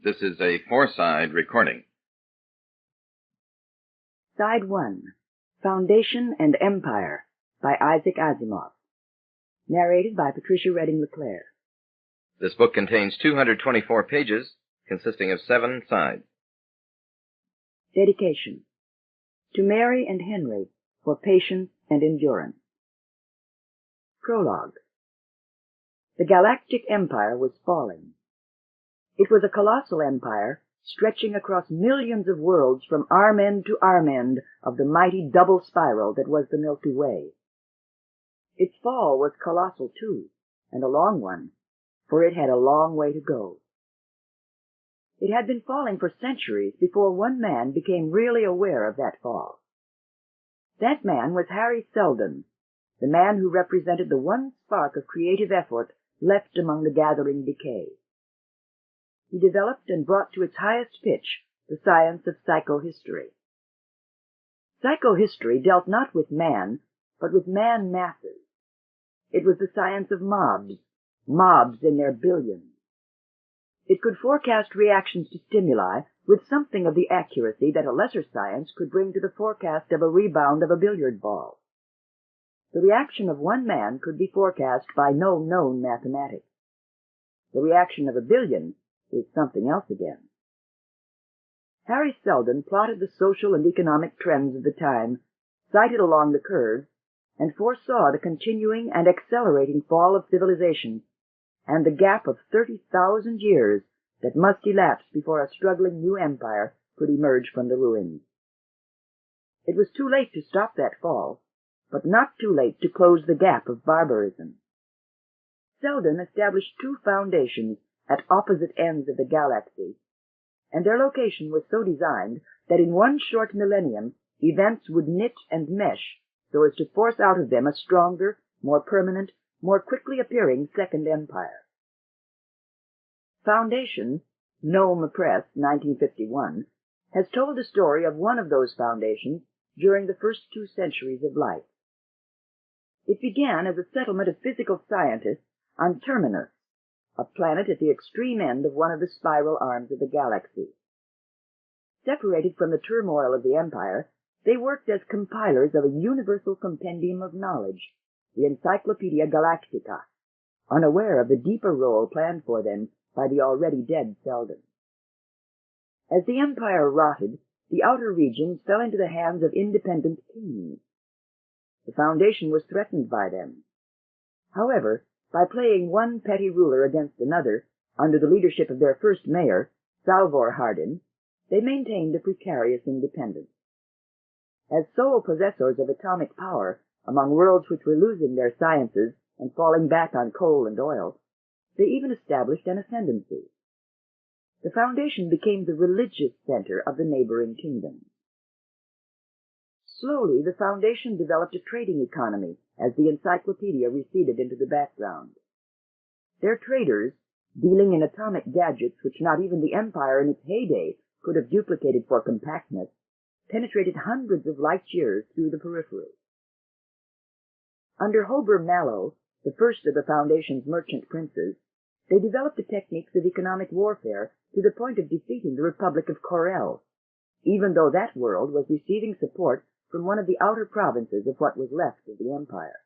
This is a four-side recording. Side 1, Foundation and Empire, by Isaac Asimov. Narrated by Patricia Leclercq. This book contains 224 pages, consisting of 7 sides. Dedication. To Mary and Henry, for patience and endurance. Prologue. The Galactic Empire was falling. It was a colossal empire, stretching across millions of worlds from arm end to arm end of the mighty double spiral that was the Milky Way. Its fall was colossal too, and a long one, for it had a long way to go. It had been falling for centuries before one man became really aware of that fall. That man was Harry Seldon, the man who represented the one spark of creative effort left among the gathering decay. He developed and brought to its highest pitch the science of psychohistory. Psychohistory dealt not with man, but with man masses. It was the science of mobs in their billions. It could forecast reactions to stimuli with something of the accuracy that a lesser science could bring to the forecast of a rebound of a billiard ball. The reaction of one man could be forecast by no known mathematics. The reaction of a billion is something else again. Harry Seldon plotted the social and economic trends of the time, sighted along the curves, and foresaw the continuing and accelerating fall of civilization, and the gap of 30,000 years that must elapse before a struggling new empire could emerge from the ruins. It was too late to stop that fall, but not too late to close the gap of barbarism. Seldon established 2 foundations at opposite ends of the galaxy, and their location was so designed that in one short millennium events would knit and mesh so as to force out of them a stronger, more permanent, more quickly appearing second empire. Foundation, Gnome Press, 1951, has told the story of one of those foundations during the first 2 centuries of life. It began as a settlement of physical scientists on Terminus, a planet at the extreme end of one of the spiral arms of the galaxy. Separated from the turmoil of the empire, they worked as compilers of a universal compendium of knowledge, the Encyclopedia Galactica, unaware of the deeper role planned for them by the already dead Seldon. As the empire rotted, the outer regions fell into the hands of independent kings. The Foundation was threatened by them. However, by playing one petty ruler against another, under the leadership of their first mayor, Salvor Hardin, they maintained a precarious independence. As sole possessors of atomic power among worlds which were losing their sciences and falling back on coal and oil, they even established an ascendancy. The Foundation became the religious center of the neighboring kingdoms. Slowly, the Foundation developed a trading economy as the encyclopedia receded into the background. Their traders, dealing in atomic gadgets which not even the Empire in its heyday could have duplicated for compactness, penetrated hundreds of light years through the periphery. Under Hober Mallow, the first of the Foundation's merchant princes, they developed the techniques of economic warfare to the point of defeating the Republic of Corel, even though that world was receiving support from one of the outer provinces of what was left of the empire.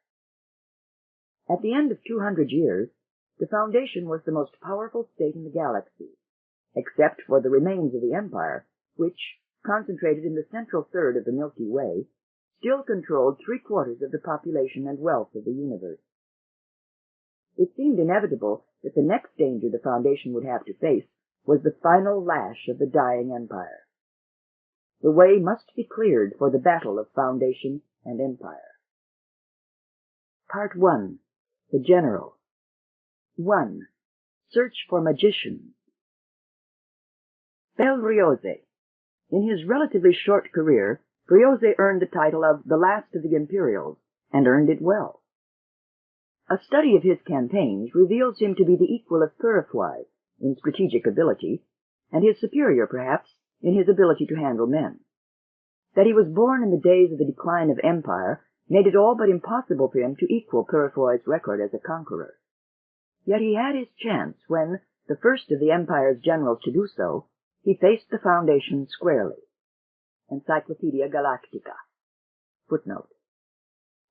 At the end of 200 years, the Foundation was the most powerful state in the galaxy, except for the remains of the empire, which, concentrated in the central third of the Milky Way, still controlled 3/4 of the population and wealth of the universe. It seemed inevitable that the next danger the Foundation would have to face was the final lash of the dying empire. The way must be cleared for the battle of Foundation and Empire. Part 1. The General. 1. Search for Magicians. Bel Briose. In his relatively short career, Briose earned the title of the last of the Imperials, and earned it well. A study of his campaigns reveals him to be the equal of Purifoy in strategic ability, and his superior, perhaps, in his ability to handle men. That he was born in the days of the decline of empire made it all but impossible for him to equal Purifoy's record as a conqueror. Yet he had his chance when, The first of the Empire's generals to do so, he faced the Foundation squarely. Encyclopedia Galactica. Footnote.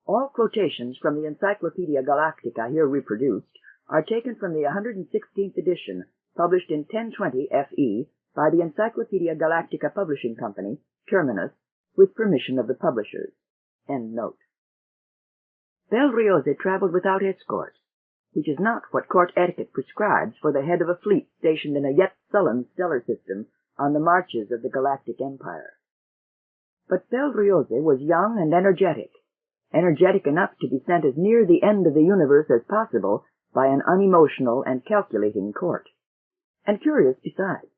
All quotations from the Encyclopedia Galactica here reproduced are taken from the 116th edition, published in 1020 FE by the Encyclopedia Galactica Publishing Company, Terminus, with permission of the publishers. End note. Belriose traveled without escort, which is not what court etiquette prescribes for the head of a fleet stationed in a yet sullen stellar system on the marches of the Galactic Empire. But Belriose was young and energetic enough to be sent as near the end of the universe as possible by an unemotional and calculating court, and curious besides.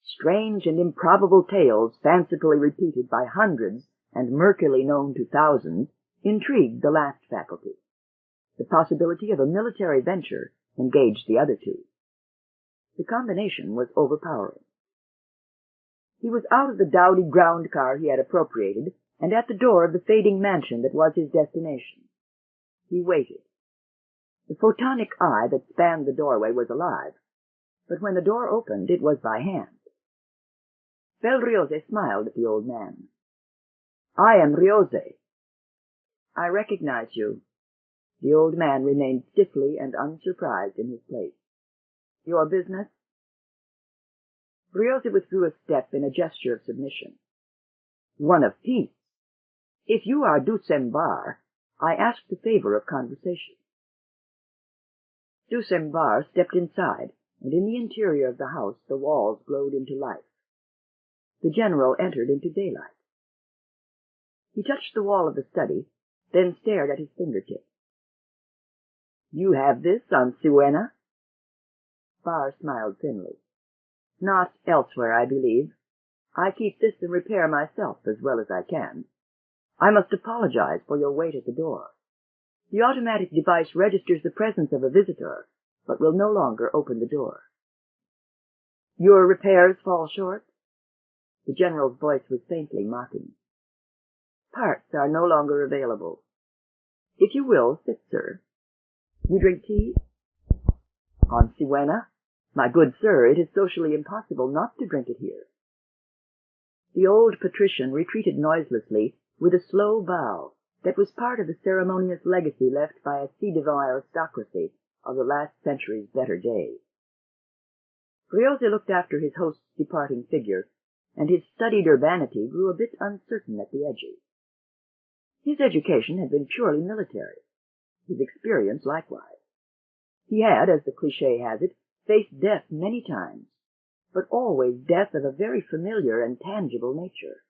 Strange and improbable tales, fancifully repeated by hundreds and murkily known to thousands, intrigued the last faculty. The possibility of a military venture engaged the other two. The combination was overpowering. He was out of the dowdy ground car he had appropriated, and at the door of the fading mansion that was his destination. He waited. The photonic eye that spanned the doorway was alive, but when the door opened, it was by hand. Belriose smiled at the old man. "I am Riose." "I recognize you." The old man remained stiffly and unsurprised in his place. "Your business?" Riose withdrew a step in a gesture of submission. "One of peace. If you are Dusembar, I ask the favor of conversation." Dusembar stepped inside, and in the interior of the house the walls glowed into life. The general entered into daylight. He touched the wall of the study, then stared at his fingertips. "You have this on Siwena?" Barr smiled thinly. "Not elsewhere, I believe. I keep this in repair myself as well as I can. I must apologize for your wait at the door. The automatic device registers the presence of a visitor, but will no longer open the door." "Your repairs fall short?" The general's voice was faintly mocking. "Parts are no longer available. If you will, sit, sir. You drink tea?" "On Siwena? My good sir, it is socially impossible not to drink it here." The old patrician retreated noiselessly with a slow bow that was part of the ceremonious legacy left by a ci devant aristocracy of the last century's better days. Riose looked after his host's departing figure, and his studied urbanity grew a bit uncertain at the edges. His education had been purely military, his experience likewise. He had, as the cliché has it, faced death many times, but always death of a very familiar and tangible nature.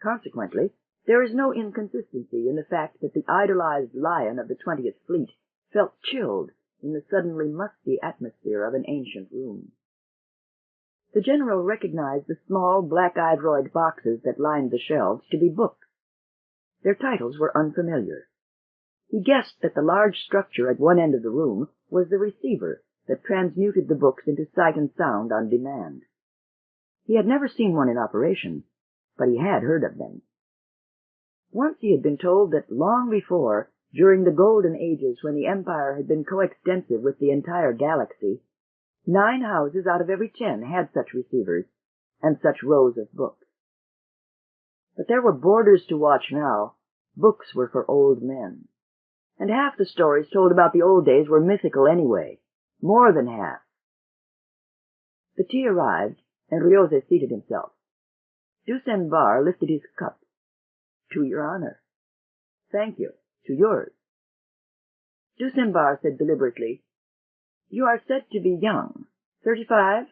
Consequently, there is no inconsistency in the fact that the idolized lion of the 20th Fleet felt chilled in the suddenly musty atmosphere of an ancient room. The general recognized the small black-ivory boxes that lined the shelves to be books. Their titles were unfamiliar. He guessed that the large structure at one end of the room was the receiver that transmuted the books into sight and sound on demand. He had never seen one in operation, but he had heard of them. Once he had been told that long before, during the golden ages when the Empire had been coextensive with the entire galaxy, 9 houses out of every 10 had such receivers and such rows of books. But there were boarders to watch now. Books were for old men. And half the stories told about the old days were mythical anyway. More than half. The tea arrived, and Riose seated himself. Dusembar lifted his cup. "To your honor." "Thank you. To yours." Dusembar said deliberately, "You are said to be young. 35?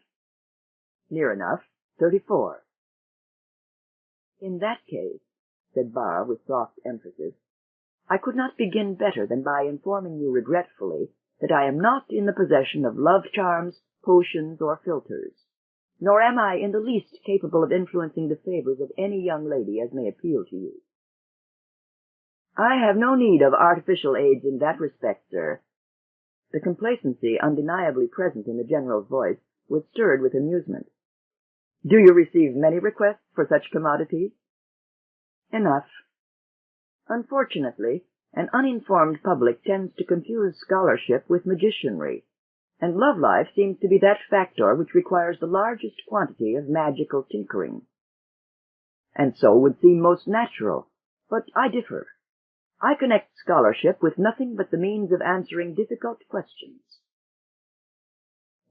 "Near enough. 34. "In that case," said Barr with soft emphasis, "I could not begin better than by informing you regretfully that I am not in the possession of love charms, potions, or philters, nor am I in the least capable of influencing the favors of any young lady as may appeal to you." "I have no need of artificial aids in that respect, sir." The complacency undeniably present in the general's voice was stirred with amusement. "Do you receive many requests for such commodities?" "Enough. Unfortunately, an uninformed public tends to confuse scholarship with magicianry, and love life seems to be that factor which requires the largest quantity of magical tinkering. And so would seem most natural, but I differ. I connect scholarship with nothing but the means of answering difficult questions.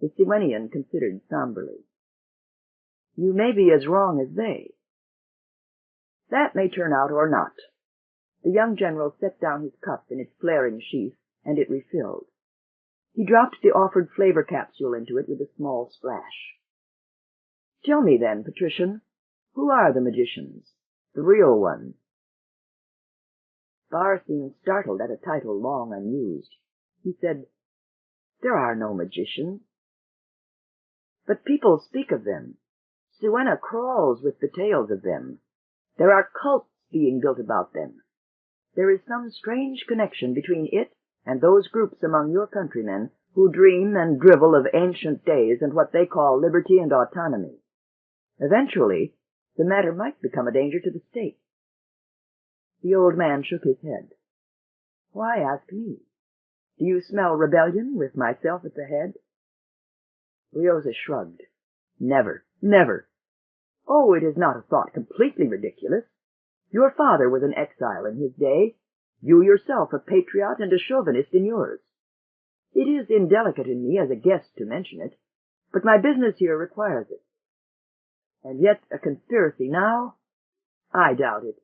The Siwenian considered somberly. You may be as wrong as they. That may turn out or not. The young general set down his cup in its flaring sheath, and it refilled. He dropped the offered flavor capsule into it with a small splash. Tell me then, Patrician, who are the magicians, the real ones? Barr seemed startled at a title long unused. He said, There are no magicians. But people speak of them. Siwenna crawls with the tales of them. There are cults being built about them. There is some strange connection between it and those groups among your countrymen who dream and drivel of ancient days and what they call liberty and autonomy. Eventually, the matter might become a danger to the state. The old man shook his head. Why ask me? Do you smell rebellion with myself at the head? Ryoza shrugged. Never, never. Oh, it is not a thought completely ridiculous. Your father was an exile in his day. You yourself a patriot and a chauvinist in yours. It is indelicate in me as a guest to mention it, but my business here requires it. And yet a conspiracy now? I doubt it.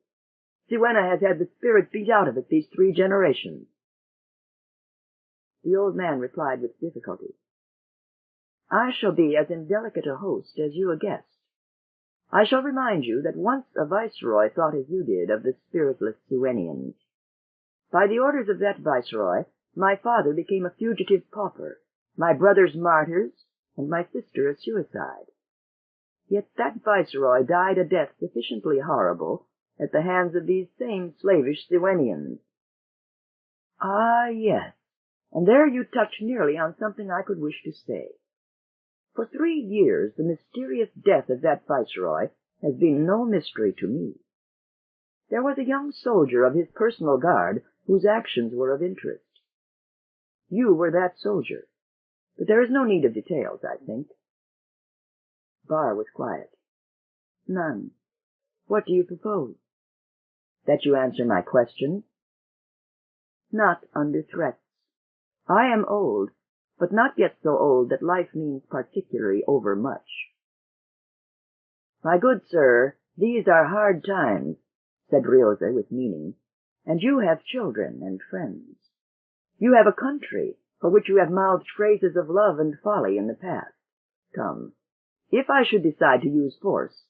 Siwenna has had the spirit beat out of it these 3 generations. The old man replied with difficulty. I shall be as indelicate a host as you a guest. I shall remind you that once a viceroy thought as you did of the spiritless Siwenians. By the orders of that viceroy, my father became a fugitive pauper, my brothers martyrs, and my sister a suicide. Yet that viceroy died a death sufficiently horrible at the hands of these same slavish Siwenians. Ah, yes, and there you touch nearly on something I could wish to say. For 3 years the mysterious death of that viceroy has been no mystery to me. There was a young soldier of his personal guard whose actions were of interest. You were that soldier, but there is no need of details, I think. Barr was quiet. None. What do you propose? That you answer my questions? Not under threats. I am old, but not yet so old that life means particularly overmuch. My good sir, these are hard times, said Ryoza with meaning, and you have children and friends. You have a country for which you have mouthed phrases of love and folly in the past. Come, if I should decide to use force,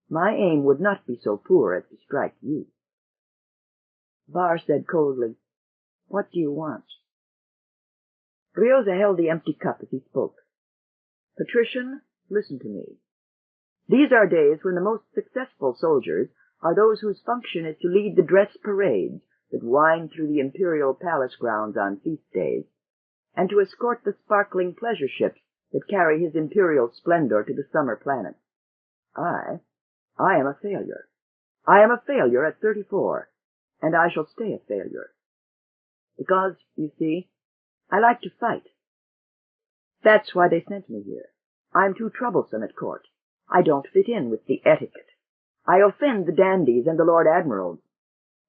my aim would not be so poor as to strike you. Barr said coldly, What do you want? Ryoza held the empty cup as he spoke. Patrician, listen to me. These are days when the most successful soldiers are those whose function is to lead the dress parades that wind through the imperial palace grounds on feast days, and to escort the sparkling pleasure ships that carry his imperial splendor to the summer planets. I am a failure. I am a failure at 34, and I shall stay a failure. Because, you see, I like to fight. That's why they sent me here. I'm too troublesome at court. I don't fit in with the etiquette. I offend the dandies and the Lord Admirals.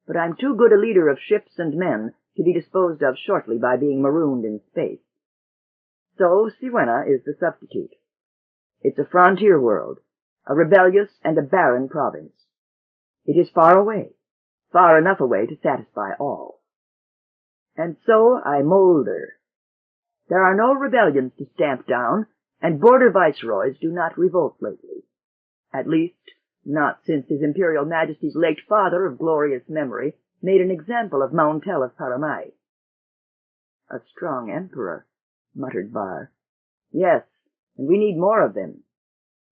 But I'm too good a leader of ships and men to be disposed of shortly by being marooned in space. So Siwenna is the substitute. It's a frontier world, a rebellious and a barren province. It is far away, far enough away to satisfy all. And so I molder. There are no rebellions to stamp down, and border viceroys do not revolt lately. At least, not since His Imperial Majesty's late father of glorious memory made an example of Mountel of Paramai. A strong emperor, muttered Barr. Yes, and we need more of them.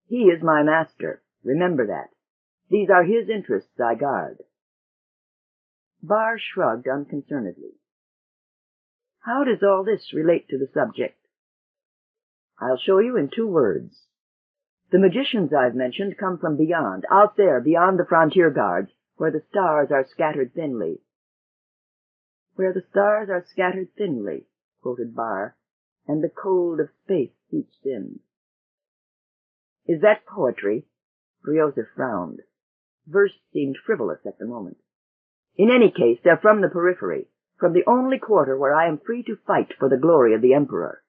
He is my master, remember that. These are his interests I guard. Barr shrugged unconcernedly. How does all this relate to the subject? I'll show you in 2 words. The magicians I've mentioned come from beyond, out there, beyond the frontier guards, where the stars are scattered thinly. Where the stars are scattered thinly, quoted Barr, and the cold of space seeps in. Is that poetry? Briosa frowned. Verse seemed frivolous at the moment. In any case, they're from the periphery, from the only quarter where I am free to fight for the glory of the Emperor,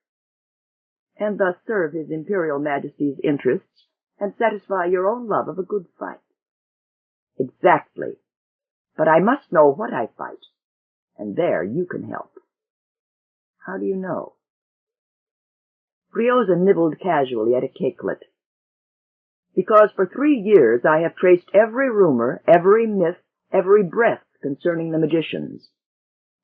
and thus serve his Imperial Majesty's interests and satisfy your own love of a good fight. Exactly. But I must know what I fight, and there you can help. How do you know? Briosa nibbled casually at a cakelet. Because for 3 years I have traced every rumor, every myth, every breath concerning the magicians,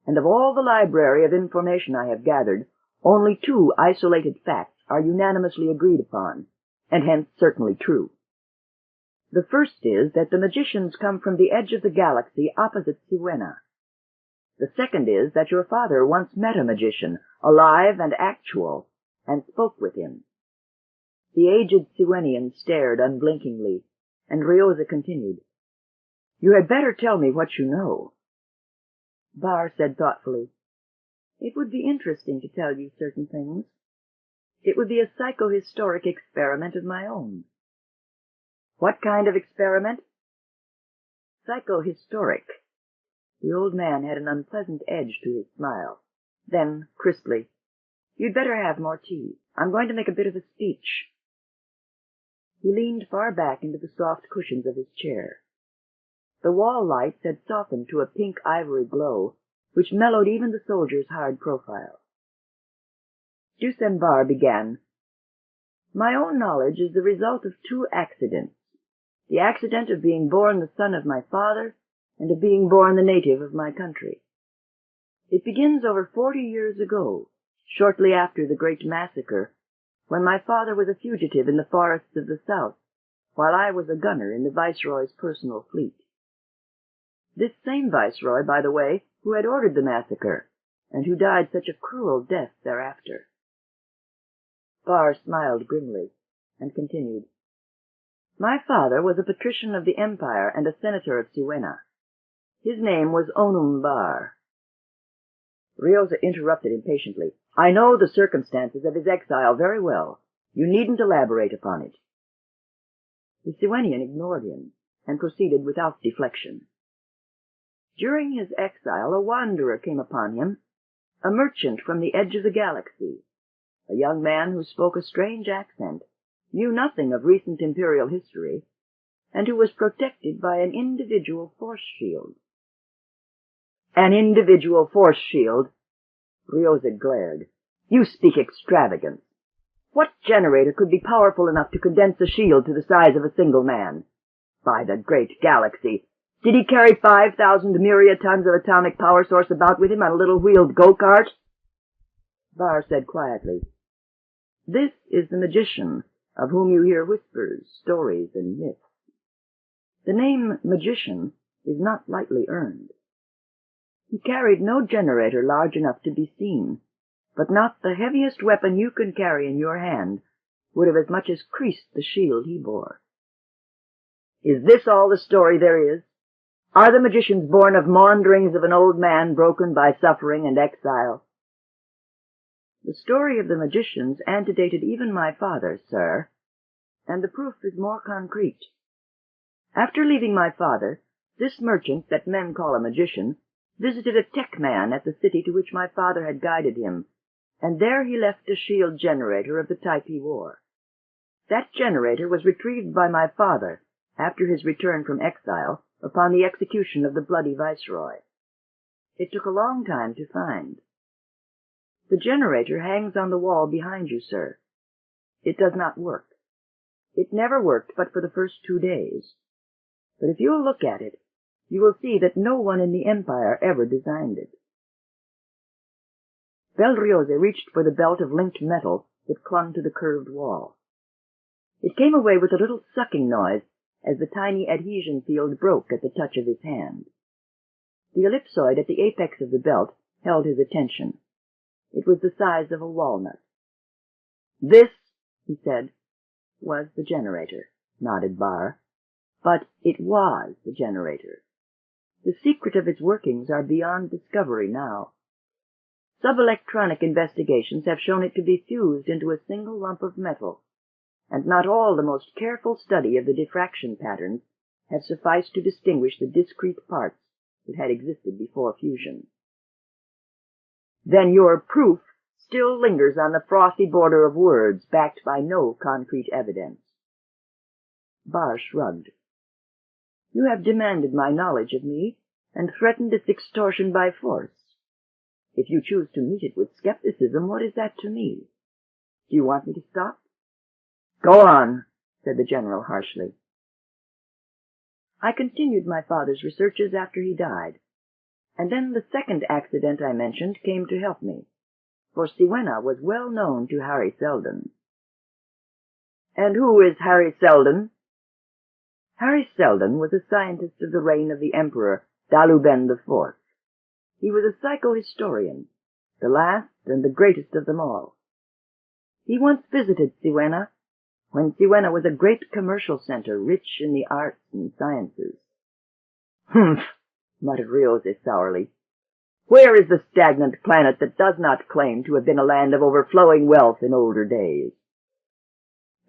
and of all the library of information I have gathered, only 2 isolated facts are unanimously agreed upon, and hence certainly true. The first is that the magicians come from the edge of the galaxy opposite Siwenna. The second is that your father once met a magician, alive and actual, and spoke with him. The aged Siwennian stared unblinkingly, and Briosa continued, You had better tell me what you know. Barr said thoughtfully, It would be interesting to tell you certain things. It would be a psychohistoric experiment of my own. What kind of experiment? Psychohistoric. The old man had an unpleasant edge to his smile. Then, crisply, You'd better have more tea. I'm going to make a bit of a speech. He leaned far back into the soft cushions of his chair. The wall lights had softened to a pink ivory glow, which mellowed even the soldier's hard profile. Dusenbar began, My own knowledge is the result of 2 accidents. The accident of being born the son of my father, and of being born the native of my country. It begins over 40 years ago, shortly after the great massacre, when my father was a fugitive in the forests of the south, while I was a gunner in the Viceroy's personal fleet. This same Viceroy, by the way, who had ordered the massacre, and who died such a cruel death thereafter. Barr smiled grimly, and continued, My father was a patrician of the Empire and a senator of Siwenna. His name was Onum Barr. Briosa interrupted impatiently. I know the circumstances of his exile very well. You needn't elaborate upon it. The Siwennian ignored him, and proceeded without deflection. During his exile, a wanderer came upon him, a merchant from the edge of the galaxy, a young man who spoke a strange accent, knew nothing of recent imperial history, and who was protected by an individual force shield. An individual force shield? Briosa glared. You speak extravagance. What generator could be powerful enough to condense a shield to the size of a single man? By the great galaxy! Did he carry 5,000 myriad tons of atomic power source about with him on a little wheeled go-kart? Barr said quietly, This is the magician of whom you hear whispers, stories, and myths. The name magician is not lightly earned. He carried no generator large enough to be seen, but not the heaviest weapon you can carry in your hand would have as much as creased the shield he bore. Is this all the story there is? Are the magicians born of maunderings of an old man broken by suffering and exile? The story of the magicians antedated even my father, sir, and the proof is more concrete. After leaving my father, this merchant that men call a magician visited a tech man at the city to which my father had guided him, and there he left a shield generator of the type he wore. That generator was retrieved by my father after his return from exile upon the execution of the bloody viceroy. It took a long time to find. The generator hangs on the wall behind you, sir. It does not work. It never worked but for the first 2 days. But if you'll look at it, you will see that no one in the Empire ever designed it. Belrioze reached for the belt of linked metal that clung to the curved wall. It came away with a little sucking noise as the tiny adhesion field broke at the touch of his hand. The ellipsoid at the apex of the belt held his attention. It was the size of a walnut. This, he said, was the generator, nodded Barr. But it was the generator. The secret of its workings are beyond discovery now. Subelectronic investigations have shown it to be fused into a single lump of metal, and not all the most careful study of the diffraction patterns have sufficed to distinguish the discrete parts that had existed before fusion. Then your proof still lingers on the frothy border of words backed by no concrete evidence. Barr shrugged. You have demanded my knowledge of me and threatened its extortion by force. If you choose to meet it with skepticism, what is that to me? Do you want me to stop? Go on, said the general harshly. I continued my father's researches after he died, and then the second accident I mentioned came to help me, for Siwenna was well known to Harry Seldon. And who is Harry Seldon? Harry Seldon was a scientist of the reign of the Emperor Daluben IV. He was a psychohistorian, the last and the greatest of them all. He once visited Siwenna, when Siwenna was a great commercial center rich in the arts and sciences. Humph, muttered Ryose sourly. Where is the stagnant planet that does not claim to have been a land of overflowing wealth in older days?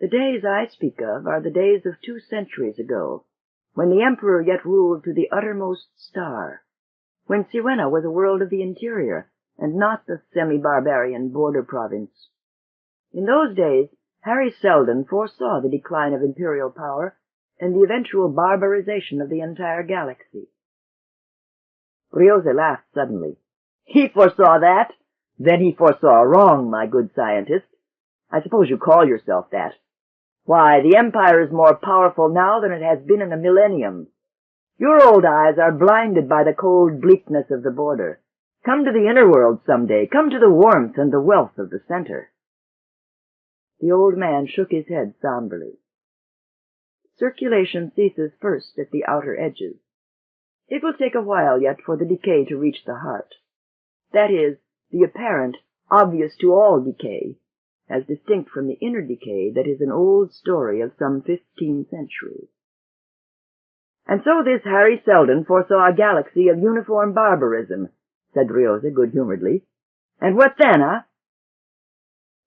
The days I speak of are the days of 2 centuries ago, when the Emperor yet ruled to the uttermost star, when Siwenna was a world of the interior, and not the semi-barbarian border province. In those days, Harry Seldon foresaw the decline of imperial power and the eventual barbarization of the entire galaxy. Ryose laughed suddenly. He foresaw that? Then he foresaw wrong, my good scientist. I suppose you call yourself that. Why, the Empire is more powerful now than it has been in a millennium. Your old eyes are blinded by the cold bleakness of the border. Come to the inner world some day. Come to the warmth and the wealth of the center. The old man shook his head somberly. Circulation ceases first at the outer edges. It will take a while yet for the decay to reach the heart. That is, the apparent, obvious to all decay, as distinct from the inner decay that is an old story of some 15 centuries. And so this Harry Seldon foresaw a galaxy of uniform barbarism, said Ryose good-humoredly. And what then, huh?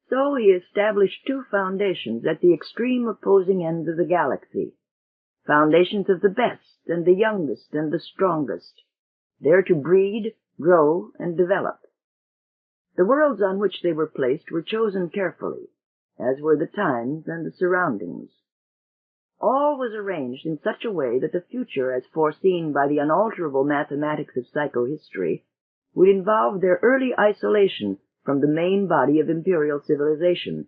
So he established 2 foundations at the extreme opposing ends of the galaxy, foundations of the best and the youngest and the strongest, there to breed, grow, and develop. The worlds on which they were placed were chosen carefully, as were the times and the surroundings. All was arranged in such a way that the future, as foreseen by the unalterable mathematics of psychohistory, would involve their early isolation from the main body of imperial civilization,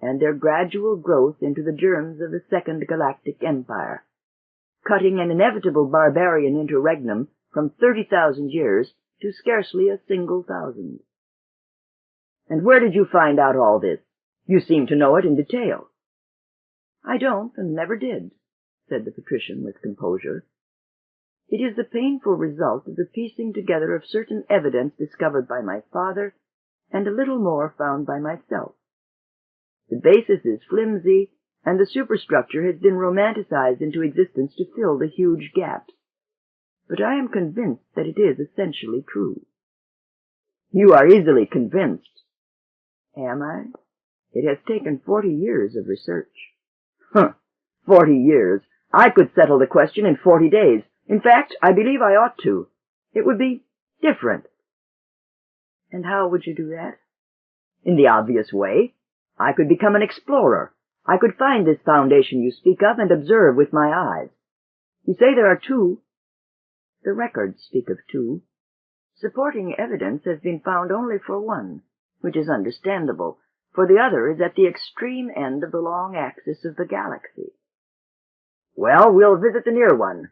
and their gradual growth into the germs of the Second Galactic Empire, cutting an inevitable barbarian interregnum from 30,000 years to scarcely a single thousand. And where did you find out all this? You seem to know it in detail. I don't, and never did, said the patrician with composure. It is the painful result of the piecing together of certain evidence discovered by my father, and a little more found by myself. The basis is flimsy, and the superstructure has been romanticized into existence to fill the huge gaps. But I am convinced that it is essentially true. You are easily convinced. Am I? It has taken 40 years of research. 40 years. I could settle the question in 40 days. In fact, I believe I ought to. It would be different. And how would you do that? In the obvious way. I could become an explorer. I could find this foundation you speak of and observe with my eyes. You say there are 2. The records speak of 2. Supporting evidence has been found only for 1, which is understandable, for the other is at the extreme end of the long axis of the galaxy. Well, we'll visit the near one.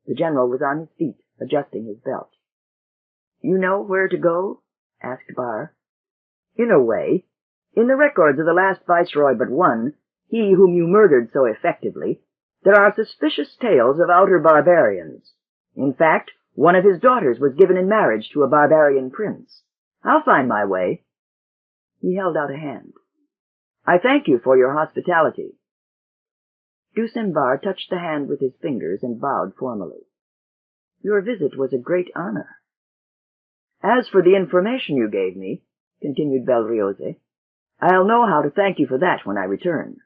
The general was on his feet, adjusting his belt. You know where to go? Asked Barr. In a way. In the records of the last viceroy but one, he whom you murdered so effectively, there are suspicious tales of outer barbarians. In fact, one of his daughters was given in marriage to a barbarian prince. I'll find my way. He held out a hand. I thank you for your hospitality. Dusenbar touched the hand with his fingers and bowed formally. Your visit was a great honor. As for the information you gave me, continued Belriose, I'll know how to thank you for that when I return.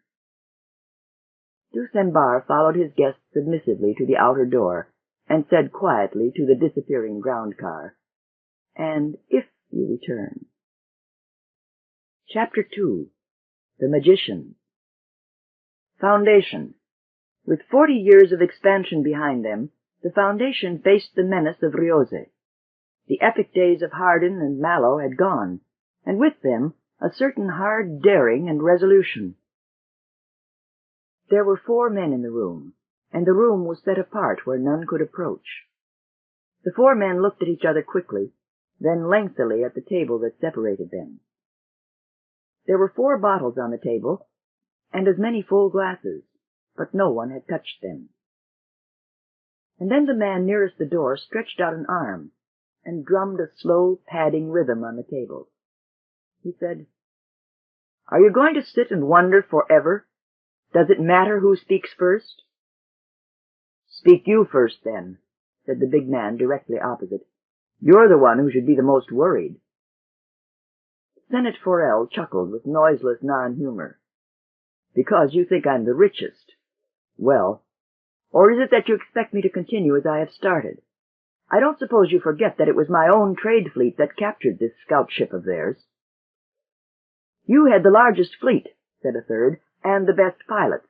Dusenbar followed his guest submissively to the outer door, and said quietly to the disappearing ground car, "And if you return." Chapter 2. The Magician. Foundation. With 40 years of expansion behind them, the Foundation faced the menace of Riose. The epic days of Hardin and Mallow had gone, and with them a certain hard daring and resolution. There were 4 men in the room, and the room was set apart where none could approach. The 4 men looked at each other quickly, then lengthily at the table that separated them. There were 4 bottles on the table, and as many full glasses, but no one had touched them. And then the man nearest the door stretched out an arm, and drummed a slow, padding rhythm on the table. He said, "Are you going to sit and wonder forever? Does it matter who speaks first?" "Speak you first, then," said the big man directly opposite. "You're the one who should be the most worried." Senator Forel chuckled with noiseless non-humor. "Because you think I'm the richest. Well, or is it that you expect me to continue as I have started? I don't suppose you forget that it was my own trade fleet that captured this scout ship of theirs." "You had the largest fleet," said a third, "and the best pilots,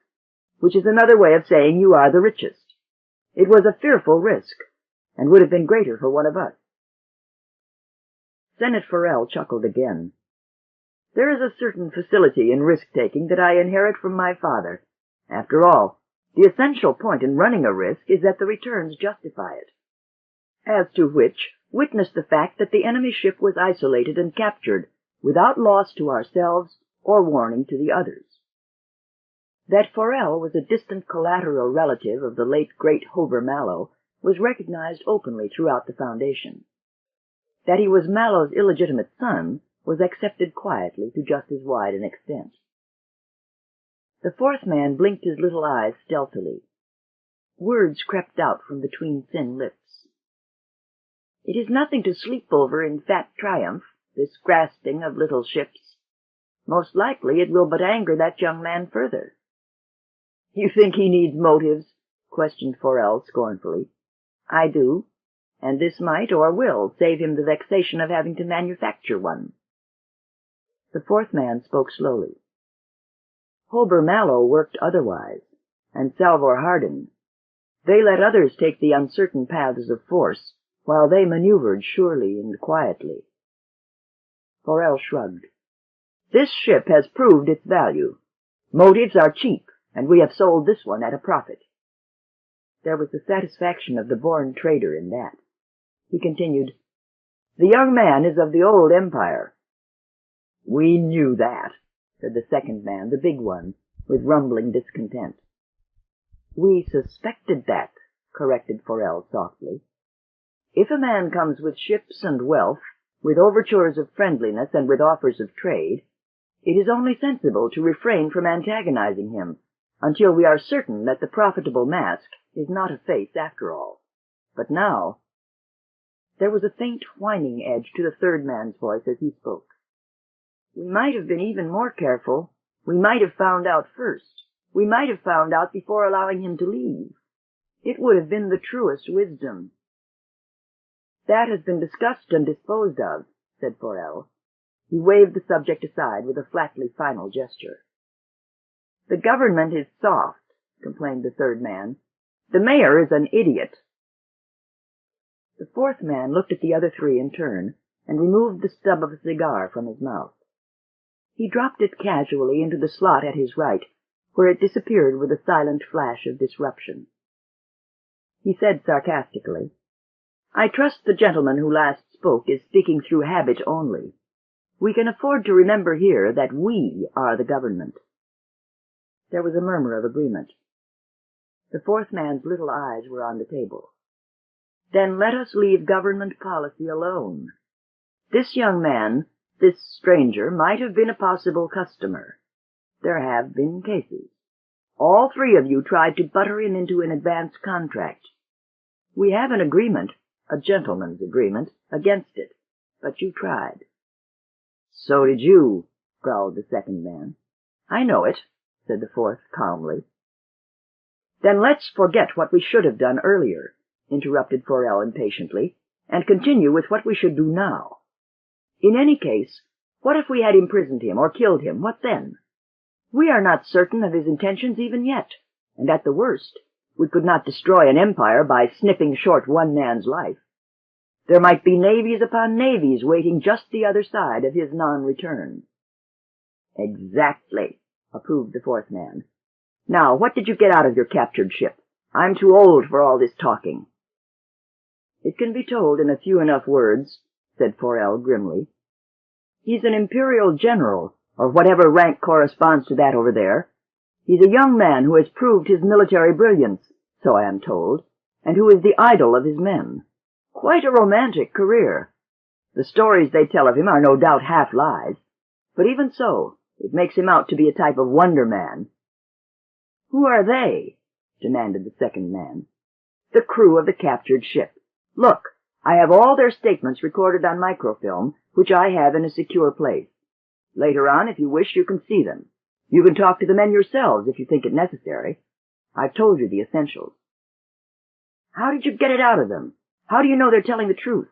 which is another way of saying you are the richest. It was a fearful risk, and would have been greater for one of us." Senator Forel chuckled again. "There is a certain facility in risk-taking that I inherit from my father. After all, the essential point in running a risk is that the returns justify it. As to which, witness the fact that the enemy ship was isolated and captured, without loss to ourselves or warning to the others. That Forel was a distant collateral relative of the late great Hober Mallow was recognized openly throughout the Foundation. That he was Mallow's illegitimate son was accepted quietly to just as wide an extent. The 4th man blinked his little eyes stealthily. Words crept out from between thin lips. "It is nothing to sleep over in fat triumph, this grasping of little ships. Most likely it will but anger that young man further." "You think he needs motives?" questioned Forel scornfully. "I do, and this might, or will, save him the vexation of having to manufacture one." The 4th man spoke slowly. "Hober Mallow worked otherwise, and Salvor Hardin. They let others take the uncertain paths of force, while they maneuvered surely and quietly." Forel shrugged. "This ship has proved its value. Motives are cheap, and we have sold this one at a profit." There was the satisfaction of the born trader in that. He continued, "The young man is of the old empire." "We knew that," said the 2nd man, the big one, with rumbling discontent. "We suspected that," corrected Forel softly. "If a man comes with ships and wealth, with overtures of friendliness and with offers of trade, it is only sensible to refrain from antagonizing him until we are certain that the profitable mask is not a face after all. But now—" There was a faint whining edge to the 3rd man's voice as he spoke. "We might have been even more careful. We might have found out first. We might have found out before allowing him to leave. It would have been the truest wisdom." "That has been discussed and disposed of," said Forel. He waved the subject aside with a flatly final gesture. "The government is soft," complained the 3rd man. "The mayor is an idiot." The 4th man looked at the other 3 in turn, and removed the stub of a cigar from his mouth. He dropped it casually into the slot at his right, where it disappeared with a silent flash of disruption. He said sarcastically, "I trust the gentleman who last spoke is speaking through habit only. We can afford to remember here that we are the government." There was a murmur of agreement. The 4th man's little eyes were on the table. "Then let us leave government policy alone. This young man, this stranger, might have been a possible customer. There have been cases. All 3 of you tried to butter him into an advance contract. We have an agreement, a gentleman's agreement, against it. but you tried." "So did you," growled the second man. "I know it," said the fourth calmly. "Then let's forget what we should have done earlier," interrupted Forel impatiently, "and continue with what we should do now. In any case, what if we had imprisoned him or killed him? What then? We are not certain of his intentions even yet, and at the worst, we could not destroy an empire by snipping short one man's life. There might be navies upon navies waiting just the other side of his non-return." "Exactly," approved the fourth man. "Now, what did you get out of your captured ship? I'm too old for all this talking." "It can be told in a few enough words," said Forel grimly. "He's an imperial general, or whatever rank corresponds to that over there. He's a young man who has proved his military brilliance, so I am told, and who is the idol of his men. Quite a romantic career. The stories they tell of him are no doubt half lies, but even so, it makes him out to be a type of wonder man." "Who are they?" demanded the second man. "The crew of the captured ship. Look, I have all their statements recorded on microfilm, which I have in a secure place. Later on, if you wish, you can see them. You can talk to the men yourselves if you think it necessary. I've told you the essentials." "How did you get it out of them? How do you know they're telling the truth?"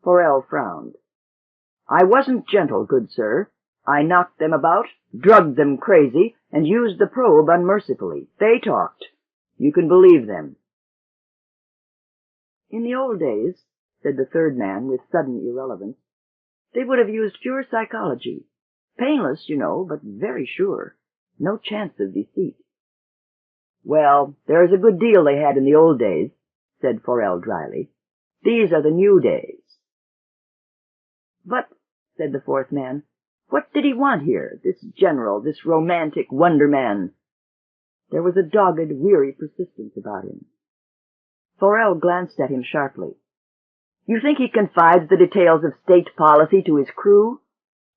Forel frowned. "I wasn't gentle, good sir. I knocked them about, drugged them crazy, and used the probe unmercifully. They talked. You can believe them." "In the old days," said the third man with sudden irrelevance, "they would have used pure psychology. Painless, you know, but very sure. No chance of deceit." "Well, there's a good deal they had in the old days," said Forel dryly. "These are the new days." "But," said the fourth man, "what did he want here, this general, this romantic wonder man?" There was a dogged, weary persistence about him. Forel glanced at him sharply. "You think he confides the details of state policy to his crew?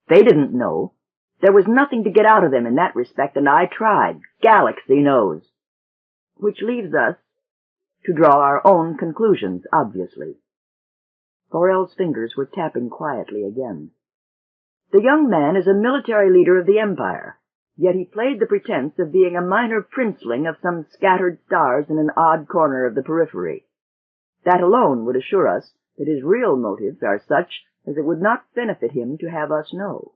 They didn't know. There was nothing to get out of them in that respect, and I tried. Galaxy knows. Which leaves us to draw our own conclusions, obviously." Forel's fingers were tapping quietly again. "The young man is a military leader of the Empire, yet he played the pretense of being a minor princeling of some scattered stars in an odd corner of the periphery. That alone would assure us that his real motives are such as it would not benefit him to have us know.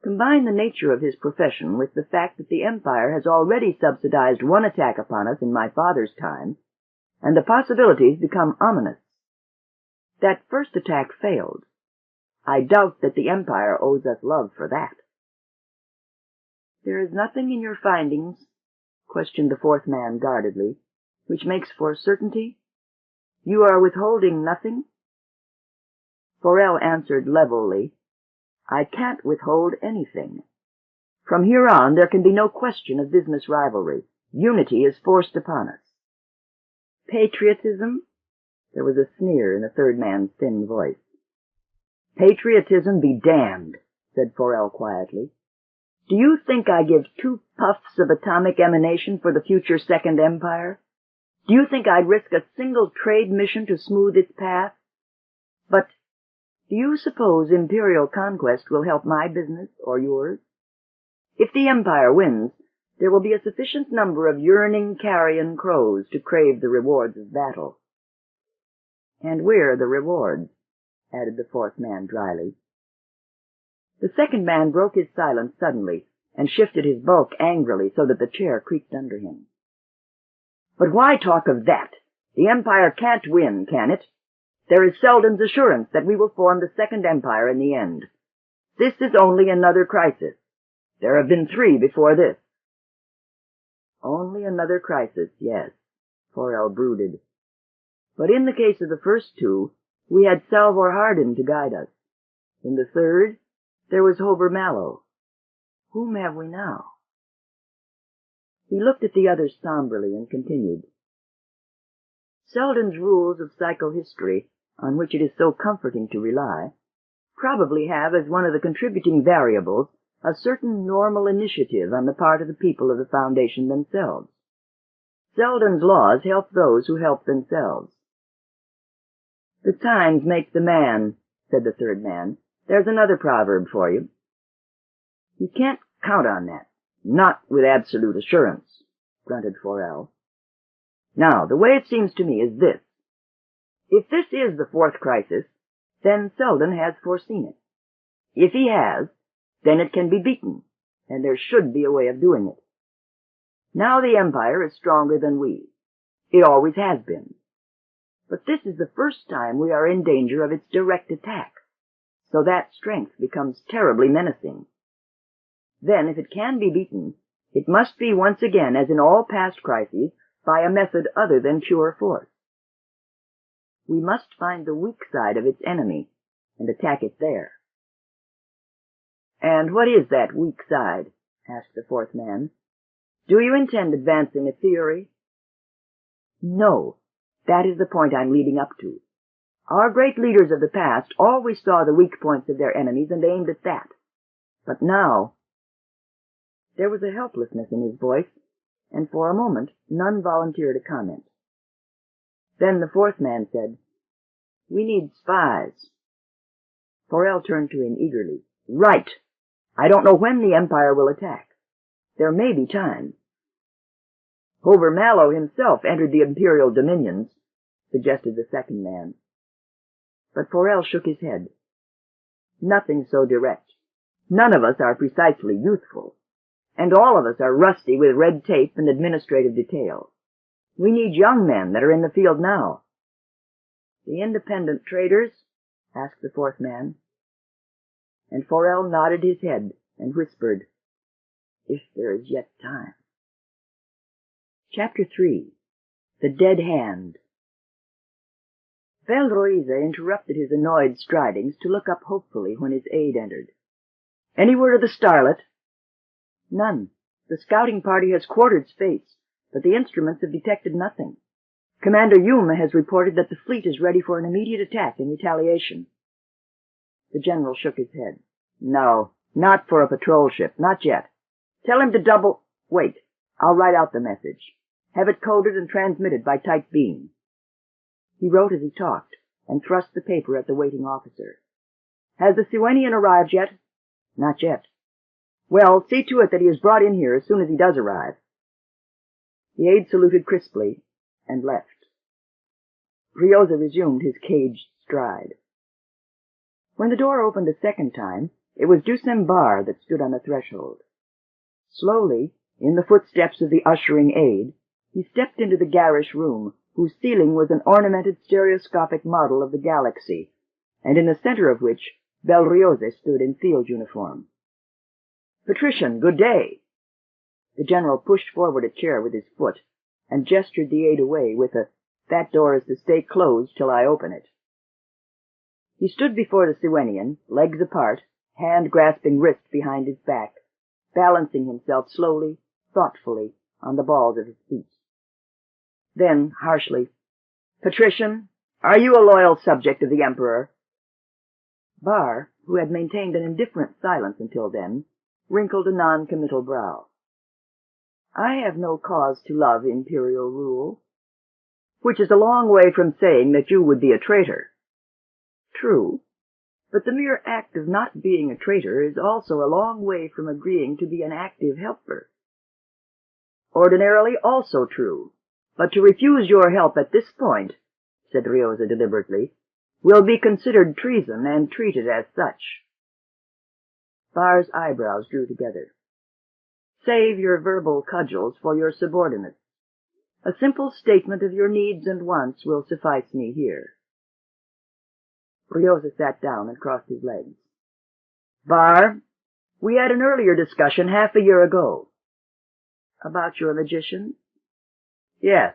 Combine the nature of his profession with the fact that the Empire has already subsidized one attack upon us in my father's time, and the possibilities become ominous. That first attack failed. I doubt that the Empire owes us love for that." "There is nothing in your findings," questioned the fourth man guardedly, "which makes for certainty? You are withholding nothing?" Forel answered levelly, "I can't withhold anything. From here on, there can be no question of business rivalry. Unity is forced upon us." "Patriotism?" There was a sneer in the third man's thin voice. "Patriotism be damned," said Forel quietly. "Do you think I give 2 puffs of atomic emanation for the future Second Empire? Do you think I'd risk a single trade mission to smooth its path? But do you suppose imperial conquest will help my business or yours? If the Empire wins, there will be a sufficient number of yearning carrion crows to crave the rewards of battle." "And we're the rewards," added the fourth man dryly. The second man broke his silence suddenly and shifted his bulk angrily so that the chair creaked under him. "But why talk of that? The Empire can't win, can it? There is Selden's assurance that we will form the Second Empire in the end. This is only another crisis. There have been 3 before this." "Only another crisis, yes," Forel brooded. "But in the case of the first 2, we had Salvor Hardin to guide us. In the third, there was Hober Mallow. Whom have we now?" He looked at the others somberly and continued. "Selden's rules of psychohistory, on which it is so comforting to rely, probably have as one of the contributing variables a certain normal initiative on the part of the people of the Foundation themselves. Selden's laws help those who help themselves. The times make the man, said the third man. There's another proverb for you. You can't count on that. Not with absolute assurance, grunted Forel. Now, the way it seems to me is this. If this is the fourth crisis, then Selden has foreseen it. If he has, then it can be beaten, and there should be a way of doing it. Now the Empire is stronger than we. It always has been. But this is the first time we are in danger of its direct attack, so that strength becomes terribly menacing. Then, if it can be beaten, it must be once again, as in all past crises, by a method other than pure force. We must find the weak side of its enemy and attack it there. And what is that weak side? Asked the fourth man. Do you intend advancing a theory? No, that is the point I'm leading up to. Our great leaders of the past always saw the weak points of their enemies and aimed at that. But now, there was a helplessness in his voice, and for a moment none volunteered a comment. Then the fourth man said, We need spies. Forel turned to him eagerly. Right! I don't know when the Empire will attack. There may be time. Hover Mallow himself entered the Imperial dominions, suggested the second man. But Forel shook his head. Nothing so direct. None of us are precisely youthful, and all of us are rusty with red tape and administrative detail. We need young men that are in the field now. The independent traders? Asked the fourth man. And Forel nodded his head and whispered, If there is yet time. Chapter 3. The Dead Hand. Valroiza interrupted his annoyed stridings to look up hopefully when his aide entered. Any word of the Starlet? None. The scouting party has quartered space, but the instruments have detected nothing. Commander Yuma has reported that the fleet is ready for an immediate attack in retaliation. The general shook his head. No, not for a patrol ship, not yet. Tell him to double— Wait, I'll write out the message. Have it coded and transmitted by tight beam. He wrote as he talked, and thrust the paper at the waiting officer. Has the Siwenian arrived yet? Not yet. Well, see to it that he is brought in here as soon as he does arrive. The aide saluted crisply and left. Rioza resumed his caged stride. When the door opened a second time, it was Dusembar that stood on the threshold. Slowly, in the footsteps of the ushering aide, he stepped into the garish room, whose ceiling was an ornamented stereoscopic model of the galaxy, and in the center of which Valrioza stood in field uniform. Patrician, good day. The general pushed forward a chair with his foot, and gestured the aide away with a, That door is to stay closed till I open it. He stood before the Siwenian, legs apart, hand grasping wrist behind his back, balancing himself slowly, thoughtfully, on the balls of his feet. Then, harshly, Patrician, are you a loyal subject of the Emperor? Barr, who had maintained an indifferent silence until then, wrinkled a non-committal brow. I have no cause to love imperial rule, which is a long way from saying that you would be a traitor. True, but the mere act of not being a traitor is also a long way from agreeing to be an active helper. Ordinarily also true, but to refuse your help at this point, said Rioza deliberately, will be considered treason and treated as such. Barr's eyebrows drew together. Save your verbal cudgels for your subordinates. A simple statement of your needs and wants will suffice me here. Rioza sat down and crossed his legs. Barr, we had an earlier discussion half a year ago. About your magician? Yes.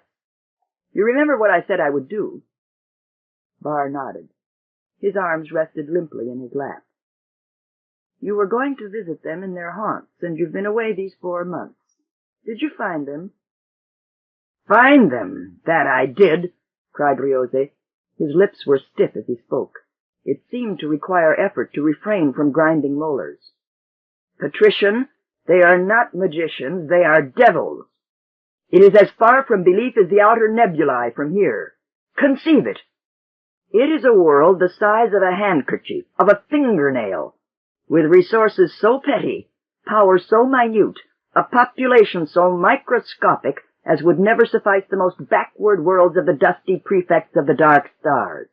You remember what I said I would do? Barr nodded. His arms rested limply in his lap. You were going to visit them in their haunts, and you've been away these 4 months. Did you find them? Find them? That I did, cried Rioza. His lips were stiff as he spoke. It seemed to require effort to refrain from grinding molars. Patrician, they are not magicians, they are devils. It is as far from belief as the outer nebulae from here. Conceive it! It is a world the size of a handkerchief, of a fingernail, with resources so petty, power so minute, a population so microscopic as would never suffice the most backward worlds of the dusty prefects of the dark stars.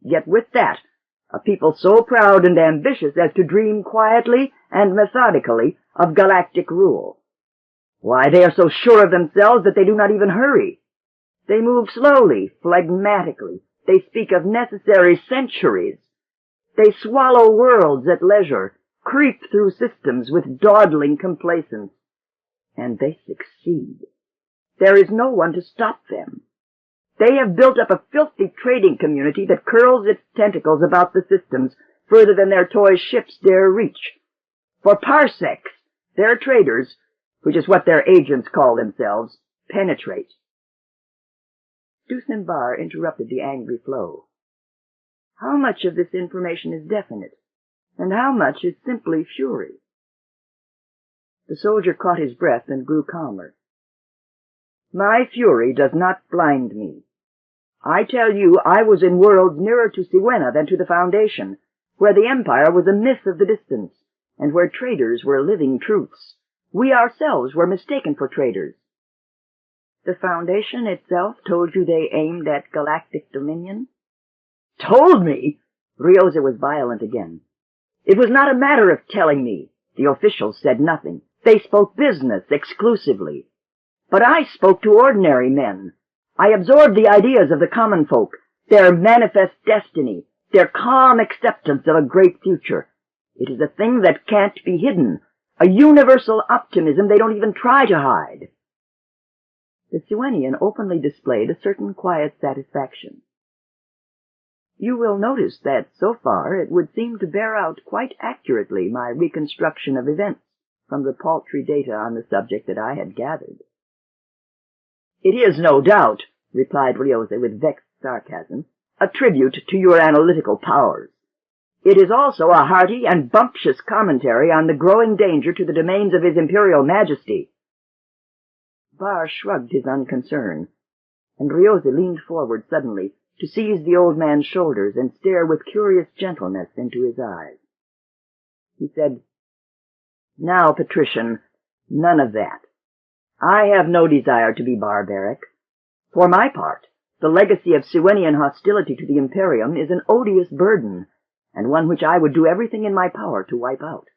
Yet with that, a people so proud and ambitious as to dream quietly and methodically of galactic rule. Why, they are so sure of themselves that they do not even hurry. They move slowly, phlegmatically. They speak of necessary centuries. They swallow worlds at leisure, creep through systems with dawdling complacence. And they succeed. There is no one to stop them. They have built up a filthy trading community that curls its tentacles about the systems further than their toy ships dare reach. For parsecs, their traders, which is what their agents call themselves, penetrate. Dusenbar interrupted the angry flow. How much of this information is definite, and how much is simply fury? The soldier caught his breath and grew calmer. My fury does not blind me. I tell you, I was in worlds nearer to Siwenna than to the Foundation, where the Empire was a myth of the distance, and where traders were living truths. We ourselves were mistaken for traders. The Foundation itself told you they aimed at galactic dominion? Told me? Ryoza was violent again. It was not a matter of telling me. The officials said nothing. They spoke business exclusively. But I spoke to ordinary men. I absorbed the ideas of the common folk, their manifest destiny, their calm acceptance of a great future. It is a thing that can't be hidden, a universal optimism they don't even try to hide. The Siwenian openly displayed a certain quiet satisfaction. You will notice that, so far, it would seem to bear out quite accurately my reconstruction of events from the paltry data on the subject that I had gathered. It is, no doubt, replied Ryoza with vexed sarcasm, a tribute to your analytical powers. It is also a hearty and bumptious commentary on the growing danger to the domains of His Imperial Majesty. Bar shrugged his unconcern, and Ryoza leaned forward suddenly to seize the old man's shoulders and stare with curious gentleness into his eyes. He said, Now, Patrician, none of that. I have no desire to be barbaric. For my part, the legacy of Siwenian hostility to the Imperium is an odious burden, and one which I would do everything in my power to wipe out.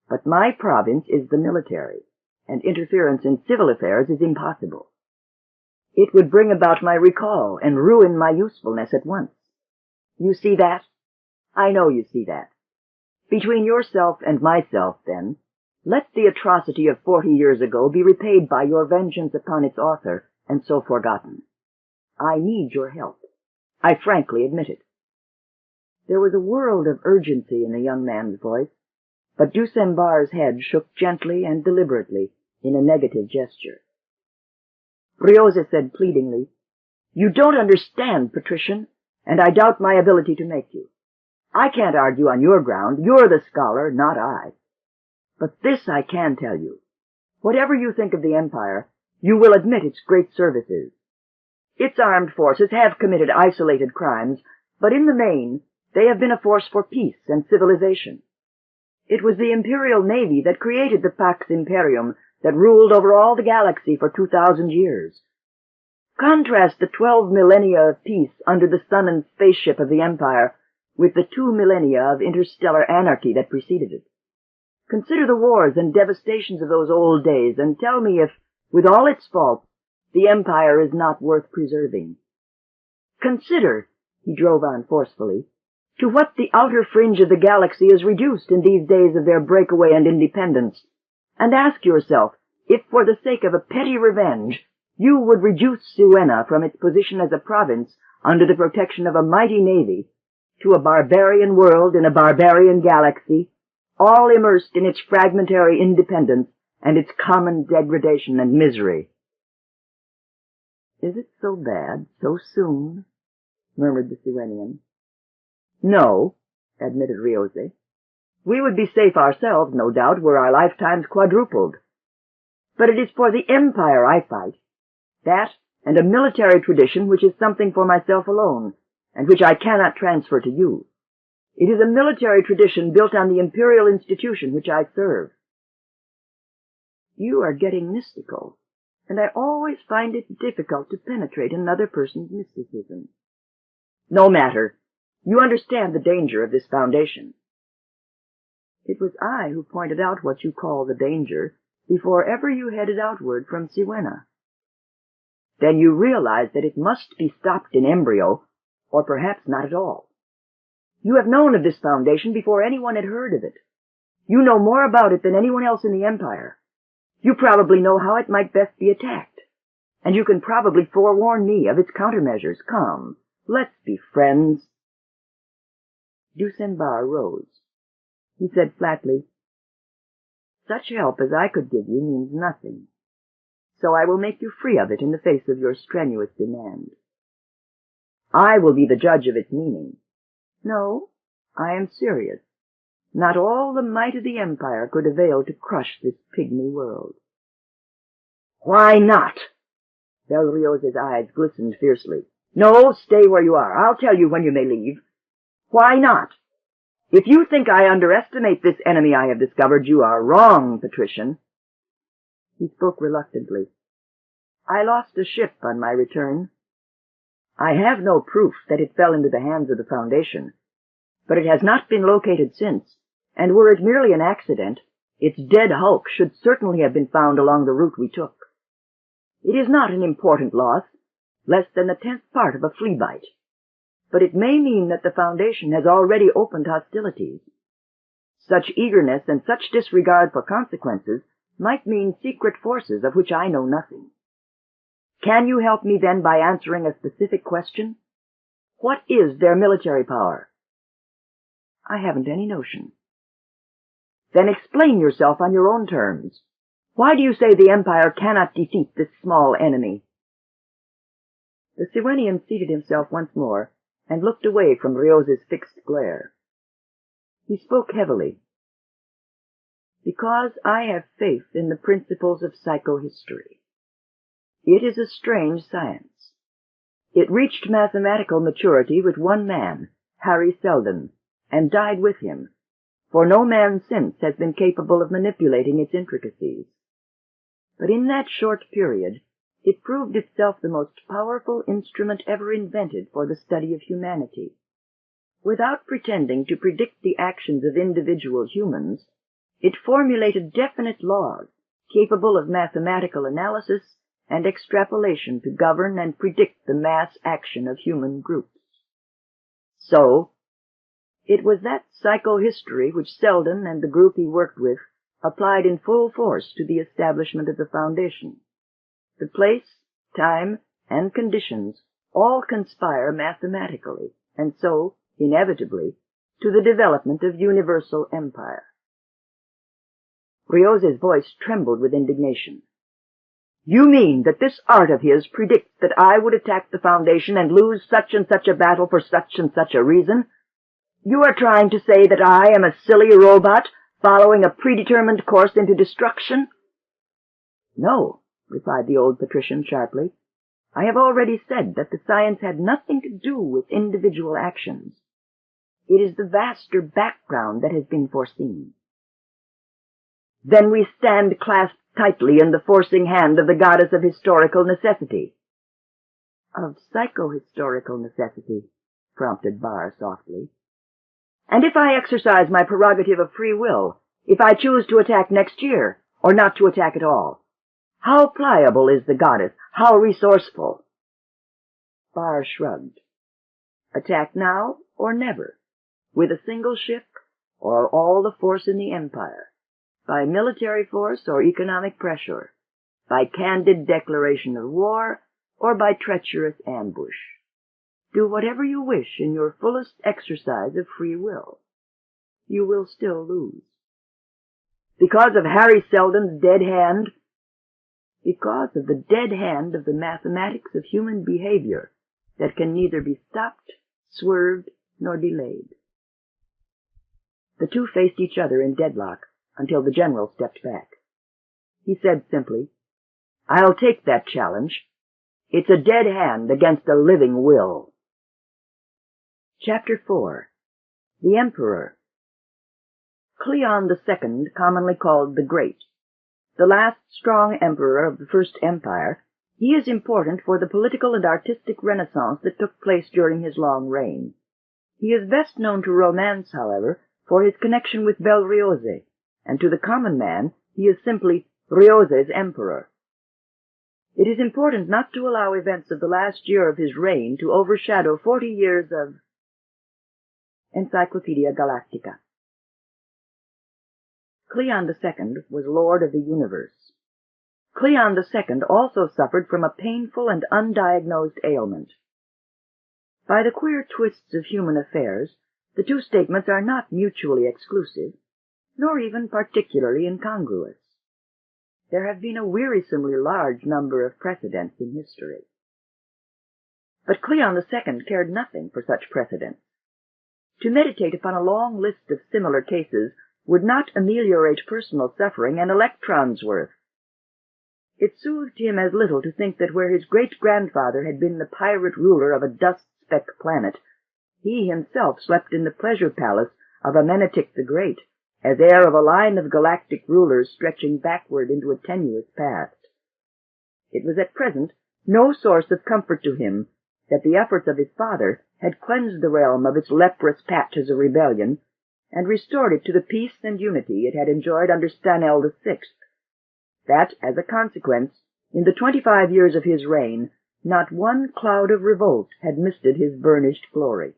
But my province is the military, and interference in civil affairs is impossible. It would bring about my recall and ruin my usefulness at once. You see that? I know you see that. Between yourself and myself, then, let the atrocity of 40 years ago be repaid by your vengeance upon its author, and so forgotten. I need your help. I frankly admit it. There was a world of urgency in the young man's voice, but Dusenbar's head shook gently and deliberately in a negative gesture. Ryoza said pleadingly, You don't understand, Patrician, and I doubt my ability to make you. I can't argue on your ground. You're the scholar, not I. But this I can tell you. Whatever you think of the Empire, you will admit its great services. Its armed forces have committed isolated crimes, but in the main, they have been a force for peace and civilization. It was the Imperial Navy that created the Pax Imperium that ruled over all the galaxy for 2,000 years. Contrast the 12 millennia of peace under the sun and spaceship of the Empire with the 2 millennia of interstellar anarchy that preceded it. Consider the wars and devastations of those old days, and tell me if, with all its faults, the Empire is not worth preserving. Consider, he drove on forcefully, to what the outer fringe of the galaxy is reduced in these days of their breakaway and independence, and ask yourself if, for the sake of a petty revenge, you would reduce Siwenna from its position as a province under the protection of a mighty navy to a barbarian world in a barbarian galaxy, all immersed in its fragmentary independence and its common degradation and misery. Is it so bad, so soon? Murmured the Siwenian. No, admitted Ryoza. We would be safe ourselves, no doubt, were our lifetimes quadrupled. But it is for the Empire I fight. That, and a military tradition which is something for myself alone, and which I cannot transfer to you. It is a military tradition built on the imperial institution which I serve. You are getting mystical, and I always find it difficult to penetrate another person's mysticism. No matter. You understand the danger of this foundation. It was I who pointed out what you call the danger before ever you headed outward from Siwenna. Then you realized that it must be stopped in embryo, or perhaps not at all. You have known of this foundation before anyone had heard of it. You know more about it than anyone else in the Empire. You probably know how it might best be attacked, and you can probably forewarn me of its countermeasures. Come, let's be friends. Dusenbar rose. He said flatly, "Such help as I could give you means nothing, so I will make you free of it in the face of your strenuous demand. I will be the judge of its meaning. No, I am serious. Not all the might of the Empire could avail to crush this pygmy world." "Why not?" Belrios's eyes glistened fiercely. "No, stay where you are. I'll tell you when you may leave. Why not? If you think I underestimate this enemy I have discovered, you are wrong, Patrician." He spoke reluctantly. "I lost a ship on my return. I have no proof that it fell into the hands of the Foundation, but it has not been located since, and were it merely an accident, its dead hulk should certainly have been found along the route we took. It is not an important loss, less than the 10th part of a flea bite, but it may mean that the Foundation has already opened hostilities. Such eagerness and such disregard for consequences might mean secret forces of which I know nothing. Can you help me then by answering a specific question? What is their military power?" "I haven't any notion." "Then explain yourself on your own terms. Why do you say the Empire cannot defeat this small enemy?" The Siwenian seated himself once more and looked away from Rios's fixed glare. He spoke heavily. "Because I have faith in the principles of psychohistory. It is a strange science. It reached mathematical maturity with one man, Harry Seldon, and died with him, for no man since has been capable of manipulating its intricacies. But in that short period, it proved itself the most powerful instrument ever invented for the study of humanity. Without pretending to predict the actions of individual humans, it formulated definite laws capable of mathematical analysis and extrapolation to govern and predict the mass action of human groups. So, it was that psychohistory which Seldon and the group he worked with applied in full force to the establishment of the Foundation. The place, time, and conditions all conspire mathematically, and so, inevitably, to the development of universal empire." Rios's voice trembled with indignation. "You mean that this art of his predicts that I would attack the Foundation and lose such and such a battle for such and such a reason? You are trying to say that I am a silly robot following a predetermined course into destruction?" "No," replied the old patrician sharply. "I have already said that the science had nothing to do with individual actions. It is the vaster background that has been foreseen." "Then we stand clasped tightly in the forcing hand of the goddess of historical necessity." "Of psychohistorical necessity," prompted Barr softly. "And if I exercise my prerogative of free will, if I choose to attack next year, or not to attack at all, how pliable is the goddess, how resourceful?" Barr shrugged. "Attack now or never, with a single ship or all the force in the Empire, by military force or economic pressure, by candid declaration of war or by treacherous ambush. Do whatever you wish in your fullest exercise of free will. You will still lose." "Because of Harry Seldon's dead hand?" "Because of the dead hand of the mathematics of human behavior that can neither be stopped, swerved, nor delayed." The two faced each other in deadlock until the general stepped back. He said simply, "I'll take that challenge. It's a dead hand against a living will." Chapter 4. The Emperor. Cleon II, commonly called the Great, the last strong emperor of the First Empire, he is important for the political and artistic renaissance that took place during his long reign. He is best known to romance, however, for his connection with Belle Riose, and to the common man he is simply Riose's emperor. It is important not to allow events of the last year of his reign to overshadow 40 years of Encyclopedia Galactica. Cleon II was Lord of the Universe. Cleon II also suffered from a painful and undiagnosed ailment. By the queer twists of human affairs, the two statements are not mutually exclusive, nor even particularly incongruous. There have been a wearisomely large number of precedents in history. But Cleon II cared nothing for such precedents. To meditate upon a long list of similar cases would not ameliorate personal suffering an electron's worth. It soothed him as little to think that where his great-grandfather had been the pirate ruler of a dust-speck planet, he himself slept in the pleasure palace of Amenhotep the Great, as heir of a line of galactic rulers stretching backward into a tenuous past. It was at present no source of comfort to him that the efforts of his father had cleansed the realm of its leprous patches of rebellion, and restored it to the peace and unity it had enjoyed under Stanel VI, that, as a consequence, in the 25 years of his reign, not one cloud of revolt had misted his burnished glory.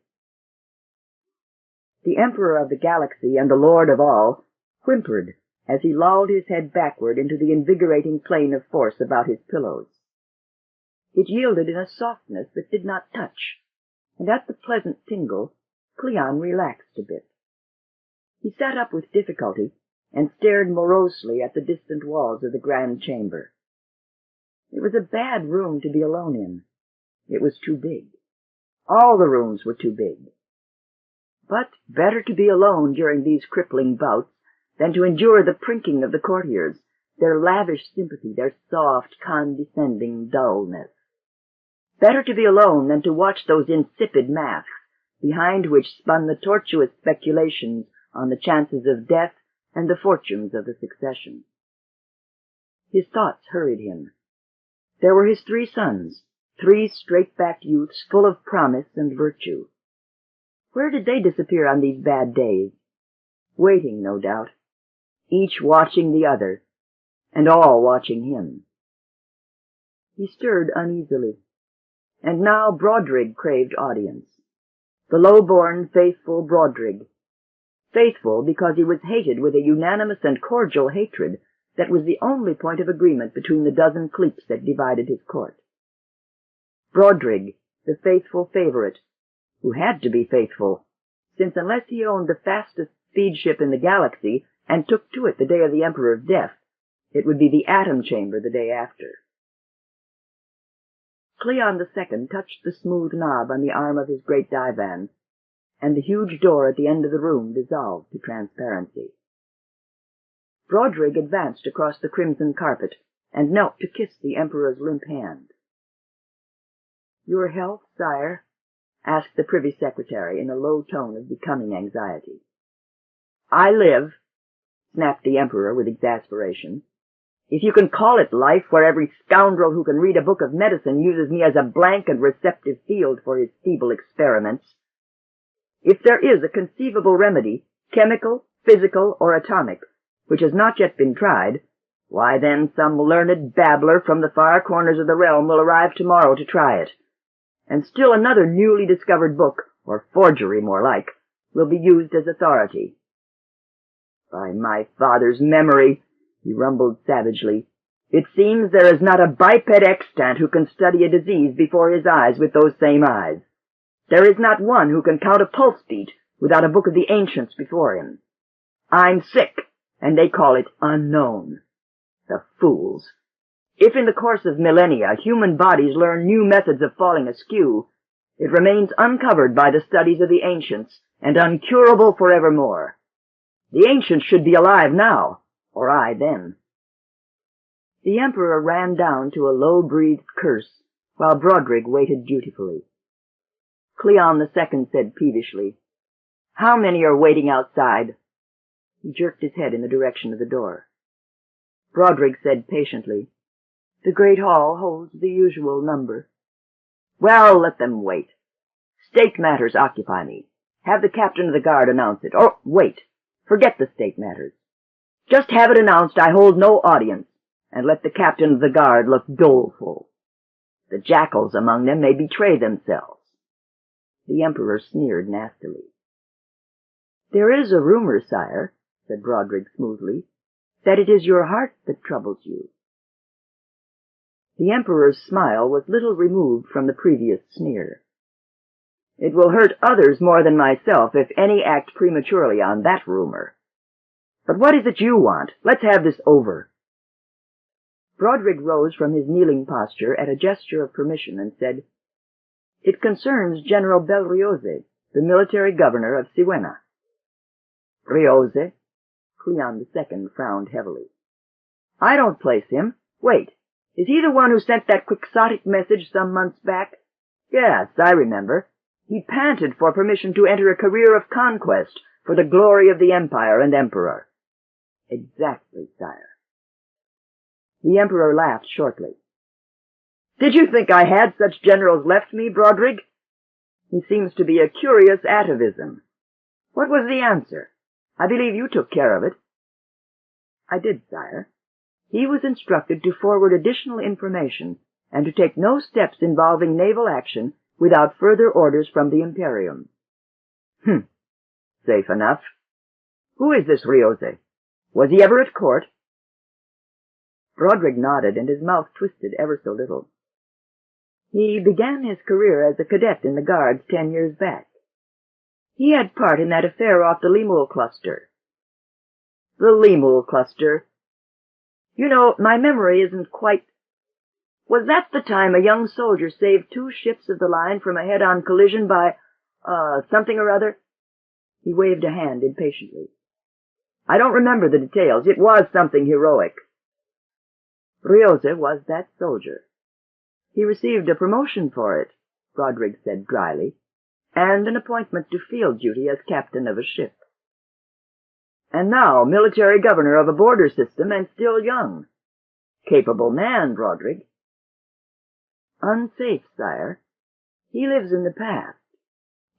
The Emperor of the Galaxy and the Lord of all whimpered as he lolled his head backward into the invigorating plane of force about his pillows. It yielded in a softness that did not touch, and at the pleasant tingle, Cleon relaxed a bit. He sat up with difficulty and stared morosely at the distant walls of the grand chamber. It was a bad room to be alone in. It was too big. All the rooms were too big. But better to be alone during these crippling bouts than to endure the prinking of the courtiers, their lavish sympathy, their soft, condescending dullness. Better to be alone than to watch those insipid masks, behind which spun the tortuous speculations on the chances of death and the fortunes of the succession. His thoughts hurried him. There were his 3 sons, 3 straight-backed youths full of promise and virtue. Where did they disappear on these bad days? Waiting, no doubt, each watching the other, and all watching him. He stirred uneasily, and now Brodrig craved audience. The low-born, faithful Brodrig. Faithful because he was hated with a unanimous and cordial hatred that was the only point of agreement between the dozen cliques that divided his court. Brodrig, the faithful favorite, who had to be faithful, since unless he owned the fastest speed ship in the galaxy and took to it the day of the Emperor's death, it would be the atom chamber the day after. Cleon II touched the smooth knob on the arm of his great divan, and the huge door at the end of the room dissolved to transparency. Brodrig advanced across the crimson carpet and knelt to kiss the Emperor's limp hand. "Your health, sire?" asked the Privy Secretary in a low tone of becoming anxiety. "I live," snapped the Emperor with exasperation, "if you can call it life where every scoundrel who can read a book of medicine uses me as a blank and receptive field for his feeble experiments. If there is a conceivable remedy, chemical, physical, or atomic, which has not yet been tried, why then some learned babbler from the far corners of the realm will arrive tomorrow to try it, and still another newly discovered book, or forgery more like, will be used as authority. By my father's memory," he rumbled savagely, "it seems there is not a biped extant who can study a disease before his eyes with those same eyes. There is not one who can count a pulse beat without a book of the ancients before him. I'm sick, and they call it unknown. The fools! If in the course of millennia human bodies learn new methods of falling askew, it remains uncovered by the studies of the ancients, and uncurable forevermore. The ancients should be alive now, or I then." The Emperor ran down to a low-breathed curse, while Brodrig waited dutifully. Cleon II said peevishly. How many are waiting outside? He jerked his head in the direction of the door. Broderick said patiently, The great hall holds the usual number. Well, let them wait. State matters occupy me. Have the captain of the guard announce it. Or, wait, forget the state matters. Just have it announced I hold no audience, and let the captain of the guard look doleful. The jackals among them may betray themselves. The emperor sneered nastily. There is a rumor, sire, said Broderick smoothly, that it is your heart that troubles you. The emperor's smile was little removed from the previous sneer. It will hurt others more than myself if any act prematurely on that rumor. But what is it you want? Let's have this over. Broderick rose from his kneeling posture at a gesture of permission and said, It concerns General Belrioze, the military governor of Siwena. Rioze? Cleon II frowned heavily. I don't place him. Wait, is he the one who sent that quixotic message some months back? Yes, I remember. He panted for permission to enter a career of conquest for the glory of the empire and emperor. Exactly, sire. The emperor laughed shortly. Did you think I had such generals left me, Broderick? He seems to be a curious atavism. What was the answer? I believe you took care of it. I did, sire. He was instructed to forward additional information and to take no steps involving naval action without further orders from the Imperium. Safe enough. Who is this Rioze? Was he ever at court? Broderick nodded, and his mouth twisted ever so little. He began his career as a cadet in the Guards 10 years back. He had part in that affair off the Lemul cluster. The Lemul cluster. You know, my memory isn't quite... Was that the time a young soldier saved 2 ships of the line from a head-on collision by, something or other? He waved a hand impatiently. I don't remember the details. It was something heroic. Rioze was that soldier. He received a promotion for it, Broderick said dryly, and an appointment to field duty as captain of a ship. And now military governor of a border system and still young. Capable man, Broderick. Unsafe, sire. He lives in the past.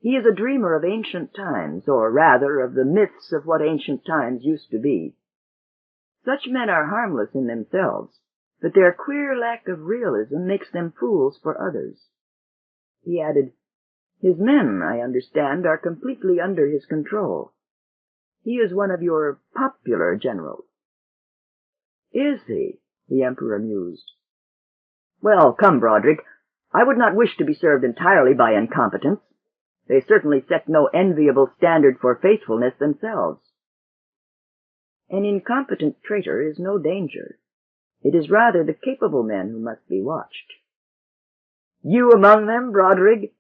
He is a dreamer of ancient times, or rather of the myths of what ancient times used to be. Such men are harmless in themselves, but their queer lack of realism makes them fools for others. He added, His men, I understand, are completely under his control. He is one of your popular generals. Is he? The emperor mused. Well, come, Broderick, I would not wish to be served entirely by incompetents. They certainly set no enviable standard for faithfulness themselves. An incompetent traitor is no danger. It is rather the capable men who must be watched. You among them, Broderick?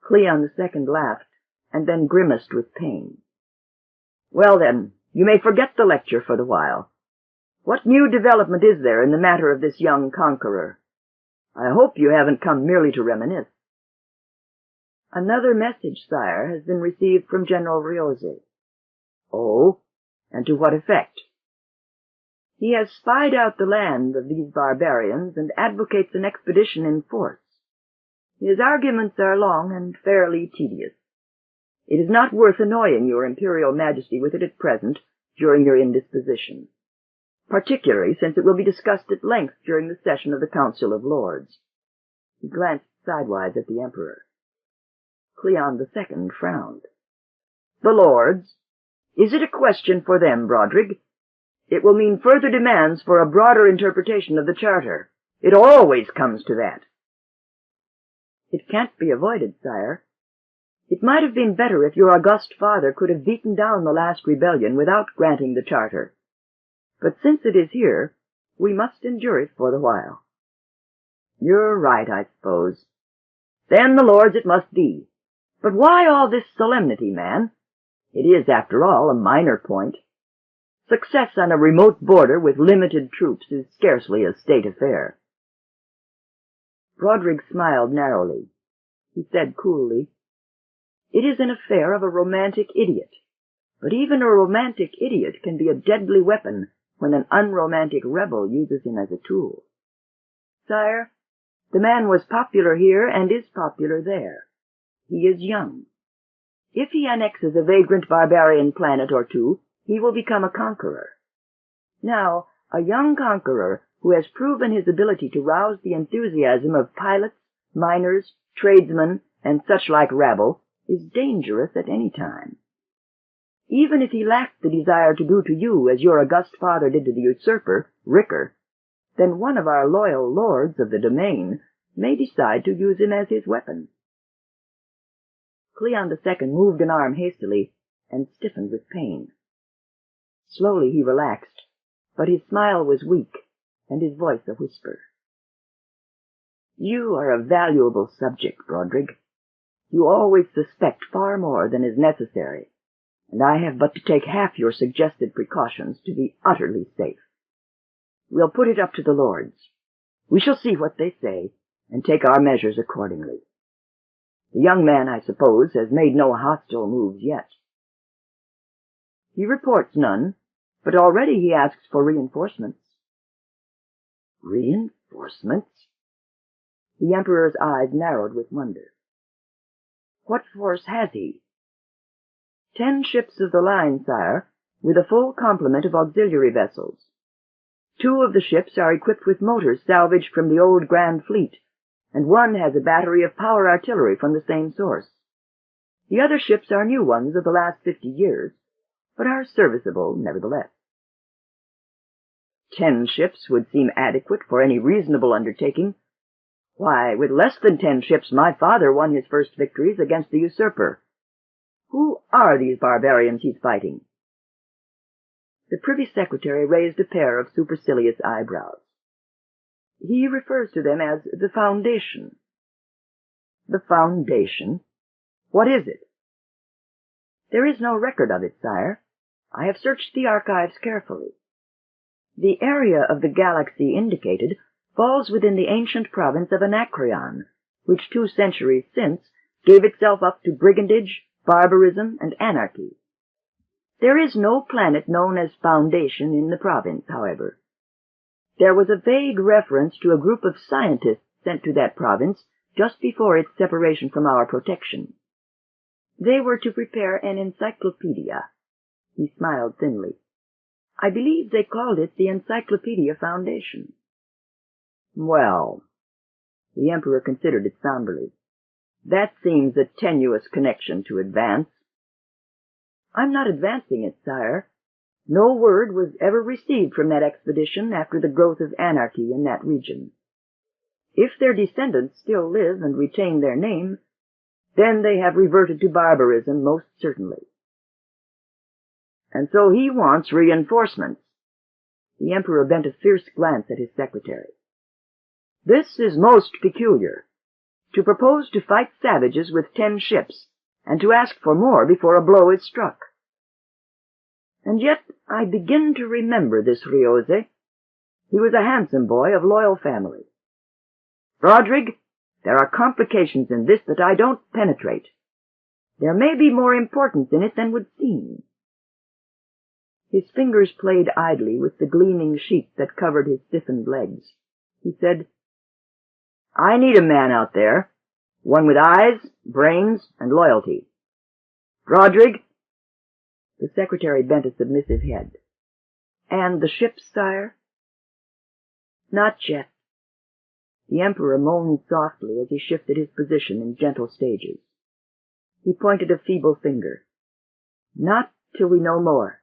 Cleon II laughed, and then grimaced with pain. Well then, you may forget the lecture for the while. What new development is there in the matter of this young conqueror? I hope you haven't come merely to reminisce. Another message, sire, has been received from General Rioze. Oh? And to what effect? He has spied out the land of these barbarians and advocates an expedition in force. His arguments are long and fairly tedious. It is not worth annoying your Imperial Majesty with it at present, during your indisposition, particularly since it will be discussed at length during the session of the Council of Lords. He glanced sidewise at the Emperor. Cleon II frowned. The Lords? Is it a question for them, Broderick? It will mean further demands for a broader interpretation of the Charter. It always comes to that. It can't be avoided, sire. It might have been better if your august father could have beaten down the last rebellion without granting the Charter. But since it is here, we must endure it for the while. You're right, I suppose. Then the Lords it must be. But why all this solemnity, man? It is, after all, a minor point. Success on a remote border with limited troops is scarcely a state affair. Broderick smiled narrowly. He said coolly, "It is an affair of a romantic idiot, but even a romantic idiot can be a deadly weapon when an unromantic rebel uses him as a tool. Sire, the man was popular here and is popular there. He is young. If he annexes a vagrant barbarian planet or two, he will become a conqueror. Now, a young conqueror who has proven his ability to rouse the enthusiasm of pilots, miners, tradesmen, and such-like rabble is dangerous at any time. Even if he lacks the desire to do to you as your august father did to the usurper, Ricker, then one of our loyal lords of the domain may decide to use him as his weapon." Cleon II moved an arm hastily and stiffened with pain. Slowly he relaxed, but his smile was weak and his voice a whisper. "You are a valuable subject, Broderick. You always suspect far more than is necessary, and I have but to take half your suggested precautions to be utterly safe. We'll put it up to the lords. We shall see what they say, and take our measures accordingly. The young man, I suppose, has made no hostile moves yet." "He reports none, but already he asks for reinforcements." "Reinforcements?" The Emperor's eyes narrowed with wonder. "What force has he?" 10 ships of the line, sire, with a full complement of auxiliary vessels. 2 of the ships are equipped with motors salvaged from the old Grand Fleet, and one has a battery of power artillery from the same source. The other ships are new ones of the last 50 years, but are serviceable nevertheless. 10 ships would seem adequate for any reasonable undertaking. Why, with less than 10 ships my father won his first victories against the usurper. Who are these barbarians he's fighting?" The Privy Secretary raised a pair of supercilious eyebrows. "He refers to them as the Foundation." "The Foundation? What is it?" "There is no record of it, sire. I have searched the archives carefully. The area of the galaxy indicated falls within the ancient province of Anacreon, which 2 centuries since gave itself up to brigandage, barbarism, and anarchy. There is no planet known as Foundation in the province, however. There was a vague reference to a group of scientists sent to that province just before its separation from our protection. They were to prepare an encyclopedia." He smiled thinly. "I believe they called it the Encyclopedia Foundation." "Well," the Emperor considered it somberly, "that seems a tenuous connection to advance." "I'm not advancing it, sire. No word was ever received from that expedition after the growth of anarchy in that region. If their descendants still live and retain their name, then they have reverted to barbarism most certainly." "And so he wants reinforcements." The Emperor bent a fierce glance at his secretary. "This is most peculiar. To propose to fight savages with 10 ships, and to ask for more before a blow is struck. And yet I begin to remember this Riose. He was a handsome boy of loyal family. Broderick, there are complications in this that I don't penetrate. There may be more importance in it than would seem." His fingers played idly with the gleaming sheet that covered his stiffened legs. He said, "I need a man out there, one with eyes, brains, and loyalty. Broderick." The secretary bent a submissive head. "And the ships, sire?" "Not yet." The Emperor moaned softly as he shifted his position in gentle stages. He pointed a feeble finger. "Not till we know more.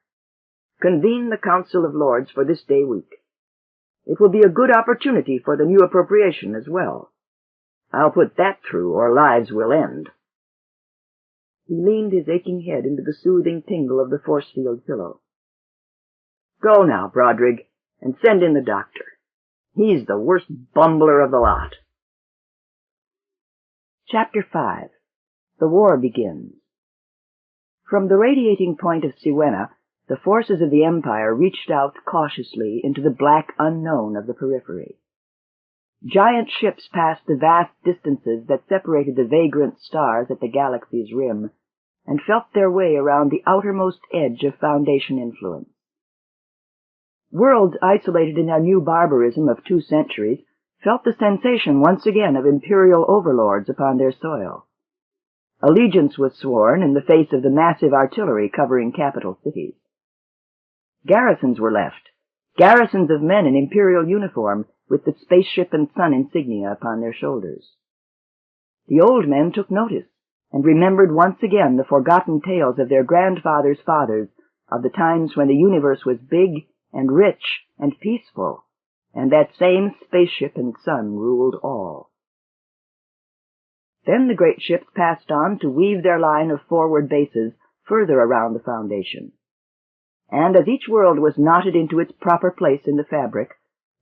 Convene the Council of Lords for this day week. It will be a good opportunity for the new appropriation as well. I'll put that through, or lives will end." He leaned his aching head into the soothing tingle of the force-field pillow. "Go now, Broderick, and send in the doctor. He's the worst bumbler of the lot." Chapter 5. The War Begins. From the radiating point of Siwenna, the forces of the Empire reached out cautiously into the black unknown of the periphery. Giant ships passed the vast distances that separated the vagrant stars at the galaxy's rim, and felt their way around the outermost edge of Foundation influence. Worlds isolated in their new barbarism of 2 centuries felt the sensation once again of imperial overlords upon their soil. Allegiance was sworn in the face of the massive artillery covering capital cities. Garrisons were left, garrisons of men in imperial uniform with the spaceship and sun insignia upon their shoulders. The old men took notice and remembered once again the forgotten tales of their grandfathers' fathers of the times when the universe was big and rich and peaceful, and that same spaceship and sun ruled all. Then the great ships passed on to weave their line of forward bases further around the Foundation. And as each world was knotted into its proper place in the fabric,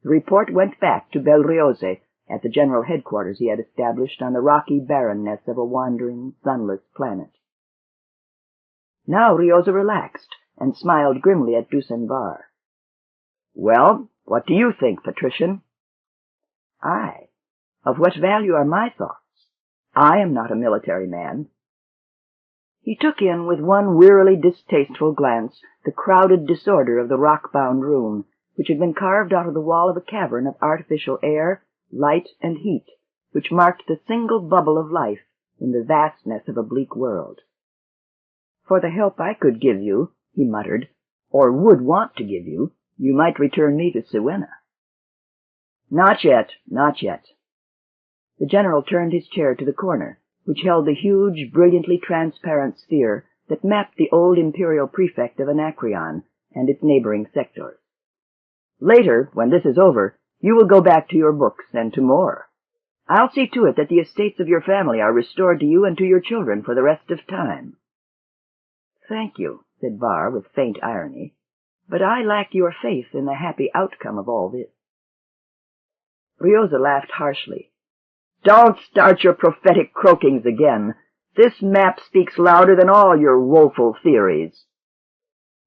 the report went back to Belriose at the general headquarters he had established on the rocky barrenness of a wandering, sunless planet. Now Riosa relaxed and smiled grimly at Dusenvar. "Well, what do you think, Patrician?" "I? Of what value are my thoughts? I am not a military man." He took in with one wearily distasteful glance the crowded disorder of the rock-bound room, which had been carved out of the wall of a cavern of artificial air, light, and heat, which marked the single bubble of life in the vastness of a bleak world. "For the help I could give you," he muttered, "or would want to give you, you might return me to Siwenna." "Not yet, not yet." The general turned his chair to the corner, which held the huge, brilliantly transparent sphere that mapped the old imperial prefect of Anacreon and its neighboring sectors. "Later, when this is over, you will go back to your books and to more. I'll see to it that the estates of your family are restored to you and to your children for the rest of time." "Thank you," said Var with faint irony, "but I lack your faith in the happy outcome of all this." Riosa laughed harshly. "Don't start your prophetic croakings again. This map speaks louder than all your woeful theories."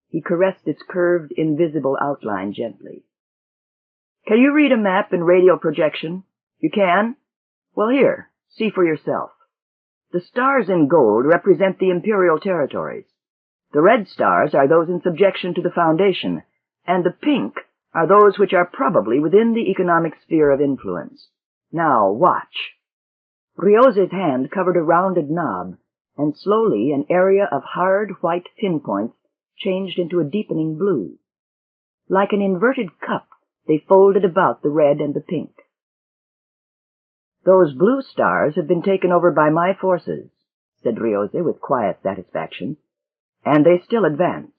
He caressed its curved, invisible outline gently. "Can you read a map in radial projection? You can? Well, here, see for yourself. The stars in gold represent the imperial territories. The red stars are those in subjection to the Foundation, and the pink are those which are probably within the economic sphere of influence. Now, watch." Riosa's hand covered a rounded knob, and slowly an area of hard white pinpoints changed into a deepening blue. Like an inverted cup, they folded about the red and the pink. "Those blue stars have been taken over by my forces," said Riosa with quiet satisfaction, "and they still advance.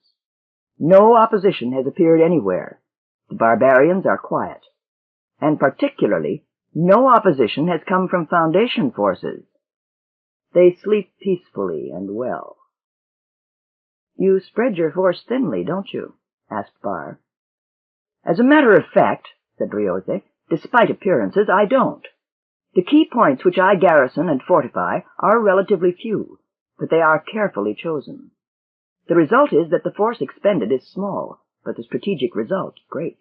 No opposition has appeared anywhere. The barbarians are quiet. And particularly, no opposition has come from Foundation forces. They sleep peacefully and well." "You spread your force thinly, don't you?" asked Var. "As a matter of fact," said Riosa, "despite appearances, I don't. The key points which I garrison and fortify are relatively few, but they are carefully chosen. The result is that the force expended is small, but the strategic result great.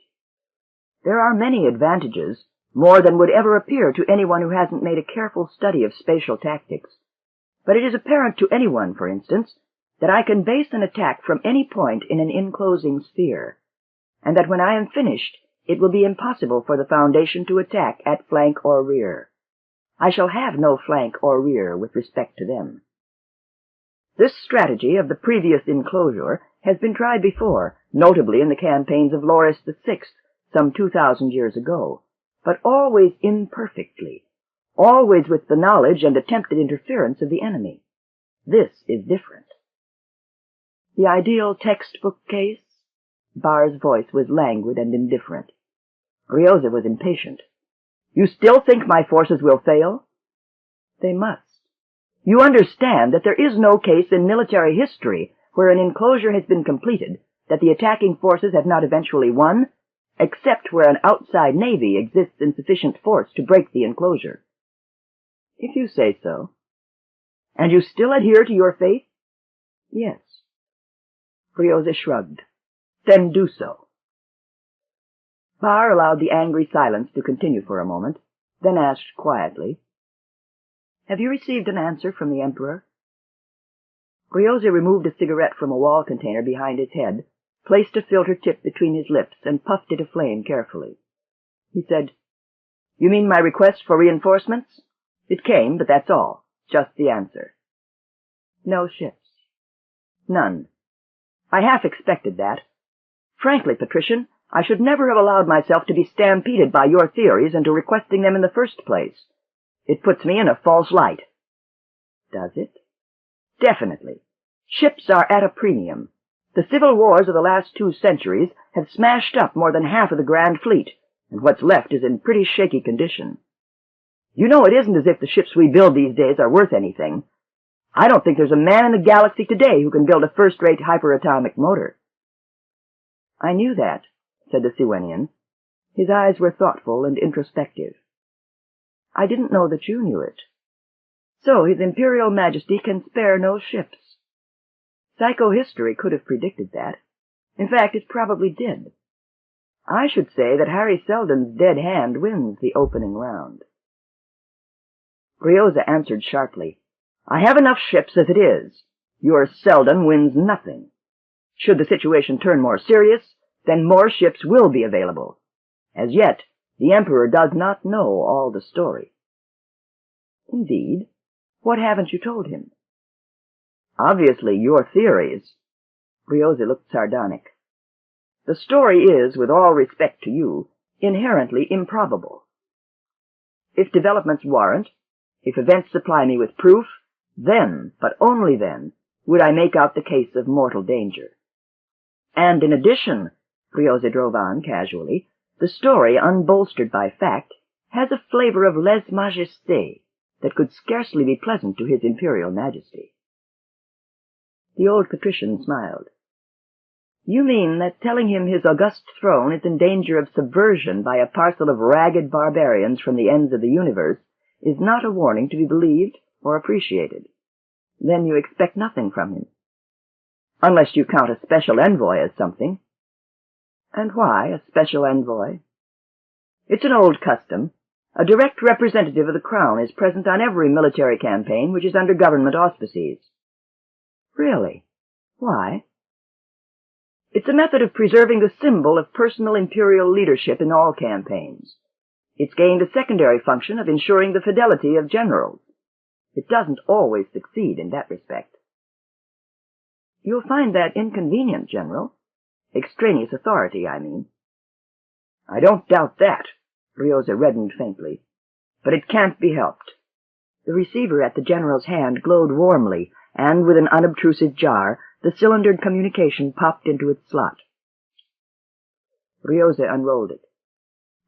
There are many advantages, more than would ever appear to anyone who hasn't made a careful study of spatial tactics. But it is apparent to anyone, for instance, that I can base an attack from any point in an enclosing sphere, and that when I am finished, it will be impossible for the Foundation to attack at flank or rear. I shall have no flank or rear with respect to them. This strategy of the previous enclosure has been tried before, notably in the campaigns of Loris VI, some 2,000 years ago, but always imperfectly, always with the knowledge and attempted interference of the enemy. This is different." "The ideal textbook case?" Var's voice was languid and indifferent. Riosa was impatient. "You still think my forces will fail?" "They must. You understand that there is no case in military history where an enclosure has been completed that the attacking forces have not eventually won, except where an outside navy exists in sufficient force to break the enclosure." "If you say so." "And you still adhere to your faith?" "Yes." Riosa shrugged. "Then do so." Var allowed the angry silence to continue for a moment, then asked quietly, "Have you received an answer from the Emperor?" Ryose removed a cigarette from a wall container behind his head, placed a filter tip between his lips, and puffed it aflame carefully. He said, "You mean my request for reinforcements? It came, but that's all. Just the answer. No ships. None. I half expected that. Frankly, Patrician, I should never have allowed myself to be stampeded by your theories into requesting them in the first place. It puts me in a false light." "Does it?" "Definitely. Ships are at a premium. The civil wars of the last 2 centuries have smashed up more than half of the Grand Fleet, and what's left is in pretty shaky condition. You know, it isn't as if the ships we build these days are worth anything. I don't think there's a man in the galaxy today who can build a first-rate hyperatomic motor." "I knew that," said the Siwenian. His eyes were thoughtful and introspective. "I didn't know that you knew it. So His Imperial Majesty can spare no ships. Psychohistory could have predicted that. In fact, it probably did. I should say that Harry Seldon's dead hand wins the opening round." Ryose answered sharply, "I have enough ships as it is. Your Seldon wins nothing. Should the situation turn more serious, then more ships will be available. As yet, the Emperor does not know all the story." "Indeed? What haven't you told him?" "Obviously, your theories." Ryose looked sardonic. "The story is, with all respect to you, inherently improbable. If developments warrant, if events supply me with proof, then, but only then, would I make out the case of mortal danger. And in addition," Ryose drove on casually, "the story, unbolstered by fact, has a flavor of lèse-majesté that could scarcely be pleasant to His Imperial Majesty." The old patrician smiled. "You mean that telling him his august throne is in danger of subversion by a parcel of ragged barbarians from the ends of the universe is not a warning to be believed or appreciated. Then you expect nothing from him. Unless you count a special envoy as something." "And why a special envoy?" "It's an old custom. A direct representative of the Crown is present on every military campaign which is under government auspices." "Really? Why?" "It's a method of preserving the symbol of personal imperial leadership in all campaigns. It's gained a secondary function of ensuring the fidelity of generals. It doesn't always succeed in that respect." "You'll find that inconvenient, General. Extraneous authority, I mean." "I don't doubt that." Ryose reddened faintly. "But it can't be helped." The receiver at the General's hand glowed warmly, and with an unobtrusive jar, the cylindered communication popped into its slot. Ryose unrolled it.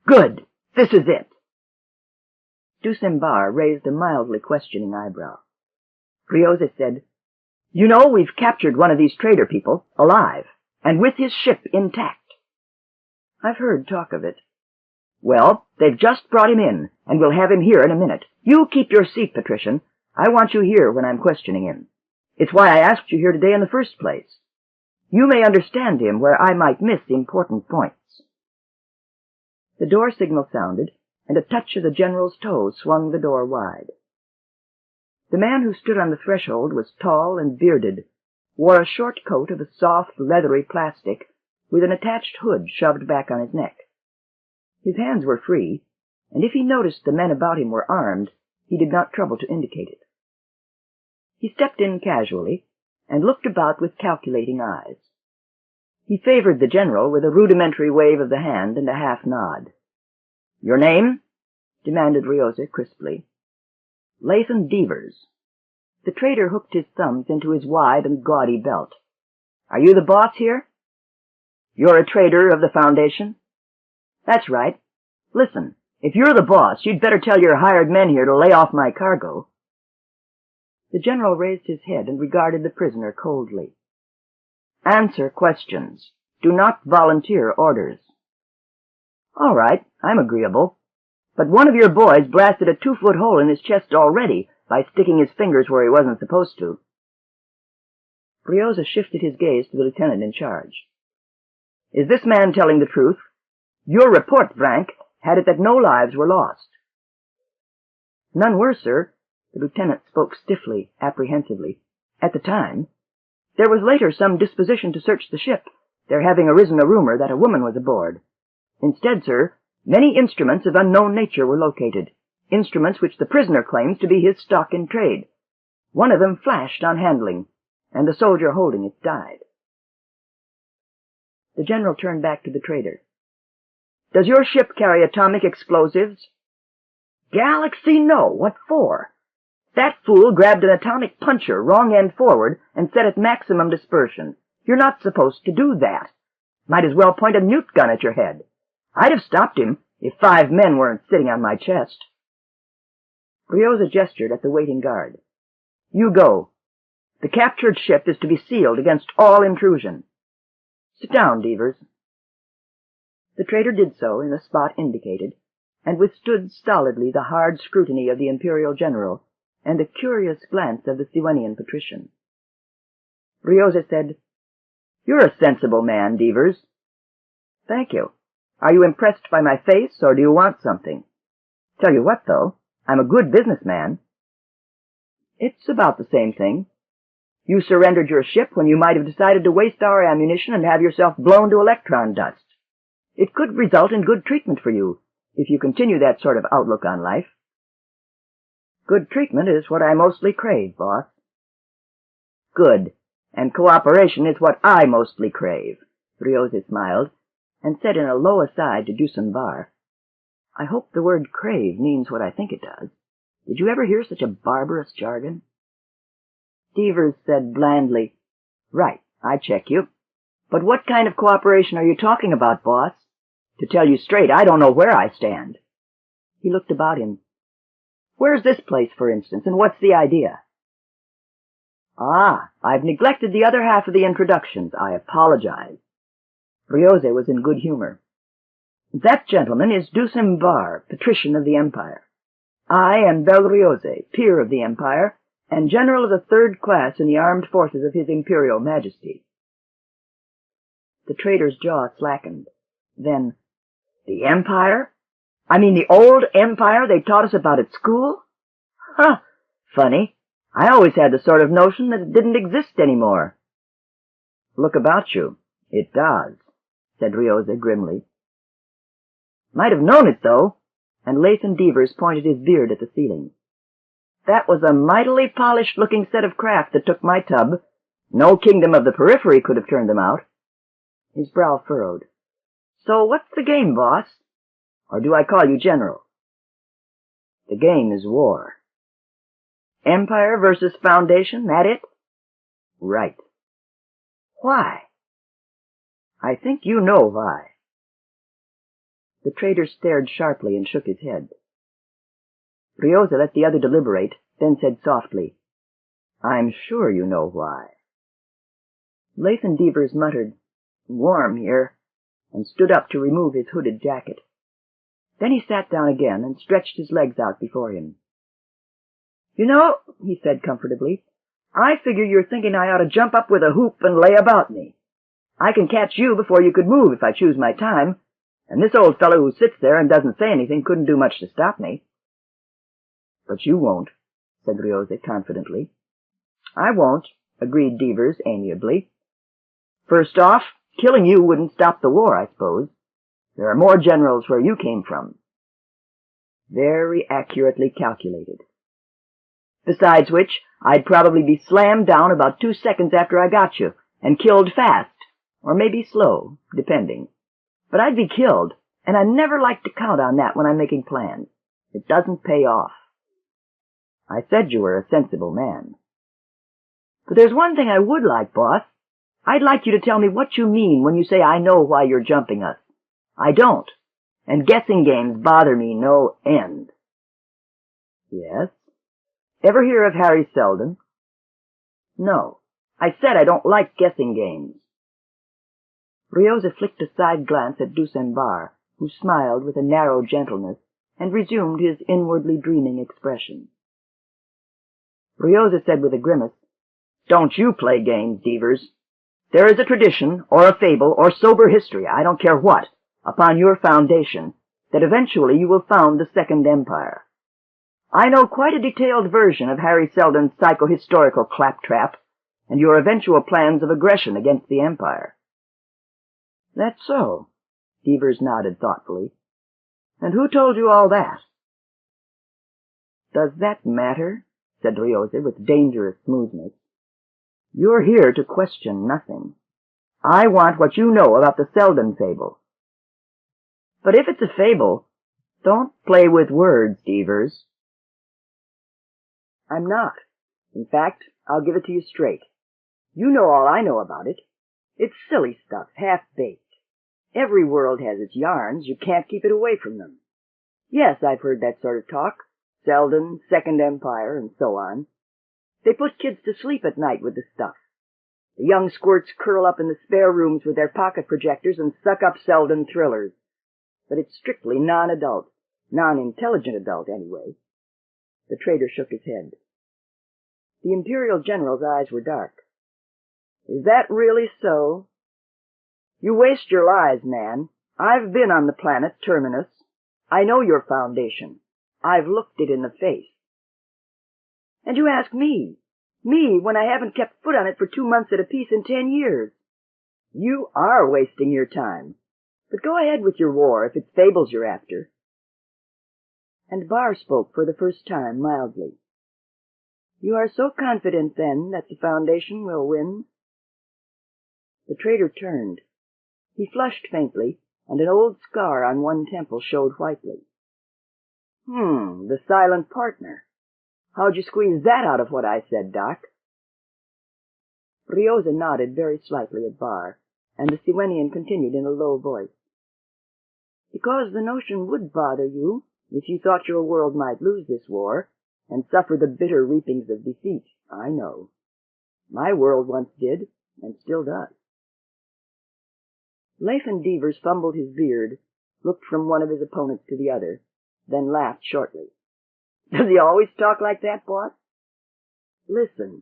"Good! This is it!" Dusembar raised a mildly questioning eyebrow. Ryose said, "You know, we've captured one of these trader people, alive, and with his ship intact." "I've heard talk of it." "Well, they've just brought him in, and we'll have him here in a minute. You keep your seat, Patrician. I want you here when I'm questioning him. It's why I asked you here today in the first place. You may understand him where I might miss important points." The door signal sounded, and a touch of the General's toe swung the door wide. The man who stood on the threshold was tall and bearded, wore a short coat of a soft, leathery plastic, with an attached hood shoved back on his neck. His hands were free, and if he noticed the men about him were armed, he did not trouble to indicate it. He stepped in casually, and looked about with calculating eyes. He favored the General with a rudimentary wave of the hand and a half-nod. "Your name?" demanded Ryose crisply. "Lathan Devers." The trader hooked his thumbs into his wide and gaudy belt. "Are you the boss here?" "You're a trader of the Foundation?" "That's right. Listen, if you're the boss, you'd better tell your hired men here to lay off my cargo." The General raised his head and regarded the prisoner coldly. "Answer questions. Do not volunteer orders." "All right, I'm agreeable. But one of your boys blasted a 2-foot hole in his chest already by sticking his fingers where he wasn't supposed to." Ryose shifted his gaze to the lieutenant in charge. "Is this man telling the truth? Your report, Frank, had it that no lives were lost." None were, sir. The lieutenant spoke stiffly, apprehensively. At the time. There was later some disposition to search the ship, there having arisen a rumor that a woman was aboard. Instead, sir, many instruments of unknown nature were located, instruments which the prisoner claims to be his stock in trade. One of them flashed on handling, and the soldier holding it died. The general turned back to the trader. Does your ship carry atomic explosives? Galaxy, no. What for? That fool grabbed an atomic puncher, wrong end forward, and set at maximum dispersion. You're not supposed to do that. Might as well point a mute gun at your head. I'd have stopped him if 5 men weren't sitting on my chest. Brioza gestured at the waiting guard. You go. The captured ship is to be sealed against all intrusion. Sit down, Devers. The trader did so in the spot indicated, and withstood stolidly the hard scrutiny of the Imperial General and the curious glance of the Siwanian patrician. Brioza said, You're a sensible man, Devers. Thank you. Are you impressed by my face, or do you want something? Tell you what, though, I'm a good businessman. It's about the same thing. You surrendered your ship when you might have decided to waste our ammunition and have yourself blown to electron dust. It could result in good treatment for you, if you continue that sort of outlook on life. Good treatment is what I mostly crave, boss. Good, and cooperation is what I mostly crave, Brioza smiled, and said in a low aside to Dusan-Bar, I hope the word crave means what I think it does. Did you ever hear such a barbarous jargon? Devers said blandly, Right, I check you. But what kind of cooperation are you talking about, boss? To tell you straight, I don't know where I stand. He looked about him. Where's this place, for instance, and what's the idea? Ah, I've neglected the other half of the introductions. I apologize. Brioza was in good humor. That gentleman is Dusan-Bar, patrician of the Empire. I am Belrioze, peer of the Empire, and general of the 3rd class in the armed forces of His Imperial Majesty. The trader's jaw slackened. Then, the Empire? I mean the old Empire they taught us about at school? Huh, funny. I always had the sort of notion that it didn't exist anymore. Look about you. It does, said Brioza grimly. Might have known it, though, and Lathan Devers pointed his beard at the ceiling. That was a mightily polished-looking set of craft that took my tub. No kingdom of the periphery could have turned them out. His brow furrowed. So what's the game, boss? Or do I call you general? The game is war. Empire versus Foundation, that it? Right. Why? I think you know why. The trader stared sharply and shook his head. Brioza let the other deliberate, then said softly, I'm sure you know why. Lathan Devers muttered, Warm here, and stood up to remove his hooded jacket. Then he sat down again and stretched his legs out before him. You know, he said comfortably, I figure you're thinking I ought to jump up with a hoop and lay about me. I can catch you before you could move if I choose my time, and this old fellow who sits there and doesn't say anything couldn't do much to stop me. But you won't, said Brioza confidently. I won't, agreed Devers amiably. First off, killing you wouldn't stop the war, I suppose. There are more generals where you came from. Very accurately calculated. Besides which, I'd probably be slammed down about 2 seconds after I got you, and killed fast, or maybe slow, depending. But I'd be killed, and I never like to count on that when I'm making plans. It doesn't pay off. I said you were a sensible man. But there's one thing I would like, boss. I'd like you to tell me what you mean when you say I know why you're jumping us. I don't, and guessing games bother me no end. Yes? Ever hear of Harry Seldon? No. I said I don't like guessing games. Brioza flicked a side glance at Dusan-Bar, who smiled with a narrow gentleness and resumed his inwardly dreaming expression. Brioza said with a grimace, Don't you play games, Devers. There is a tradition, or a fable, or sober history, I don't care what, upon your foundation, that eventually you will found the Second Empire. I know quite a detailed version of Harry Seldon's psychohistorical claptrap, and your eventual plans of aggression against the Empire. That's so, Devers nodded thoughtfully. And who told you all that? Does that matter? Said Riosa with dangerous smoothness. You're here to question nothing. I want what you know about the Seldon fable. But if it's a fable, don't play with words, Devers. I'm not. In fact, I'll give it to you straight. You know all I know about it. It's silly stuff, half-baked. Every world has its yarns. You can't keep it away from them. Yes, I've heard that sort of talk. Seldon, Second Empire, and so on. They put kids to sleep at night with the stuff. The young squirts curl up in the spare rooms with their pocket projectors and suck up Seldon thrillers. But it's strictly non-adult. Non-intelligent adult, anyway. The trader shook his head. The Imperial General's eyes were dark. Is that really so? You waste your lives, man. I've been on the planet Terminus. I know your foundation. I've looked it in the face. And you ask me when I haven't kept foot on it for 2 months at a piece in 10 years. You are wasting your time. But go ahead with your war if it's fables you're after. And Barr spoke for the first time mildly. You are so confident, then, that the Foundation will win? The trader turned. He flushed faintly, and an old scar on one temple showed whitely. The silent partner. How'd you squeeze that out of what I said, Doc? Riosa nodded very slightly at Barr, and the Siwenian continued in a low voice. Because the notion would bother you if you thought your world might lose this war and suffer the bitter reapings of defeat, I know. My world once did, and still does. Lathan Devers fumbled his beard, looked from one of his opponents to the other, then laughed shortly. Does he always talk like that, boss? Listen,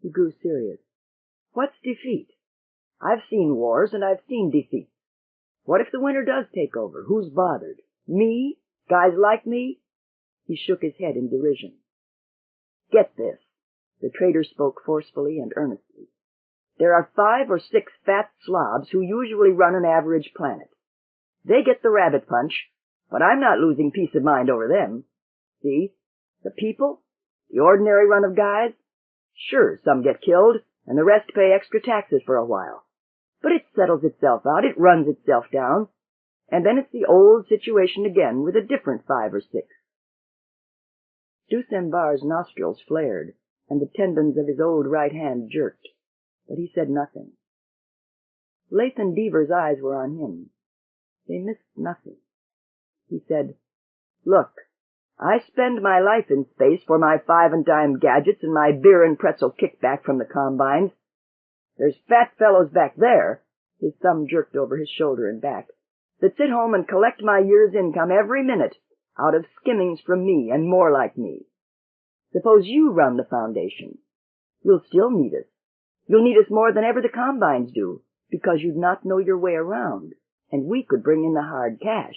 he grew serious. What's defeat? I've seen wars and I've seen defeat. What if the winner does take over? Who's bothered? Me? Guys like me? He shook his head in derision. Get this. The trader spoke forcefully and earnestly. There are 5 or 6 fat slobs who usually run an average planet. They get the rabbit punch, but I'm not losing peace of mind over them. See? The people? The ordinary run of guys? Sure, some get killed, and the rest pay extra taxes for a while. But it settles itself out, it runs itself down, and then it's the old situation again with a different 5 or 6. Dusembar's nostrils flared, and the tendons of his old right hand jerked, but he said nothing. Lathan Devers' eyes were on him. They missed nothing. He said, Look, I spend my life in space for my 5-and-dime gadgets and my beer and pretzel kickback from the combines. There's fat fellows back there, his thumb jerked over his shoulder and back, that sit home and collect my year's income every minute out of skimmings from me and more like me. Suppose you run the Foundation. You'll still need us. You'll need us more than ever the combines do, because you'd not know your way around, and we could bring in the hard cash.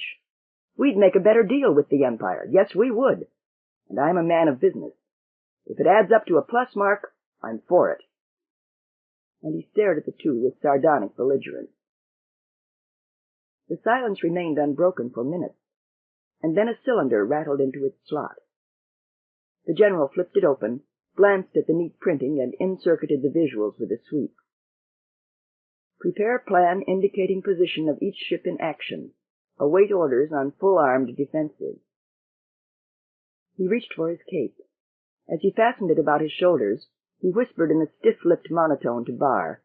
We'd make a better deal with the Empire. Yes, we would. And I'm a man of business. If it adds up to a plus mark, I'm for it. And he stared at the two with sardonic belligerence. The silence remained unbroken for minutes, and then a cylinder rattled into its slot. The general flipped it open, glanced at the neat printing, and in-circuited the visuals with a sweep. Prepare plan indicating position of each ship in action. Await orders on full-armed defensive. He reached for his cape. As he fastened it about his shoulders, he whispered in a stiff-lipped monotone to Barr,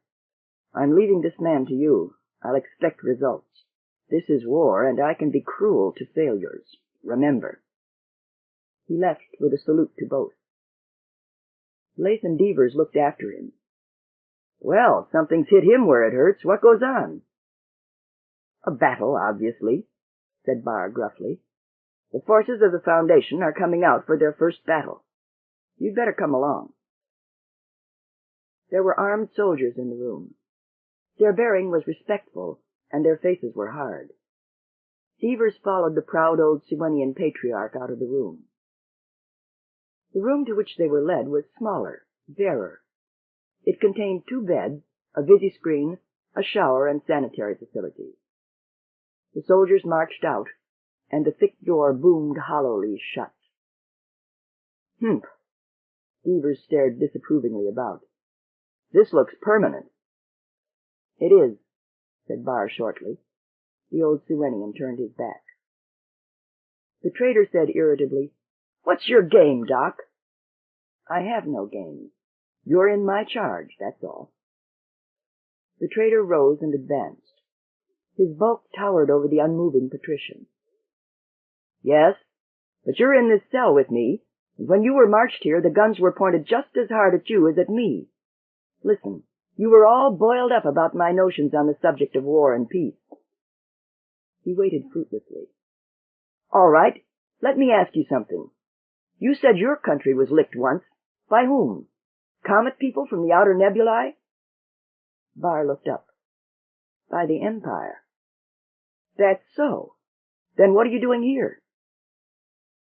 I'm leaving this man to you. I'll expect results. This is war, and I can be cruel to failures. Remember. He left with a salute to both. Lathan Devers looked after him. Well, something's hit him where it hurts. What goes on? A battle, obviously, said Barr gruffly. The forces of the Foundation are coming out for their first battle. You'd better come along. There were armed soldiers in the room. Their bearing was respectful, and their faces were hard. Devers followed the proud old Siwenian patriarch out of the room. The room to which they were led was smaller, barer. It contained 2 beds, a visi-screen, a shower, and sanitary facilities. The soldiers marched out, and the thick door boomed hollowly shut. Humph! Devers stared disapprovingly about. This looks permanent. It is, said Barr shortly. The old Siwenian turned his back. The trader said irritably, "What's your game, Doc?" "I have no game. You're in my charge, that's all." The trader rose and advanced. His bulk towered over the unmoving patrician. "Yes, but you're in this cell with me, and when you were marched here, the guns were pointed just as hard at you as at me. Listen, you were all boiled up about my notions on the subject of war and peace." He waited fruitlessly. "All right, let me ask you something. You said your country was licked once. By whom? Comet people from the outer nebulae?" Barr looked up. "By the Empire." "That's so. Then what are you doing here?"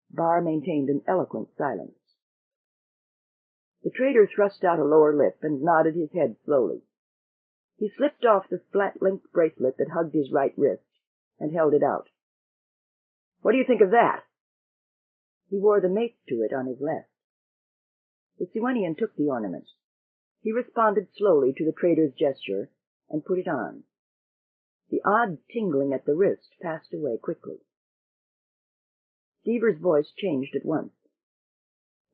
Barr maintained an eloquent silence. The trader thrust out a lower lip and nodded his head slowly. He slipped off the flat-linked bracelet that hugged his right wrist and held it out. "What do you think of that?" He wore the mate to it on his left. The Siwenian took the ornament. He responded slowly to the trader's gesture and put it on. The odd tingling at the wrist passed away quickly. Devers' voice changed at once.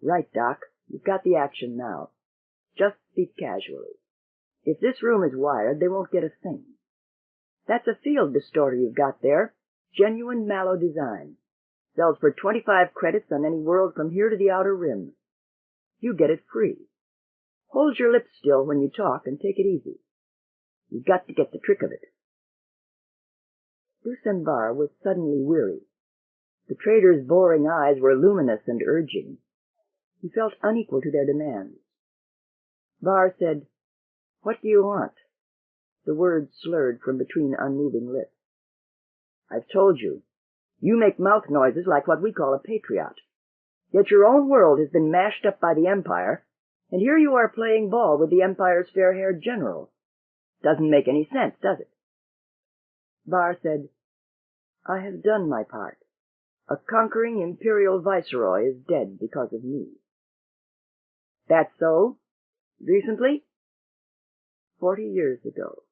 "Right, Doc. You've got the action now. Just speak casually. If this room is wired, they won't get a thing. That's a field distorter you've got there. Genuine Mallow design. Sells for 25 credits on any world from here to the outer rim. You get it free. Hold your lips still when you talk and take it easy. You've got to get the trick of it." Dusenbar was suddenly weary. The trader's boring eyes were luminous and urging. He felt unequal to their demands. Barr said, "What do you want?" The words slurred from between unmoving lips. "I've told you. You make mouth noises like what we call a patriot. Yet your own world has been mashed up by the Empire, and here you are playing ball with the Empire's fair-haired general. Doesn't make any sense, does it?" Barr said, "I have done my part. A conquering imperial viceroy is dead because of me." "That's so? Recently?" 40 years ago."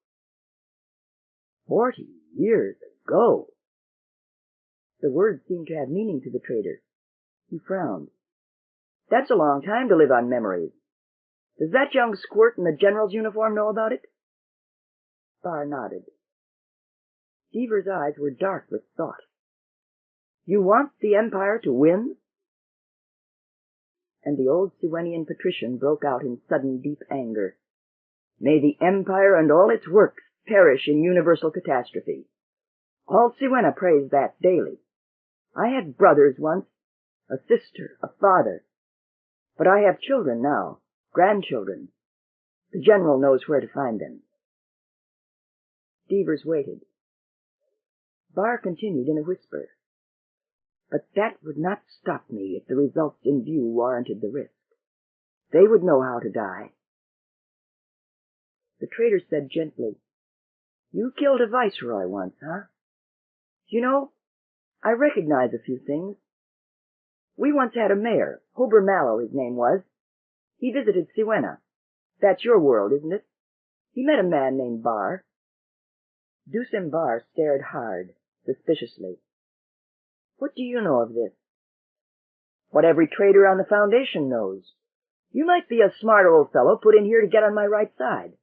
40 years ago! The words seemed to have meaning to the trader. He frowned. "That's a long time to live on memories. Does that young squirt in the general's uniform know about it?" Barr nodded. Devers' eyes were dark with thought. "You want the Empire to win?" And the old Siwenian patrician broke out in sudden deep anger. "May the Empire and all its works perish in universal catastrophe. All Siwena prays that daily. I had brothers once, a sister, a father. But I have children now, grandchildren. The general knows where to find them." Devers waited. Barr continued in a whisper. "But that would not stop me if the results in view warranted the risk. They would know how to die." The trader said gently, "You killed a viceroy once, huh? You know, I recognize a few things. We once had a mayor, Hober Mallow his name was. He visited Siwena. That's your world, isn't it? He met a man named Barr." Dusenbar stared hard, suspiciously. "What do you know of this?" "What every trader on the Foundation knows. You might be a smart old fellow put in here to get on my right side.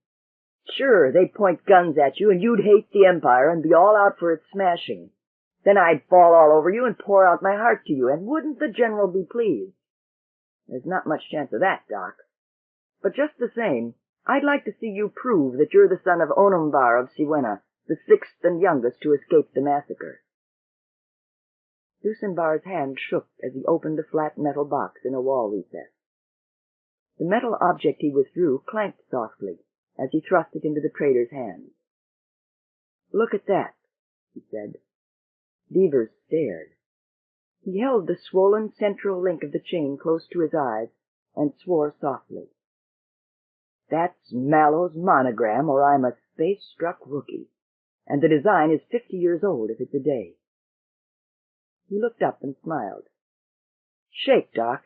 Sure, they'd point guns at you, and you'd hate the Empire and be all out for its smashing. Then I'd fall all over you and pour out my heart to you, and wouldn't the general be pleased? There's not much chance of that, Doc. But just the same, I'd like to see you prove that you're the son of Onumbar of Siwena, the 6th and youngest to escape the massacre." Dusenbar's hand shook as he opened a flat metal box in a wall recess. The metal object he withdrew clanked softly as he thrust it into the trader's hands. "Look at that," he said. Devers stared. He held the swollen central link of the chain close to his eyes and swore softly. That's Mallow's monogram, or I'm a space-struck rookie, and the design is 50 years old if it's a day. He looked up and smiled. Shake, Doc.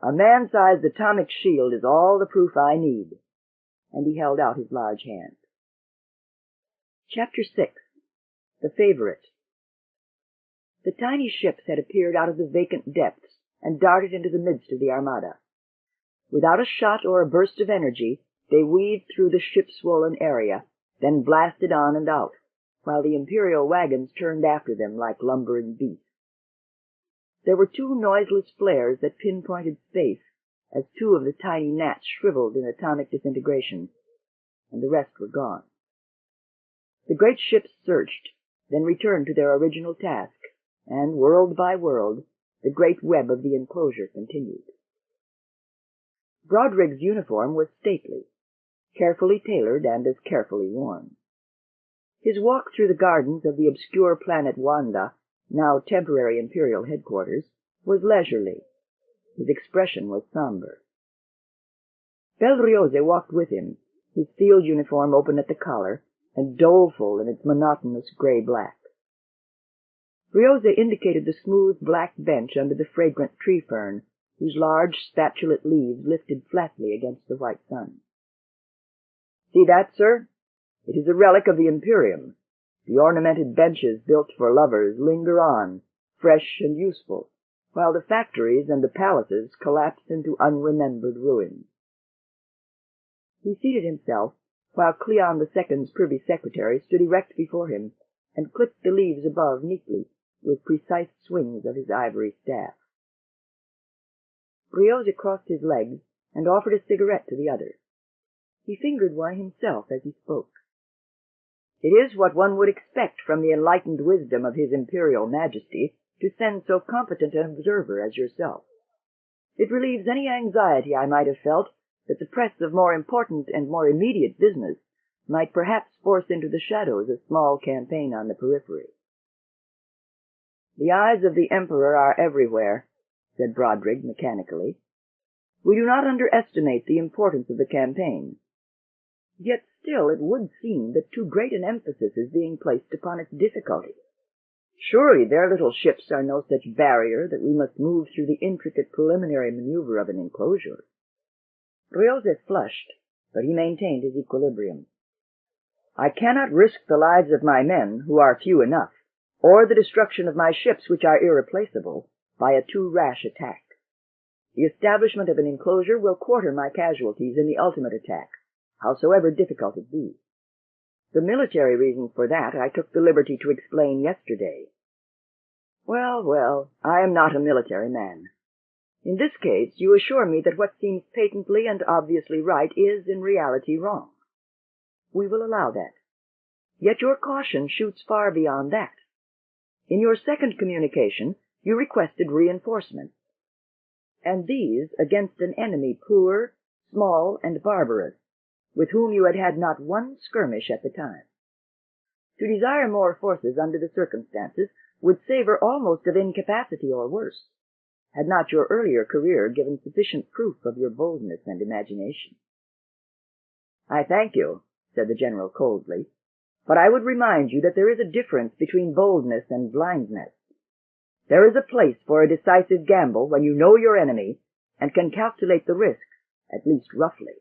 A man-sized atomic shield is all the proof I need. And he held out his large hand. Chapter 6. The Favorite. The tiny ships had appeared out of the vacant depths and darted into the midst of the armada. Without a shot or a burst of energy, they weaved through the ship-swollen area, then blasted on and out, while the Imperial wagons turned after them like lumbering beasts. There were 2 noiseless flares that pinpointed space as 2 of the tiny gnats shriveled in atomic disintegration, and the rest were gone. The great ships searched, then returned to their original task, and world by world, the great web of the enclosure continued. Broderick's uniform was stately, carefully tailored and as carefully worn. His walk through the gardens of the obscure planet Wanda, now temporary Imperial headquarters, was leisurely. His expression was somber. Belriose walked with him, his field uniform open at the collar, and doleful in its monotonous gray-black. Briose indicated the smooth black bench under the fragrant tree fern, whose large spatulate leaves lifted flatly against the white sun. See that, sir? It is a relic of the Imperium. The ornamented benches built for lovers linger on, fresh and useful, while the factories and the palaces collapse into unremembered ruins. He seated himself, while Cleon II's privy secretary stood erect before him, and clipped the leaves above neatly, with precise swings of his ivory staff. Briose crossed his legs and offered a cigarette to the other. He fingered one himself as he spoke. It is what one would expect from the enlightened wisdom of His Imperial Majesty to send so competent an observer as yourself. It relieves any anxiety I might have felt that the press of more important and more immediate business might perhaps force into the shadows a small campaign on the periphery. The eyes of the Emperor are everywhere, said Broderick mechanically. We do not underestimate the importance of the campaign. Yet still it would seem that too great an emphasis is being placed upon its difficulty. Surely their little ships are no such barrier that we must move through the intricate preliminary maneuver of an enclosure. Briose flushed, but he maintained his equilibrium. I cannot risk the lives of my men, who are few enough, or the destruction of my ships, which are irreplaceable, by a too rash attack. The establishment of an enclosure will quarter my casualties in the ultimate attack, howsoever difficult it be. The military reasons for that I took the liberty to explain yesterday. Well, I am not a military man. In this case, you assure me that what seems patently and obviously right is in reality wrong. We will allow that. Yet your caution shoots far beyond that. In your second communication, you requested reinforcements, and these against an enemy poor, small, and barbarous, with whom you had had not one skirmish at the time. To desire more forces under the circumstances would savor almost of incapacity or worse, had not your earlier career given sufficient proof of your boldness and imagination. I thank you, said the general coldly, but I would remind you that there is a difference between boldness and blindness. There is a place for a decisive gamble when you know your enemy and can calculate the risk, at least roughly.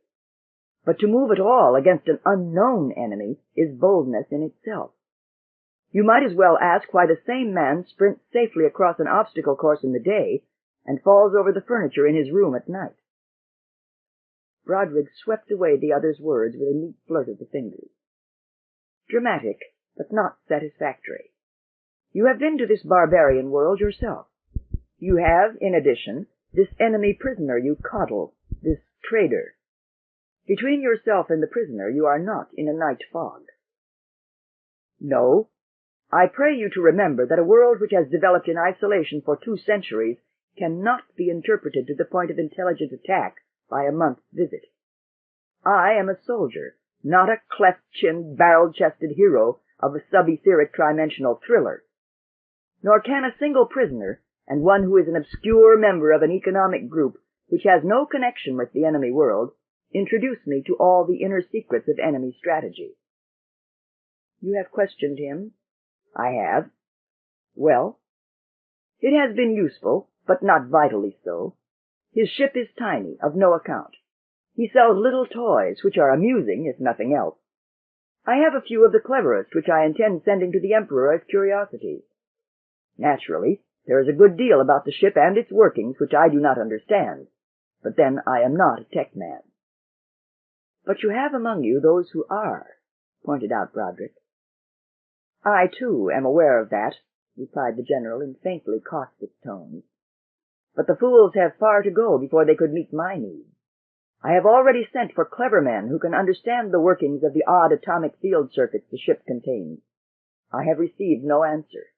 But to move at all against an unknown enemy is boldness in itself. You might as well ask why the same man sprints safely across an obstacle course in the day and falls over the furniture in his room at night. Broderick swept away the other's words with a neat flirt of the fingers. Dramatic, but not satisfactory. You have been to this barbarian world yourself. You have, in addition, this enemy prisoner you coddle, this traitor. Between yourself and the prisoner you are not in a night fog. No, I pray you to remember that a world which has developed in isolation for 2 centuries cannot be interpreted to the point of intelligent attack by a month's visit. I am a soldier, not a cleft-chinned, barrel-chested hero of a sub-etheric trimensional thriller. Nor can a single prisoner, and one who is an obscure member of an economic group which has no connection with the enemy world, introduce me to all the inner secrets of enemy strategy." "You have questioned him?" "I have." "Well?" "It has been useful, but not vitally so. His ship is tiny, of no account. He sells little toys, which are amusing, if nothing else. I have a few of the cleverest, which I intend sending to the Emperor as curiosities. Naturally, there is a good deal about the ship and its workings which I do not understand, but then I am not a tech man." "But you have among you those who are," pointed out Broderick. "I, too, am aware of that," replied the general in faintly caustic tones. "But the fools have far to go before they could meet my needs. I have already sent for clever men who can understand the workings of the odd atomic field circuits the ship contains. I have received no answer."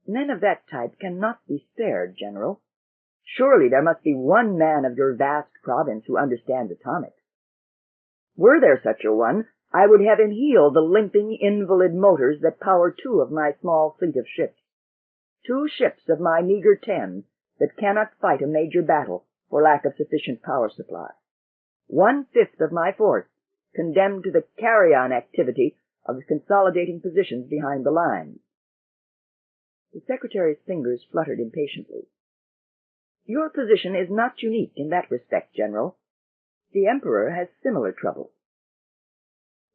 "Men of that type cannot be spared, General. Surely there must be one man of your vast province who understands atomics. Were there such a one, I would have him heal the limping invalid motors that power 2 of my small fleet of ships. 2 ships of my meager 10 that cannot fight a major battle for lack of sufficient power supply. 1/5 of my force condemned to the carry-on activity of the consolidating positions behind the lines." The secretary's fingers fluttered impatiently. "Your position is not unique in that respect, General. The Emperor has similar troubles."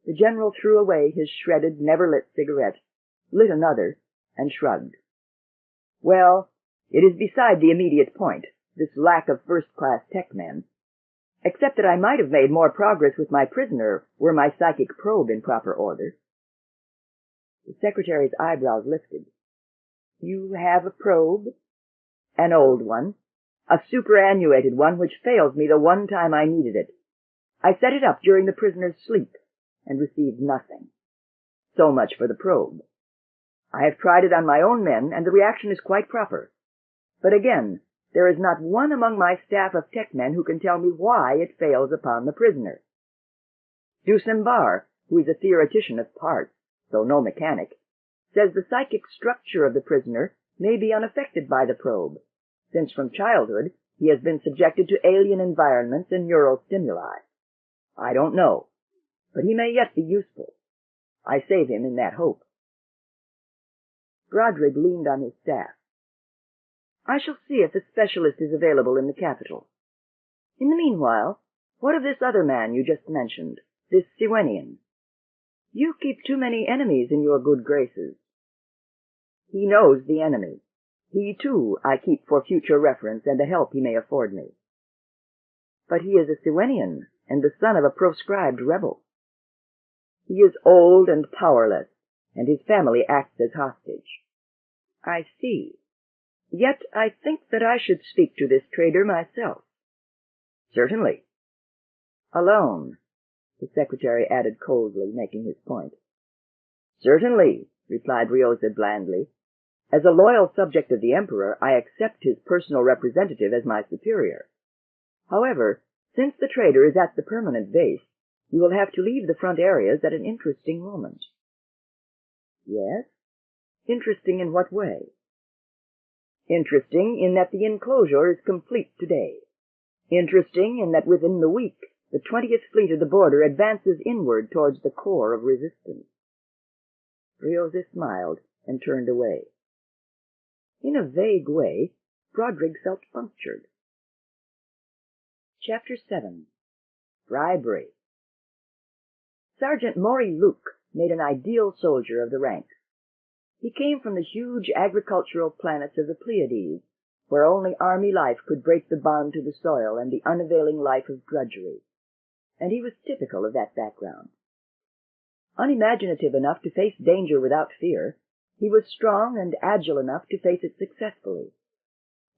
The general threw away his shredded, never-lit cigarette, lit another, and shrugged. "Well, it is beside the immediate point, this lack of first-class tech men, except that I might have made more progress with my prisoner were my psychic probe in proper order." The secretary's eyebrows lifted. "You have a probe?" "An old one. A superannuated one which fails me the one time I needed it. I set it up during the prisoner's sleep, and received nothing. So much for the probe. I have tried it on my own men, and the reaction is quite proper. But again, there is not one among my staff of tech men who can tell me why it fails upon the prisoner. Dusembar, who is a theoretician of parts, though no mechanic, says the psychic structure of the prisoner may be unaffected by the probe, since from childhood he has been subjected to alien environments and neural stimuli. I don't know, but he may yet be useful. I save him in that hope." Broderick leaned on his staff. "I shall see if the specialist is available in the capital. In the meanwhile, what of this other man you just mentioned, this Siwenian? You keep too many enemies in your good graces." "He knows the enemy. He, too, I keep for future reference and the help he may afford me." "But he is a Siwenian, and the son of a proscribed rebel." "He is old and powerless, and his family acts as hostage." "I see. Yet I think that I should speak to this trader myself." "Certainly." "Alone," the secretary added coldly, making his point. "Certainly," replied Riosa blandly. "As a loyal subject of the Emperor, I accept his personal representative as my superior. However, since the trader is at the permanent base, you will have to leave the front areas at an interesting moment." "Yes? Interesting in what way?" "Interesting in that the enclosure is complete today. Interesting in that within the week the 20th Fleet of the Border advances inward towards the core of resistance." Riosa smiled and turned away. In a vague way, Broderick felt punctured. Chapter 7. Bribery. Sergeant Maury Luke made an ideal soldier of the ranks. He came from the huge agricultural planets of the Pleiades, where only army life could break the bond to the soil and the unavailing life of drudgery, and he was typical of that background. Unimaginative enough to face danger without fear, he was strong and agile enough to face it successfully.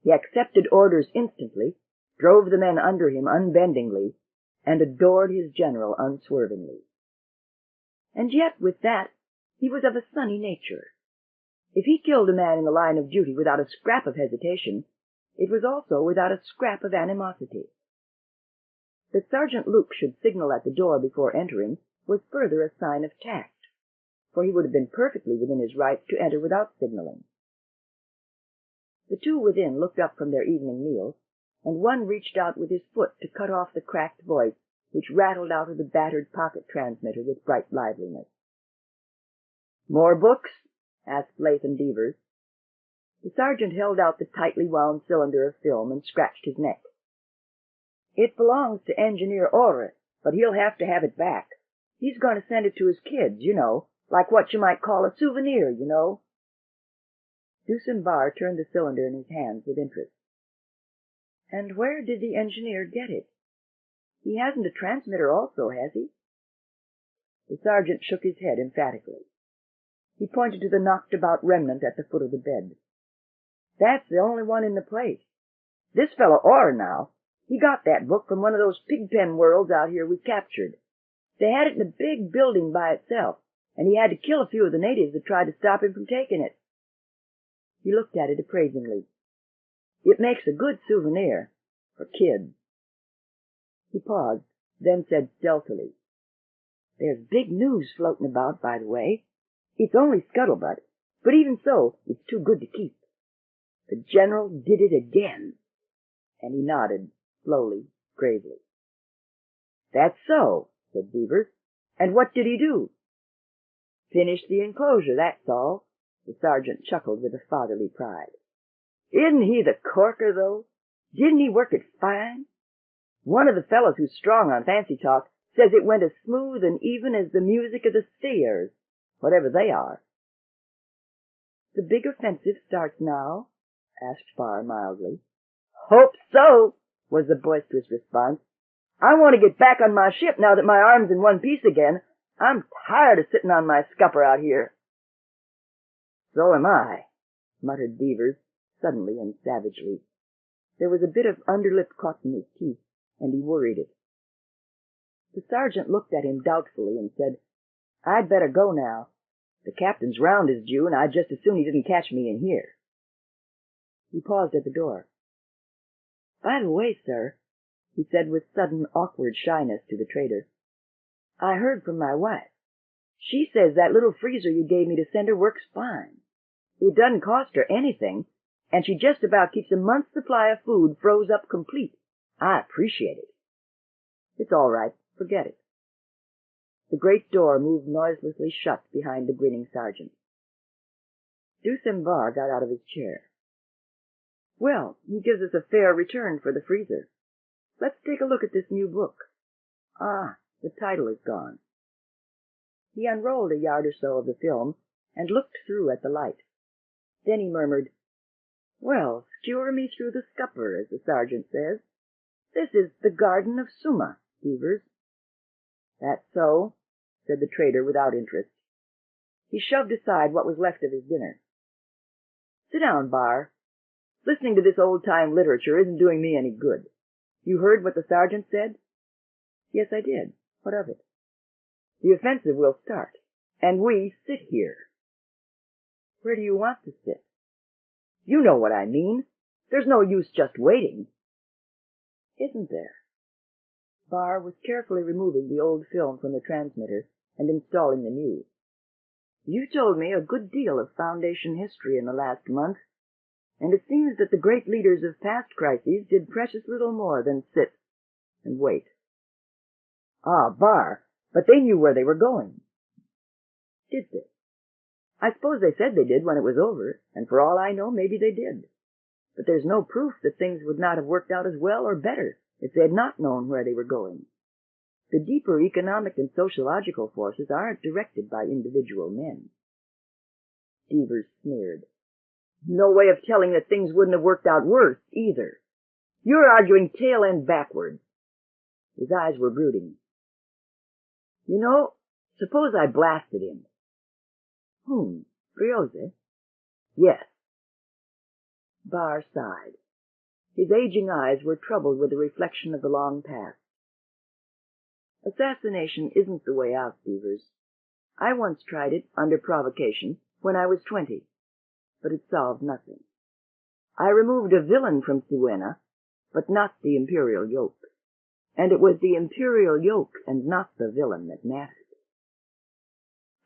He accepted orders instantly, drove the men under him unbendingly, and adored his general unswervingly. And yet, with that, he was of a sunny nature. If he killed a man in the line of duty without a scrap of hesitation, it was also without a scrap of animosity. That Sergeant Luke should signal at the door before entering was further a sign of tact, for he would have been perfectly within his rights to enter without signaling. The two within looked up from their evening meal, and one reached out with his foot to cut off the cracked voice which rattled out of the battered pocket transmitter with bright liveliness. "More books?" asked Latham Devers. The sergeant held out the tightly wound cylinder of film and scratched his neck. "It belongs to Engineer Orr, but he'll have to have it back. He's going to send it to his kids, like what you might call a souvenir, Deucin Barr turned the cylinder in his hands with interest. "And where did the engineer get it? He hasn't a transmitter also, has he?" The sergeant shook his head emphatically. He pointed to the knocked-about remnant at the foot of the bed. "That's the only one in the place. This fellow Orr now, he got that book from one of those pigpen worlds out here we captured. They had it in a big building by itself, and he had to kill a few of the natives that tried to stop him from taking it." He looked at it appraisingly. "It makes a good souvenir for kids." He paused, then said stealthily, "There's big news floating about, by the way. It's only scuttlebutt, but even so, it's too good to keep. The general did it again." And he nodded, slowly, gravely. "That's so," said Devers. "And what did he do?" "Finished the enclosure, that's all." The sergeant chuckled with a fatherly pride. "Isn't he the corker, though? Didn't he work it fine? One of the fellows who's strong on fancy talk says it went as smooth and even as the music of the spheres, whatever they are." "The big offensive starts now?" asked Barr mildly. "Hope so," was the boisterous response. "I want to get back on my ship now that my arm's in one piece again. I'm tired of sitting on my scupper out here." "So am I," muttered Devers, suddenly and savagely. There was a bit of underlip caught in his teeth, and he worried it. The sergeant looked at him doubtfully and said, "I'd better go now. The captain's round is due, and I'd just as soon he didn't catch me in here." He paused at the door. "By the way, sir," he said with sudden awkward shyness to the trader, "I heard from my wife. She says that little freezer you gave me to send her works fine. It doesn't cost her anything, and she just about keeps a month's supply of food froze up complete. I appreciate it." "It's all right. Forget it." The great door moved noiselessly shut behind the grinning sergeant. Deucin Barr got out of his chair. "Well, he gives us a fair return for the freezer. Let's take a look at this new book. Ah, the title is gone." He unrolled a yard or so of the film and looked through at the light. Then he murmured, "Well, skewer me through the scupper, as the sergeant says. This is The Garden of Suma, Devers." "That's so," said the trader without interest. He shoved aside what was left of his dinner. "Sit down, Barr. Listening to this old-time literature isn't doing me any good. You heard what the sergeant said?" "Yes, I did. What of it?" "The offensive will start, and we sit here." "Where do you want to sit?" "You know what I mean. There's no use just waiting." "Isn't there?" Barr was carefully removing the old film from the transmitter and installing the new. "You told me a good deal of Foundation history in the last month, and it seems that the great leaders of past crises did precious little more than sit and wait." "Ah, Barr, but they knew where they were going." "Did they? I suppose they said they did when it was over, and for all I know, maybe they did. But there's no proof that things would not have worked out as well or better if they had not known where they were going. The deeper economic and sociological forces aren't directed by individual men." Devers sneered. "No way of telling that things wouldn't have worked out worse, either. You're arguing tail end backwards." His eyes were brooding. Suppose I blasted him." "Whom? Briose?" "Yes." Barr sighed. His aging eyes were troubled with the reflection of the long past. "Assassination isn't the way out, Devers. I once tried it, under provocation, when I was 20, but it solved nothing. I removed a villain from Siwena, but not the imperial yoke. And it was the imperial yoke and not the villain that mattered."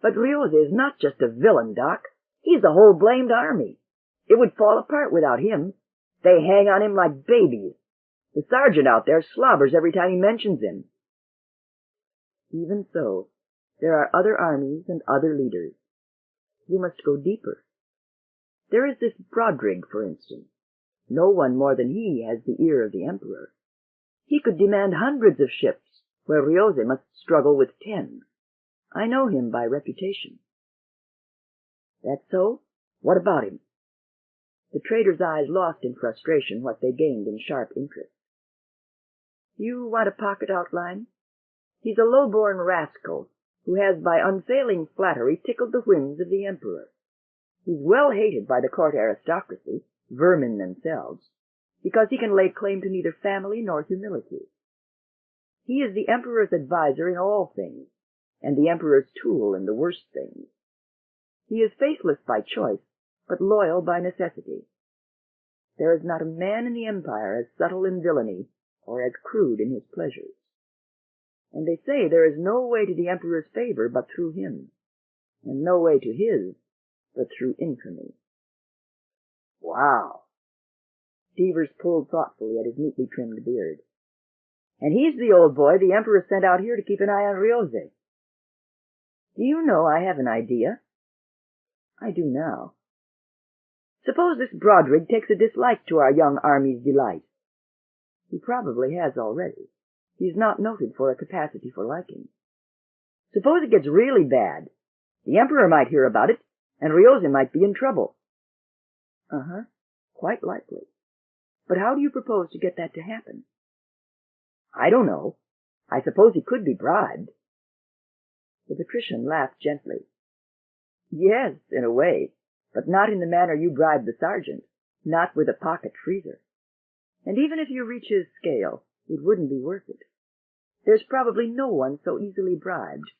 "But Briose is not just a villain, Doc. He's the whole blamed army. It would fall apart without him. They hang on him like babies. The sergeant out there slobbers every time he mentions him. Even so, there are other armies and other leaders. You must go deeper. There is this Brodrig, for instance. No one more than he has the ear of the Emperor. He could demand hundreds of ships, where Ryose must struggle with 10. I know him by reputation. That's so? What about him? The trader's eyes lost in frustration what they gained in sharp interest. You want a pocket outline? He's a low-born rascal who has by unfailing flattery tickled the whims of the Emperor. He's well hated by the court aristocracy, vermin themselves, because he can lay claim to neither family nor humility. He is the Emperor's adviser in all things, and the Emperor's tool in the worst things. He is faithless by choice, but loyal by necessity. There is not a man in the Empire as subtle in villainy or as crude in his pleasures. And they say there is no way to the Emperor's favor but through him, and no way to his but through infamy. Wow! Devers pulled thoughtfully at his neatly trimmed beard. And he's the old boy the Emperor sent out here to keep an eye on Ryose. Do you know, I have an idea? I do now. Suppose this Brodrig takes a dislike to our young army's delight. He probably has already. He's not noted for a capacity for liking. Suppose it gets really bad. The Emperor might hear about it, and Ryose might be in trouble. Quite likely. But how do you propose to get that to happen? I don't know. I suppose he could be bribed. The patrician laughed gently. Yes, in a way, but not in the manner you bribed the sergeant, not with a pocket freezer. And even if you reach his scale, it wouldn't be worth it. There's probably no one so easily bribed,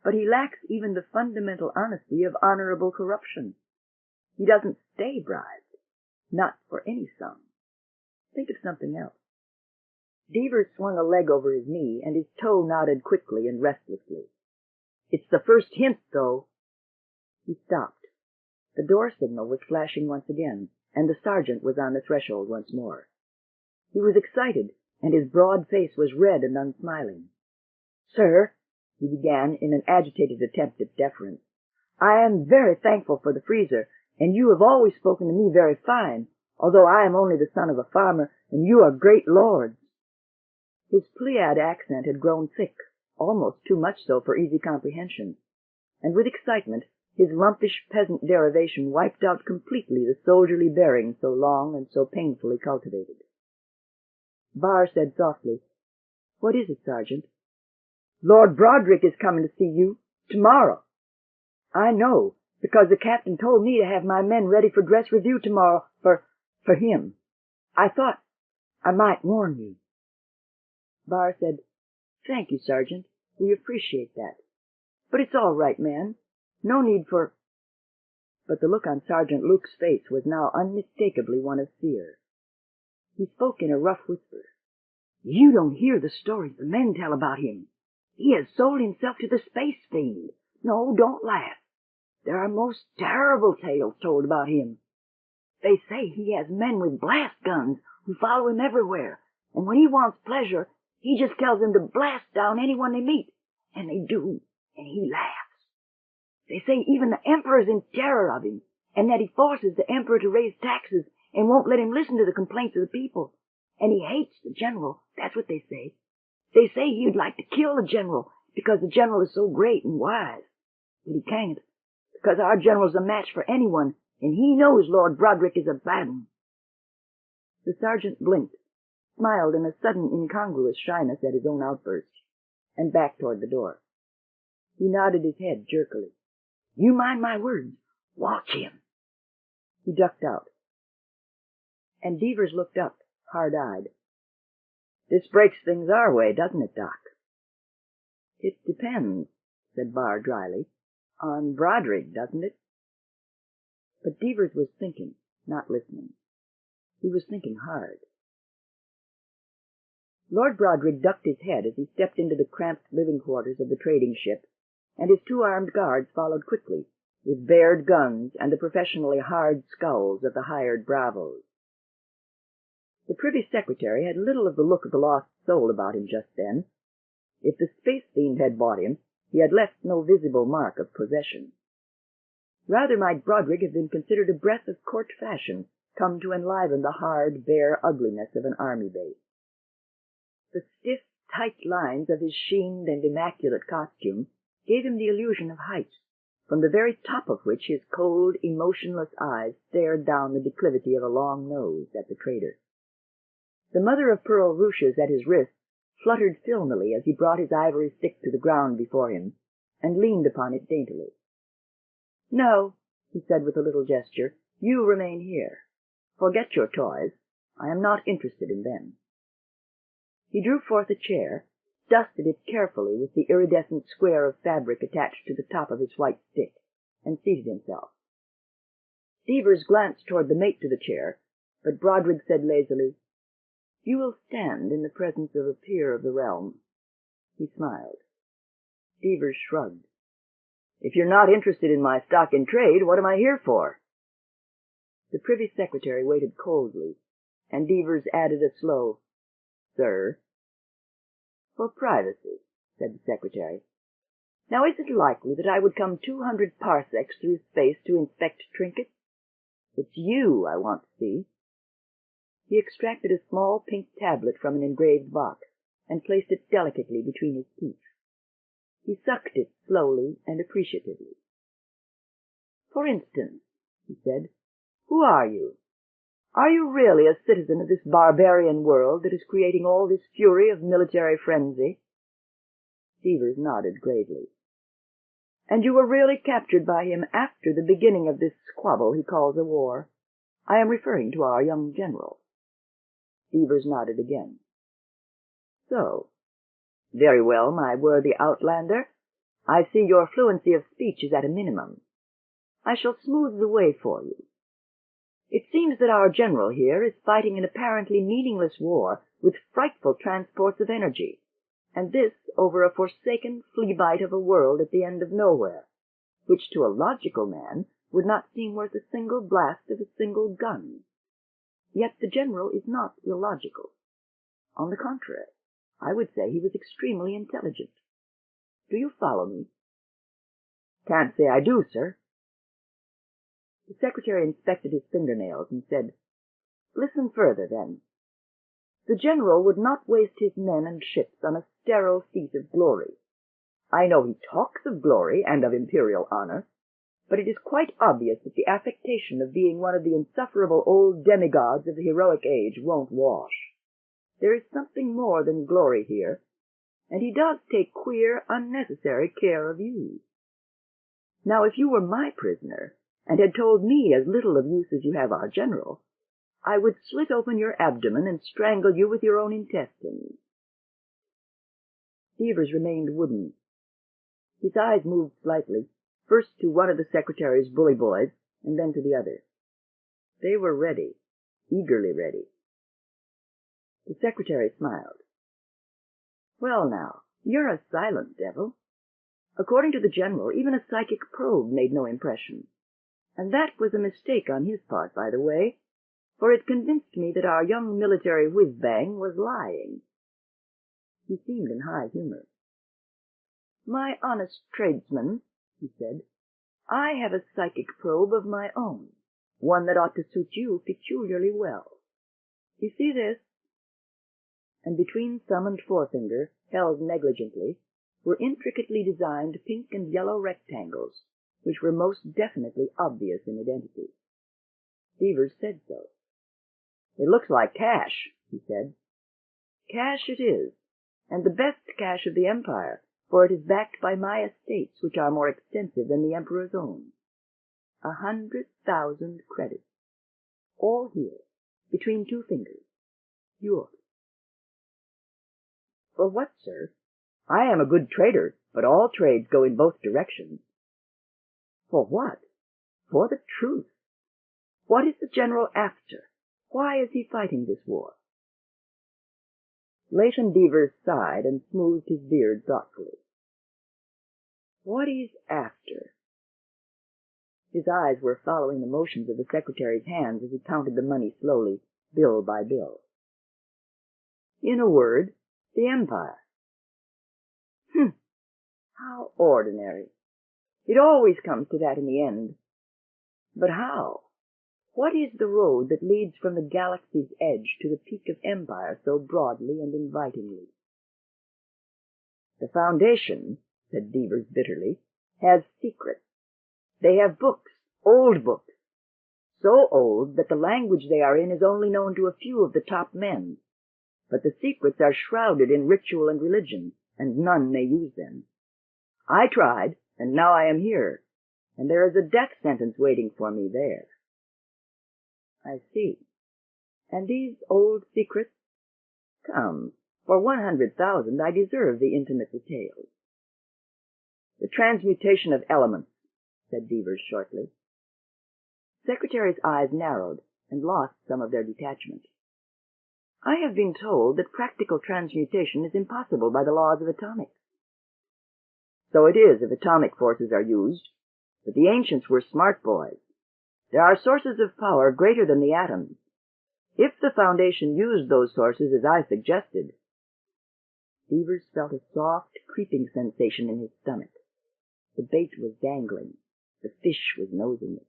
but he lacks even the fundamental honesty of honorable corruption. He doesn't stay bribed, not for any sum. Think of something else. Devers swung a leg over his knee, and his toe nodded quickly and restlessly. It's the first hint, though. He stopped. The door signal was flashing once again, and the sergeant was on the threshold once more. He was excited, and his broad face was red and unsmiling. Sir, he began in an agitated attempt at deference, I am very thankful for the freezer, and you have always spoken to me very fine, although I am only the son of a farmer, and you are great lords. His Pleiad accent had grown thick, almost too much so for easy comprehension, and with excitement his lumpish peasant derivation wiped out completely the soldierly bearing so long and so painfully cultivated. Barr said softly, What is it, Sergeant? Lord Brodrig is coming to see you tomorrow. I know, because the captain told me to have my men ready for dress review tomorrow for him. I thought I might warn you. Barr said, Thank you, Sergeant. We appreciate that. But it's all right, man. No need for... But the look on Sergeant Luke's face was now unmistakably one of fear. He spoke in a rough whisper. You don't hear the stories the men tell about him. He has sold himself to the space fiend. No, don't laugh. There are most terrible tales told about him. They say he has men with blast guns who follow him everywhere, and when he wants pleasure, he just tells them to blast down anyone they meet, and they do, and he laughs. They say even the Emperor's in terror of him, and that he forces the Emperor to raise taxes and won't let him listen to the complaints of the people. And he hates the general, that's what they say. They say he'd like to kill the general, because the general is so great and wise. But he can't, because our general's a match for anyone, and he knows Lord Brodrig is a bad one. The sergeant blinked, smiled in a sudden incongruous shyness at his own outburst, and backed toward the door. He nodded his head jerkily. You mind my words. Watch him. He ducked out. And Devers looked up, hard-eyed. This breaks things our way, doesn't it, Doc? It depends, said Barr dryly, on Brodrig, doesn't it? But Devers was thinking, not listening. He was thinking hard. Lord Brodrig ducked his head as he stepped into the cramped living quarters of the trading ship, and his two armed guards followed quickly, with bared guns and the professionally hard scowls of the hired bravos. The Privy Secretary had little of the look of the lost soul about him just then. If the space fiend had bought him, he had left no visible mark of possession. Rather might Broderick have been considered a breath of court fashion, come to enliven the hard, bare ugliness of an army base. The stiff, tight lines of his sheened and immaculate costume gave him the illusion of height, from the very top of which his cold, emotionless eyes stared down the declivity of a long nose at the traitor. The mother-of-pearl ruches at his wrist fluttered filmily as he brought his ivory stick to the ground before him, and leaned upon it daintily. "No," he said with a little gesture, "you remain here. Forget your toys. I am not interested in them." He drew forth a chair, dusted it carefully with the iridescent square of fabric attached to the top of his white stick, and seated himself. Devers glanced toward the mate to the chair, but Broderick said lazily, "You will stand in the presence of a peer of the realm." He smiled. Devers shrugged. "If you're not interested in my stock in trade, what am I here for?" The Privy Secretary waited coldly, and Devers added a slow, "Sir." "For privacy," said the Secretary. "Now is it likely that I would come 200 parsecs through space to inspect trinkets? It's you I want to see." He extracted a small pink tablet from an engraved box, and placed it delicately between his teeth. He sucked it slowly and appreciatively. "For instance," he said, "who are you? Are you really a citizen of this barbarian world that is creating all this fury of military frenzy?" Devers nodded gravely. "And you were really captured by him after the beginning of this squabble he calls a war? I am referring to our young general." Devers nodded again. "So. Very well, my worthy outlander. I see your fluency of speech is at a minimum. I shall smooth the way for you. It seems that our general here is fighting an apparently meaningless war with frightful transports of energy, and this over a forsaken flea-bite of a world at the end of nowhere, which to a logical man would not seem worth a single blast of a single gun. Yet the general is not illogical. On the contrary, I would say he was extremely intelligent. Do you follow me?" "Can't say I do, sir." The Secretary inspected his fingernails and said, "Listen further, then. The general would not waste his men and ships on a sterile feat of glory. I know he talks of glory and of imperial honor, but it is quite obvious that the affectation of being one of the insufferable old demigods of the heroic age won't wash. There is something more than glory here, and he does take queer, unnecessary care of you. Now, if you were my prisoner, and had told me as little of use as you have our general, I would slit open your abdomen and strangle you with your own intestines." Devers remained wooden. His eyes moved slightly, first to one of the Secretary's bully boys, and then to the other. They were ready, eagerly ready. The Secretary smiled. "Well now, you're a silent devil. According to the general, even a psychic probe made no impression. And that was a mistake on his part, by the way, for it convinced me that our young military whiz-bang was lying." He seemed in high humor. "My honest tradesman," he said, "I have a psychic probe of my own, one that ought to suit you peculiarly well. You see this?" And between thumb and forefinger, held negligently, were intricately designed pink and yellow rectangles, which were most definitely obvious in identity. Devers said so. "It looks like cash," he said. "Cash it is, and the best cash of the Empire, for it is backed by my estates, which are more extensive than the Emperor's own. 100,000 credits. All here, between two fingers. Yours." "For what, sir? I am a good trader, but all trades go in both directions." "For what?" "For the truth. What is the general after? Why is he fighting this war?" Leighton Devers sighed and smoothed his beard thoughtfully. "What he's after. His eyes were following the motions of the secretary's hands as he counted the money slowly, bill by bill. In a word, the Empire. How ordinary. It always comes to that in the end. But how? What is the road that leads from the galaxy's edge to the peak of Empire so broadly and invitingly? The Foundation, said Devers bitterly, has secrets. They have books, old books, so old that the language they are in is only known to a few of the top men. But the secrets are shrouded in ritual and religion, and none may use them. I tried, and now I am here, and there is a death sentence waiting for me there. I see. And these old secrets? Come, for 100,000 I deserve the intimate details. The transmutation of elements, said Devers shortly. The Secretary's eyes narrowed and lost some of their detachment. I have been told that practical transmutation is impossible by the laws of atomics. So it is if atomic forces are used, but the ancients were smart boys. There are sources of power greater than the atoms. If the Foundation used those sources as I suggested— Devers felt a soft, creeping sensation in his stomach. The bait was dangling. The fish was nosing it.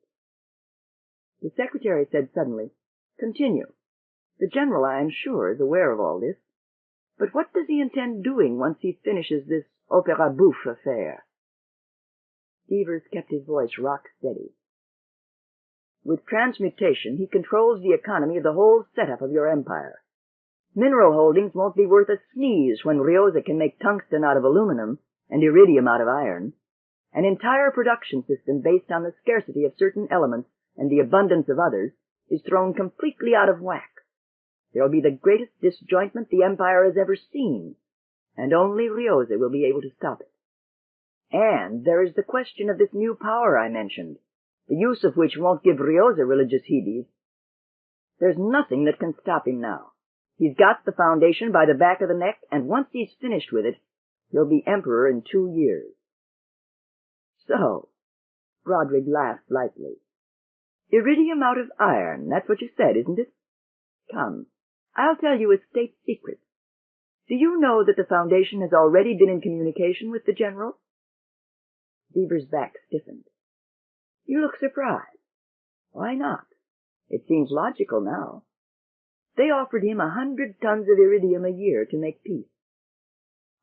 The Secretary said suddenly, "Continue. The General, I am sure, is aware of all this. But what does he intend doing once he finishes this opera bouffe affair?" Devers kept his voice rock steady. "With transmutation, he controls the economy of the whole setup of your empire. Mineral holdings won't be worth a sneeze when Rioza can make tungsten out of aluminum and iridium out of iron. An entire production system based on the scarcity of certain elements and the abundance of others is thrown completely out of whack. There will be the greatest disjointment the Empire has ever seen, and only Rioza will be able to stop it. And there is the question of this new power I mentioned, the use of which won't give Rioza religious heebies. There's nothing that can stop him now. He's got the Foundation by the back of the neck, and once he's finished with it, he'll be emperor in 2 years. So, Broderick laughed lightly. Iridium out of iron, that's what you said, isn't it? Come, I'll tell you a state secret. Do you know that the Foundation has already been in communication with the General? Devers' back stiffened. You look surprised. Why not? It seems logical now. They offered him 100 tons of iridium a year to make peace.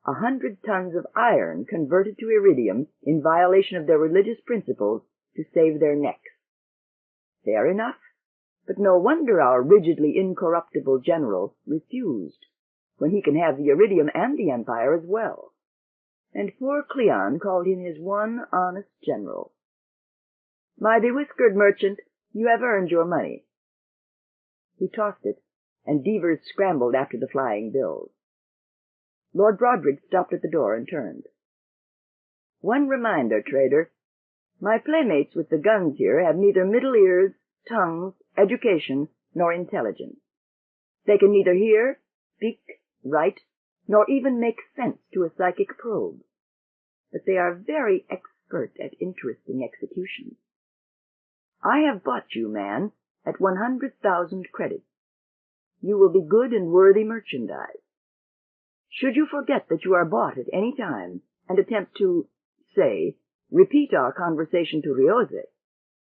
100 tons of iron converted to iridium in violation of their religious principles to save their necks. Fair enough, but no wonder our rigidly incorruptible general refused, when he can have the iridium and the Empire as well. And poor Cleon called him his one honest general. My bewhiskered merchant, you have earned your money. He tossed it, and Devers scrambled after the flying bills. Lord Broderick stopped at the door and turned. One reminder, trader. My playmates with the guns here have neither middle ears, tongues, education, nor intelligence. They can neither hear, speak, write, nor even make sense to a psychic probe. But they are very expert at interesting executions. I have bought you, man, at 100,000 credits. You will be good and worthy merchandise. Should you forget that you are bought at any time, and attempt to, say, repeat our conversation to Rioza,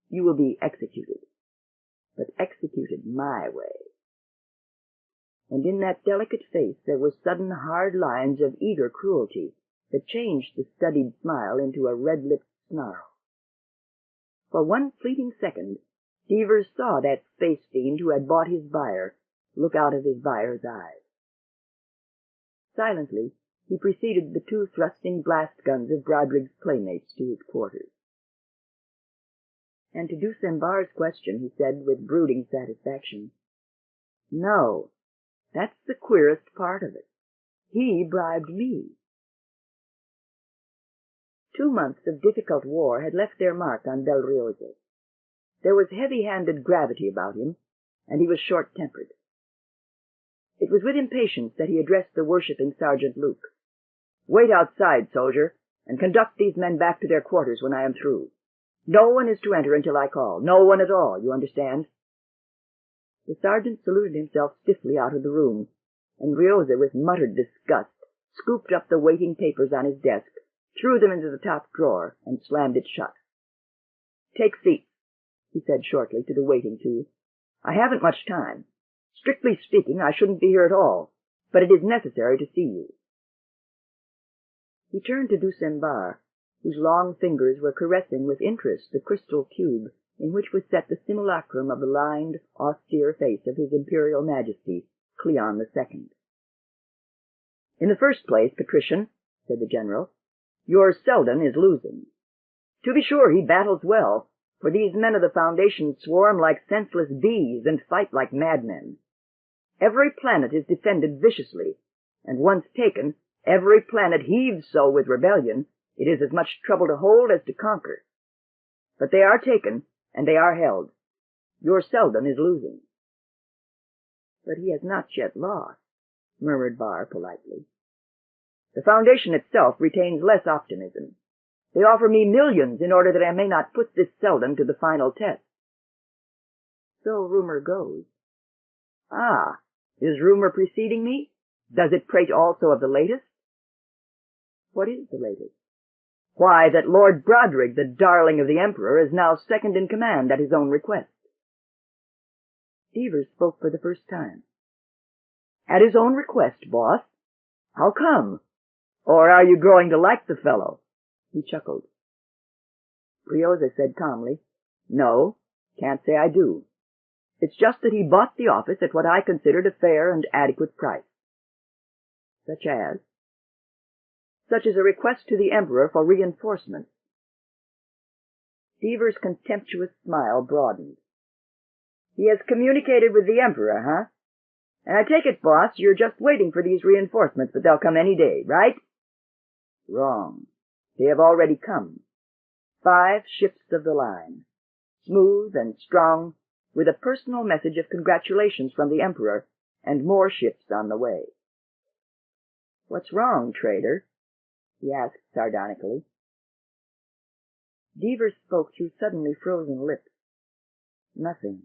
you will be executed. But executed my way. And in that delicate face there were sudden hard lines of eager cruelty that changed the studied smile into a red-lipped snarl. For one fleeting second, Devers saw that space fiend who had bought his buyer look out of his buyer's eyes. Silently, he preceded the 2 thrusting blast guns of Broderick's playmates to his quarters. And to Dusembar's question, he said with brooding satisfaction, "No, that's the queerest part of it. He bribed me." 2 months of difficult war had left their mark on Bel Rioza. There was heavy-handed gravity about him, and he was short-tempered. It was with impatience that he addressed the worshipping Sergeant Luke. "Wait outside, soldier, and conduct these men back to their quarters when I am through. No one is to enter until I call. No one at all, you understand? The sergeant saluted himself stiffly out of the room, and Riosa, with muttered disgust, scooped up the waiting papers on his desk, threw them into the top drawer, and slammed it shut. "Take seats," he said shortly to the waiting two. "I haven't much time. Strictly speaking, I shouldn't be here at all, but it is necessary to see you." He turned to Dusembar, whose long fingers were caressing with interest the crystal cube in which was set the simulacrum of the lined, austere face of His Imperial Majesty, Cleon II. "In the first place, Patrician," said the general, "your Selden is losing. To be sure, he battles well, for these men of the Foundation swarm like senseless bees and fight like madmen. Every planet is defended viciously, and once taken, every planet heaves so with rebellion, it is as much trouble to hold as to conquer. But they are taken, and they are held. Your Selden is losing." "But he has not yet lost," murmured Barr politely. "The Foundation itself retains less optimism. They offer me millions in order that I may not put this Selden to the final test." "So rumor goes." "Ah, is rumor preceding me? Does it prate also of the latest?" "What is the latest?" "Why, that Lord Broderick, the darling of the Emperor, is now second in command at his own request." Devers spoke for the first time. "At his own request, boss? How come? Or are you growing to like the fellow?" He chuckled. Riosa said calmly, "No, can't say I do. It's just that he bought the office at what I considered a fair and adequate price." "Such as?" "Such as a request to the Emperor for reinforcements." Devers' contemptuous smile broadened. "He has communicated with the Emperor, huh? And I take it, boss, you're just waiting for these reinforcements, but they'll come any day, right?" "Wrong. They have already come. 5 ships of the line, smooth and strong, with a personal message of congratulations from the Emperor, and more ships on the way." "What's wrong, traitor?" he asked sardonically. Devers spoke through suddenly frozen lips. "Nothing."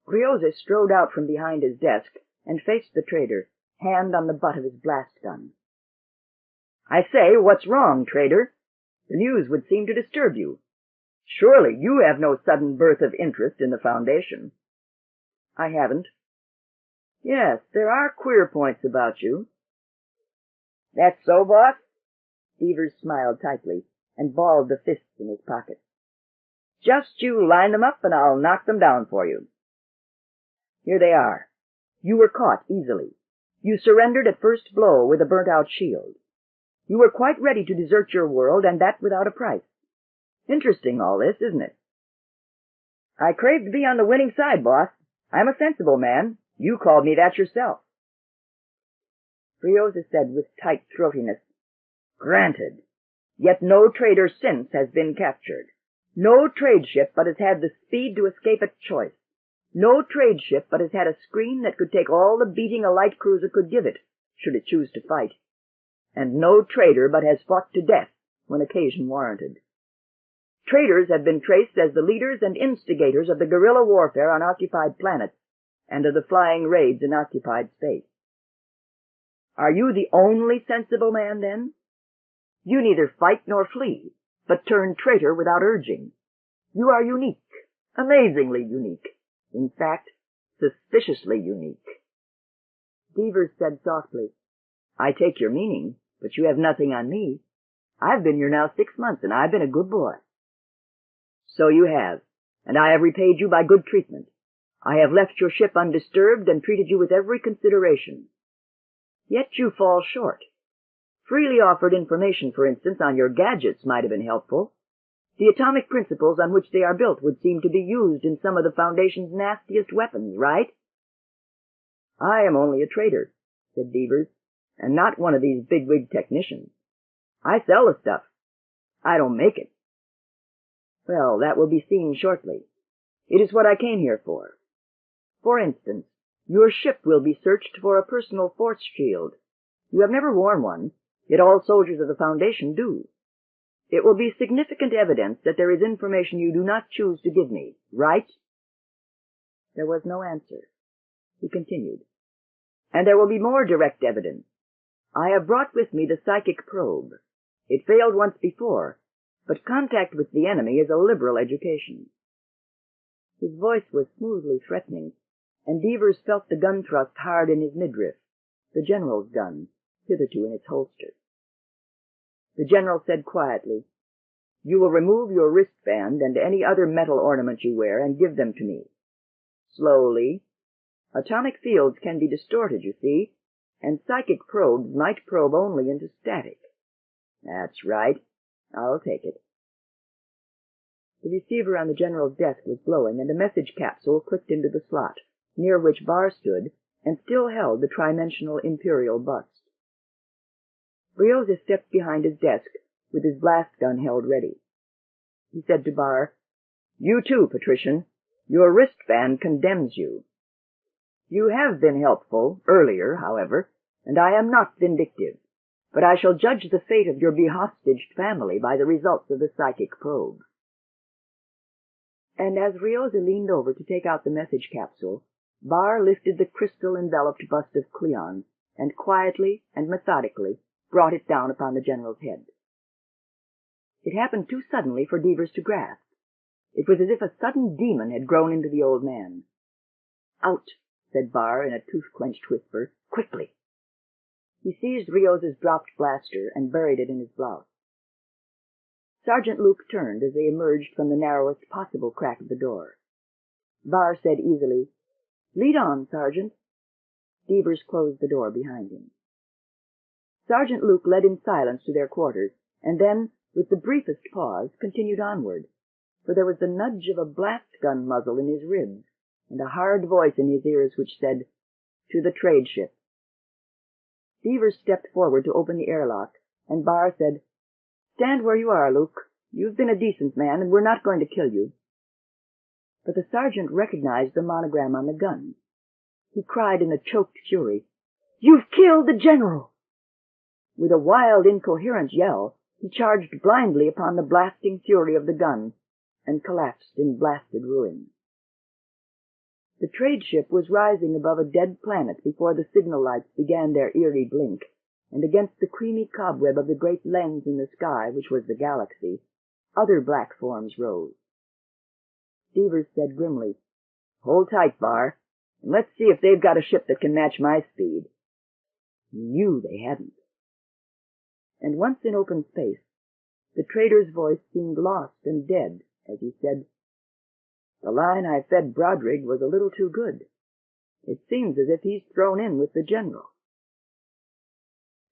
Riosa strode out from behind his desk and faced the traitor, hand on the butt of his blast gun. "I say, what's wrong, traitor? The news would seem to disturb you. Surely you have no sudden birth of interest in the Foundation." "I haven't." "Yes, there are queer points about you." "That's so, boss?" Devers smiled tightly and balled the fists in his pockets. "Just you line them up and I'll knock them down for you. Here they are. You were caught easily. You surrendered at first blow with a burnt-out shield. You were quite ready to desert your world, and that without a price. Interesting, all this, isn't it?" "I crave to be on the winning side, boss. I'm a sensible man. You called me that yourself." Riosa said with tight throatiness, "Granted. Yet no trader since has been captured. No trade ship but has had the speed to escape at choice. No trade ship but has had a screen that could take all the beating a light cruiser could give it, should it choose to fight. And no trader but has fought to death when occasion warranted. Traders have been traced as the leaders and instigators of the guerrilla warfare on occupied planets and of the flying raids in occupied space. Are you the only sensible man, then? You neither fight nor flee, but turn traitor without urging. You are unique, amazingly unique, in fact, suspiciously unique." Devers said softly, "I take your meaning, but you have nothing on me. I've been here now 6 months, and I've been a good boy." "So you have, and I have repaid you by good treatment. I have left your ship undisturbed and treated you with every consideration. Yet you fall short. Freely offered information, for instance, on your gadgets might have been helpful. The atomic principles on which they are built would seem to be used in some of the Foundation's nastiest weapons, right?" "I am only a trader," said Devers, "and not one of these bigwig technicians. I sell the stuff. I don't make it." "Well, that will be seen shortly. It is what I came here for. For instance, your ship will be searched for a personal force shield. You have never worn one, yet all soldiers of the Foundation do. It will be significant evidence that there is information you do not choose to give me, right? There was no answer. He continued. And there will be more direct evidence. I have brought with me the psychic probe. It failed once before, but contact with the enemy is a liberal education. His voice was smoothly threatening, and Devers felt the gun thrust hard in his midriff, the general's gun, hitherto in its holster. The general said quietly, You will remove your wristband and any other metal ornament you wear and give them to me. Slowly. Atomic fields can be distorted, you see, and psychic probes might probe only into static. That's right. I'll take it. The receiver on the general's desk was glowing, and a message capsule clicked into the slot, near which Barr stood, and still held the trimensional imperial bust. Briosa stepped behind his desk, with his blast gun held ready. He said to Barr, You too, Patrician. Your wristband condemns you. You have been helpful, earlier, however, and I am not vindictive, but I shall judge the fate of your be-hostage family by the results of the psychic probe. And as Riosa leaned over to take out the message capsule, Barr lifted the crystal-enveloped bust of Cleon, and quietly and methodically brought it down upon the general's head. It happened too suddenly for Devers to grasp. It was as if a sudden demon had grown into the old man. Out, said Barr in a tooth-clenched whisper, quickly. He seized Riosa's dropped blaster and buried it in his blouse. Sergeant Luke turned as they emerged from the narrowest possible crack of the door. Barr said easily, Lead on, Sergeant. Devers closed the door behind him. Sergeant Luke led in silence to their quarters, and then, with the briefest pause, continued onward, for there was the nudge of a blast gun muzzle in his ribs, and a hard voice in his ears which said, To the trade ship. Devers stepped forward to open the airlock, and Barr said, Stand where you are, Luke. You've been a decent man, and we're not going to kill you. But the sergeant recognized the monogram on the gun. He cried in a choked fury, You've killed the general! With a wild, incoherent yell, he charged blindly upon the blasting fury of the gun, and collapsed in blasted ruins. The trade ship was rising above a dead planet before the signal lights began their eerie blink, and against the creamy cobweb of the great lens in the sky, which was the galaxy, other black forms rose. Devers said grimly, Hold tight, Barr, and let's see if they've got a ship that can match my speed. He knew they hadn't. And once in open space, the trader's voice seemed lost and dead as he said, The line I fed Broderick was a little too good. It seems as if he's thrown in with the general.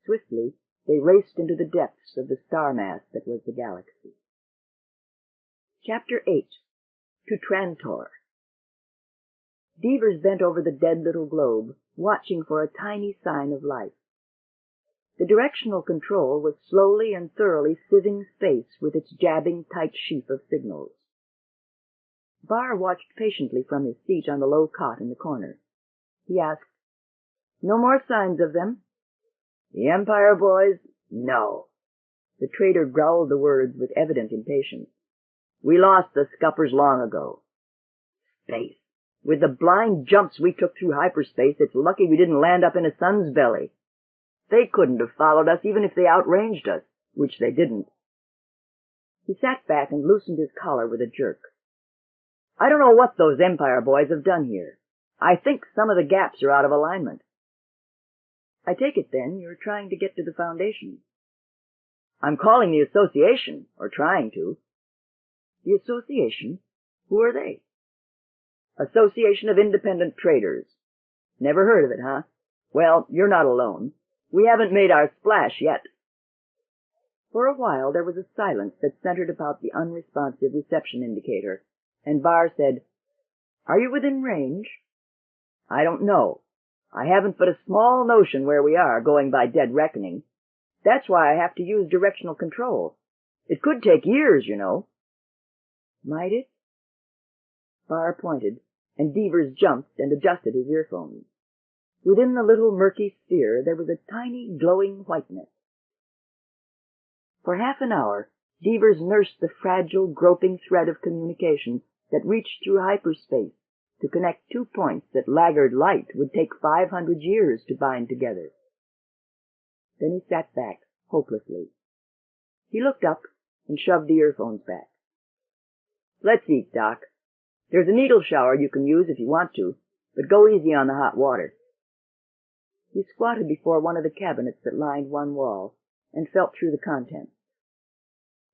Swiftly, they raced into the depths of the star mass that was the galaxy. Chapter 8. To Trantor. Devers bent over the dead little globe, watching for a tiny sign of life. The directional control was slowly and thoroughly sieving space with its jabbing tight sheaf of signals. Barr watched patiently from his seat on the low cot in the corner. He asked, No more signs of them? The Empire boys? No. The trader growled the words with evident impatience. We lost the scuppers long ago. Space. With the blind jumps we took through hyperspace, it's lucky we didn't land up in a sun's belly. They couldn't have followed us even if they outranged us, which they didn't. He sat back and loosened his collar with a jerk. I don't know what those Empire boys have done here. I think some of the gaps are out of alignment. I take it, then, you're trying to get to the Foundation. I'm calling the Association, or trying to. The Association? Who are they? Association of Independent Traders. Never heard of it, huh? Well, you're not alone. We haven't made our splash yet. For a while there was a silence that centered about the unresponsive reception indicator, and Barr said, Are you within range? I don't know. I haven't but a small notion where we are, going by dead reckoning. That's why I have to use directional control. It could take years, you know. Might it? Barr pointed, and Devers jumped and adjusted his earphones. Within the little murky sphere there was a tiny glowing whiteness. For half an hour, Devers nursed the fragile, groping thread of communication that reached through hyperspace to connect 2 points that laggard light would take 500 years to bind together. Then he sat back, hopelessly. He looked up and shoved the earphones back. "Let's eat, Doc. There's a needle shower you can use if you want to, but go easy on the hot water." He squatted before one of the cabinets that lined one wall and felt through the contents.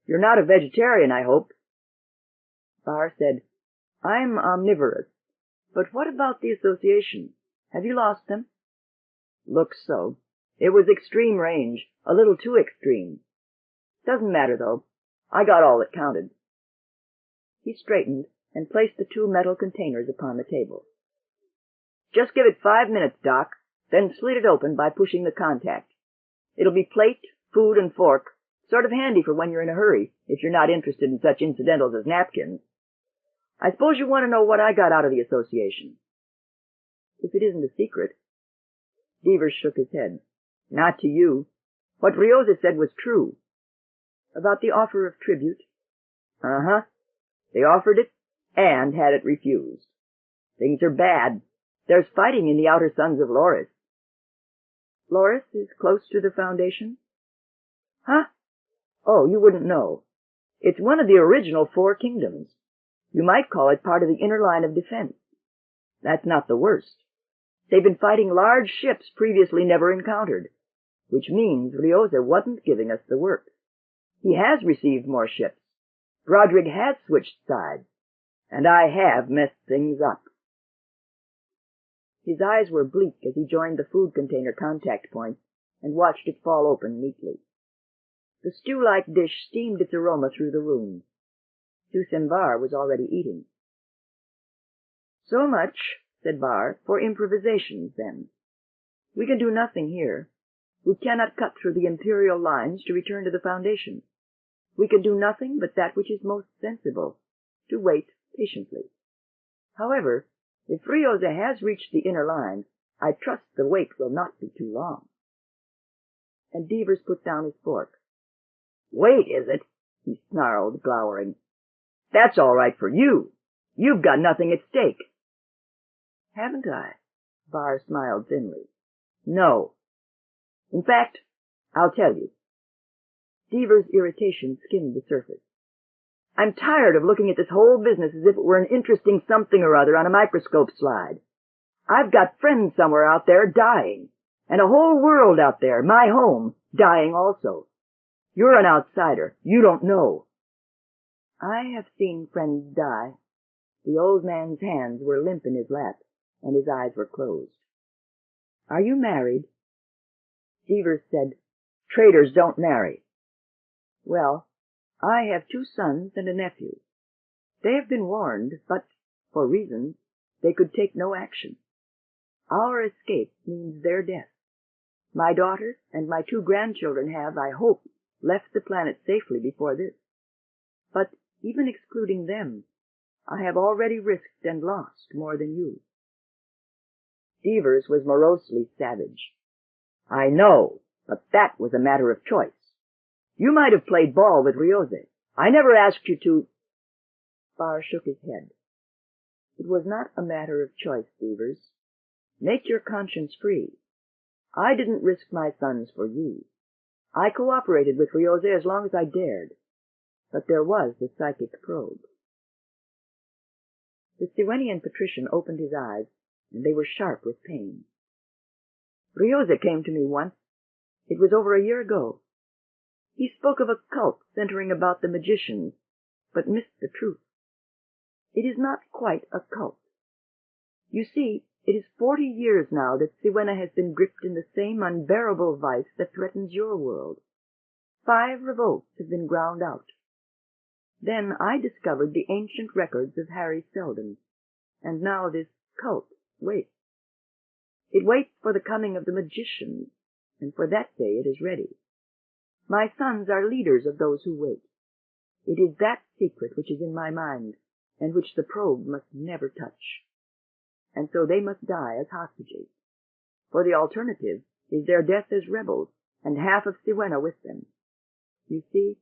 "You're not a vegetarian, I hope?" Barr said, "I'm omnivorous. But what about the association? Have you lost them?" "Looks so. It was extreme range, a little too extreme. Doesn't matter, though. I got all that counted." He straightened and placed the 2 metal containers upon the table. "Just give it 5 minutes, Doc, then slit it open by pushing the contact. It'll be plate, food, and fork, sort of handy for when you're in a hurry, if you're not interested in such incidentals as napkins. I suppose you want to know what I got out of the association." "If it isn't a secret." Devers shook his head. "Not to you. What Rioza said was true." "About the offer of tribute?" "Uh-huh. They offered it and had it refused. Things are bad. There's fighting in the outer suns of Loris." "Loris is close to the Foundation?" "Huh? Oh, you wouldn't know. It's one of the original 4 kingdoms. You might call it part of the inner line of defense. That's not the worst. They've been fighting large ships previously never encountered, which means Rioza wasn't giving us the work. He has received more ships. Broderick has switched sides, and I have messed things up." His eyes were bleak as he joined the food container contact point and watched it fall open neatly. The stew-like dish steamed its aroma through the room. Dusimbar was already eating. "So much," said Barr, "for improvisations, then. We can do nothing here. We cannot cut through the Imperial lines to return to the Foundation. We can do nothing but that which is most sensible, to wait patiently. However, if Rioza has reached the inner line, I trust the wait will not be too long." And Devers put down his fork. "Wait, is it?" he snarled, glowering. "That's all right for you. You've got nothing at stake." "Haven't I?" Barr smiled thinly. "No. In fact, I'll tell you." Devers' irritation skimmed the surface. "I'm tired of looking at this whole business as if it were an interesting something or other on a microscope slide. I've got friends somewhere out there dying, and a whole world out there, my home, dying also. You're an outsider. You don't know." "I have seen friends die." The old man's hands were limp in his lap, and his eyes were closed. "Are you married?" Devers said, "Traitors don't marry." "Well, I have 2 sons and a nephew. They have been warned, but, for reasons, they could take no action. Our escape means their death. My daughter and my 2 grandchildren have, I hope, left the planet safely before this. But even excluding them, I have already risked and lost more than you." Devers was morosely savage. "I know, but that was a matter of choice. You might have played ball with Rioza. I never asked you to—" Barr shook his head. "It was not a matter of choice, Devers. Make your conscience free. I didn't risk my sons for you. I cooperated with Rioza as long as I dared. But there was the psychic probe." The Siwenian patrician opened his eyes, and they were sharp with pain. "Rioza came to me once. It was over a year ago. He spoke of a cult centering about the magicians, but missed the truth. It is not quite a cult. You see, it is 40 years now that Siwena has been gripped in the same unbearable vice that threatens your world. 5 revolts have been ground out. Then I discovered the ancient records of Harry Seldon, and now this cult waits. It waits for the coming of the magicians, and for that day it is ready. My sons are leaders of those who wait. It is that secret which is in my mind, and which the probe must never touch. And so they must die as hostages. For the alternative is their death as rebels, and half of Siwena with them. You see,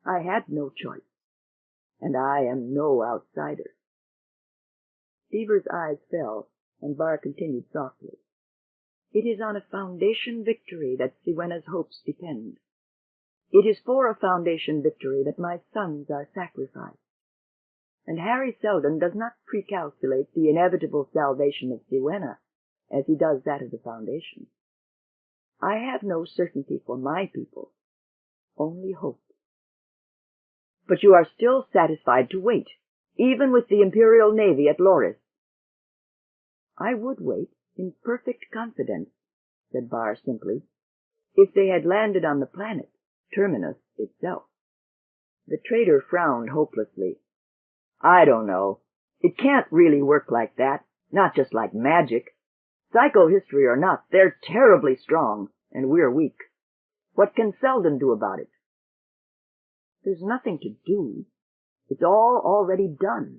I had no choice, and I am no outsider. Deaver's eyes fell, and Barr continued softly. It is on a Foundation victory that Siwenna's hopes depend. It is for a Foundation victory that my sons are sacrificed. And Harry Seldon does not precalculate the inevitable salvation of Siwenna as he does that of the Foundation. I have no certainty for my people, only hope. But you are still satisfied to wait, even with the Imperial Navy at Loris. I would wait in perfect confidence, said Barr simply, if they had landed on the planet, Terminus itself. The trader frowned hopelessly. I don't know. It can't really work like that, not just like magic. Psychohistory or not, they're terribly strong, and we're weak. What can Seldon do about it? There's nothing to do. It's all already done.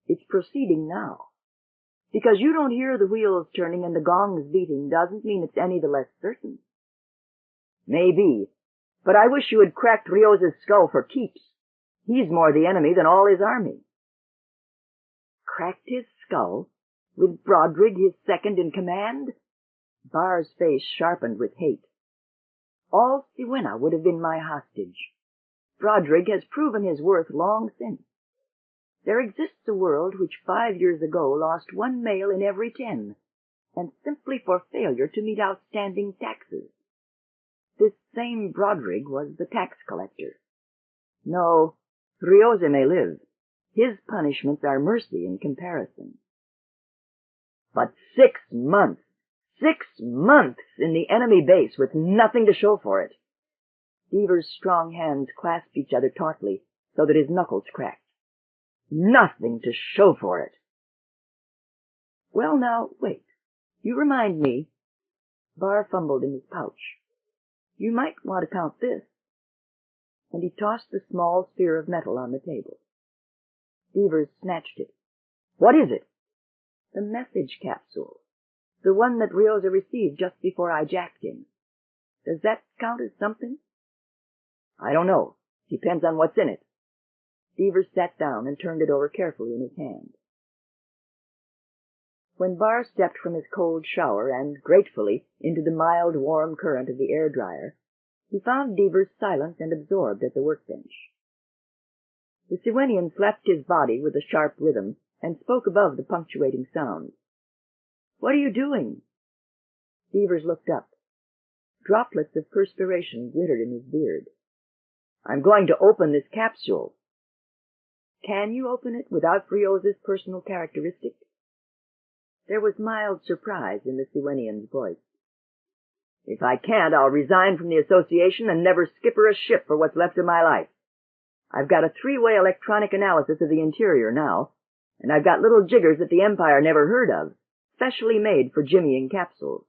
It's proceeding now. Because you don't hear the wheels turning and the gongs beating doesn't mean it's any the less certain. Maybe, but I wish you had cracked Rios's skull for keeps. He's more the enemy than all his army. Cracked his skull? With Brodrig his second in command? Barr's face sharpened with hate. All Siwenna would have been my hostage. Brodrig has proven his worth long since. There exists a world which 5 years ago lost 1 male in every 10, and simply for failure to meet outstanding taxes. This same Brodrig was the tax collector. No, Riose may live. His punishments are mercy in comparison. But 6 months! 6 months in the enemy base with nothing to show for it. Deaver's strong hands clasped each other tautly so that his knuckles cracked. Nothing to show for it. Well, now, wait. You remind me. Barr fumbled in his pouch. You might want to count this. And he tossed the small sphere of metal on the table. Devers snatched it. What is it? The message capsule. The one that Riosa received just before I jacked him. Does that count as something? I don't know. Depends on what's in it. Devers sat down and turned it over carefully in his hand. When Barr stepped from his cold shower and, gratefully, into the mild, warm current of the air-dryer, he found Devers silent and absorbed at the workbench. The Siwenian slapped his body with a sharp rhythm and spoke above the punctuating sounds. What are you doing? Devers looked up. Droplets of perspiration glittered in his beard. I'm going to open this capsule. Can you open it without Riosa's personal characteristic? There was mild surprise in the Siwenian's voice. If I can't, I'll resign from the association and never skipper a ship for what's left of my life. I've got a 3-way electronic analysis of the interior now, and I've got little jiggers that the Empire never heard of, specially made for jimmying capsules.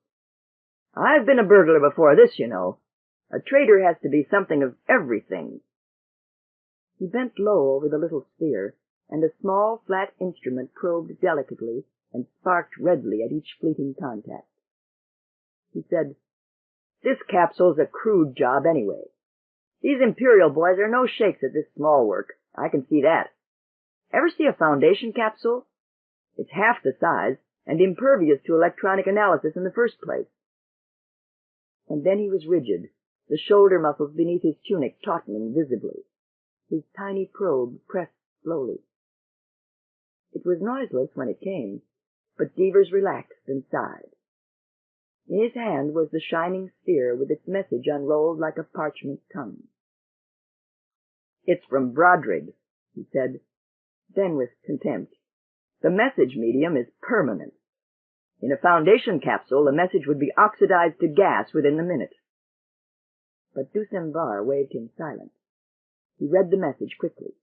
I've been a burglar before this, you know. A trader has to be something of everything. He bent low over the little sphere, and a small, flat instrument probed delicately and sparked redly at each fleeting contact. He said, This capsule's a crude job anyway. These Imperial boys are no shakes at this small work. I can see that. Ever see a Foundation capsule? It's half the size and impervious to electronic analysis in the first place. And then he was rigid, the shoulder muscles beneath his tunic tautening visibly. His tiny probe pressed slowly. It was noiseless when it came, but Devers relaxed and sighed. In his hand was the shining sphere with its message unrolled like a parchment tongue. It's from Brodrig, he said, then with contempt. The message medium is permanent. In a Foundation capsule, the message would be oxidized to gas within the minute. But Dusembar waved him silent. He read the message quickly.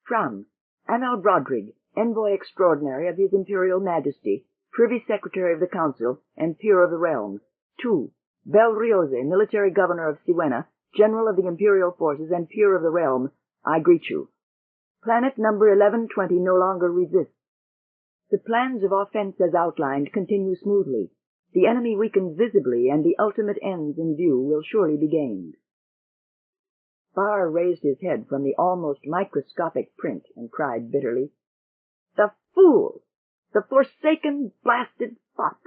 From Amal Brodrig, Envoy Extraordinary of His Imperial Majesty, Privy Secretary of the Council, and Peer of the Realm, to Bel Riose, Military Governor of Siwenna, General of the Imperial Forces, and Peer of the Realm, I greet you. Planet number 1120 no longer resists. The plans of offense as outlined continue smoothly. The enemy weakens visibly, and the ultimate ends in view will surely be gained. Barr raised his head from the almost microscopic print and cried bitterly, "The fool! The forsaken, blasted fop!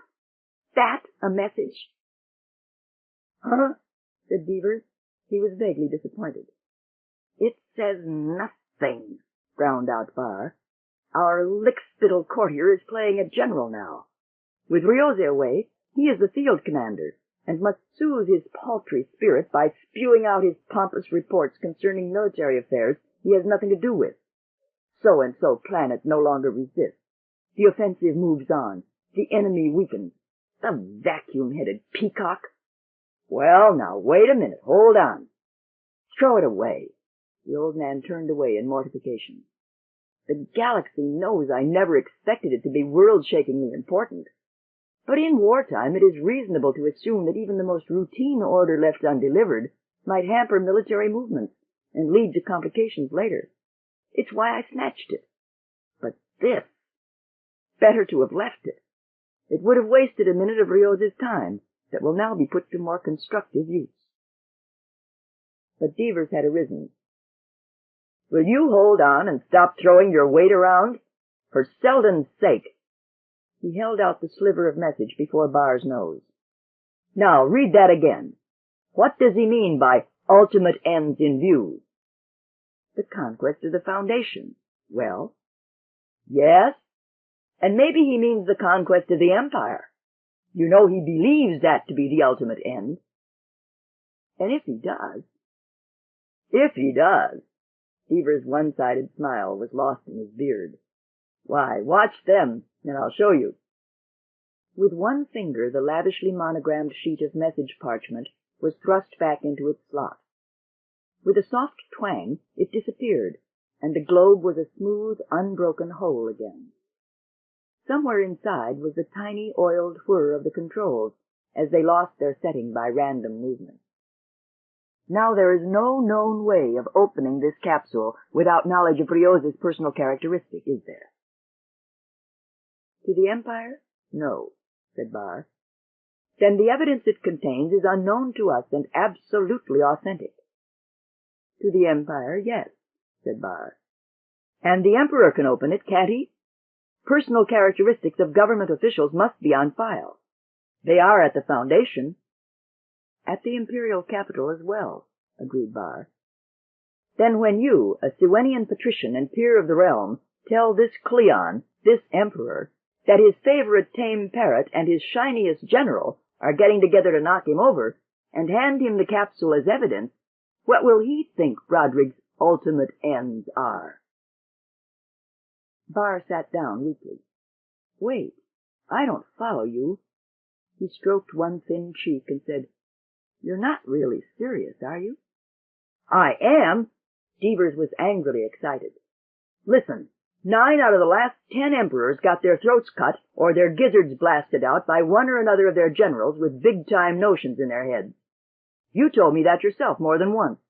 That a message?" "Huh?" said Devers. He was vaguely disappointed. "It says nothing," ground out Barr. "Our lickspittle courtier is playing a general now. With Rioze away, he is the field commander, and must soothe his paltry spirit by spewing out his pompous reports concerning military affairs he has nothing to do with. So-and-so planet no longer resists. The offensive moves on. The enemy weakens. The vacuum-headed peacock. Well, now, wait a minute. Hold on. Throw it away." The old man turned away in mortification. "The galaxy knows I never expected it to be world-shakingly important. But in wartime it is reasonable to assume that even the most routine order left undelivered might hamper military movements and lead to complications later. It's why I snatched it. But this, better to have left it. It would have wasted a minute of Riose's time that will now be put to more constructive use." But Devers had arisen. "Will you hold on and stop throwing your weight around? For Selden's sake." He held out the sliver of message before Barr's nose. "Now, read that again. What does he mean by ultimate ends in view?" "The conquest of the Foundation." "Well?" "Yes? And maybe he means the conquest of the Empire. You know he believes that to be the ultimate end." "And if he does—" "If he does." Devers' one-sided smile was lost in his beard. "Why, watch them, and I'll show you." With one finger, the lavishly monogrammed sheet of message parchment was thrust back into its slot. With a soft twang, it disappeared, and the globe was a smooth, unbroken hole again. Somewhere inside was the tiny oiled whir of the controls as they lost their setting by random movement. "Now there is no known way of opening this capsule without knowledge of Riose's personal characteristic, is there?" "To the Empire? No," said Barr. "Then the evidence it contains is unknown to us and absolutely authentic." "To the Empire, yes," said Barr. "And the Emperor can open it, can't he? Personal characteristics of government officials must be on file. They are at the Foundation." "At the Imperial capital as well," agreed Barr. "Then when you, a Siwenian patrician and peer of the realm, tell this Cleon, this Emperor, that his favorite tame parrot and his shiniest general are getting together to knock him over, and hand him the capsule as evidence, what will he think Broderick's ultimate ends are?" Barr sat down weakly. "Wait, I don't follow you." He stroked one thin cheek and said, "You're not really serious, are you?" "I am." Devers was angrily excited. "Listen, 9 out of the last 10 emperors got their throats cut or their gizzards blasted out by one or another of their generals with big-time notions in their heads. You told me that yourself more than once.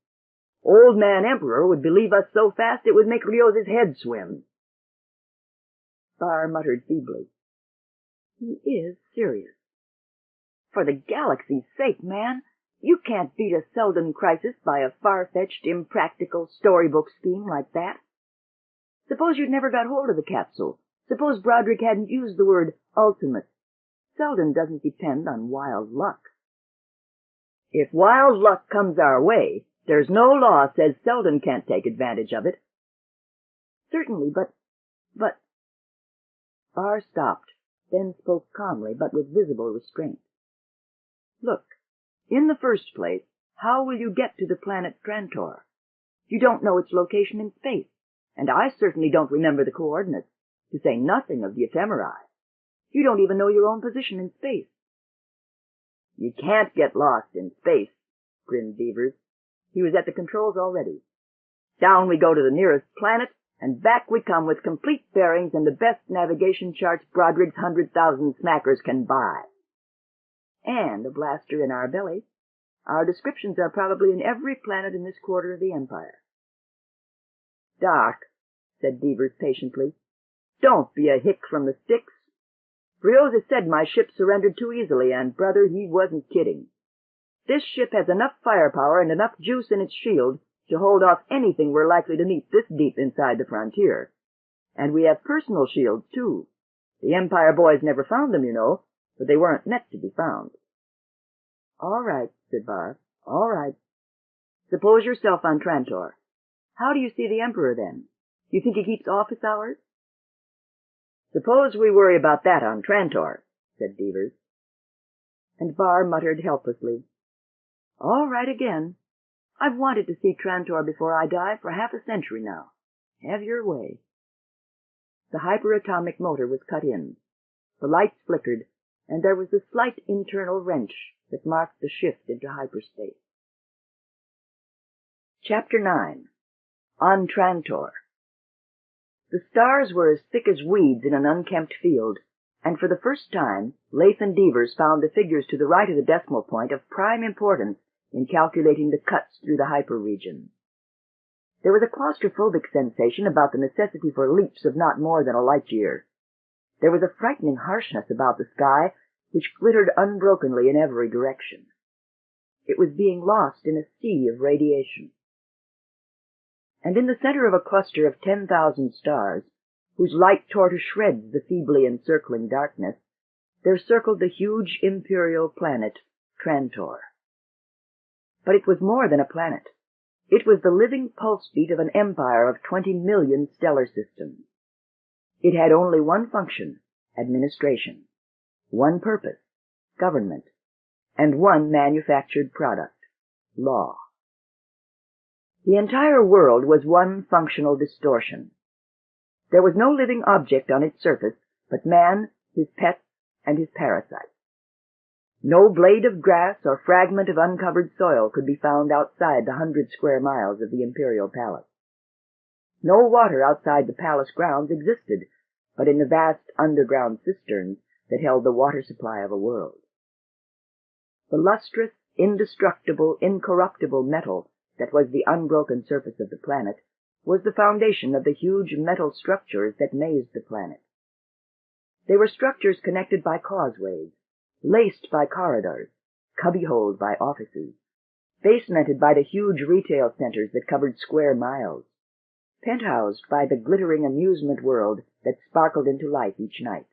Old man Emperor would believe us so fast it would make Riose's head swim." Barr muttered feebly, "He is serious. For the galaxy's sake, man, you can't beat a Selden crisis by a far-fetched, impractical storybook scheme like that. Suppose you'd never got hold of the capsule. Suppose Broderick hadn't used the word ultimate. Selden doesn't depend on wild luck." "If wild luck comes our way, there's no law says Selden can't take advantage of it." "Certainly, but... Barr stopped, then spoke calmly, but with visible restraint. "Look, in the first place, how will you get to the planet Trantor? You don't know its location in space, and I certainly don't remember the coordinates, to say nothing of the ephemerae. You don't even know your own position in space." "You can't get lost in space," grinned Devers. He was at the controls already. "Down we go to the nearest planet, and back we come with complete bearings and the best navigation charts Broderick's 100,000 smackers can buy. And a blaster in our belly. Our descriptions are probably in every planet in this quarter of the Empire." "Doc," said Devers patiently, "don't be a hick from the sticks. Riose said my ship surrendered too easily, and, brother, he wasn't kidding. This ship has enough firepower and enough juice in its shield to hold off anything we're likely to meet this deep inside the frontier. And we have personal shields, too. The Empire boys never found them, you know, but they weren't meant to be found. All right, said Barr. All right. Suppose yourself on Trantor. How do you see the Emperor, then? Do you think he keeps office hours? Suppose we worry about that on Trantor, said Devers. And Barr muttered helplessly, All right again. I've wanted to see Trantor before I die for half a century now. Have your way. The hyperatomic motor was cut in. The lights flickered, and there was a slight internal wrench that marked the shift into hyperspace. Chapter 9. On Trantor. The stars were as thick as weeds in an unkempt field, and for the first time, Lath and Devers found the figures to the right of the decimal point of prime importance in calculating the cuts through the hyperregion. There was a claustrophobic sensation about the necessity for leaps of not more than a light year. There was a frightening harshness about the sky, which glittered unbrokenly in every direction. It was being lost in a sea of radiation. And in the center of a cluster of 10,000 stars, whose light tore to shreds the feebly encircling darkness, there circled the huge imperial planet, Trantor. But it was more than a planet. It was the living pulse beat of an empire of 20 million stellar systems. It had only one function, administration, one purpose, government, and one manufactured product, law. The entire world was one functional distortion. There was no living object on its surface but man, his pets, and his parasites. No blade of grass or fragment of uncovered soil could be found outside the 100 square miles of the imperial palace. No water outside the palace grounds existed, but in the vast underground cisterns that held the water supply of a world. The lustrous, indestructible, incorruptible metal that was the unbroken surface of the planet was the foundation of the huge metal structures that mazed the planet. They were structures connected by causeways, laced by corridors, cubbyholed by offices, basemented by the huge retail centers that covered square miles, penthoused by the glittering amusement world that sparkled into life each night.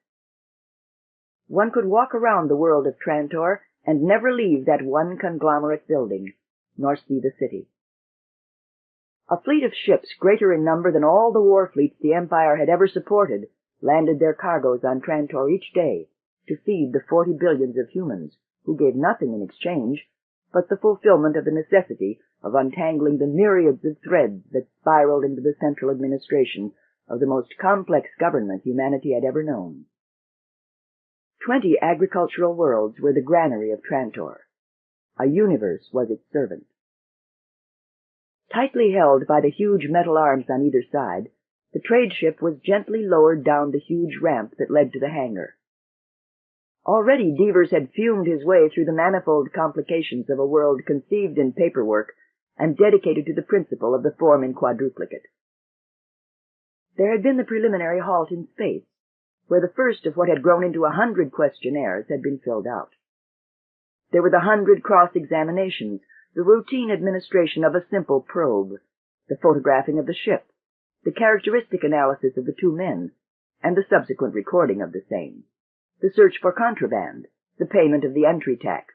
One could walk around the world of Trantor and never leave that one conglomerate building, nor see the city. A fleet of ships greater in number than all the war fleets the Empire had ever supported landed their cargoes on Trantor each day to feed the 40 billions of humans who gave nothing in exchange but the fulfillment of the necessity of untangling the myriads of threads that spiraled into the central administration of the most complex government humanity had ever known. 20 agricultural worlds were the granary of Trantor. A universe was its servant. Tightly held by the huge metal arms on either side, the trade ship was gently lowered down the huge ramp that led to the hangar. Already Devers had fumed his way through the manifold complications of a world conceived in paperwork and dedicated to the principle of the form in quadruplicate. There had been the preliminary halt in space, where the first of what had grown into 100 questionnaires had been filled out. There were the 100 cross-examinations, the routine administration of a simple probe, the photographing of the ship, the characteristic analysis of the two men, and the subsequent recording of the same, the search for contraband, the payment of the entry tax,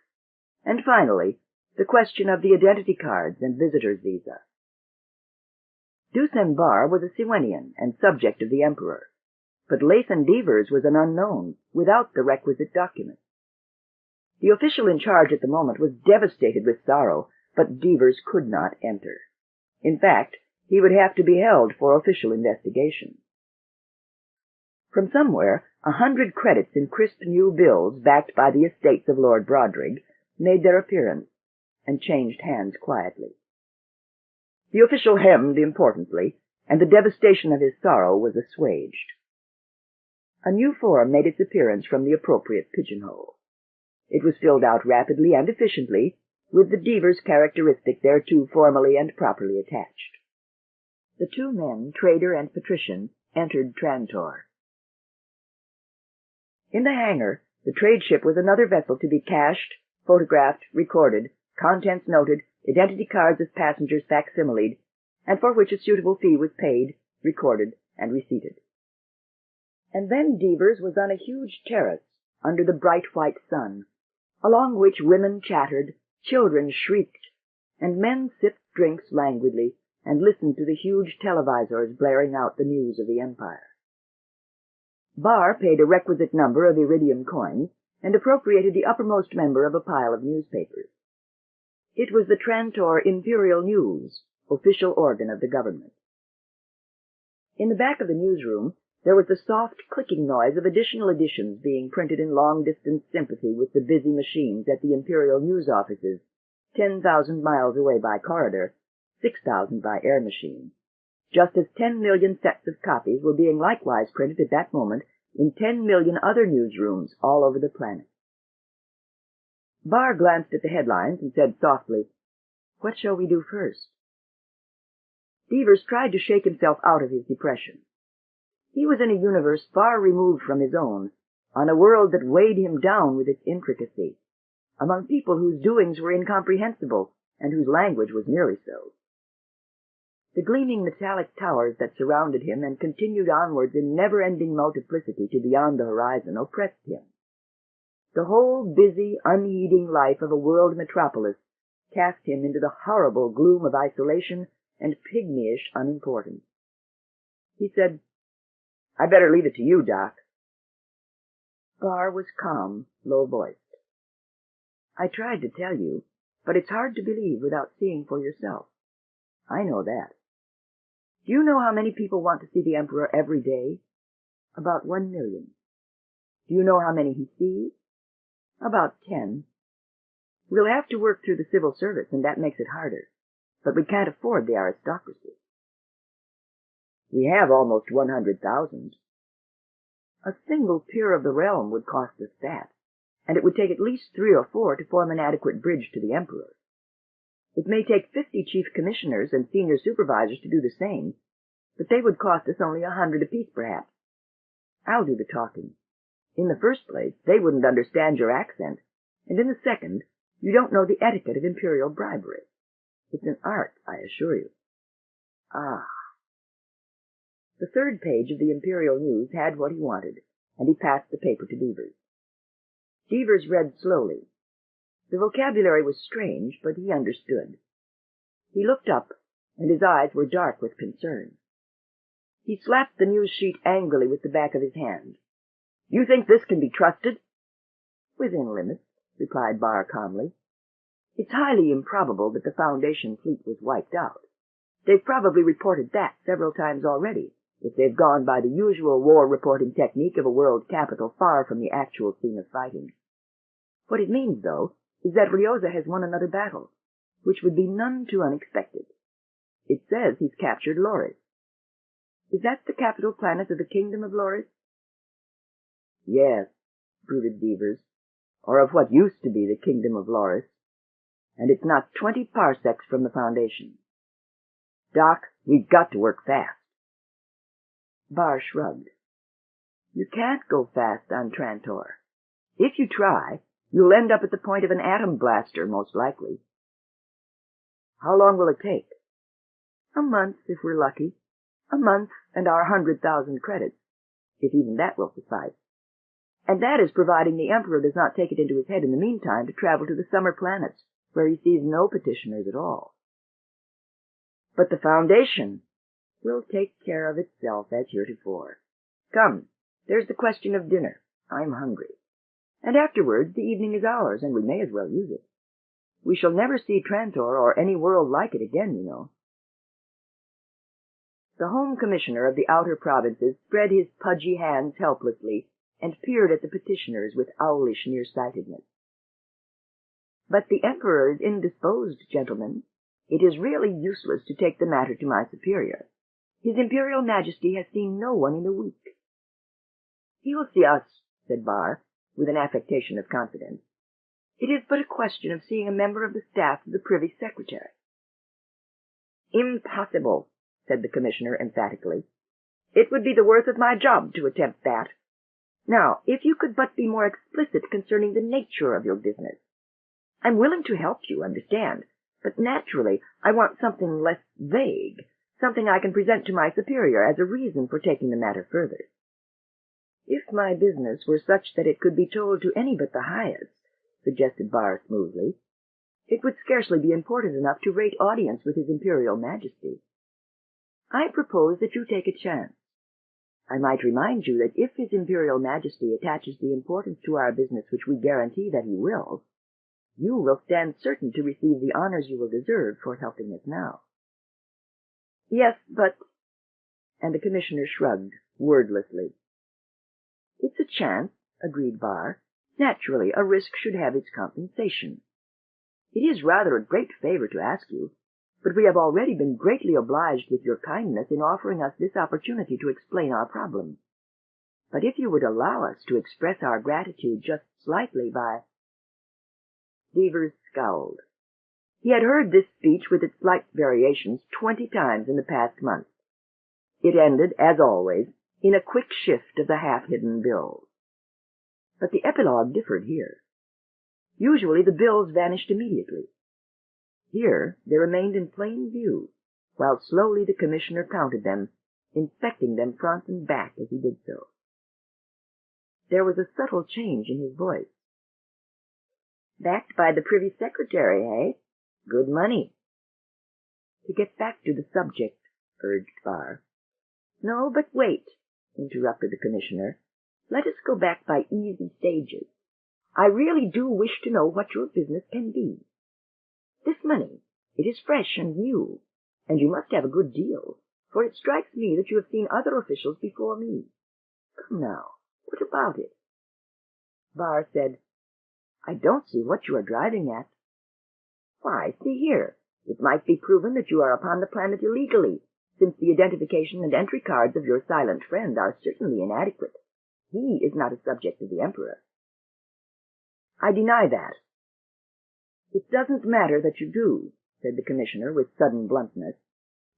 and finally, the question of the identity cards and visitor's visa. Dusan Bar was a Siwenian and subject of the Emperor, but Lathan Devers was an unknown, without the requisite documents. The official in charge at the moment was devastated with sorrow, but Devers could not enter. In fact, he would have to be held for official investigation. From somewhere, 100 credits in crisp new bills backed by the estates of Lord Brodrig made their appearance and changed hands quietly. The official hemmed importantly, and the devastation of his sorrow was assuaged. A new form made its appearance from the appropriate pigeonhole. It was filled out rapidly and efficiently, with the Devers characteristic thereto formally and properly attached. The two men, trader and patrician, entered Trantor. In the hangar, the trade ship was another vessel to be cached, photographed, recorded, contents noted, identity cards as passengers facsimiled, and for which a suitable fee was paid, recorded, and receipted. And then Devers was on a huge terrace under the bright white sun, along which women chattered, children shrieked, and men sipped drinks languidly and listened to the huge televisors blaring out the news of the Empire. Barr paid a requisite number of iridium coins and appropriated the uppermost member of a pile of newspapers. It was the Trantor Imperial News, official organ of the government. In the back of the newsroom, there was the soft clicking noise of additional editions being printed in long-distance sympathy with the busy machines at the Imperial News offices, 10,000 miles away by corridor, 6,000 by air machine, just as 10 million sets of copies were being likewise printed at that moment in 10 million other newsrooms all over the planet. Barr glanced at the headlines and said softly, "What shall we do first?" Devers tried to shake himself out of his depression. He was in a universe far removed from his own, on a world that weighed him down with its intricacy, among people whose doings were incomprehensible and whose language was nearly so. The gleaming metallic towers that surrounded him and continued onwards in never-ending multiplicity to beyond the horizon oppressed him. The whole busy, unheeding life of a world metropolis cast him into the horrible gloom of isolation and pygmyish unimportance. He said, "I'd better leave it to you, Doc." Barr was calm, low-voiced. "I tried to tell you, but it's hard to believe without seeing for yourself. I know that. Do you know how many people want to see the Emperor every day? About 1 million. Do you know how many he sees? About 10. We'll have to work through the civil service, and that makes it harder. But we can't afford the aristocracy. We have almost 100,000. A single peer of the realm would cost us that, and it would take at least 3 or 4 to form an adequate bridge to the Emperor. It may take 50 chief commissioners and senior supervisors to do the same, but they would cost us only 100 apiece, perhaps. I'll do the talking. In the first place, they wouldn't understand your accent, and in the second, you don't know the etiquette of imperial bribery. It's an art, I assure you. Ah." The third page of the Imperial News had what he wanted, and he passed the paper to Devers. Devers read slowly. The vocabulary was strange, but he understood. He looked up, and his eyes were dark with concern. He slapped the news sheet angrily with the back of his hand. "You think this can be trusted?" "Within limits," replied Barr calmly. "It's highly improbable that the Foundation fleet was wiped out. They've probably reported that several times already, if they've gone by the usual war reporting technique of a world capital far from the actual scene of fighting. What it means, though, is that Ryoza has won another battle, which would be none too unexpected. It says he's captured Loris. Is that the capital planet of the Kingdom of Loris?" "Yes," brooded Devers, "or of what used to be the Kingdom of Loris. And it's not 20 parsecs from the Foundation. Doc, we've got to work fast." Barr shrugged. "You can't go fast on Trantor. If you try, you'll end up at the point of an atom blaster, most likely." "How long will it take?" "A month, if we're lucky. A month and our 100,000 credits, if even that will suffice. And that is providing the Emperor does not take it into his head in the meantime to travel to the summer planets, where he sees no petitioners at all." "But the Foundation will take care of itself as heretofore. Come, there's the question of dinner. I'm hungry. And afterwards the evening is ours, and we may as well use it. We shall never see Trantor or any world like it again, you know." The Home Commissioner of the Outer Provinces spread his pudgy hands helplessly and peered at the petitioners with owlish nearsightedness. "But the Emperor is indisposed, gentlemen. It is really useless to take the matter to my superior. His Imperial Majesty has seen no one in a week." "He will see us," said Barr, with an affectation of confidence. "It is but a question of seeing a member of the staff of the Privy Secretary." "Impossible," said the Commissioner emphatically. "It would be the worth of my job to attempt that. Now, if you could but be more explicit concerning the nature of your business. I'm willing to help you, understand, But naturally, I want something less vague, something I can present to my superior as a reason for taking the matter further. If my business were such that it could be told to any but the highest, suggested Barr smoothly, it would scarcely be important enough to rate audience with His Imperial Majesty. I propose that you take a chance. I might remind you that if His Imperial Majesty attaches the importance to our business which we guarantee that he will, you will stand certain to receive the honors you will deserve for helping us now. Yes, but... And the Commissioner shrugged, wordlessly. It's a chance, agreed Barr. Naturally, a risk should have its compensation. It is rather a great favor to ask you, but we have already been greatly obliged with your kindness in offering us this opportunity to explain our problem. But if you would allow us to express our gratitude just slightly by... Devers scowled. He had heard this speech with its slight variations 20 times in the past month. It ended, as always, in a quick shift of the half-hidden bills. But the epilogue differed here. Usually the bills vanished immediately. Here they remained in plain view, while slowly the Commissioner counted them, inspecting them front and back as he did so. There was a subtle change in his voice. Backed by the Privy Secretary, eh? Good money. To get back to the subject, urged Barr. No, but wait, interrupted the Commissioner. Let us go back by easy stages. I really do wish to know what your business can be. This money, it is fresh and new, and you must have a good deal, for it strikes me that you have seen other officials before me. Come now, what about it? Barr said, I don't see what you are driving at. Why, see here, it might be proven that you are upon the planet illegally, since the identification and entry cards of your silent friend are certainly inadequate. He is not a subject of the Emperor. I deny that. It doesn't matter that you do, said the Commissioner with sudden bluntness.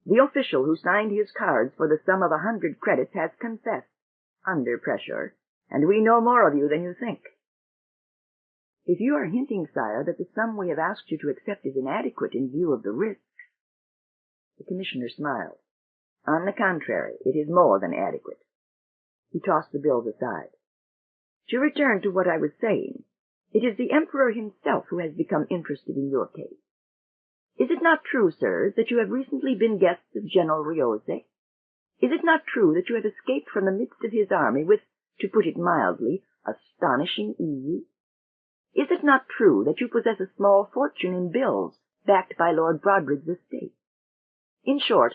The official who signed his cards for the sum of 100 credits has confessed, under pressure, and we know more of you than you think. If you are hinting, sire, that the sum we have asked you to accept is inadequate in view of the risk... The Commissioner smiled. On the contrary, it is more than adequate. He tossed the bills aside. To return to what I was saying, it is the Emperor himself who has become interested in your case. Is it not true, sirs, that you have recently been guests of General Riose? Is it not true that you have escaped from the midst of his army with, to put it mildly, astonishing ease? Is it not true that you possess a small fortune in bills backed by Lord Broderick's estate? In short,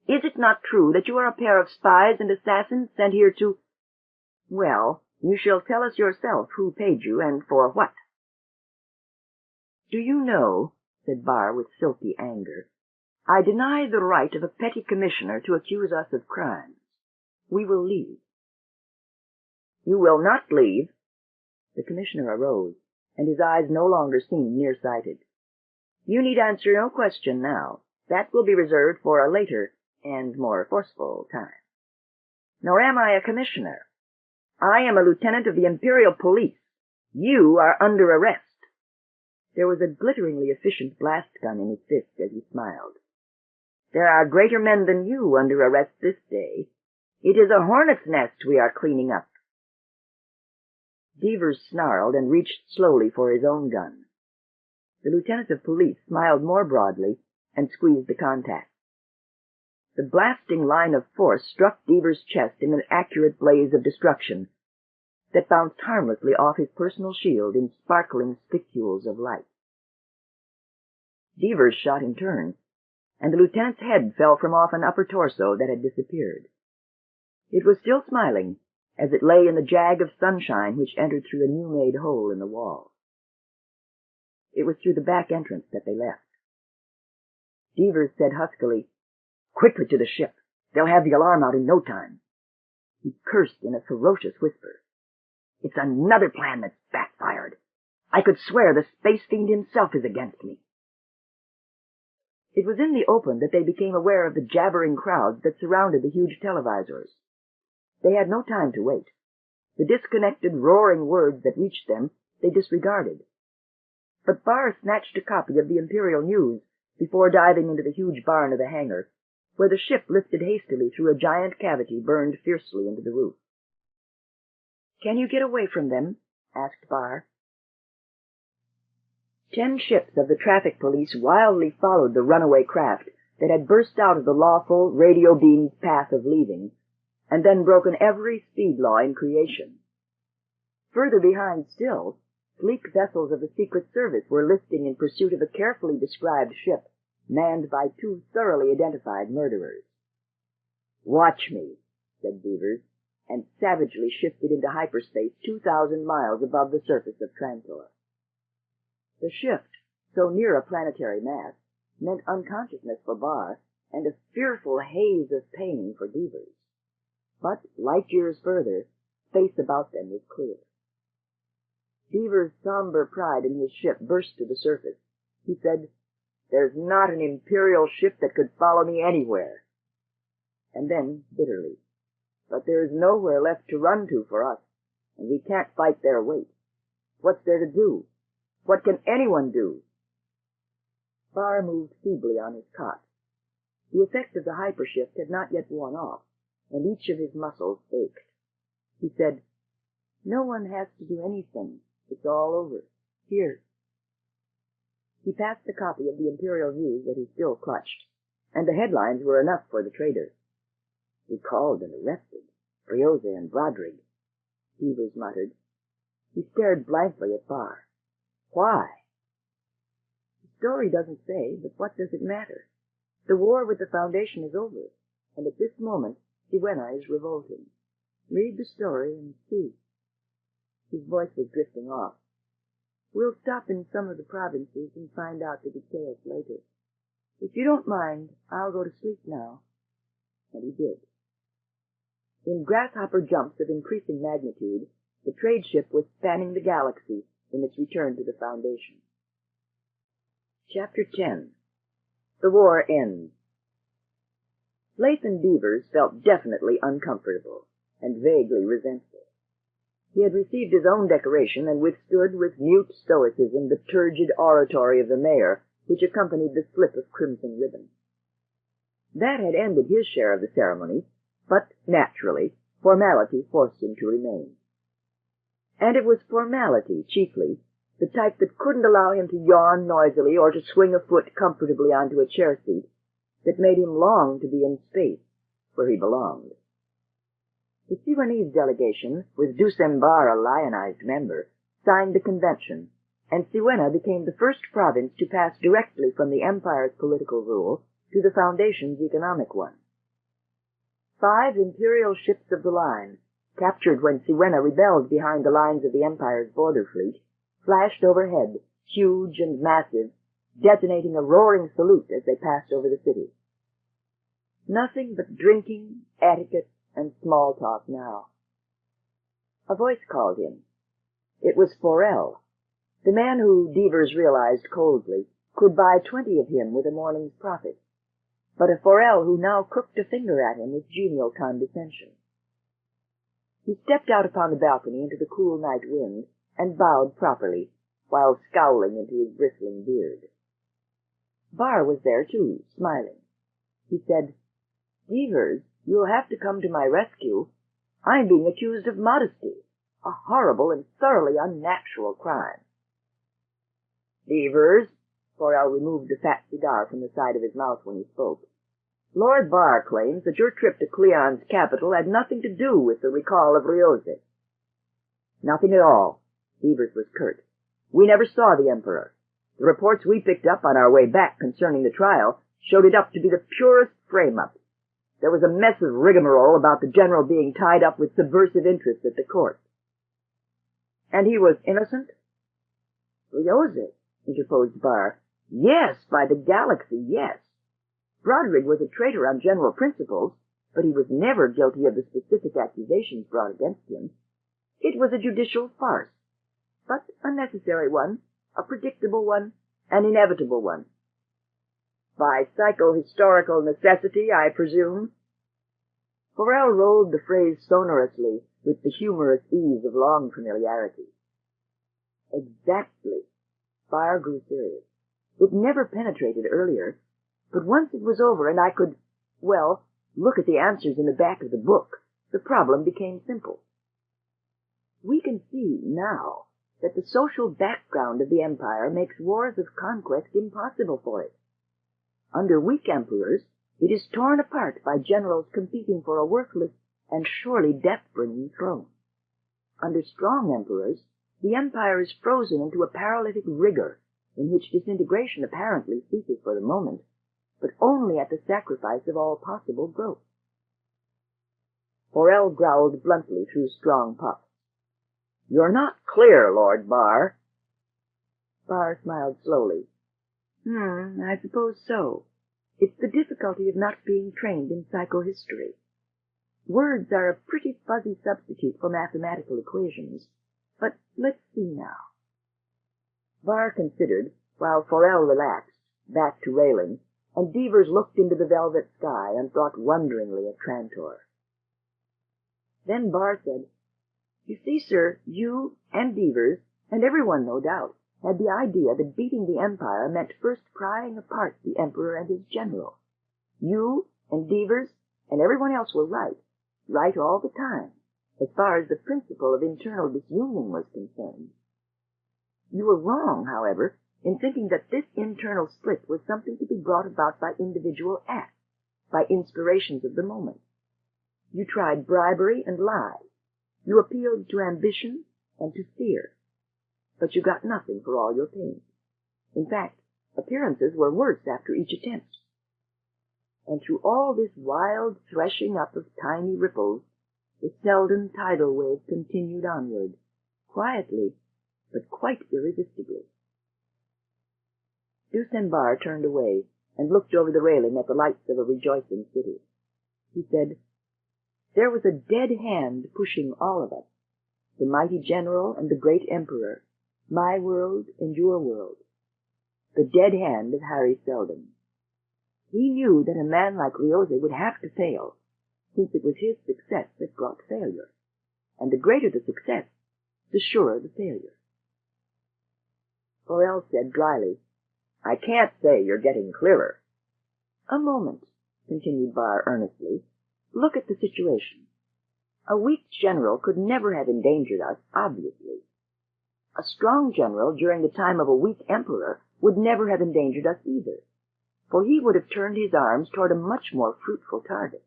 is it not true that you are a pair of spies and assassins sent here to... Well, you shall tell us yourself who paid you and for what. Do you know, said Barr with silky anger, I deny the right of a petty commissioner to accuse us of crimes. We will leave. You will not leave. The commissioner arose, and his eyes no longer seemed nearsighted. You need answer no question now. That will be reserved for a later and more forceful time. Nor am I a commissioner. I am a lieutenant of the Imperial Police. You are under arrest. There was a glitteringly efficient blast gun in his fist as he smiled. There are greater men than you under arrest this day. It is a hornet's nest we are cleaning up. Devers snarled and reached slowly for his own gun. The lieutenant of police smiled more broadly and squeezed the contact. The blasting line of force struck Devers' chest in an accurate blaze of destruction that bounced harmlessly off his personal shield in sparkling spicules of light. Devers shot in turn, and the lieutenant's head fell from off an upper torso that had disappeared. It was still smiling as it lay in the jag of sunshine which entered through a new-made hole in the wall. It was through the back entrance that they left. Devers said huskily, Quickly to the ship. They'll have the alarm out in no time. He cursed in a ferocious whisper. It's another plan that's backfired. I could swear the space fiend himself is against me. It was in the open that they became aware of the jabbering crowds that surrounded the huge televisors. They had no time to wait. The disconnected, roaring words that reached them they disregarded. But Barr snatched a copy of the Imperial News before diving into the huge barn of the hangar, where the ship lifted hastily through a giant cavity burned fiercely into the roof. "Can you get away from them?" asked Barr. 10 ships of the traffic police wildly followed the runaway craft that had burst out of the lawful, radio-beamed path of leaving, and then broken every speed law in creation. Further behind still, sleek vessels of the Secret Service were listing in pursuit of a carefully described ship, manned by 2 thoroughly identified murderers. "Watch me," said Beavers, and savagely shifted into hyperspace 2,000 miles above the surface of Trantor. The shift, so near a planetary mass, meant unconsciousness for Barr and a fearful haze of pain for Beavers. But, light years further, space about them was clear. Beaver's somber pride in his ship burst to the surface. He said, "There's not an Imperial ship that could follow me anywhere." And then, bitterly, "But there is nowhere left to run to for us, and we can't fight their weight. What's there to do? What can anyone do?" Barr moved feebly on his cot. The effect of the hypershift had not yet worn off, and each of his muscles ached. He said, "No one has to do anything. It's all over. Here." He passed a copy of the Imperial News that he still clutched, and the headlines were enough for the trader. "Recalled and arrested. Briose and Broderick," Beavers muttered. He stared blankly at Barr. "Why?" "The story doesn't say, but what does it matter? The war with the Foundation is over, and at this moment Siwenna is revolting. Read the story and see." His voice was drifting off. "We'll stop in some of the provinces and find out the details later. If you don't mind, I'll go to sleep now." And he did. In grasshopper jumps of increasing magnitude, the trade ship was spanning the galaxy in its return to the Foundation. Chapter 10. The War Ends. Lathan Beavers felt definitely uncomfortable and vaguely resentful. He had received his own decoration and withstood with mute stoicism the turgid oratory of the mayor which accompanied the slip of crimson ribbon. That had ended his share of the ceremony, but, naturally, formality forced him to remain. And it was formality, chiefly, the type that couldn't allow him to yawn noisily or to swing a foot comfortably onto a chair seat, that made him long to be in space, where he belonged. The Siwenese delegation, with Dusem Barr a lionized member, signed the convention, and Siwenna became the first province to pass directly from the Empire's political rule to the Foundation's economic one. 5 Imperial ships of the line, captured when Siwenna rebelled behind the lines of the Empire's border fleet, flashed overhead, huge and massive, detonating a roaring salute as they passed over the city. Nothing but drinking, etiquette, and small talk now. A voice called him. It was Forel, the man who, Beavers realized coldly, could buy 20 of him with a morning's profit, but a Forel who now crooked a finger at him with genial condescension. He stepped out upon the balcony into the cool night wind and bowed properly, while scowling into his bristling beard. Barr was there, too, smiling. He said, "Beavers, you'll have to come to my rescue. I'm being accused of modesty, a horrible and thoroughly unnatural crime." "Beavers," Forel removed a fat cigar from the side of his mouth when he spoke, "Lord Barr claims that your trip to Cleon's capital had nothing to do with the recall of Briose." "Nothing at all," Beavers was curt. "We never saw the Emperor. The reports we picked up on our way back concerning the trial showed it up to be the purest frame-up. There was a mess of rigmarole about the general being tied up with subversive interests at the court." "And he was innocent?" "Briose," interposed Barr. "Yes, by the galaxy, yes. Broderick was a traitor on general principles, but he was never guilty of the specific accusations brought against him. It was a judicial farce, but a necessary one, a predictable one, an inevitable one." "By psycho-historical necessity, I presume?" Forel rolled the phrase sonorously with the humorous ease of long familiarity. "Exactly." Barr grew serious. It never penetrated earlier, but once it was over and I could, well, look at the answers in the back of the book, the problem became simple. We can see now that the social background of the empire makes wars of conquest impossible for it. Under weak emperors, it is torn apart by generals competing for a worthless and surely death-bringing throne. Under strong emperors, the empire is frozen into a paralytic rigor in which disintegration apparently ceases for the moment, but only at the sacrifice of all possible growth. Forel growled bluntly through strong puffs. "You're not clear, Lord Barr." Barr smiled slowly. I suppose so. It's the difficulty of not being trained in psychohistory. Words are a pretty fuzzy substitute for mathematical equations. But let's see now." Barr considered, while Forel relaxed, back to railing, and Devers looked into the velvet sky and thought wonderingly of Trantor. Then Barr said, "You see, sir, you and Devers, and everyone, no doubt, had the idea that beating the Empire meant first prying apart the Emperor and his general. You and Devers and everyone else were right all the time, as far as the principle of internal disunion was concerned. You were wrong, however, in thinking that this internal split was something to be brought about by individual acts, by inspirations of the moment. You tried bribery and lies. You appealed to ambition and to fear. But you got nothing for all your pains. In fact, appearances were worse after each attempt. And through all this wild threshing up of tiny ripples, the Selden tidal wave continued onward, quietly, but quite irresistibly. Dusenbar turned away and looked over the railing at the lights of a rejoicing city. He said, "There was a dead hand pushing all of us, the mighty general and the great emperor, my world and your world. The dead hand of Harry Selden. He knew that a man like Rioze would have to fail, since it was his success that brought failure. And the greater the success, the surer the failure." Forel said dryly, "I can't say you're getting clearer." "A moment," continued Barr earnestly. "Look at the situation. A weak general could never have endangered us, obviously. A strong general during the time of a weak emperor would never have endangered us either, for he would have turned his arms toward a much more fruitful target.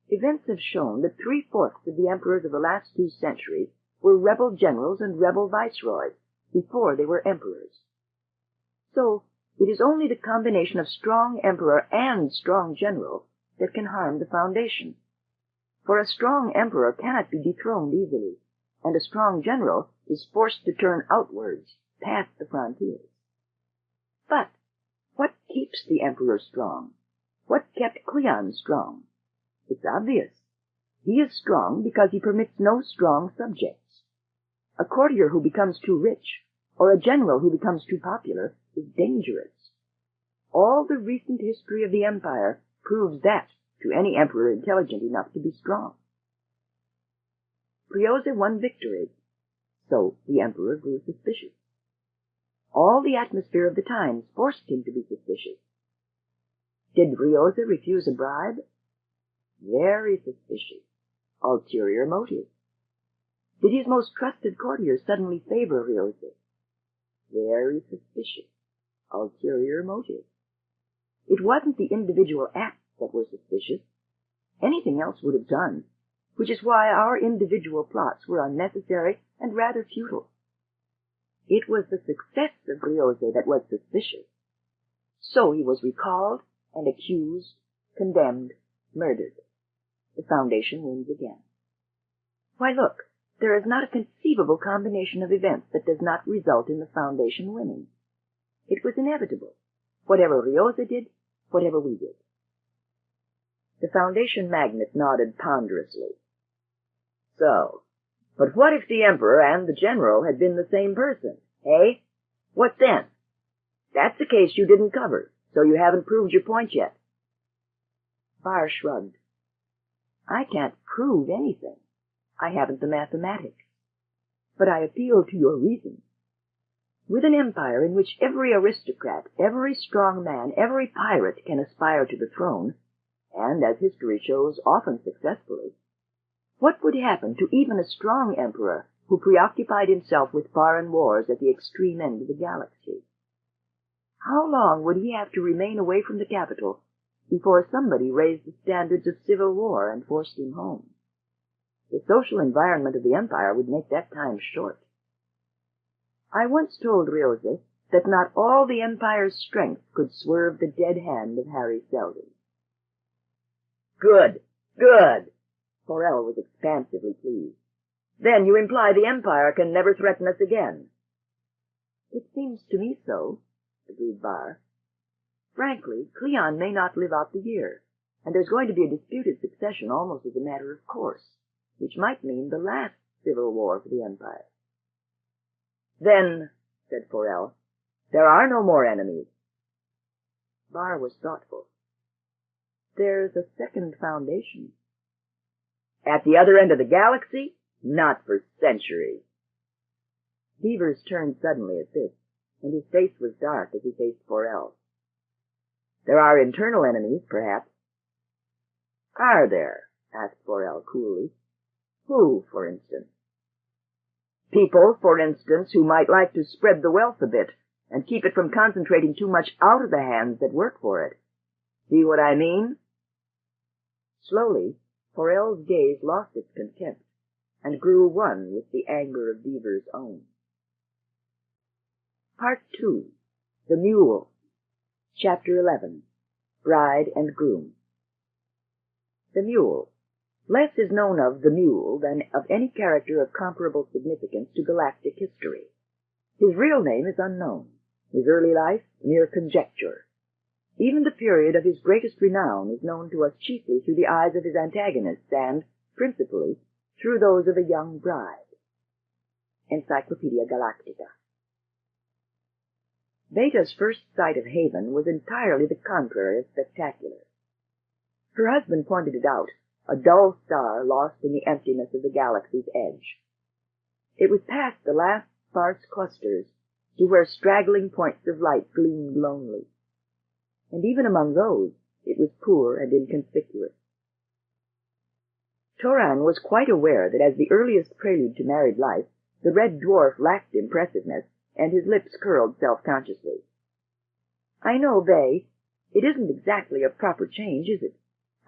Events have shown that 3/4 of the emperors of the last 2 centuries were rebel generals and rebel viceroys before they were emperors. So it is only the combination of strong emperor and strong general that can harm the foundation. For a strong emperor cannot be dethroned easily, and a strong general is forced to turn outwards, past the frontiers. But what keeps the emperor strong? What kept Cleon strong? It's obvious. He is strong because he permits no strong subjects. A courtier who becomes too rich, or a general who becomes too popular, is dangerous. All the recent history of the empire proves that to any emperor intelligent enough to be strong. Rioze won victories, so the emperor grew suspicious. All the atmosphere of the times forced him to be suspicious. Did Rioze refuse a bribe? Very suspicious. Ulterior motive. Did his most trusted courtiers suddenly favor Rioze? Very suspicious. Ulterior motive. It wasn't the individual acts that were suspicious. Anything else would have done, which is why our individual plots were unnecessary and rather futile. It was the success of Rioze that was suspicious. So he was recalled and accused, condemned, murdered. The Foundation wins again. Why, look, there is not a conceivable combination of events that does not result in the Foundation winning. It was inevitable. Whatever Rioze did, whatever we did. The Foundation magnate nodded ponderously. So, but what if the Emperor and the General had been the same person, eh? What then? That's a case you didn't cover, so you haven't proved your point yet. Barr shrugged. I can't prove anything. I haven't the mathematics. But I appeal to your reason. With an empire in which every aristocrat, every strong man, every pirate can aspire to the throne, and, as history shows, often successfully, what would happen to even a strong emperor who preoccupied himself with foreign wars at the extreme end of the galaxy? How long would he have to remain away from the capital before somebody raised the standards of civil war and forced him home? The social environment of the empire would make that time short. I once told Ryose that not all the empire's strength could swerve the dead hand of Harry Seldon. Good, good! Forel was expansively pleased. Then you imply the empire can never threaten us again. It seems to me so, agreed Barr. Frankly, Cleon may not live out the year, and there's going to be a disputed succession almost as a matter of course, which might mean the last civil war for the empire. Then, said Forel, there are no more enemies. Barr was thoughtful. There's a second foundation. At the other end of the galaxy? Not for centuries. Beavers turned suddenly at this, and his face was dark as he faced Forel. There are internal enemies, perhaps. Are there? Asked Forel coolly. Who, for instance? People, for instance, who might like to spread the wealth a bit and keep it from concentrating too much out of the hands that work for it. See what I mean? Slowly, Forel's gaze lost its contempt and grew one with the anger of Beaver's own. Part 2. The Mule. Chapter 11. Bride and Groom. The Mule. Less is known of the Mule than of any character of comparable significance to galactic history. His real name is unknown, his early life mere conjecture. Even the period of his greatest renown is known to us chiefly through the eyes of his antagonists and, principally, through those of a young bride. Encyclopedia Galactica. Beta's first sight of Haven was entirely the contrary of spectacular. Her husband pointed it out, a dull star lost in the emptiness of the galaxy's edge. It was past the last sparse clusters to where straggling points of light gleamed lonely. And even among those, it was poor and inconspicuous. Toran was quite aware that as the earliest prelude to married life, the red dwarf lacked impressiveness, and his lips curled self-consciously. I know, Bay, it isn't exactly a proper change, is it?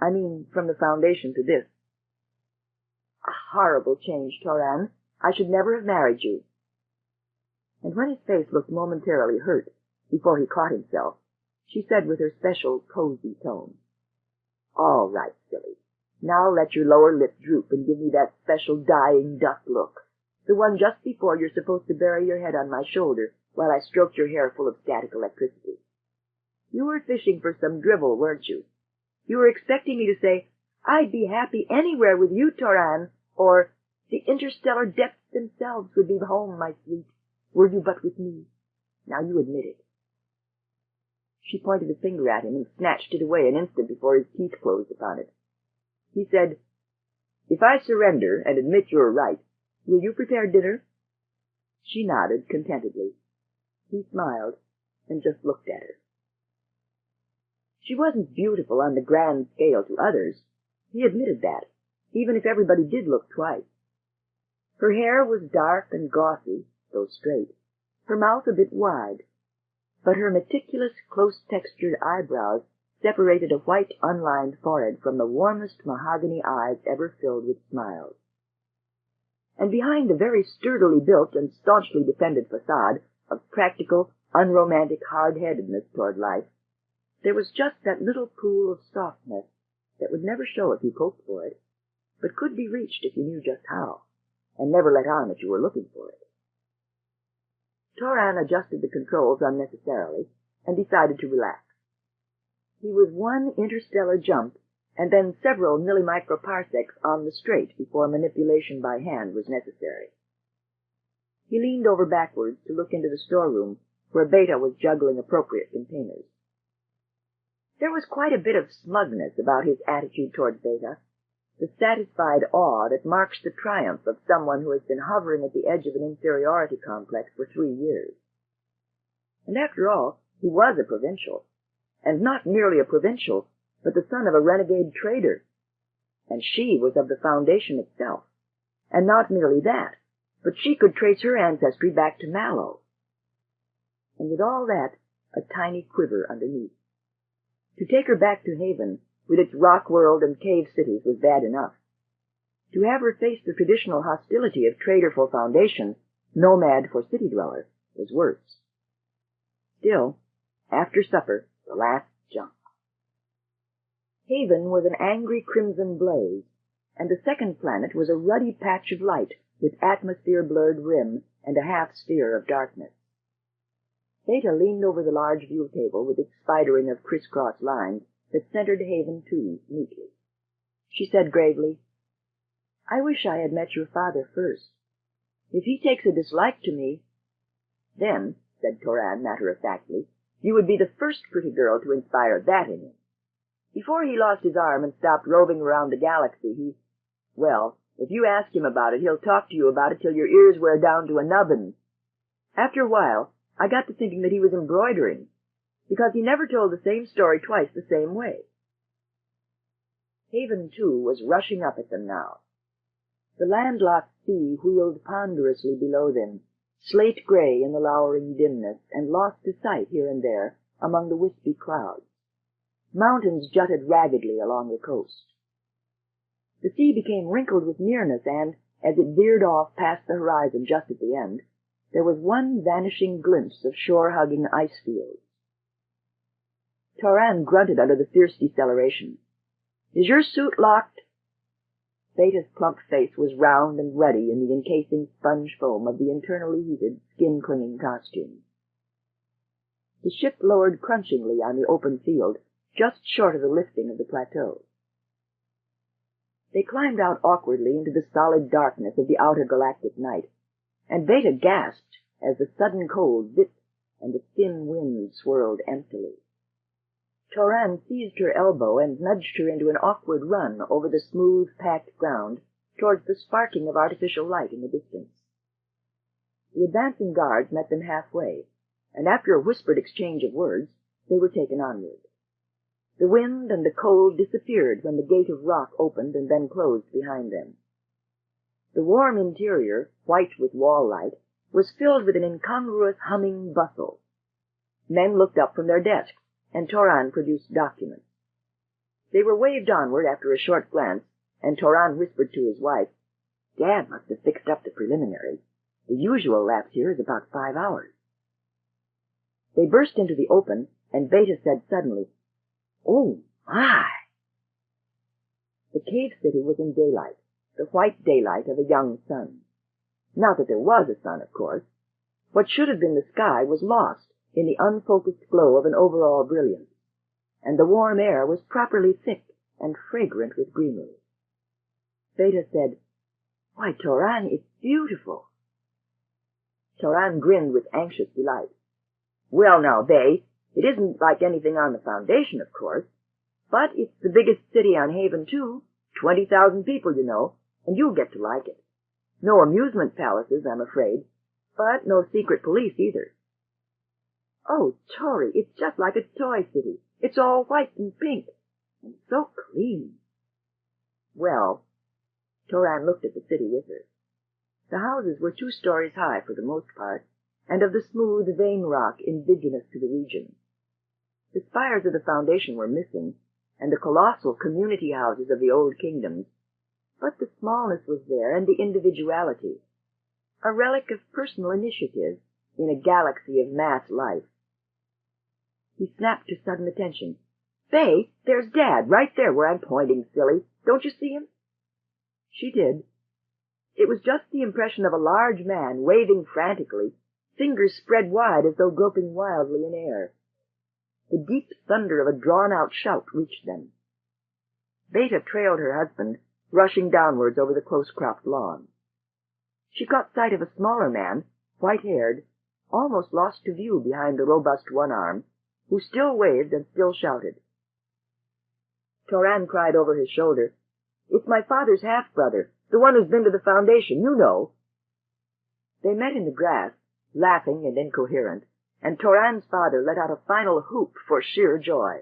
I mean, from the foundation to this. A horrible change, Toran. I should never have married you. And when his face looked momentarily hurt, before he caught himself, she said with her special cozy tone, All right, silly. Now let your lower lip droop and give me that special dying duck look, the one just before you're supposed to bury your head on my shoulder while I stroked your hair full of static electricity. You were fishing for some drivel, weren't you? You were expecting me to say, I'd be happy anywhere with you, Toran, or the interstellar depths themselves would be home, my sweet, were you but with me. Now you admit it. She pointed a finger at him and snatched it away an instant before his teeth closed upon it. He said, If I surrender and admit you're right, will you prepare dinner? She nodded contentedly. He smiled and just looked at her. She wasn't beautiful on the grand scale to others. He admitted that, even if everybody did look twice. Her hair was dark and gauzy, though straight, her mouth a bit wide, but her meticulous, close-textured eyebrows separated a white, unlined forehead from the warmest mahogany eyes ever filled with smiles. And behind the very sturdily built and staunchly defended facade of practical, unromantic hard-headedness toward life, there was just that little pool of softness that would never show if you poked for it, but could be reached if you knew just how, and never let on that you were looking for it. Toran adjusted the controls unnecessarily and decided to relax. He was one interstellar jump and then several millimicroparsecs on the straight before manipulation by hand was necessary. He leaned over backwards to look into the storeroom where Beta was juggling appropriate containers. There was quite a bit of smugness about his attitude toward Beta, the satisfied awe that marks the triumph of someone who has been hovering at the edge of an inferiority complex for 3 years. And after all, he was a provincial. And not merely a provincial, but the son of a renegade trader. And she was of the Foundation itself. And not merely that, but she could trace her ancestry back to Mallow. And with all that, a tiny quiver underneath. To take her back to Haven, with its rock world and cave cities, was bad enough. To have her face the traditional hostility of trader for Foundation, nomad for city dweller, was worse. Still, after supper, the last jump. Haven was an angry crimson blaze, and the second planet was a ruddy patch of light with atmosphere-blurred rim and a half-sphere of darkness. Beta leaned over the large view table with its spidering of crisscross lines that centered Haven 2 neatly. She said gravely, "I wish I had met your father first. If he takes a dislike to me—" "Then," said Toran matter-of-factly, "you would be the first pretty girl to inspire that in him. Before he lost his arm and stopped roving around the galaxy, well, if you ask him about it, he'll talk to you about it till your ears wear down to a nubbin. After a while, I got to thinking that he was embroidering, because he never told the same story twice the same way." Haven 2 was rushing up at them now. The landlocked sea wheeled ponderously below them, slate-gray in the lowering dimness, and lost to sight here and there among the wispy clouds. Mountains jutted raggedly along the coast. The sea became wrinkled with nearness, and, as it veered off past the horizon just at the end, there was one vanishing glimpse of shore-hugging ice fields. Toran grunted under the fierce deceleration. "Is your suit locked?" Beta's plump face was round and ruddy in the encasing sponge foam of the internally heated, skin-clinging costume. The ship lowered crunchingly on the open field, just short of the lifting of the plateau. They climbed out awkwardly into the solid darkness of the outer galactic night, and Beta gasped as the sudden cold zipped and the thin wind swirled emptily. Toran seized her elbow and nudged her into an awkward run over the smooth, packed ground towards the sparking of artificial light in the distance. The advancing guards met them halfway, and after a whispered exchange of words, they were taken onward. The wind and the cold disappeared when the gate of rock opened and then closed behind them. The warm interior, white with wall light, was filled with an incongruous humming bustle. Men looked up from their desks, and Toran produced documents. They were waved onward after a short glance, and Toran whispered to his wife, "Dad must have fixed up the preliminaries. The usual lapse here is about 5 hours." They burst into the open, and Beta said suddenly, "Oh, my!" The cave city was in daylight, the white daylight of a young sun. Not that there was a sun, of course. What should have been the sky was lost in the unfocused glow of an overall brilliance, and the warm air was properly thick and fragrant with greenery. Beta said, "Why, Toran, it's beautiful." Toran grinned with anxious delight. "Well now, Bay, it isn't like anything on the Foundation, of course, but it's the biggest city on Haven, too, 20,000 people, you know, and you'll get to like it. No amusement palaces, I'm afraid, but no secret police either." "Oh, Tori, it's just like a toy city. It's all white and pink, and so clean." "Well," Toran looked at the city with her. The houses were 2 stories high for the most part, and of the smooth vein rock indigenous to the region. The spires of the Foundation were missing, and the colossal community houses of the old kingdoms, but the smallness was there, and the individuality, a relic of personal initiative in a galaxy of mass life. He snapped to sudden attention. "Faye, there's Dad, right there where I'm pointing, silly. Don't you see him?" She did. It was just the impression of a large man waving frantically, fingers spread wide as though groping wildly in air. The deep thunder of a drawn-out shout reached them. Beta trailed her husband, rushing downwards over the close-cropped lawn. She caught sight of a smaller man, white-haired, almost lost to view behind the robust one arm, who still waved and still shouted. Toran cried over his shoulder, "It's my father's half-brother, the one who's been to the Foundation, you know." They met in the grass, laughing and incoherent, and Toran's father let out a final whoop for sheer joy.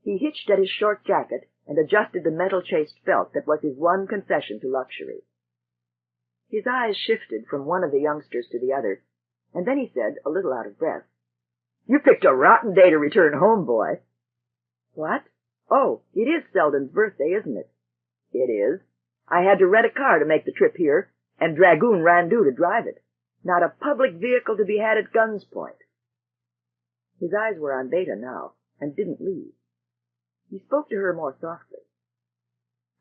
He hitched at his short jacket and adjusted the metal-chased felt that was his one concession to luxury. His eyes shifted from one of the youngsters to the other, and then he said, a little out of breath, "You picked a rotten day to return home, boy." "What? Oh, it is Selden's birthday, isn't it?" "It is. I had to rent a car to make the trip here, and dragoon Randu to drive it. Not a public vehicle to be had at gun's point." His eyes were on Beta now, and didn't leave. He spoke to her more softly.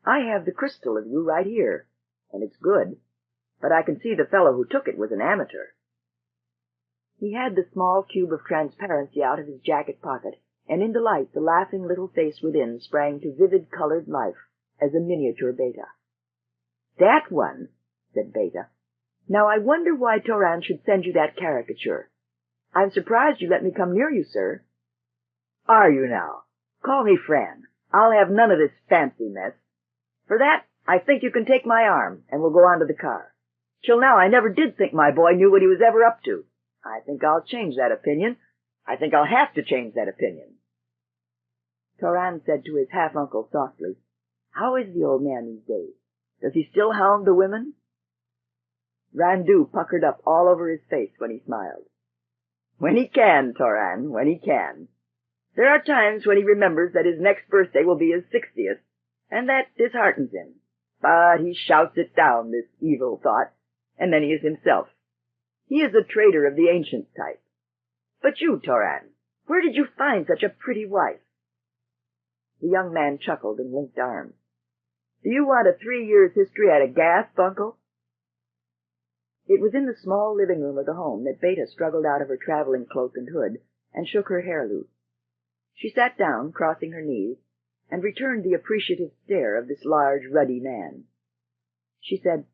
"I have the crystal of you right here, and it's good, but I can see the fellow who took it was an amateur." He had the small cube of transparency out of his jacket pocket, and in the light the laughing little face within sprang to vivid colored life as a miniature Beta. "That one," said Beta. "Now I wonder why Toran should send you that caricature. I'm surprised you let me come near you, sir." "Are you now? Call me Fran. I'll have none of this fancy mess. For that, I think you can take my arm, and we'll go on to the car. Till now I never did think my boy knew what he was ever up to. I think I'll change that opinion. I think I'll have to change that opinion." Toran said to his half-uncle softly, "How is the old man these days? Does he still hound the women?" Randu puckered up all over his face when he smiled. "When he can, Toran, when he can. There are times when he remembers that his next birthday will be his 60th, and that disheartens him. But he shouts it down, this evil thought, and then he is himself. He is a trader of the ancient type. But you, Toran, where did you find such a pretty wife?" The young man chuckled and linked arms. "Do you want a 3 years' history at a gasp, Uncle?" It was in the small living room of the home that Beta struggled out of her traveling cloak and hood and shook her hair loose. She sat down, crossing her knees, and returned the appreciative stare of this large, ruddy man. She said,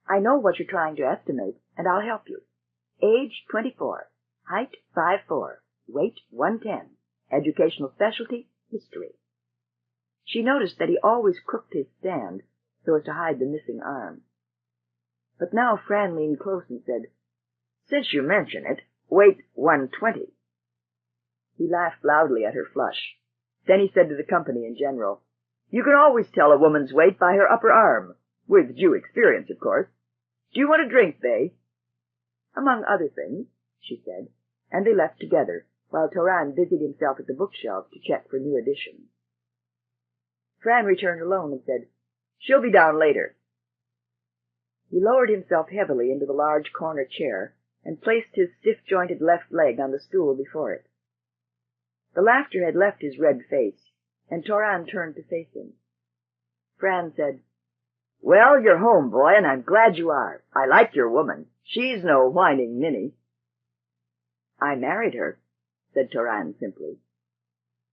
"I know what you're trying to estimate, and I'll help you. Age 24, height 5'4", weight 110, educational specialty, history." She noticed that he always crooked his stand so as to hide the missing arm. But now Fran leaned close and said, "Since you mention it, weight 120. He laughed loudly at her flush. Then he said to the company in general, "You can always tell a woman's weight by her upper arm, with due experience, of course. Do you want a drink, Bay?" "Among other things," she said, and they left together, while Toran busied himself at the bookshelf to check for new editions. Fran returned alone and said, "She'll be down later." He lowered himself heavily into the large corner chair and placed his stiff-jointed left leg on the stool before it. The laughter had left his red face, and Toran turned to face him. Fran said, "Well, you're home, boy, and I'm glad you are. I like your woman. She's no whining ninny." "I married her," said Toran simply.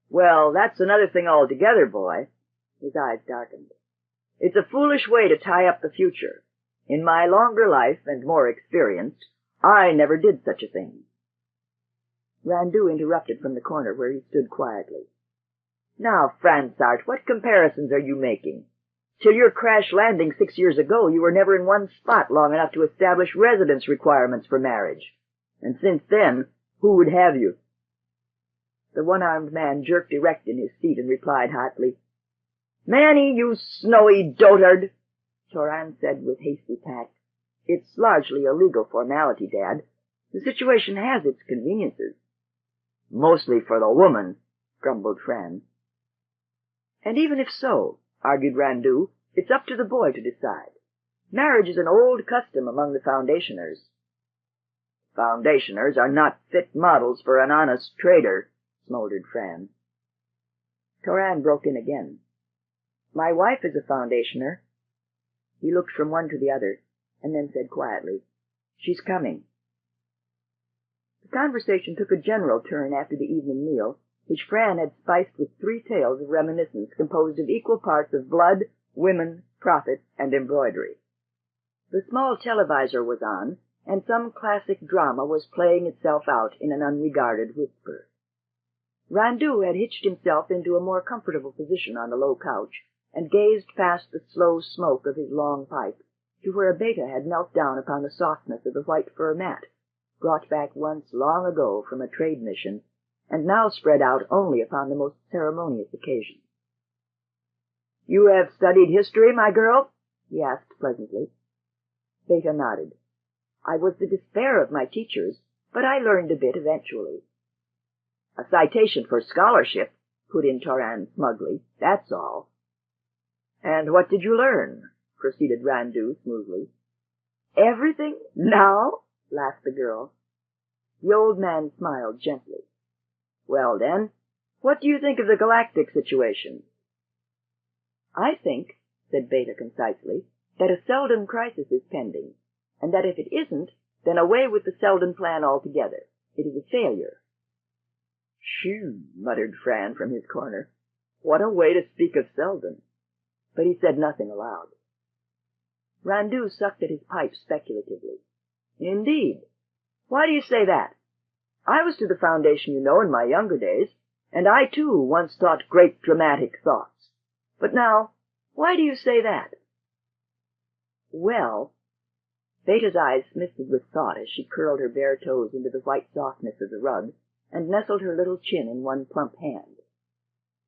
"Well, that's another thing altogether, boy." His eyes darkened. "It's a foolish way to tie up the future. In my longer life and more experienced, I never did such a thing." Randu interrupted from the corner where he stood quietly. "Now, Fransart, what comparisons are you making? Till your crash landing 6 years ago, you were never in one spot long enough to establish residence requirements for marriage. And since then, who would have you?" The one-armed man jerked erect in his seat and replied hotly, "Manny, you snowy dotard!" Toran said with hasty tact, "It's largely a legal formality, Dad. The situation has its conveniences." "Mostly for the woman," grumbled Fran. "And even if so," argued Randu, "it's up to the boy to decide. Marriage is an old custom among the foundationers." "Foundationers are not fit models for an honest trader," smoldered Fran. Toran broke in again. "My wife is a foundationer." He looked from one to the other, and then said quietly, "She's coming." The conversation took a general turn after the evening meal, which Fran had spiced with 3 tales of reminiscence composed of equal parts of blood, women, profit, and embroidery. The small televisor was on, and some classic drama was playing itself out in an unregarded whisper. Randu had hitched himself into a more comfortable position on the low couch, and gazed past the slow smoke of his long pipe to where a beta had knelt down upon the softness of the white fur mat, brought back once long ago from a trade mission, and now spread out only upon the most ceremonious occasions. "You have studied history, my girl?" he asked pleasantly. Beta nodded. "I was the despair of my teachers, but I learned a bit eventually." "A citation for scholarship," put in Toran smugly. "That's all." "And what did you learn?" proceeded Randu smoothly. "Everything? Now?" laughed the girl. The old man smiled gently. "Well, then, what do you think of the galactic situation?" "I think," said Beta concisely, "that a Selden crisis is pending, and that if it isn't, then away with the Selden plan altogether. It is a failure." "Shoo," muttered Fran from his corner. "What a way to speak of Selden." But he said nothing aloud. Randu sucked at his pipe speculatively. "Indeed. Why do you say that? I was to the Foundation, you know, in my younger days, and I, too, once thought great dramatic thoughts. But now, why do you say that?" "Well," Beta's eyes misted with thought as she curled her bare toes into the white softness of the rug and nestled her little chin in one plump hand.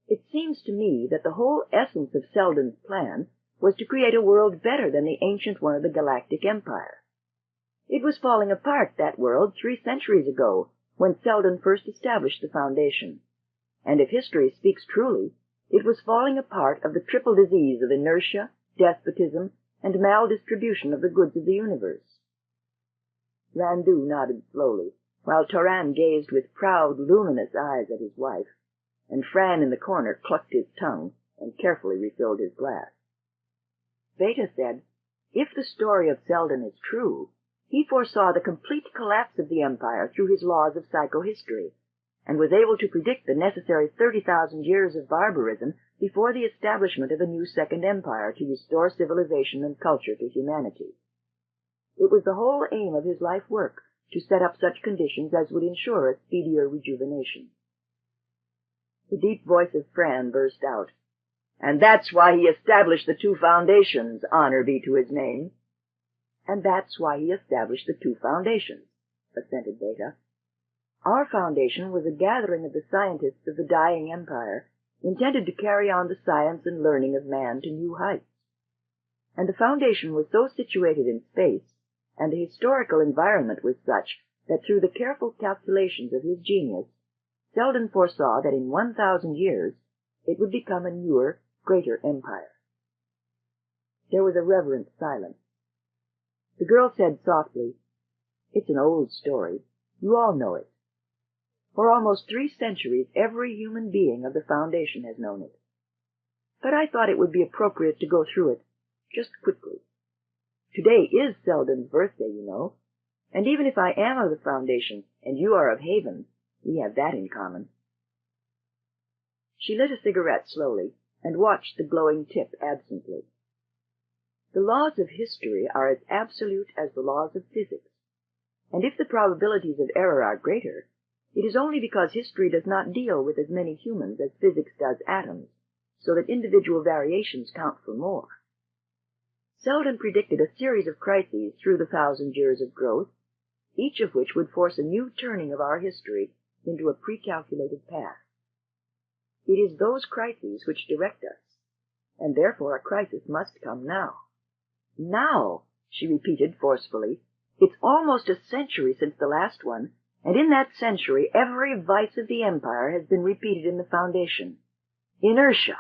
"It seems to me that the whole essence of Selden's plan was to create a world better than the ancient one of the Galactic Empire. It was falling apart, that world, 3 centuries ago, when Selden first established the Foundation. And if history speaks truly, it was falling apart of the triple disease of inertia, despotism, and maldistribution of the goods of the universe." Randu nodded slowly, while Toran gazed with proud, luminous eyes at his wife, and Fran in the corner clucked his tongue and carefully refilled his glass. Beta said, if the story of Selden is true, he foresaw the complete collapse of the Empire through his laws of psychohistory, and was able to predict the necessary 30,000 years of barbarism before the establishment of a new Second Empire to restore civilization and culture to humanity. It was the whole aim of his life work to set up such conditions as would ensure a speedier rejuvenation. The deep voice of Fran burst out. "And that's why he established the 2 foundations, honor be to his name." "And that's why he established the 2 foundations," assented Beta. "Our foundation was a gathering of the scientists of the dying empire, intended to carry on the science and learning of man to new heights. And the foundation was so situated in space, and the historical environment was such, that through the careful calculations of his genius, Selden foresaw that in 1,000 years it would become a newer, greater empire." There was a reverent silence. The girl said softly, "It's an old story. You all know it. For almost 3 centuries, every human being of the Foundation has known it. But I thought it would be appropriate to go through it, just quickly. Today is Selden's birthday, you know, and even if I am of the Foundation and you are of Haven, we have that in common." She lit a cigarette slowly and watched the glowing tip absently. "The laws of history are as absolute as the laws of physics, and if the probabilities of error are greater, it is only because history does not deal with as many humans as physics does atoms, so that individual variations count for more. Selden predicted a series of crises through the 1,000 years of growth, each of which would force a new turning of our history into a precalculated path. It is those crises which direct us, and therefore a crisis must come now." "Now," she repeated forcefully. "It's almost a century since the last one, and in that century every vice of the Empire has been repeated in the Foundation. Inertia.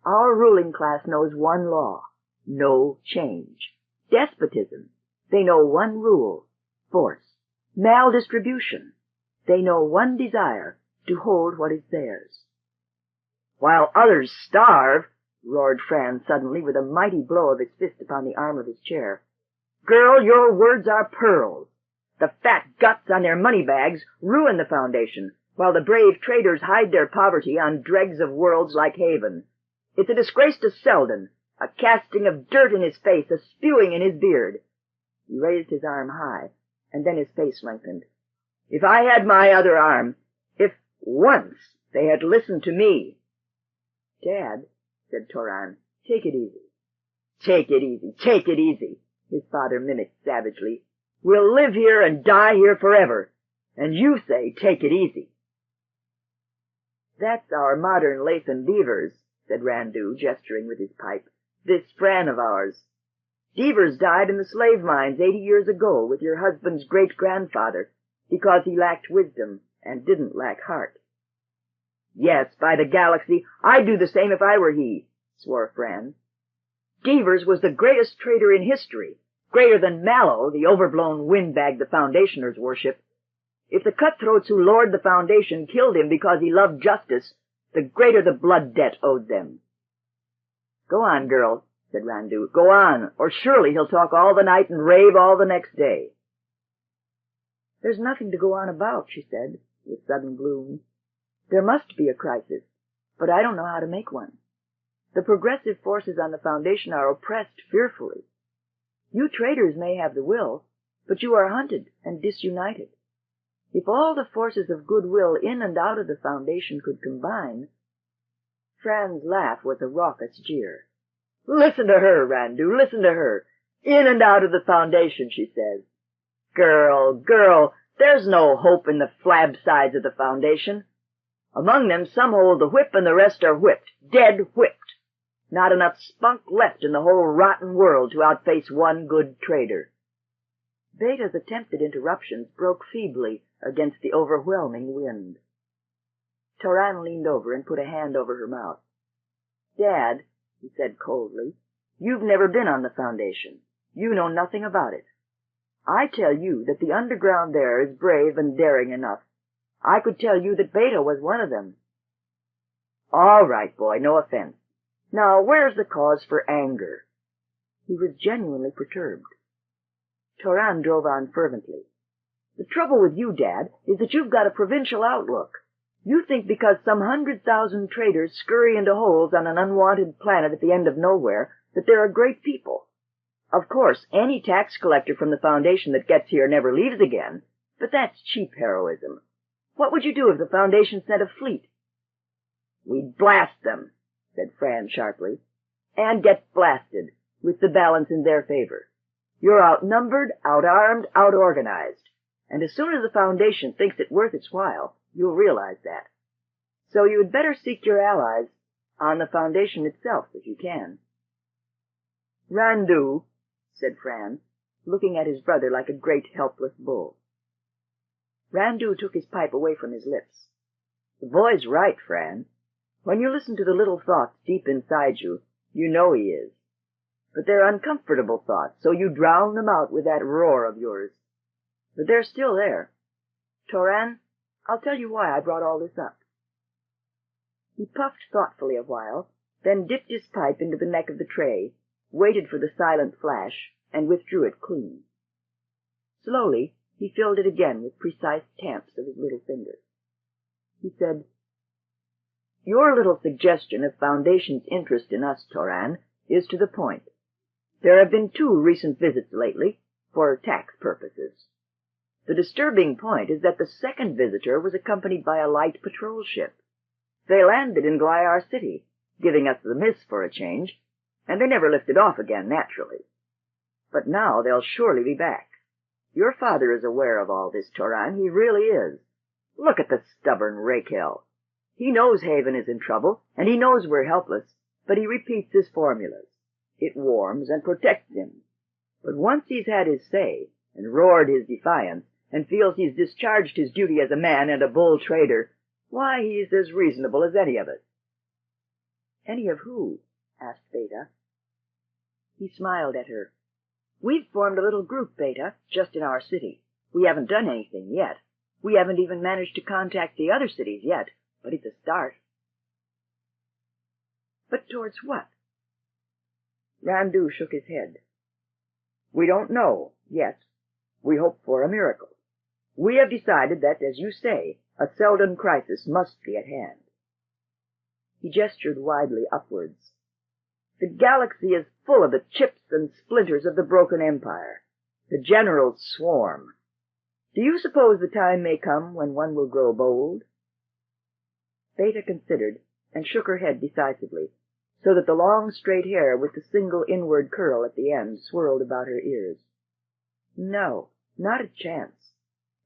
Our ruling class knows one law: no change. Despotism. They know one rule: force. Maldistribution. They know one desire: to hold what is theirs." "While others starve," roared Fran suddenly, with a mighty blow of his fist upon the arm of his chair. "Girl, your words are pearls. The fat guts on their money bags ruin the Foundation, while the brave traders hide their poverty on dregs of worlds like Haven. It's a disgrace to Selden, a casting of dirt in his face, a spewing in his beard." He raised his arm high, and then his face lengthened. "If I had my other arm, if once they had listened to me—" "Dad," said Toran, "take it easy." "Take it easy, take it easy," his father mimicked savagely. We'll live here and die here forever. And you say, take it easy. That's our modern Lathan Devers, said Randu, gesturing with his pipe. This Fran of ours. Devers died in the slave mines 80 years ago with your husband's great-grandfather because he lacked wisdom and didn't lack heart. Yes, by the galaxy, I'd do the same if I were he, swore Fran. Devers was the greatest traitor in history, greater than Mallow, the overblown windbag the Foundationers worship. If the cutthroats who lord the Foundation killed him because he loved justice, the greater the blood debt owed them. Go on, girl, said Randu. Go on, or surely he'll talk all the night and rave all the next day. There's nothing to go on about, she said, with sudden gloom. There must be a crisis, but I don't know how to make one. The progressive forces on the Foundation are oppressed fearfully. You traitors may have the will, but you are hunted and disunited. If all the forces of goodwill in and out of the Foundation could combine— Fran's laugh was a raucous jeer. Listen to her, Randu, listen to her. In and out of the Foundation, she says. Girl, there's no hope in the flab sides of the Foundation. Among them some hold the whip and the rest are whipped, dead whipped. Not enough spunk left in the whole rotten world to outface one good trader. Beta's attempted interruptions broke feebly against the overwhelming wind. Toran leaned over and put a hand over her mouth. Dad, he said coldly, you've never been on the Foundation. You know nothing about it. I tell you that the underground there is brave and daring enough. I could tell you that Beta was one of them. All right, boy, no offense. Now, where's the cause for anger? He was genuinely perturbed. Toran drove on fervently. The trouble with you, Dad, is that you've got a provincial outlook. You think because some 100,000 traders scurry into holes on an unwanted planet at the end of nowhere that they're a great people. Of course, any tax collector from the Foundation that gets here never leaves again, but that's cheap heroism. What would you do if the Foundation sent a fleet? We'd blast them, said Fran sharply, and get blasted, with the balance in their favor. You're outnumbered, outarmed, outorganized, and as soon as the Foundation thinks it worth its while, you'll realize that. So you'd better seek your allies on the Foundation itself, if you can. Randu, said Fran, looking at his brother like a great helpless bull. Randu took his pipe away from his lips. The boy's right, Fran. When you listen to the little thoughts deep inside you, you know he is. But they're uncomfortable thoughts, so you drown them out with that roar of yours. But they're still there. Toran, I'll tell you why I brought all this up. He puffed thoughtfully a while, then dipped his pipe into the neck of the tray, waited for the silent flash, and withdrew it clean. Slowly, he filled it again with precise tamps of his little fingers. He said, Your little suggestion of Foundation's interest in us, Toran, is to the point. There have been 2 recent visits lately, for tax purposes. The disturbing point is that the second visitor was accompanied by a light patrol ship. They landed in Glyar City, giving us the miss for a change, and they never lifted off again, naturally. But now they'll surely be back. Your father is aware of all this, Toran, he really is. Look at the stubborn Raquel. He knows Haven is in trouble, and he knows we're helpless, but he repeats his formulas. It warms and protects him. But once he's had his say, and roared his defiance, and feels he's discharged his duty as a man and a bull trader, why, he's as reasonable as any of us. Any of who? Asked Beta. He smiled at her. We've formed a little group, Beta, just in our city. We haven't done anything yet. We haven't even managed to contact the other cities yet, but it's a start. But towards what? Randu shook his head. We don't know, yet. We hope for a miracle. We have decided that, as you say, a Selden crisis must be at hand. He gestured widely upwards. The galaxy is full of the chips and splinters of the broken empire. The generals swarm. Do you suppose the time may come when one will grow bold? Beta considered, and shook her head decisively, so that the long straight hair with the single inward curl at the end swirled about her ears. No, Not a chance.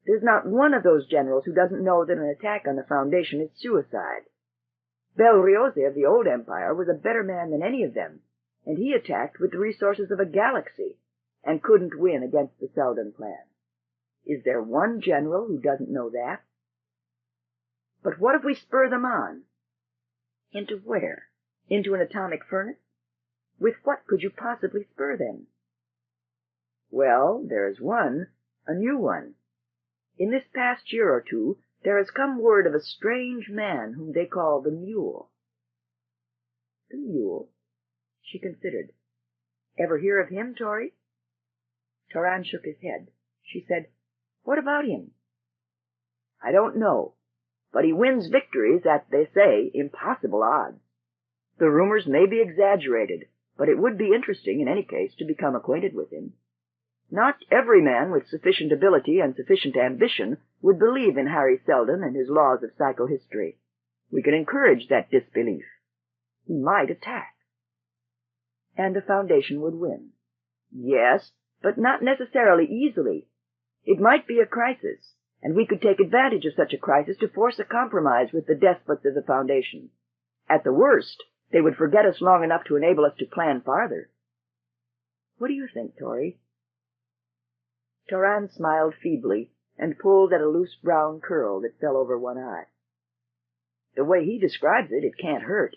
There's not one of those generals who doesn't know that an attack on the Foundation is suicide. Belriose of the old empire was a better man than any of them, and he attacked with the resources of a galaxy, and couldn't win against the Selden plan. Is there one general who doesn't know that? But what if we spur them on? Into where? Into an atomic furnace? With what could you possibly spur them? Well, there's one, a new one. In this past year or two, there has come word of a strange man whom they call the Mule. The Mule? She considered. Ever hear of him, Tori? Toran shook his head. She said, What about him? I don't know, but he wins victories at, they say, impossible odds. The rumors may be exaggerated, but it would be interesting in any case to become acquainted with him. Not every man with sufficient ability and sufficient ambition would believe in Harry Selden and his laws of psychohistory. We can encourage that disbelief. He might attack. And the Foundation would win. Yes, but not necessarily easily. It might be a crisis, and we could take advantage of such a crisis to force a compromise with the despots of the Foundation. At the worst, they would forget us long enough to enable us to plan farther. What do you think, Tori? Toran smiled feebly and pulled at a loose brown curl that fell over one eye. The way he describes it, it can't hurt.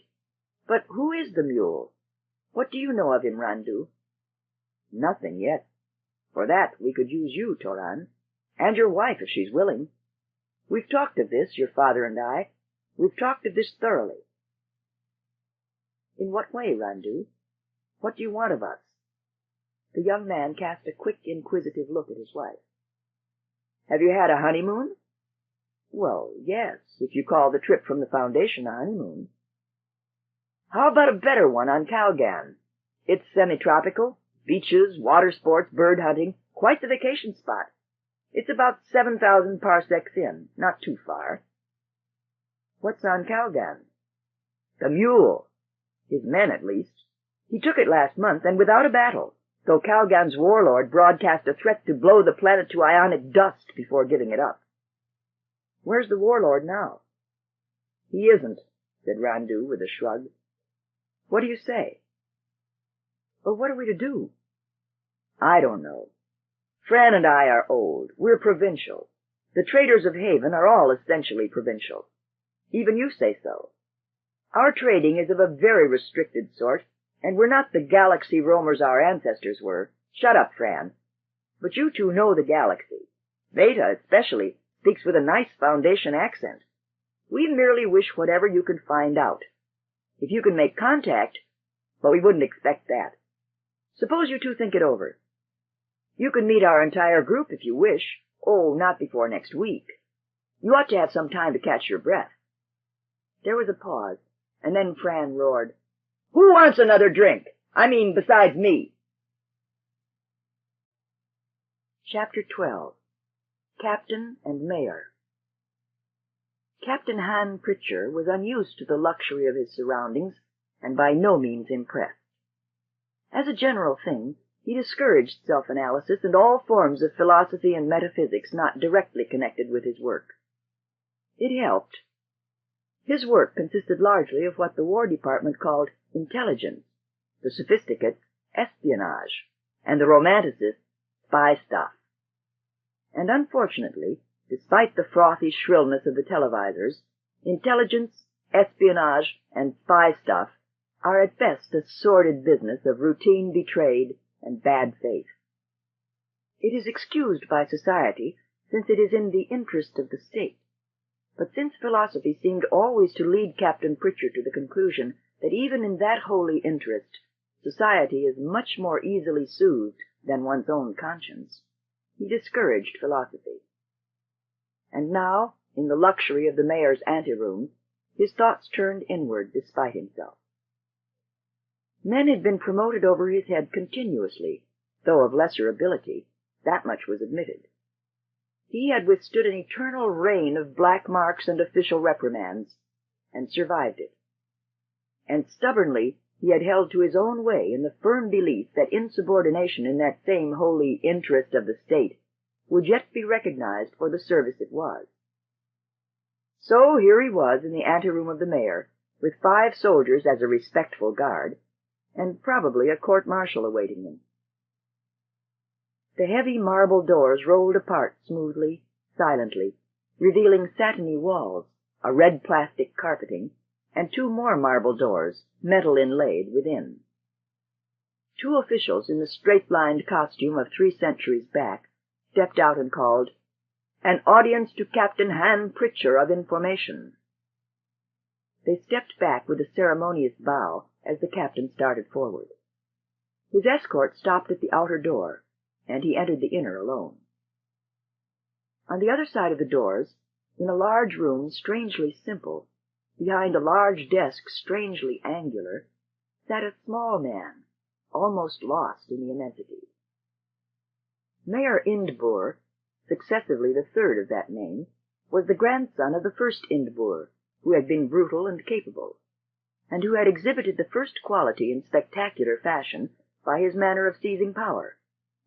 But who is the Mule? What do you know of him, Randu? Nothing yet. For that, we could use you, Toran, and your wife, if she's willing. We've talked of this, your father and I. We've talked of this thoroughly. In what way, Randu? What do you want of us? The young man cast a quick, inquisitive look at his wife. Have you had a honeymoon? Well, yes, if you call the trip from the Foundation a honeymoon. How about a better one on Calgan? It's semi-tropical, beaches, water sports, bird hunting, quite the vacation spot. It's about 7,000 parsecs in, not too far. What's on Calgan? The Mule. His men, at least. He took it last month, and without a battle, though Calgan's warlord broadcast a threat to blow the planet to ionic dust before giving it up. Where's the warlord now? He isn't, said Randu with a shrug. What do you say? Well, what are we to do? I don't know. Fran and I are old. We're provincial. The traders of Haven are all essentially provincial. Even you say so. Our trading is of a very restricted sort, and we're not the galaxy roamers our ancestors were. Shut up, Fran. But you two know the galaxy. Beta, especially, speaks with a nice Foundation accent. We merely wish whatever you can find out. If you can make contact, but we wouldn't expect that. Suppose you two think it over. You can meet our entire group if you wish. Oh, not before next week. You ought to have some time to catch your breath. There was a pause, and then Fran roared, Who wants another drink? I mean, besides me. Chapter 12. Captain and Mayor. Captain Han Pritchard was unused to the luxury of his surroundings, and by no means impressed. As a general thing, he discouraged self-analysis and all forms of philosophy and metaphysics not directly connected with his work. It helped. His work consisted largely of what the War Department called intelligence, the sophisticates espionage, and the romanticists spy stuff. And unfortunately, despite the frothy shrillness of the televisors, intelligence, espionage, and spy stuff are at best a sordid business of routine betrayed and bad faith. It is excused by society, since it is in the interest of the state. But since philosophy seemed always to lead Captain Pritchard to the conclusion that even in that holy interest, society is much more easily soothed than one's own conscience, he discouraged philosophy. And now, in the luxury of the mayor's anteroom, his thoughts turned inward despite himself. Men had been promoted over his head continuously, though of lesser ability, that much was admitted. He had withstood an eternal rain of black marks and official reprimands, and survived it. And stubbornly he had held to his own way in the firm belief that insubordination in that same holy interest of the state would yet be recognized for the service it was. So here he was in the anteroom of the mayor, with 5 soldiers as a respectful guard, and probably a court-martial awaiting him. The heavy marble doors rolled apart smoothly, silently, revealing satiny walls, a red plastic carpeting, and 2 more marble doors, metal inlaid, within. 2 officials in the straight-lined costume of 3 centuries back stepped out and called, "An audience to Captain Han Pritchard of Information." They stepped back with a ceremonious bow as the captain started forward. His escort stopped at the outer door, and he entered the inner alone. On the other side of the doors, in a large room strangely simple, behind a large desk strangely angular, sat a small man, almost lost in the immensity. Mayor Indboer, successively the 3rd of that name, was the grandson of the first Indboer, who had been brutal and capable, and who had exhibited the first quality in spectacular fashion by his manner of seizing power,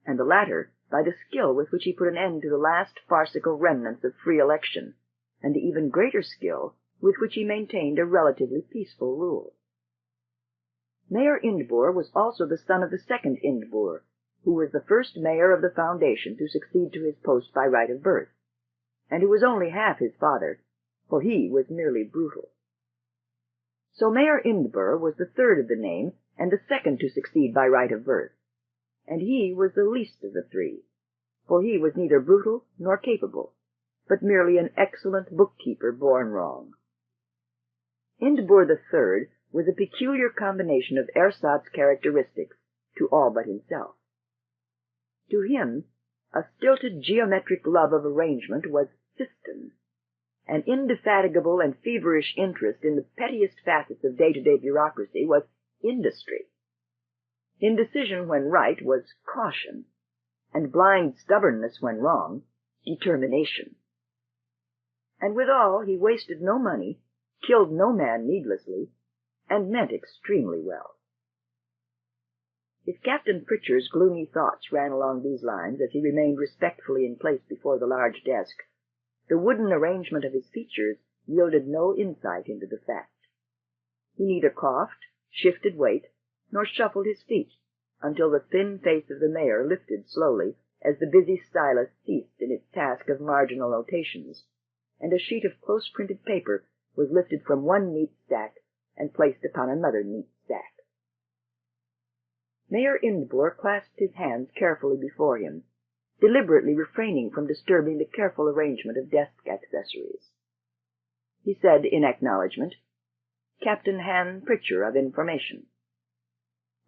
and the latter by the skill with which he put an end to the last farcical remnants of free election, and the even greater skill with which he maintained a relatively peaceful rule. Mayor Indboer was also the son of the second Indboer, who was the first mayor of the Foundation to succeed to his post by right of birth, and who was only half his father, for he was merely brutal. So Mayor Indboer was the 3rd of the name and the second to succeed by right of birth, and he was the least of the 3, for he was neither brutal nor capable, but merely an excellent bookkeeper born wrong. Indboer the 3rd was a peculiar combination of ersatz characteristics to all but himself. To him, a stilted geometric love of arrangement was system. An indefatigable and feverish interest in the pettiest facets of day-to-day bureaucracy was industry. Indecision when right was caution, and blind stubbornness when wrong, determination. And withal, he wasted no money, killed no man needlessly, and meant extremely well. If Captain Pritchard's gloomy thoughts ran along these lines as he remained respectfully in place before the large desk, the wooden arrangement of his features yielded no insight into the fact. He neither coughed, shifted weight, nor shuffled his feet, until the thin face of the mayor lifted slowly as the busy stylus ceased in its task of marginal notations, and a sheet of close-printed paper was lifted from one neat stack and placed upon another neat stack. Mayor Indboer clasped his hands carefully before him, deliberately refraining from disturbing the careful arrangement of desk accessories. He said in acknowledgment, "Captain Han Pritchard of Information."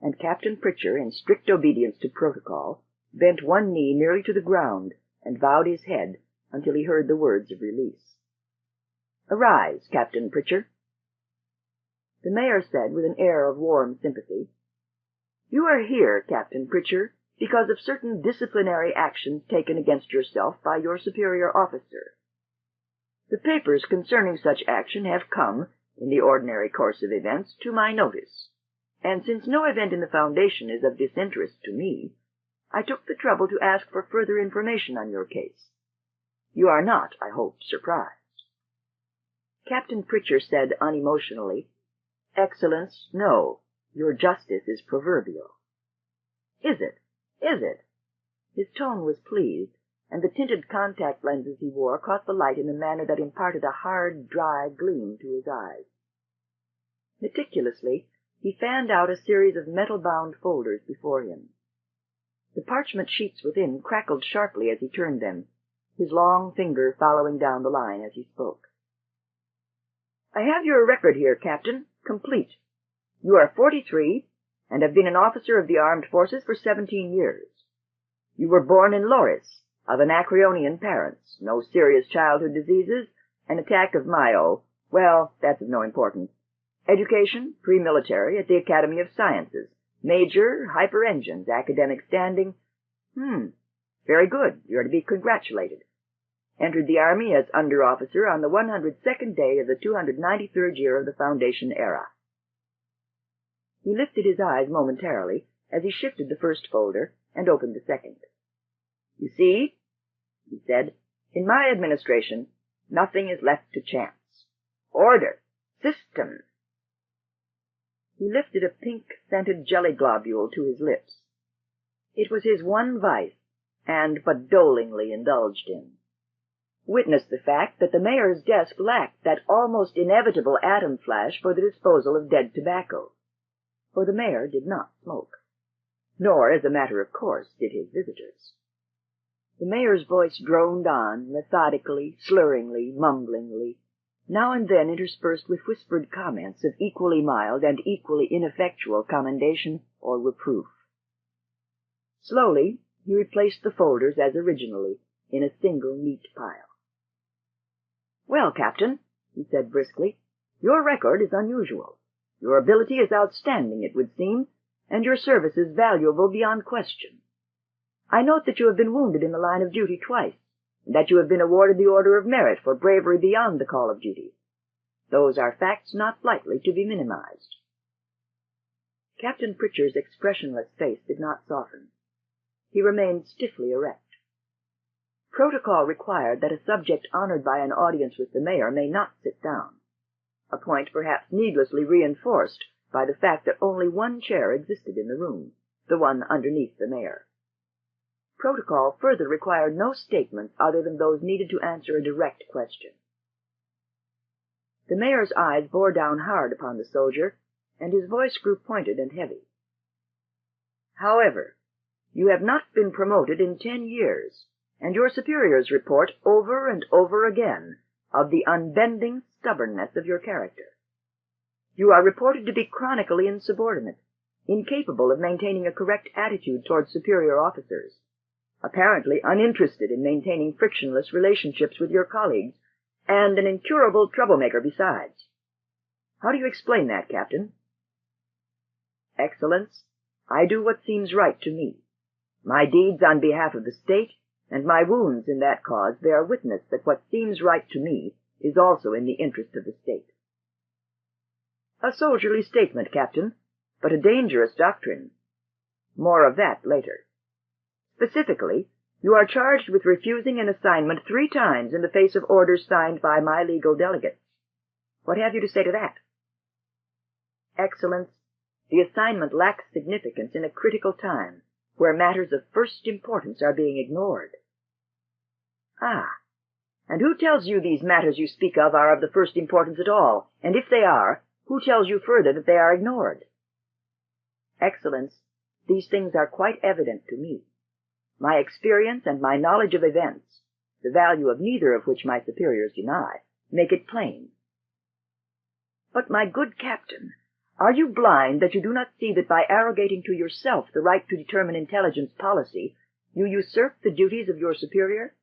And Captain Pritchard, in strict obedience to protocol, bent one knee nearly to the ground and bowed his head until he heard the words of release. "Arise, Captain Pritchard." The mayor said with an air of warm sympathy, "You are here, Captain Pritchard, because of certain disciplinary actions taken against yourself by your superior officer. The papers concerning such action have come, in the ordinary course of events, to my notice, and since no event in the Foundation is of disinterest to me, I took the trouble to ask for further information on your case. You are not, I hope, surprised." Captain Pritchard said unemotionally, "Excellence, no. Your justice is proverbial." "Is it? Is it?" His tone was pleased, and the tinted contact lenses he wore caught the light in a manner that imparted a hard, dry gleam to his eyes. Meticulously, he fanned out a series of metal-bound folders before him. The parchment sheets within crackled sharply as he turned them, his long finger following down the line as he spoke. "I have your record here, Captain, complete. You are 43, and have been an officer of the armed forces for 17 years. You were born in Loris, of Anacreonian parents, no serious childhood diseases, an attack of Myo, well, that's of no importance. Education, pre-military, at the Academy of Sciences. Major, hyper-engines, academic standing. Very good, you're to be congratulated. Entered the Army as under-officer on the 102nd day of the 293rd year of the Foundation era." He lifted his eyes momentarily as he shifted the first folder and opened the second. "You see? he said. "In my administration, nothing is left to chance. Order! System!" He lifted a pink-scented jelly globule to his lips. It was his one vice, and but dolingly indulged in. Witness the fact that the mayor's desk lacked that almost inevitable atom flash for the disposal of dead tobacco, for the mayor did not smoke, nor, as a matter of course, did his visitors. The mayor's voice droned on, methodically, slurringly, mumblingly, now and then interspersed with whispered comments of equally mild and equally ineffectual commendation or reproof. Slowly, he replaced the folders as originally, in a single neat pile. "Well, Captain," he said briskly, "your record is unusual. Your ability is outstanding, it would seem, and your services valuable beyond question. I note that you have been wounded in the line of duty twice, and that you have been awarded the Order of Merit for bravery beyond the call of duty. Those are facts not lightly to be minimized." Captain Pritchard's expressionless face did not soften. He remained stiffly erect. Protocol required that a subject honored by an audience with the mayor may not sit down, a point perhaps needlessly reinforced by the fact that only one chair existed in the room, the one underneath the mayor. Protocol further required no statements other than those needed to answer a direct question. The mayor's eyes bore down hard upon the soldier, and his voice grew pointed and heavy. "However, you have not been promoted in 10 years, and your superiors report over and over again of the unbending stubbornness of your character. You are reported to be chronically insubordinate, incapable of maintaining a correct attitude towards superior officers, apparently uninterested in maintaining frictionless relationships with your colleagues, and an incurable troublemaker besides. How do you explain that, Captain?" "Excellence, I do what seems right to me. My deeds on behalf of the state and my wounds in that cause bear witness that what seems right to me is also in the interest of the state." "A soldierly statement, Captain, but a dangerous doctrine. More of that later. Specifically, you are charged with refusing an assignment 3 times in the face of orders signed by my legal delegates. What have you to say to that?" "Excellence, the assignment lacks significance in a critical time, where matters of first importance are being ignored." "Ah, and who tells you these matters you speak of are of the first importance at all, and if they are, who tells you further that they are ignored?" "Excellence, these things are quite evident to me. My experience and my knowledge of events, the value of neither of which my superiors deny, make it plain." "But, my good Captain, are you blind that you do not see that by arrogating to yourself the right to determine intelligence policy, you usurp the duties of your superior?"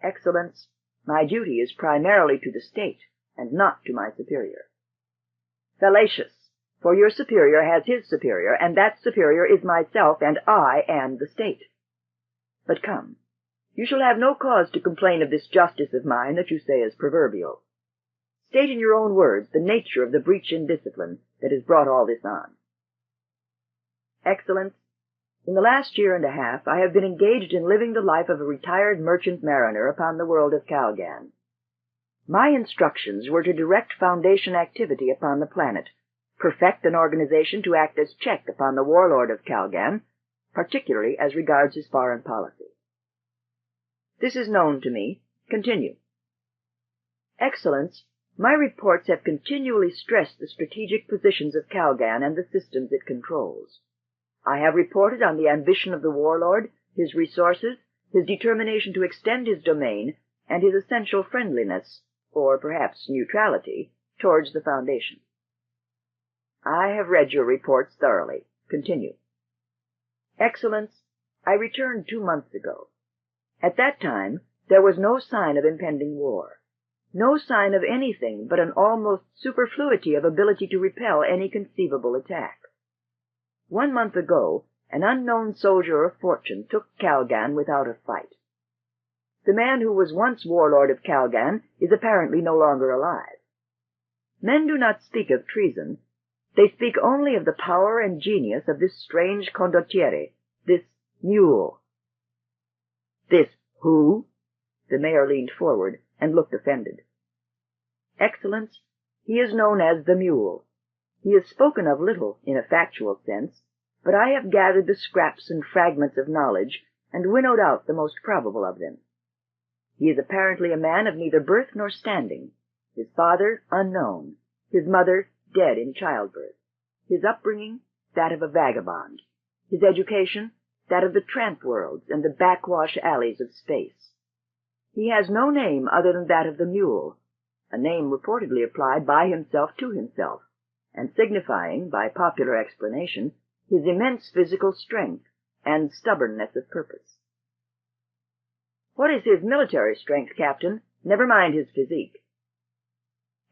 "Excellence, my duty is primarily to the state, and not to my superior." "Fallacious, for your superior has his superior, and that superior is myself, and I and the state. But come, you shall have no cause to complain of this justice of mine that you say is proverbial. State in your own words the nature of the breach in discipline that has brought all this on." "Excellence, in the last year and a half I have been engaged in living the life of a retired merchant mariner upon the world of Calgan. My instructions were to direct Foundation activity upon the planet, perfect an organization to act as check upon the warlord of Calgan, particularly as regards his foreign policy." "This is known to me. Continue." "Excellence, my reports have continually stressed the strategic positions of Calgan and the systems it controls. I have reported on the ambition of the warlord, his resources, his determination to extend his domain, and his essential friendliness, or perhaps neutrality, towards the Foundation." "I have read your reports thoroughly. Continue." "Excellence, I returned 2 months ago. At that time, there was no sign of impending war. No sign of anything but an almost superfluity of ability to repel any conceivable attack. 1 month ago, an unknown soldier of fortune took Calgan without a fight. The man who was once warlord of Calgan is apparently no longer alive. Men do not speak of treason. They speak only of the power and genius of this strange condottiere, this mule. This Who? The mayor leaned forward and looked offended. Excellence, he is known as the Mule. He is spoken of little in a factual sense, but I have gathered the scraps and fragments of knowledge and winnowed out the most probable of them. He is apparently a man of neither birth nor standing, his father unknown, his mother dead in childbirth, his upbringing that of a vagabond, his education that of the tramp worlds and the backwash alleys of space. He has no name other than that of the Mule, a name reportedly applied by himself to himself, and signifying, by popular explanation, his immense physical strength and stubbornness of purpose. What is his military strength, Captain? Never mind his physique.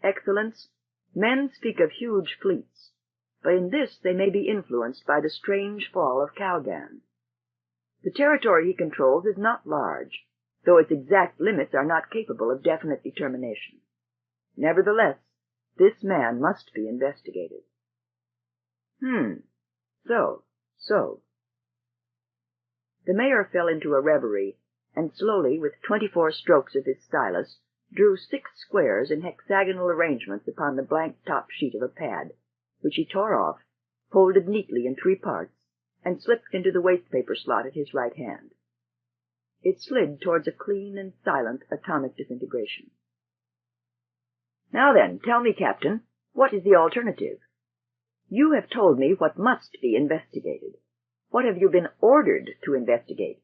Excellence, men speak of huge fleets, but in this they may be influenced by the strange fall of Calgan. The territory he controls is not large, though its exact limits are not capable of definite determination. Nevertheless, this man must be investigated. So. The mayor fell into a reverie, and slowly, with 24 strokes of his stylus, drew 6 squares in hexagonal arrangements upon the blank top sheet of a pad, which he tore off, folded neatly in 3 parts, and slipped into the wastepaper slot at his right hand. It slid towards a clean and silent atomic disintegration. Now then, tell me, Captain, what is the alternative? You have told me what must be investigated. What have you been ordered to investigate?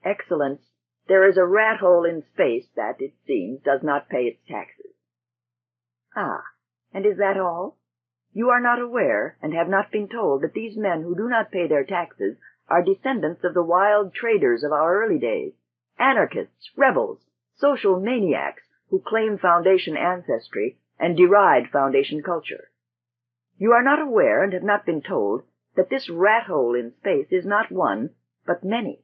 Excellence, there is a rat hole in space that, it seems, does not pay its taxes. Ah, and is that all? You are not aware, and have not been told, that these men who do not pay their taxes are descendants of the wild traders of our early days, anarchists, rebels, social maniacs who claim Foundation ancestry and deride Foundation culture. You are not aware, and have not been told, that this rat hole in space is not one, but many,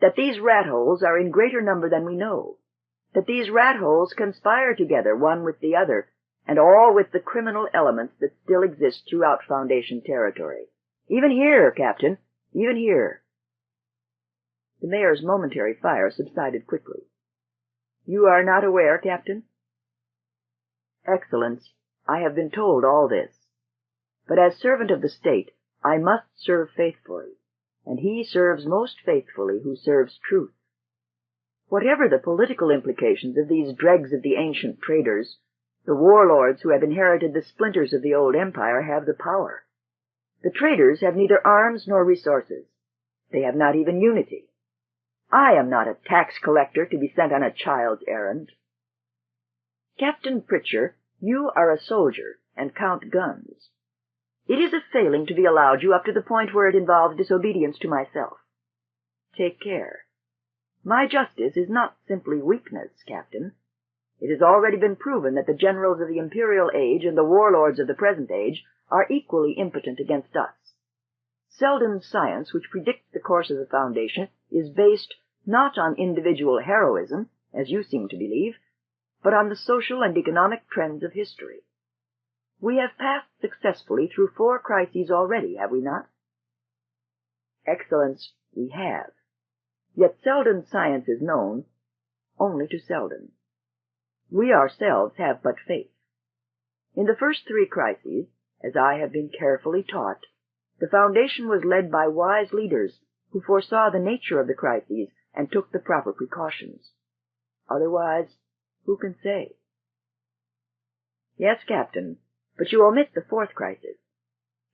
that these rat holes are in greater number than we know, that these rat holes conspire together, one with the other, and all with the criminal elements that still exist throughout Foundation territory. Even here, Captain, even here. The mayor's momentary fire subsided quickly. You are not aware, Captain? Excellence, I have been told all this. But as servant of the state, I must serve faithfully, and he serves most faithfully who serves truth. Whatever the political implications of these dregs of the ancient traders, the warlords who have inherited the splinters of the old empire have the power. The traders have neither arms nor resources. They have not even unity. I am not a tax collector to be sent on a child's errand. Captain Pritchard, you are a soldier and count guns. It is a failing to be allowed you up to the point where it involves disobedience to myself. Take care. My justice is not simply weakness, Captain. It has already been proven that the generals of the imperial age and the warlords of the present age are equally impotent against us. Selden's science, which predicts the course of the Foundation, is based not on individual heroism, as you seem to believe, but on the social and economic trends of history. We have passed successfully through 4 crises already, have we not? Excellence, we have. Yet Selden's science is known only to Selden. We ourselves have but faith. In the first 3 crises, as I have been carefully taught, the Foundation was led by wise leaders who foresaw the nature of the crises and took the proper precautions. Otherwise, who can say? Yes, Captain, but you omit the 4th crisis.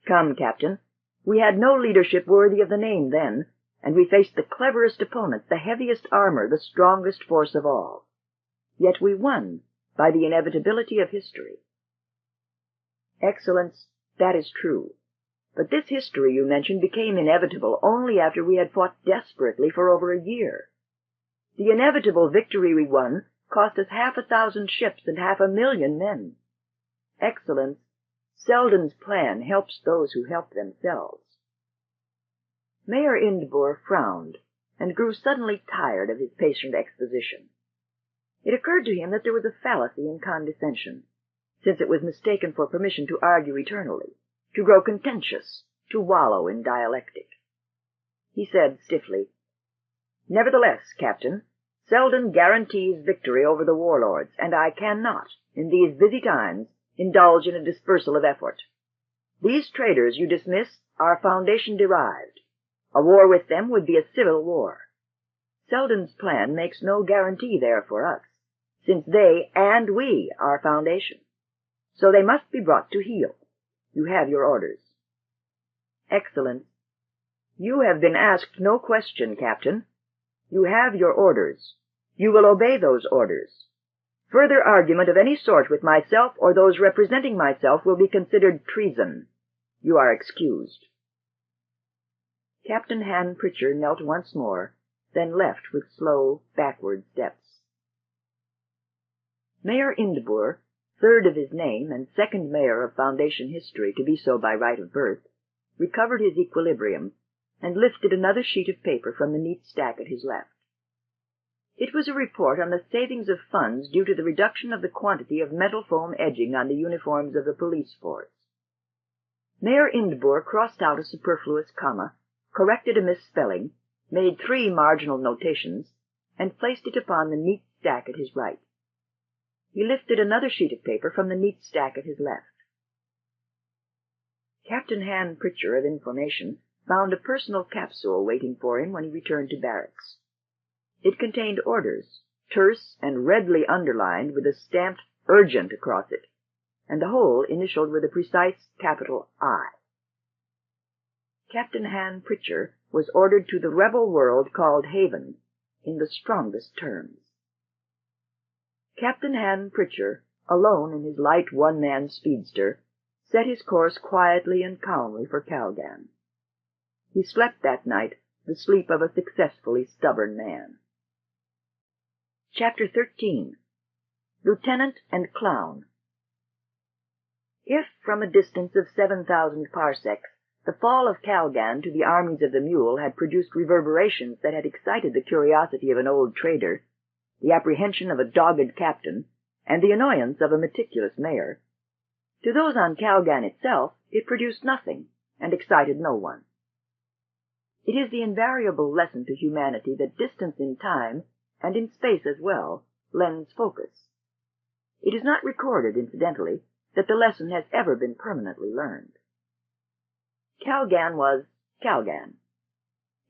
Come, Captain, we had no leadership worthy of the name then, and we faced the cleverest opponents, the heaviest armor, the strongest force of all. Yet we won by the inevitability of history. Excellence, that is true. But this history you mentioned became inevitable only after we had fought desperately for over a year. The inevitable victory we won cost us 1,000 ships and 500,000 men. Excellence, Selden's plan helps those who help themselves. Mayor Indbur frowned and grew suddenly tired of his patient exposition. It occurred to him that there was a fallacy in condescension, since it was mistaken for permission to argue eternally, to grow contentious, to wallow in dialectic. He said stiffly, Nevertheless, Captain, Selden guarantees victory over the warlords, and I cannot, in these busy times, indulge in a dispersal of effort. These traitors you dismiss are Foundation-derived. A war with them would be a civil war. Selden's plan makes no guarantee there for us, since they and we are Foundation. So they must be brought to heel. You have your orders. Excellent. You have been asked no question, Captain. You have your orders. You will obey those orders. Further argument of any sort with myself or those representing myself will be considered treason. You are excused. Captain Han Pritchard knelt once more, then left with slow, backward steps. Mayor Indebur, third of his name and second mayor of Foundation history to be so by right of birth, recovered his equilibrium and lifted another sheet of paper from the neat stack at his left. It was a report on the savings of funds due to the reduction of the quantity of metal foam edging on the uniforms of the police force. Mayor Indebur crossed out a superfluous comma, corrected a misspelling, made 3 marginal notations, and placed it upon the neat stack at his right. He lifted another sheet of paper from the neat stack at his left. Captain Han Pritchard of Information found a personal capsule waiting for him when he returned to barracks. It contained orders, terse and redly underlined with a stamped urgent across it, and the whole initialed with a precise capital I. Captain Han Pritchard was ordered to the rebel world called Haven in the strongest terms. Captain Han Pritchard, alone in his light one-man speedster, set his course quietly and calmly for Calgan. He slept that night the sleep of a successfully stubborn man. Chapter 13. Lieutenant and Clown. If, from a distance of 7,000 parsecs, the fall of Calgan to the armies of the Mule had produced reverberations that had excited the curiosity of an old trader, the apprehension of a dogged captain, and the annoyance of a meticulous mayor, to those on Calgan itself it produced nothing, and excited no one. It is the invariable lesson to humanity that distance in time, and in space as well, lends focus. It is not recorded, incidentally, that the lesson has ever been permanently learned. Calgan was Calgan.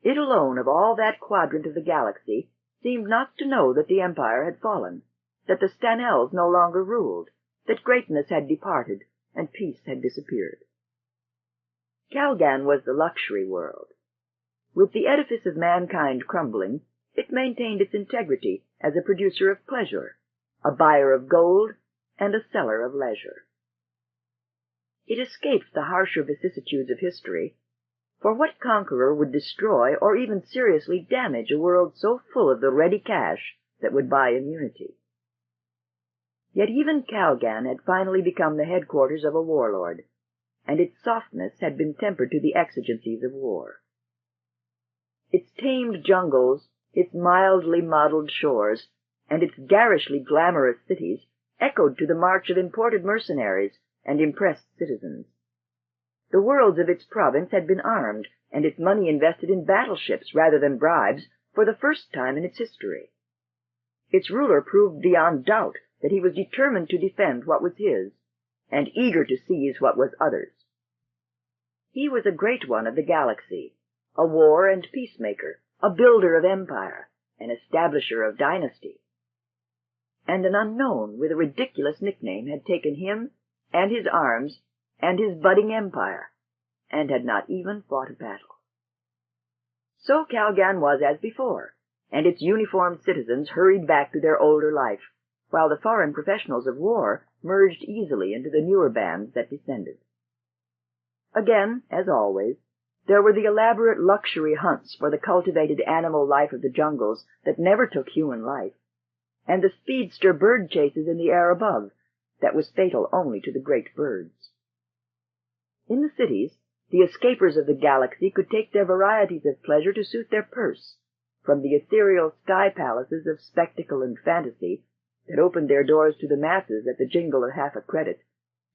It alone of all that quadrant of the galaxy seemed not to know that the Empire had fallen, that the Stanells no longer ruled, that greatness had departed, and peace had disappeared. Calgan was the luxury world. With the edifice of mankind crumbling, it maintained its integrity as a producer of pleasure, a buyer of gold, and a seller of leisure. It escaped the harsher vicissitudes of history, for what conqueror would destroy or even seriously damage a world so full of the ready cash that would buy immunity? Yet even Calgan had finally become the headquarters of a warlord, and its softness had been tempered to the exigencies of war. Its tamed jungles, its mildly modeled shores, and its garishly glamorous cities echoed to the march of imported mercenaries and impressed citizens. The worlds of its province had been armed, and its money invested in battleships rather than bribes for the first time in its history. Its ruler proved beyond doubt that he was determined to defend what was his, and eager to seize what was others. He was a great one of the galaxy, a war and peacemaker, a builder of empire, an establisher of dynasty. And an unknown with a ridiculous nickname had taken him and his arms and his budding empire, and had not even fought a battle. So Calgan was as before, and its uniformed citizens hurried back to their older life, while the foreign professionals of war merged easily into the newer bands that descended. Again, as always, there were the elaborate luxury hunts for the cultivated animal life of the jungles that never took human life, and the speedster bird chases in the air above that was fatal only to the great birds. In the cities, the escapers of the galaxy could take their varieties of pleasure to suit their purse, from the ethereal sky palaces of spectacle and fantasy that opened their doors to the masses at the jingle of half a credit,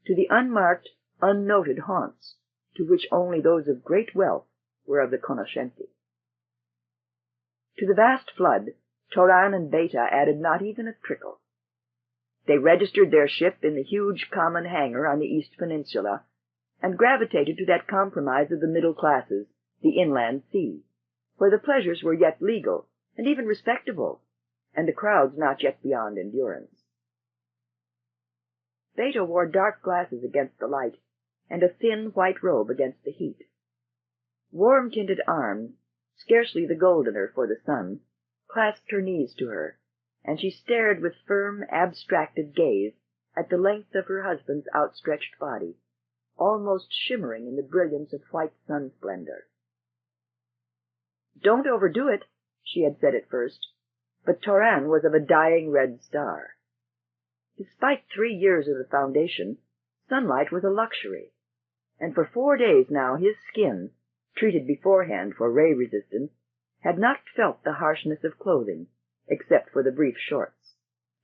to the unmarked, unnoted haunts to which only those of great wealth were of the cognoscenti. To the vast flood, Toran and Beta added not even a trickle. They registered their ship in the huge common hangar on the East Peninsula, and gravitated to that compromise of the middle classes, the inland sea, where the pleasures were yet legal and even respectable, and the crowds not yet beyond endurance. Beta wore dark glasses against the light, and a thin white robe against the heat. Warm-tinted arms, scarcely the goldener for the sun, clasped her knees to her, and she stared with firm, abstracted gaze at the length of her husband's outstretched body, almost shimmering in the brilliance of white sun splendor. "Don't overdo it," she had said at first, but Toran was of a dying red star. Despite 3 years of the Foundation, sunlight was a luxury, and for 4 days now his skin, treated beforehand for ray resistance, had not felt the harshness of clothing, except for the brief shorts.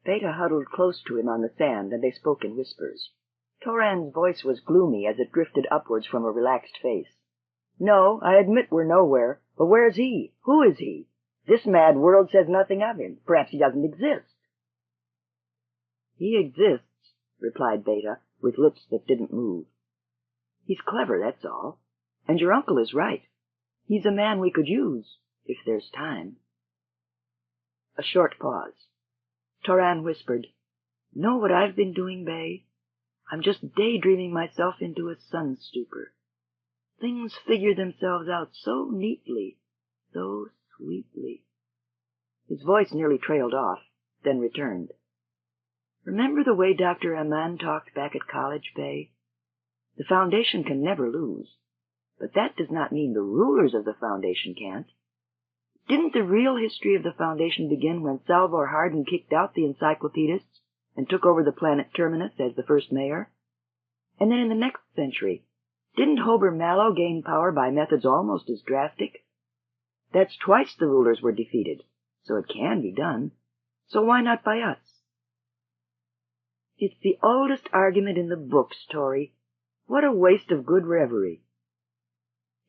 Beta huddled close to him on the sand, and they spoke in whispers. Toran's voice was gloomy as it drifted upwards from a relaxed face. "No, I admit we're nowhere, but where's he? Who is he? This mad world says nothing of him. Perhaps he doesn't exist." "He exists," replied Beta, with lips that didn't move. "He's clever, that's all. And your uncle is right. He's a man we could use, if there's time." A short pause. Toran whispered, "Know what I've been doing, Bay? I'm just daydreaming myself into a sun stupor. Things figure themselves out so neatly, so sweetly." His voice nearly trailed off, then returned. "Remember the way Dr. Aman talked back at college, Bay? The Foundation can never lose, but that does not mean the rulers of the Foundation can't. Didn't the real history of the Foundation begin when Salvor Hardin kicked out the encyclopedists and took over the planet Terminus as the first mayor? And then in the next century, didn't Hober Mallow gain power by methods almost as drastic? That's twice the rulers were defeated, so it can be done. So why not by us?" "It's the oldest argument in the books, Tori. What a waste of good reverie."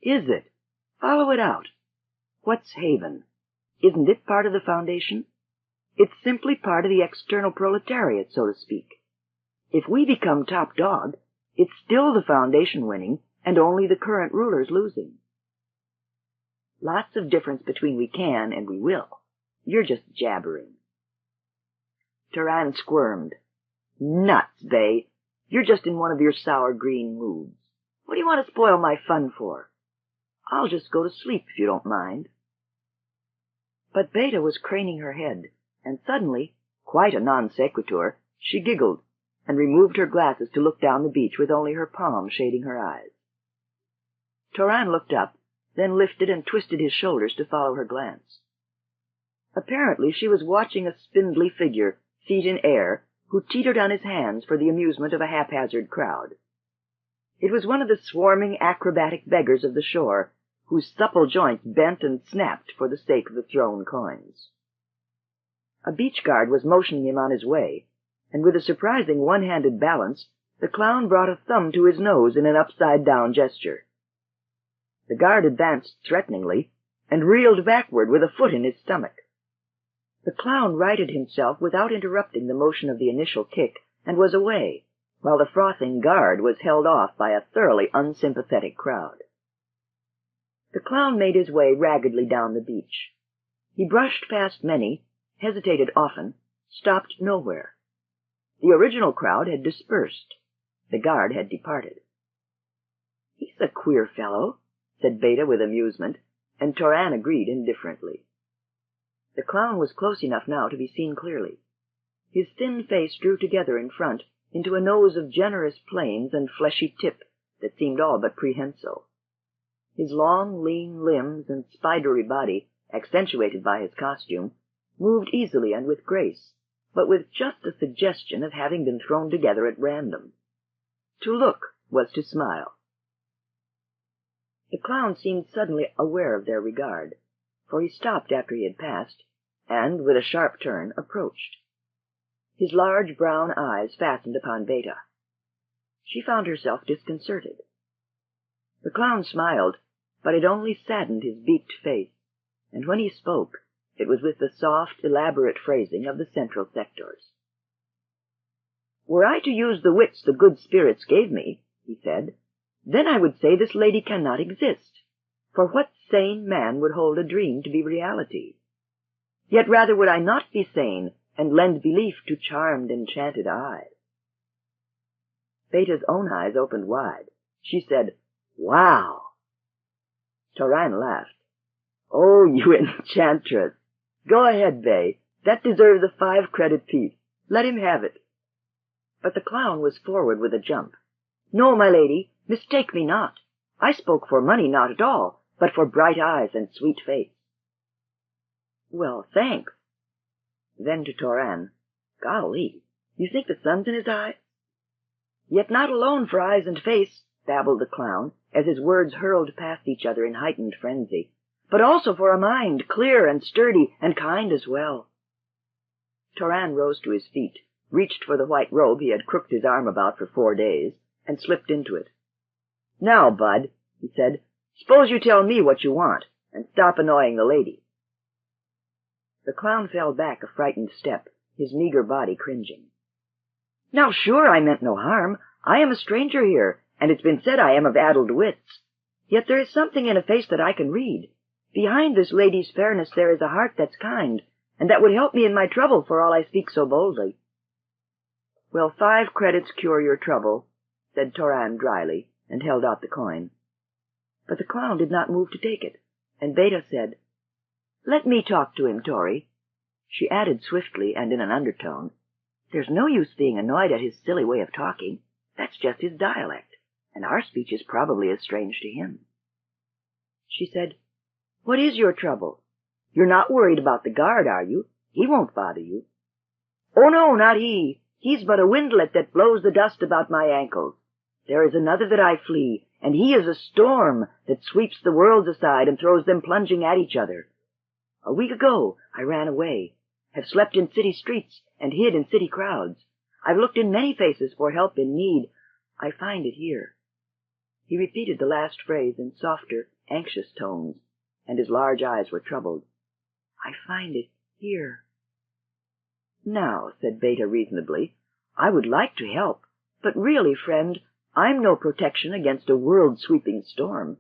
"Is it? Follow it out. What's Haven? Isn't it part of the Foundation? It's simply part of the external proletariat, so to speak. If we become top dog, it's still the Foundation winning and only the current rulers losing." "Lots of difference between we can and we will. You're just jabbering." Toran squirmed. "Nuts, Bay. You're just in one of your sour green moods. What do you want to spoil my fun for? I'll just go to sleep if you don't mind." But Beta was craning her head, and suddenly, quite a non sequitur, she giggled, and removed her glasses to look down the beach with only her palm shading her eyes. Toran looked up, then lifted and twisted his shoulders to follow her glance. Apparently she was watching a spindly figure, feet in air, who teetered on his hands for the amusement of a haphazard crowd. It was one of the swarming acrobatic beggars of the shore, whose supple joints bent and snapped for the sake of the thrown coins. A beach guard was motioning him on his way, and with a surprising one-handed balance, the clown brought a thumb to his nose in an upside-down gesture. The guard advanced threateningly, and reeled backward with a foot in his stomach. The clown righted himself without interrupting the motion of the initial kick, and was away, while the frothing guard was held off by a thoroughly unsympathetic crowd. The clown made his way raggedly down the beach. He brushed past many, hesitated often, stopped nowhere. The original crowd had dispersed. The guard had departed. "He's a queer fellow," said Beta with amusement, and Toran agreed indifferently. The clown was close enough now to be seen clearly. His thin face drew together in front into a nose of generous planes and fleshy tip that seemed all but prehensile. His long, lean limbs and spidery body, accentuated by his costume, moved easily and with grace, but with just a suggestion of having been thrown together at random. To look was to smile. The clown seemed suddenly aware of their regard, for he stopped after he had passed, and, with a sharp turn, approached. His large brown eyes fastened upon Beta. She found herself disconcerted. The clown smiled, but it only saddened his beaked face, and when he spoke, It was with the soft, elaborate phrasing of the central sectors. "Were I to use the wits the good spirits gave me," he said, "then I would say this lady cannot exist. For what sane man would hold a dream to be reality? Yet rather would I not be sane and lend belief to charmed, enchanted eyes." Beta's own eyes opened wide. She said, "Wow!" Toran laughed. "Oh, you enchantress! Go ahead, Bay. That deserves a 5-credit piece. Let him have it." But the clown was forward with a jump. "No, my lady, mistake me not. I spoke for money not at all, but for bright eyes and sweet face." "Well, thanks." Then to Toran, "Golly, you think the sun's in his eyes?" "Yet not alone for eyes and face," babbled the clown, as his words hurled past each other in heightened frenzy, "but also for a mind, clear and sturdy and kind as well." Toran rose to his feet, reached for the white robe he had crooked his arm about for 4 days, and slipped into it. "Now, bud," he said, "suppose you tell me what you want, and stop annoying the lady." The clown fell back a frightened step, his meager body cringing. "Now sure, I meant no harm. I am a stranger here, and it's been said I am of addled wits. Yet there is something in a face that I can read. Behind this lady's fairness there is a heart that's kind, and that would help me in my trouble for all I speak so boldly." "Well, 5 credits cure your trouble," said Toran dryly, and held out the coin. But the clown did not move to take it, and Beta said, "Let me talk to him, Tori." She added swiftly and in an undertone, "There's no use being annoyed at his silly way of talking. That's just his dialect, and our speech is probably as strange to him." She said, "What is your trouble? You're not worried about the guard, are you? He won't bother you." "Oh, no, not he. He's but a windlet that blows the dust about my ankles. There is another that I flee, and he is a storm that sweeps the worlds aside and throws them plunging at each other. A week ago I ran away, have slept in city streets and hid in city crowds. I've looked in many faces for help in need. I find it here." He repeated the last phrase in softer, anxious tones, and his large eyes were troubled. "I find it here." "Now," said Beta reasonably, "I would like to help, but really, friend, I'm no protection against a world-sweeping storm.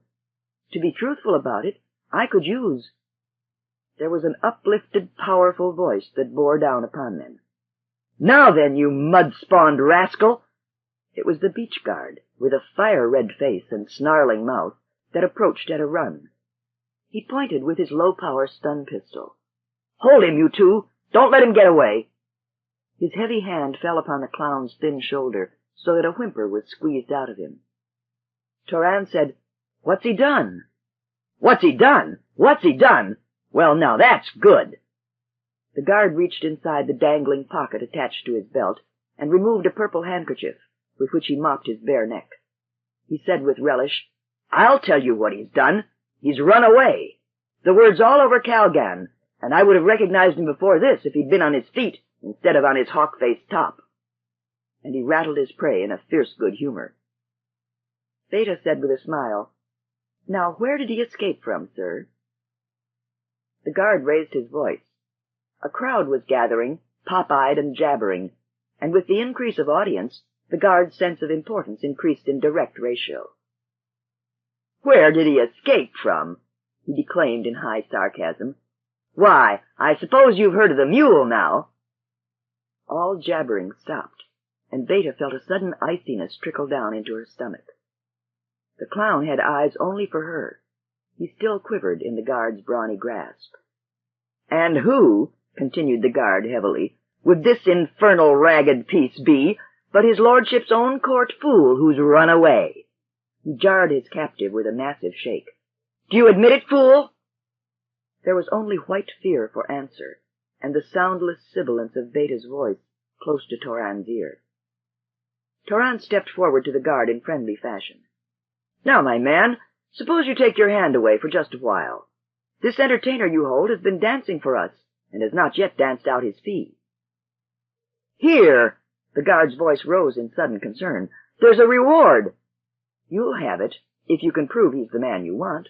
To be truthful about it, I could use—" There was an uplifted, powerful voice that bore down upon them. "Now then, you mud-spawned rascal!" It was the beach guard, with a fire-red face and snarling mouth, that approached at a run. He pointed with his low-power stun pistol. "Hold him, you two! Don't let him get away!" His heavy hand fell upon the clown's thin shoulder, so that a whimper was squeezed out of him. Toran said, "What's he done?" "What's he done? What's he done? Well, now that's good!" The guard reached inside the dangling pocket attached to his belt and removed a purple handkerchief, with which he mopped his bare neck. He said with relish, "I'll tell you what he's done. He's run away. The word's all over Calgan, and I would have recognized him before this if he'd been on his feet instead of on his hawk-faced top." And he rattled his prey in a fierce good humor. Beta said with a smile, "Now where did he escape from, sir?" The guard raised his voice. A crowd was gathering, pop-eyed and jabbering, and with the increase of audience, the guard's sense of importance increased in direct ratio. "Where did he escape from?" he declaimed in high sarcasm. "Why, I suppose you've heard of the mule now." All jabbering stopped, and Beta felt a sudden iciness trickle down into her stomach. The clown had eyes only for her. He still quivered in the guard's brawny grasp. "And who," continued the guard heavily, "would this infernal ragged piece be but his lordship's own court fool who's run away?" He jarred his captive with a massive shake. "Do you admit it, fool?" There was only white fear for answer, and the soundless sibilance of Beta's voice close to Toran's ear. Toran stepped forward to the guard in friendly fashion. "Now, my man, suppose you take your hand away for just a while. This entertainer you hold has been dancing for us, and has not yet danced out his fee." "Here!" The guard's voice rose in sudden concern. "There's a reward." "You'll have it, if you can prove he's the man you want.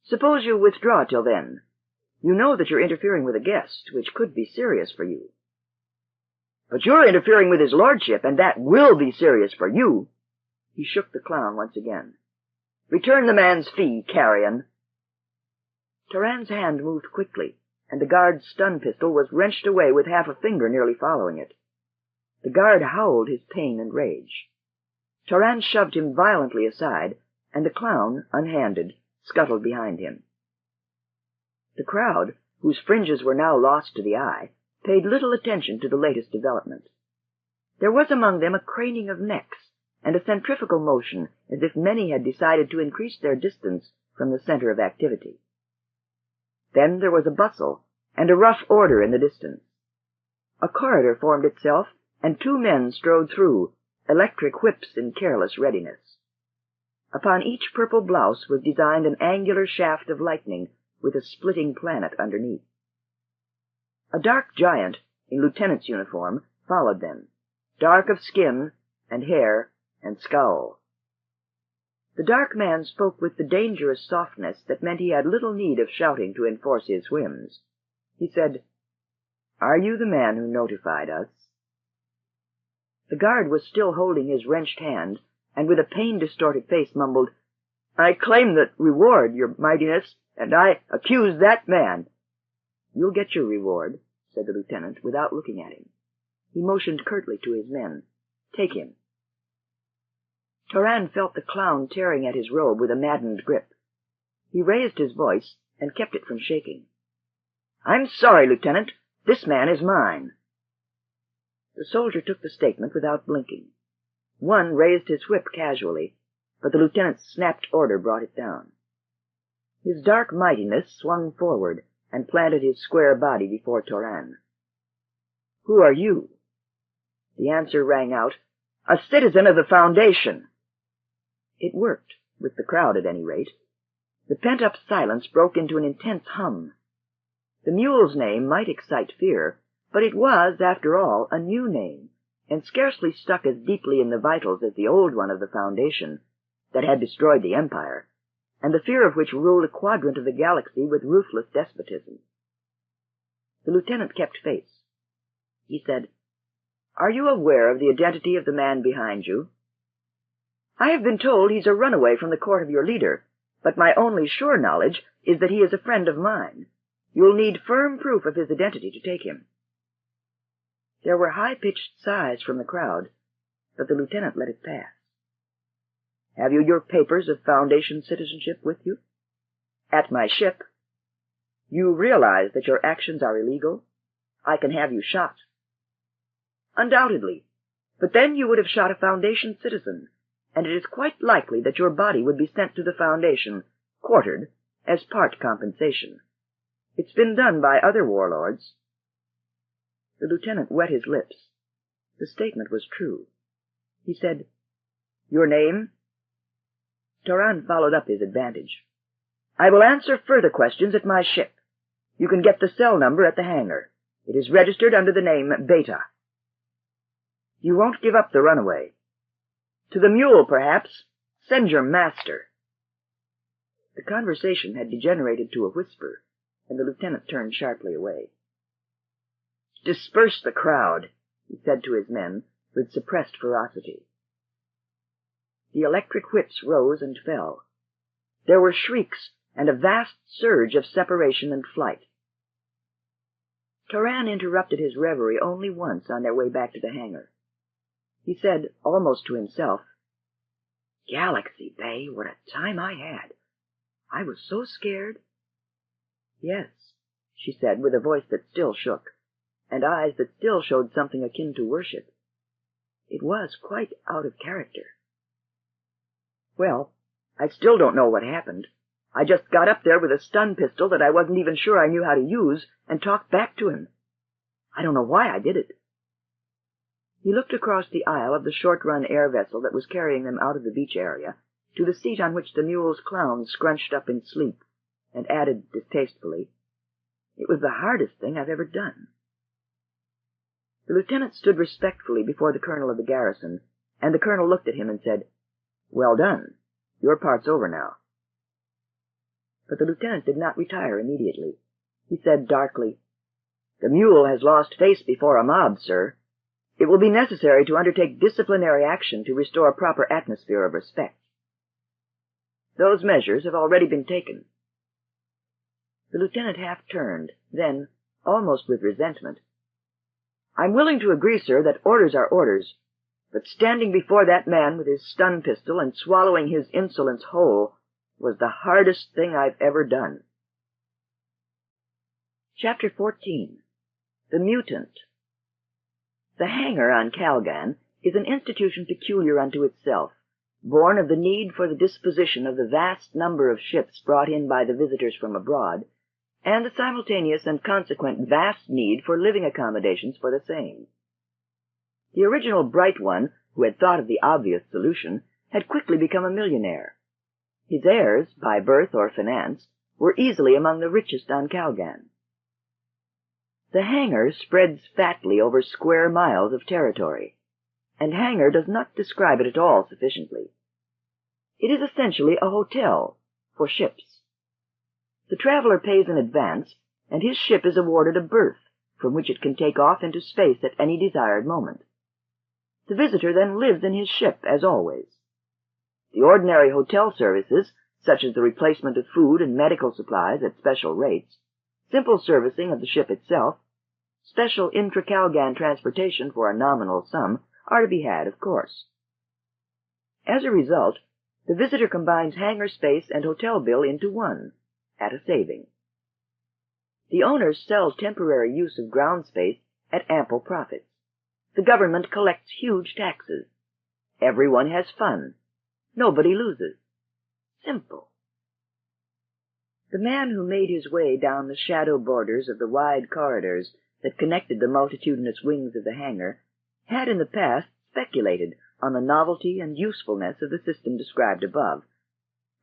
Suppose you withdraw till then." You know that you're interfering with a guest, which could be serious for you. But you're interfering with his lordship, and that will be serious for you. He shook the clown once again. Return the man's fee, carrion. Taran's hand moved quickly, and the guard's stun pistol was wrenched away with half a finger nearly following it. The guard howled his pain and rage. Taran shoved him violently aside, and the clown, unhanded, scuttled behind him. The crowd, whose fringes were now lost to the eye, paid little attention to the latest development. There was among them a craning of necks, and a centrifugal motion, as if many had decided to increase their distance from the center of activity. Then there was a bustle, and a rough order in the distance. A corridor formed itself, and two men strode through, electric whips in careless readiness. Upon each purple blouse was designed an angular shaft of lightning with a splitting planet underneath. A dark giant, in lieutenant's uniform, followed them, dark of skin and hair and scowl. The dark man spoke with the dangerous softness that meant he had little need of shouting to enforce his whims. He said, "Are you the man who notified us?" The guard was still holding his wrenched hand, and with a pain-distorted face mumbled, "I claim the reward, your mightiness, and I accuse that man." "You'll get your reward," said the lieutenant, without looking at him. He motioned curtly to his men. "Take him." Taran felt the clown tearing at his robe with a maddened grip. He raised his voice and kept it from shaking. "I'm sorry, Lieutenant. This man is mine." The soldier took the statement without blinking. One raised his whip casually, but the lieutenant's snapped order brought it down. His dark mightiness swung forward and planted his square body before Taran. "Who are you?" The answer rang out, "A citizen of the Foundation." It worked, with the crowd at any rate. The pent-up silence broke into an intense hum. The mule's name might excite fear, but it was, after all, a new name, and scarcely stuck as deeply in the vitals as the old one of the Foundation, that had destroyed the Empire, and the fear of which ruled a quadrant of the galaxy with ruthless despotism. The lieutenant kept face. He said, "Are you aware of the identity of the man behind you?" "I have been told he's a runaway from the court of your leader, but my only sure knowledge is that he is a friend of mine. You'll need firm proof of his identity to take him." There were high-pitched sighs from the crowd, but the lieutenant let it pass. "Have you your papers of Foundation citizenship with you?" "At my ship." "You realize that your actions are illegal? I can have you shot." "Undoubtedly. But then you would have shot a Foundation citizen, and it is quite likely that your body would be sent to the Foundation, quartered, as part compensation. It's been done by other warlords." The lieutenant wet his lips. The statement was true. He said, "Your name?" Taran followed up his advantage. "I will answer further questions at my ship. You can get the cell number at the hangar. It is registered under the name Beta." "You won't give up the runaway?" "To the mule, perhaps. Send your master." The conversation had degenerated to a whisper, and the lieutenant turned sharply away. "Disperse the crowd," he said to his men, with suppressed ferocity. The electric whips rose and fell. There were shrieks and a vast surge of separation and flight. Taran interrupted his reverie only once on their way back to the hangar. He said, almost to himself, "Galaxy Bay, what a time I had. I was so scared." "Yes," she said, with a voice that still shook, and eyes that still showed something akin to worship. "It was quite out of character." "Well, I still don't know what happened. I just got up there with a stun pistol that I wasn't even sure I knew how to use, and talked back to him. I don't know why I did it." He looked across the aisle of the short-run air vessel that was carrying them out of the beach area to the seat on which the mule's clown scrunched up in sleep, and added distastefully, "It was the hardest thing I've ever done." The lieutenant stood respectfully before the colonel of the garrison, and the colonel looked at him and said, "Well done. Your part's over now." But the lieutenant did not retire immediately. He said darkly, "The mule has lost face before a mob, sir. It will be necessary to undertake disciplinary action to restore a proper atmosphere of respect. Those measures have already been taken." The lieutenant half turned, then, almost with resentment, "I'm willing to agree, sir, that orders are orders, but standing before that man with his stun pistol and swallowing his insolence whole was the hardest thing I've ever done." Chapter 14. The Mutant. The hangar on Calgan is an institution peculiar unto itself, born of the need for the disposition of the vast number of ships brought in by the visitors from abroad, and the simultaneous and consequent vast need for living accommodations for the same. The original bright one, who had thought of the obvious solution, had quickly become a millionaire. His heirs, by birth or finance, were easily among the richest on Calgan. The hangar spreads fatly over square miles of territory, and hangar does not describe it at all sufficiently. It is essentially a hotel for ships. The traveler pays in advance, and his ship is awarded a berth from which it can take off into space at any desired moment. The visitor then lives in his ship, as always. The ordinary hotel services, such as the replacement of food and medical supplies at special rates, simple servicing of the ship itself, special intra-Calgan transportation for a nominal sum, are to be had, of course. As a result, the visitor combines hangar space and hotel bill into one, at a saving. The owners sell temporary use of ground space at ample profits. The government collects huge taxes. Everyone has fun. Nobody loses. Simple. The man who made his way down the shadow borders of the wide corridors that connected the multitudinous wings of the hangar had in the past speculated on the novelty and usefulness of the system described above,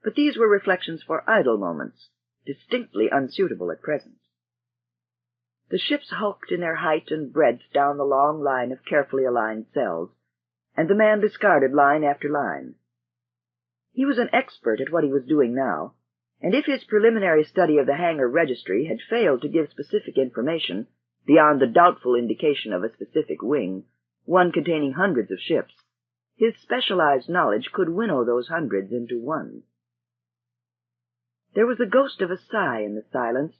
but these were reflections for idle moments, distinctly unsuitable at present. The ships hulked in their height and breadth down the long line of carefully aligned cells, and the man discarded line after line. He was an expert at what he was doing now, and if his preliminary study of the hangar registry had failed to give specific information, beyond the doubtful indication of a specific wing, one containing hundreds of ships, his specialized knowledge could winnow those hundreds into one. There was the ghost of a sigh in the silence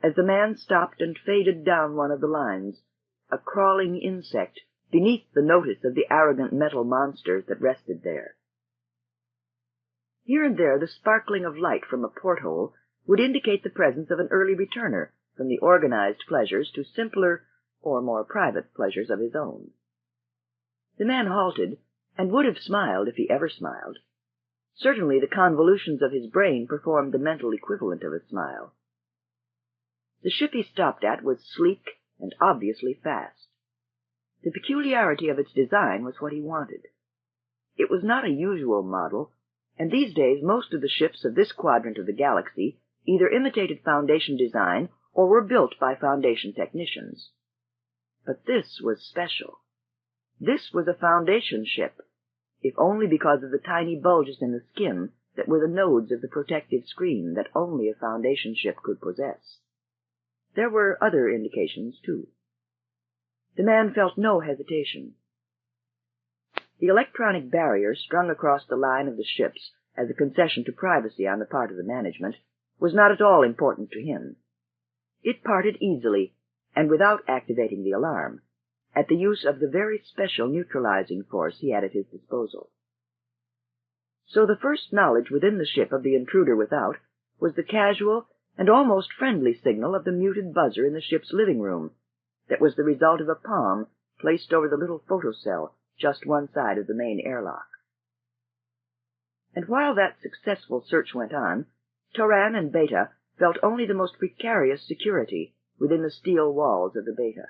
as the man stopped and faded down one of the lines, a crawling insect beneath the notice of the arrogant metal monsters that rested there. Here and there the sparkling of light from a porthole would indicate the presence of an early returner from the organized pleasures to simpler or more private pleasures of his own. The man halted, and would have smiled if he ever smiled. Certainly the convolutions of his brain performed the mental equivalent of a smile. The ship he stopped at was sleek and obviously fast. The peculiarity of its design was what he wanted. It was not a usual model, and these days most of the ships of this quadrant of the galaxy either imitated Foundation design or were built by Foundation technicians. But this was special. This was a Foundation ship, if only because of the tiny bulges in the skin that were the nodes of the protective screen that only a Foundation ship could possess. There were other indications, too. The man felt no hesitation. The electronic barrier strung across the line of the ships as a concession to privacy on the part of the management was not at all important to him. It parted easily, and without activating the alarm, at the use of the very special neutralizing force he had at his disposal. So the first knowledge within the ship of the intruder without was the casual and almost friendly signal of the muted buzzer in the ship's living room, that was the result of a palm placed over the little photocell just one side of the main airlock. And while that successful search went on, Toran and Beta felt only the most precarious security within the steel walls of the Beta.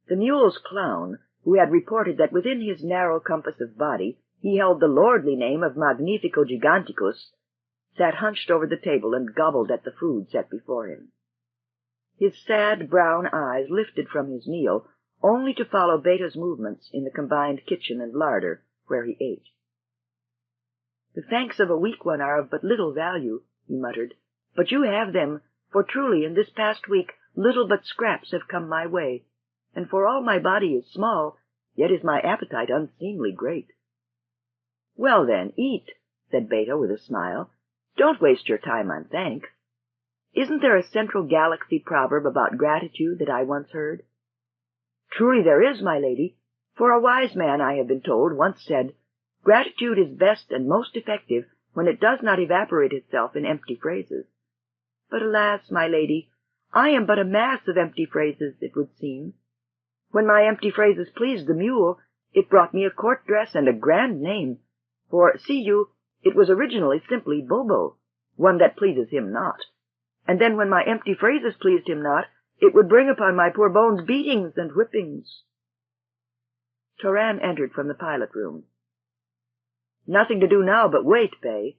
The mule's clown, who had reported that within his narrow compass of body he held the lordly name of Magnifico Giganticus, sat hunched over the table and gobbled at the food set before him. His sad brown eyes lifted from his meal only to follow Beta's movements in the combined kitchen and larder where he ate. "The thanks of a weak one are of but little value," he muttered, "but you have them For truly in this past week little but scraps have come my way, and for all my body is small, yet is my appetite unseemly great. Well then, eat, said Beta with a smile. Don't waste your time on thanks. Isn't there a central galaxy proverb about gratitude that I once heard? Truly there is, my lady, for a wise man, I have been told, once said, gratitude is best and most effective when it does not evaporate itself in empty phrases. But alas, my lady, I am but a mass of empty phrases, it would seem. When my empty phrases pleased the mule, it brought me a court dress and a grand name, for, see you, it was originally simply Bobo, one that pleases him not. And then when my empty phrases pleased him not, it would bring upon my poor bones beatings and whippings. Toran entered from the pilot room. Nothing to do now but wait, Bay.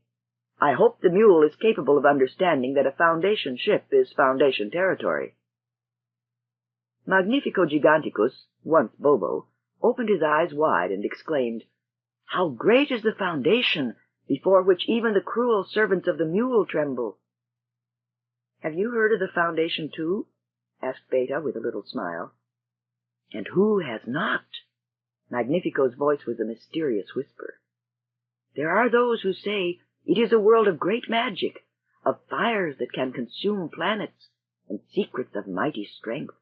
I hope the mule is capable of understanding that a Foundation ship is Foundation territory. Magnifico Giganticus, once Bobo, opened his eyes wide and exclaimed, How great is the Foundation, before which even the cruel servants of the mule tremble! Have you heard of the Foundation, too? Asked Beta with a little smile. And who has not? Magnifico's voice was a mysterious whisper. There are those who say it is a world of great magic, of fires that can consume planets, and secrets of mighty strength.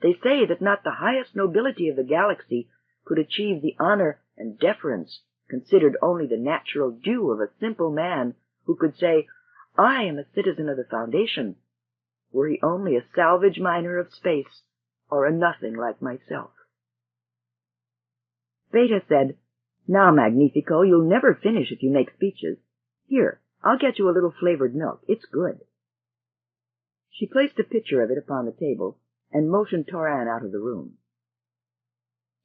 They say that not the highest nobility of the galaxy could achieve the honor and deference considered only the natural due of a simple man who could say, I am a citizen of the Foundation, were he only a salvage miner of space, or a nothing like myself. Beta said, Now, Magnifico, you'll never finish if you make speeches. Here, I'll get you a little flavored milk. It's good. She placed a pitcher of it upon the table and motioned Toran out of the room.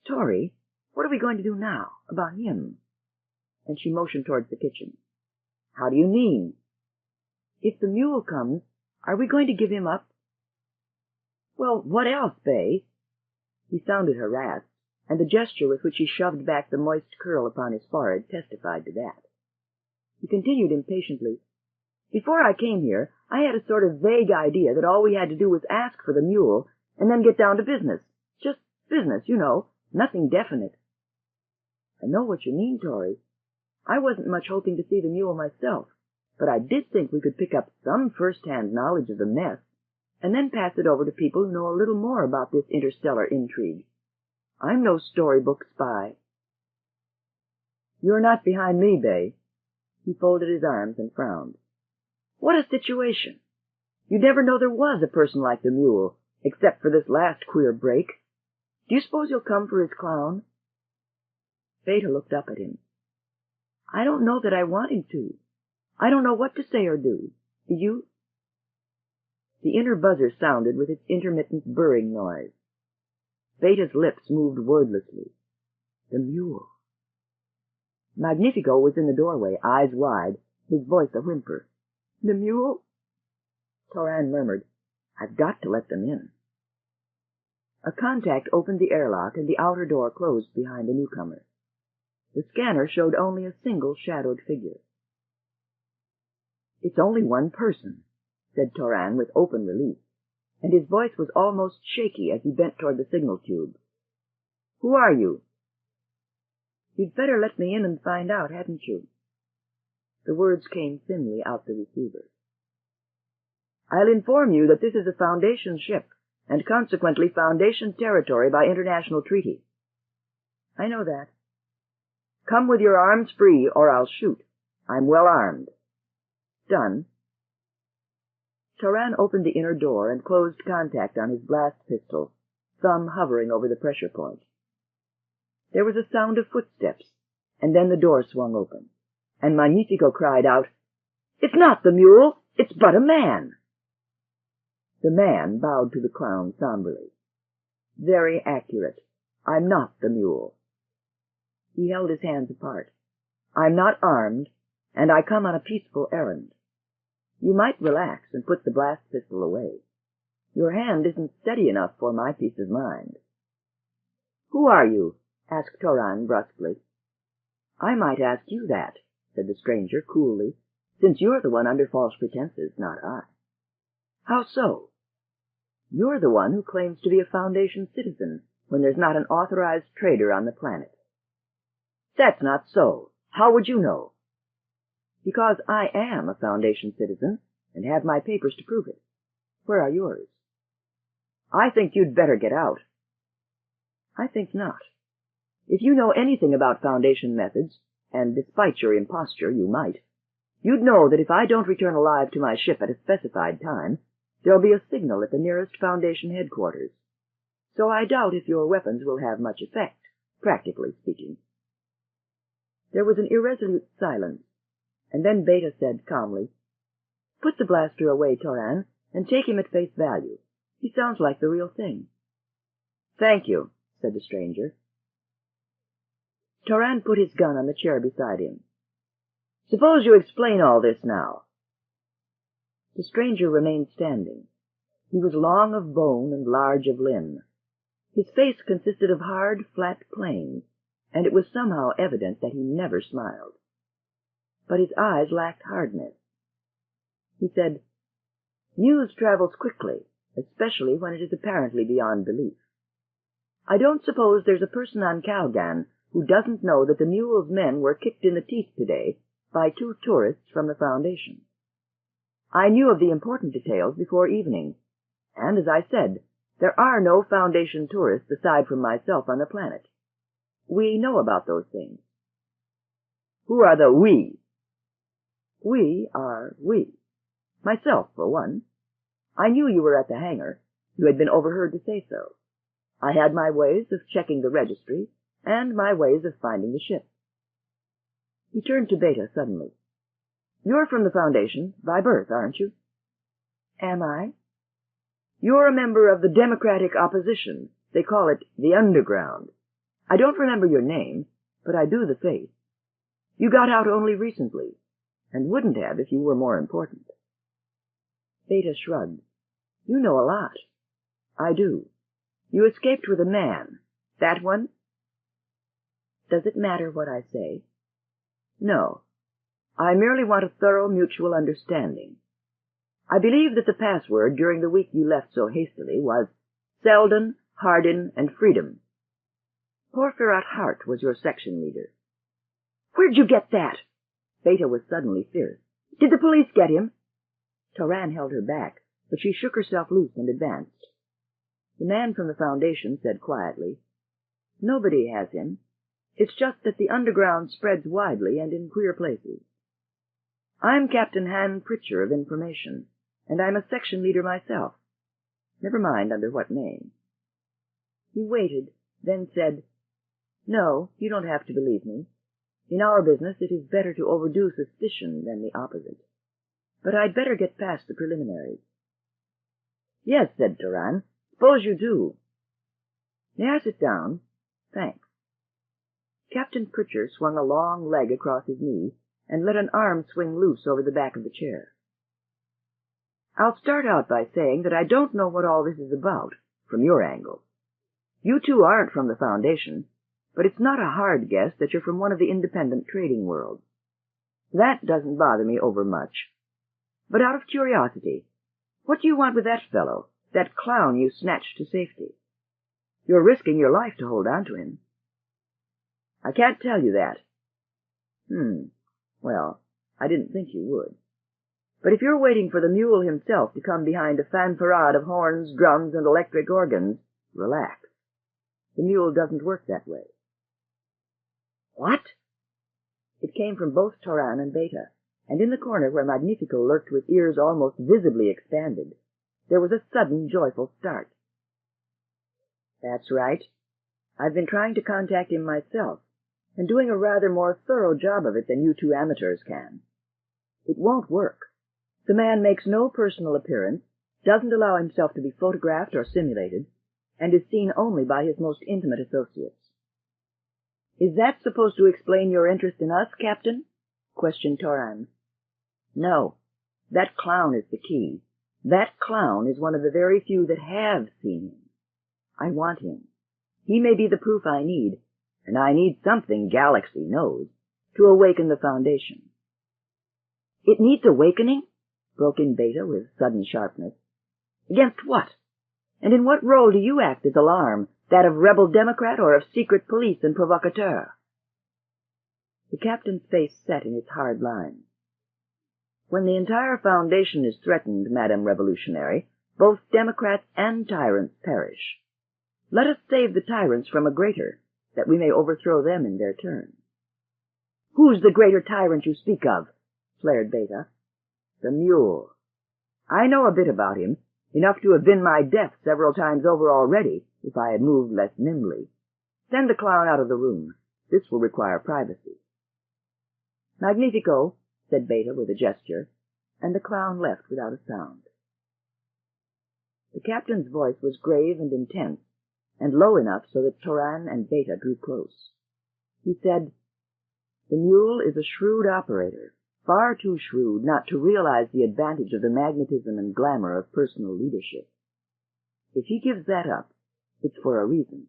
Tori, what are we going to do now about him? And she motioned towards the kitchen. How do you mean? If the mule comes, are we going to give him up? Well, what else, Bay? He sounded harassed, and the gesture with which he shoved back the moist curl upon his forehead testified to that. He continued impatiently, Before I came here, I had a sort of vague idea that all we had to do was ask for the mule, and then get down to business. Just business, you know, nothing definite. I know what you mean, Tori. I wasn't much hoping to see the mule myself, but I did think we could pick up some first-hand knowledge of the mess, and then pass it over to people who know a little more about this interstellar intrigue. I'm no storybook spy. You're not behind me, Bay. He folded his arms and frowned. What a situation! You'd never know there was a person like the mule, except for this last queer break. Do you suppose he'll come for his clown? Beta looked up at him. I don't know that I want him to. I don't know what to say or do. Do you? The inner buzzer sounded with its intermittent burring noise. Beta's lips moved wordlessly. The mule. Magnifico was in the doorway, eyes wide, his voice a whimper. The mule? Toran murmured, I've got to let them in. A contact opened the airlock, and the outer door closed behind the newcomer. The scanner showed only a single shadowed figure. It's only one person, said Toran with open relief, and his voice was almost shaky as he bent toward the signal tube. Who are you? You'd better let me in and find out, hadn't you? The words came thinly out the receiver. I'll inform you that this is a Foundation ship, and consequently Foundation territory by international treaty. I know that. Come with your arms free, or I'll shoot. I'm well armed. Done. Toran opened the inner door and closed contact on his blast pistol, thumb hovering over the pressure point. There was a sound of footsteps, and then the door swung open, and Magnifico cried out, It's not the mule, it's but a man. The man bowed to the clown somberly. Very accurate. I'm not the mule. He held his hands apart. I'm not armed, and I come on a peaceful errand. You might relax and put the blast pistol away. Your hand isn't steady enough for my peace of mind. Who are you? Asked Toran brusquely. I might ask you that, said the stranger coolly, since you're the one under false pretenses, not I. How so? You're the one who claims to be a Foundation citizen when there's not an authorized trader on the planet. That's not so. How would you know? Because I am a Foundation citizen and have my papers to prove it. Where are yours? I think you'd better get out. I think not. If you know anything about Foundation methods, and despite your imposture you might, you'd know that if I don't return alive to my ship at a specified time, there'll be a signal at the nearest Foundation headquarters. So I doubt if your weapons will have much effect, practically speaking. There was an irresolute silence, and then Beta said calmly, "Put the blaster away, Toran, and take him at face value. He sounds like the real thing." "Thank you," said the stranger. Toran put his gun on the chair beside him. "Suppose you explain all this now." The stranger remained standing. He was long of bone and large of limb. His face consisted of hard, flat planes, and it was somehow evident that he never smiled. But his eyes lacked hardness. He said, "News travels quickly, especially when it is apparently beyond belief. I don't suppose there's a person on Calgan who doesn't know that the mule's men were kicked in the teeth today by 2 tourists from the Foundation. I knew of the important details before evening, and as I said, there are no Foundation tourists aside from myself on the planet. We know about those things." "Who are the we?" "We are we. Myself, for one. I knew you were at the hangar. You had been overheard to say so. I had my ways of checking the registry, and my ways of finding the ship." He turned to Beta suddenly. "You're from the Foundation, by birth, aren't you?" "Am I?" "You're a member of the Democratic Opposition. They call it the Underground. I don't remember your name, but I do the face. You got out only recently, and wouldn't have if you were more important." Beta shrugged. "You know a lot." "I do. You escaped with a man. That one?" "Does it matter what I say?" "No. I merely want a thorough mutual understanding. I believe that the password during the week you left so hastily was Selden, Hardin, and Freedom. Porphyrat Hart was your section leader." "Where'd you get that?" Beta was suddenly fierce. "Did the police get him?" Toran held her back, but she shook herself loose and advanced. The man from the Foundation said quietly, "Nobody has him. It's just that the underground spreads widely and in queer places. I'm Captain Han Pritcher of Information, and I'm a section leader myself. Never mind under what name." He waited, then said, "No, you don't have to believe me. In our business it is better to overdo suspicion than the opposite. But I'd better get past the preliminaries." "Yes," said Toran. "Suppose you do." "May I sit down?" "Thanks." Captain Pritcher swung a long leg across his knee and let an arm swing loose over the back of the chair. "I'll start out by saying that I don't know what all this is about, from your angle. You two aren't from the Foundation, but it's not a hard guess that you're from one of the independent trading worlds. That doesn't bother me overmuch. But out of curiosity, what do you want with that fellow, that clown you snatched to safety? You're risking your life to hold on to him." "I can't tell you that." Well, I didn't think you would. But if you're waiting for the mule himself to come behind a fanfarade of horns, drums, and electric organs, relax. The mule doesn't work that way." "What?" It came from both Toran and Beta, and in the corner where Magnifico lurked with ears almost visibly expanded, there was a sudden joyful start. "That's right. I've been trying to contact him myself, and doing a rather more thorough job of it than you two amateurs can. It won't work. The man makes no personal appearance, doesn't allow himself to be photographed or simulated, and is seen only by his most intimate associates." "Is that supposed to explain your interest in us, Captain?" questioned Toran. "No. That clown is the key. That clown is one of the very few that have seen him. I want him. He may be the proof I need, and I need something Galaxy knows, to awaken the Foundation." "It needs awakening?" broke in Beta with sudden sharpness. Against what? And in what role do you act as alarm, that of rebel Democrat or of secret police and provocateur? The captain's face set in its hard lines. When the entire Foundation is threatened, Madam Revolutionary, both Democrats and tyrants perish. Let us save the tyrants from a greater, that we may overthrow them in their turn. Who's the greater tyrant you speak of? Flared Beta. The mule. I know a bit about him, enough to have been my death several times over already, if I had moved less nimbly. Send the clown out of the room. This will require privacy. Magnifico, said Beta with a gesture, and the clown left without a sound. The captain's voice was grave and intense, and low enough so that Toran and Beta drew close. He said, "The mule is a shrewd operator, far too shrewd not to realize the advantage of the magnetism and glamour of personal leadership. If he gives that up, it's for a reason.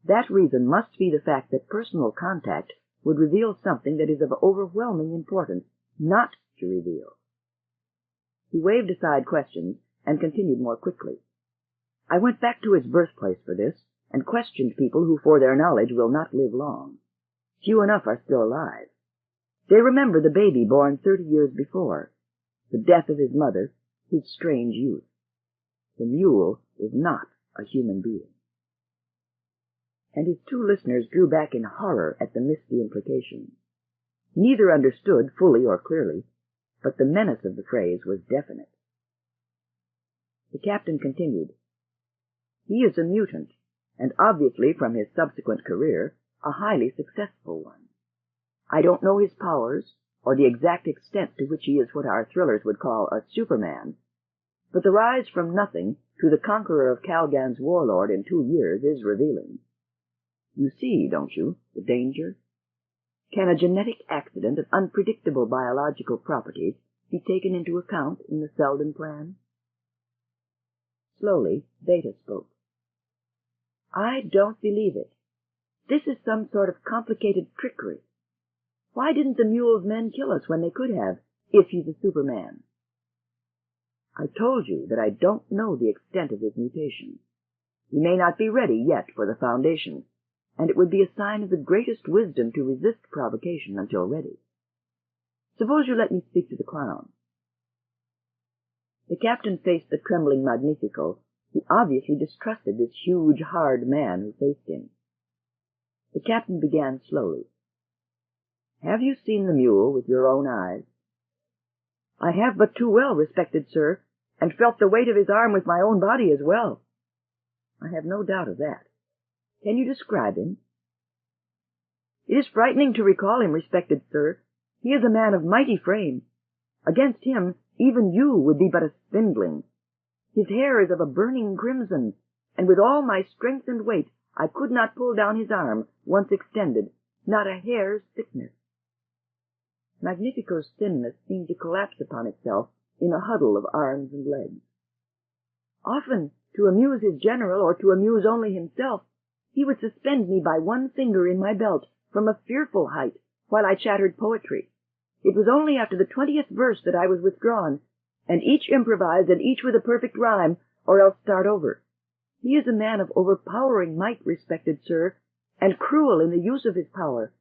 That reason must be the fact that personal contact would reveal something that is of overwhelming importance not to reveal." He waved aside questions and continued more quickly. "I went back to his birthplace for this, and questioned people who, for their knowledge, will not live long. Few enough are still alive. They remember the baby born 30 years before, the death of his mother, his strange youth. The mule is not a human being." And his two listeners drew back in horror at the misty implications. Neither understood fully or clearly, but the menace of the phrase was definite. The captain continued, "He is a mutant, and obviously from his subsequent career, a highly successful one. I don't know his powers, or the exact extent to which he is what our thrillers would call a Superman, but the rise from nothing to the conqueror of Calgan's warlord in 2 years is revealing. You see, don't you, the danger? Can a genetic accident of unpredictable biological properties be taken into account in the Selden plan?" Slowly, Beta spoke. "I don't believe it. This is some sort of complicated trickery. Why didn't the mule's men kill us when they could have, if he's a Superman?" "I told you that I don't know the extent of his mutation. He may not be ready yet for the Foundation, and it would be a sign of the greatest wisdom to resist provocation until ready. Suppose you let me speak to the clown." The captain faced the trembling Magnifico, who obviously distrusted this huge, hard man who faced him. The captain began slowly. "Have you seen the mule with your own eyes?" "I have but too well, respected sir, and felt the weight of his arm with my own body as well." "I have no doubt of that. Can you describe him?" "It is frightening to recall him, respected sir. He is a man of mighty frame. Against him, even you would be but a spindling. His hair is of a burning crimson, and with all my strength and weight I could not pull down his arm, once extended, not a hair's thickness." Magnifico's thinness seemed to collapse upon itself in a huddle of arms and legs. "Often, to amuse his general, or to amuse only himself, he would suspend me by one finger in my belt from a fearful height, while I chattered poetry. It was only after the 20th verse that I was withdrawn, and each improvised and each with a perfect rhyme, or else start over. He is a man of overpowering might, respected sir, and cruel in the use of his power,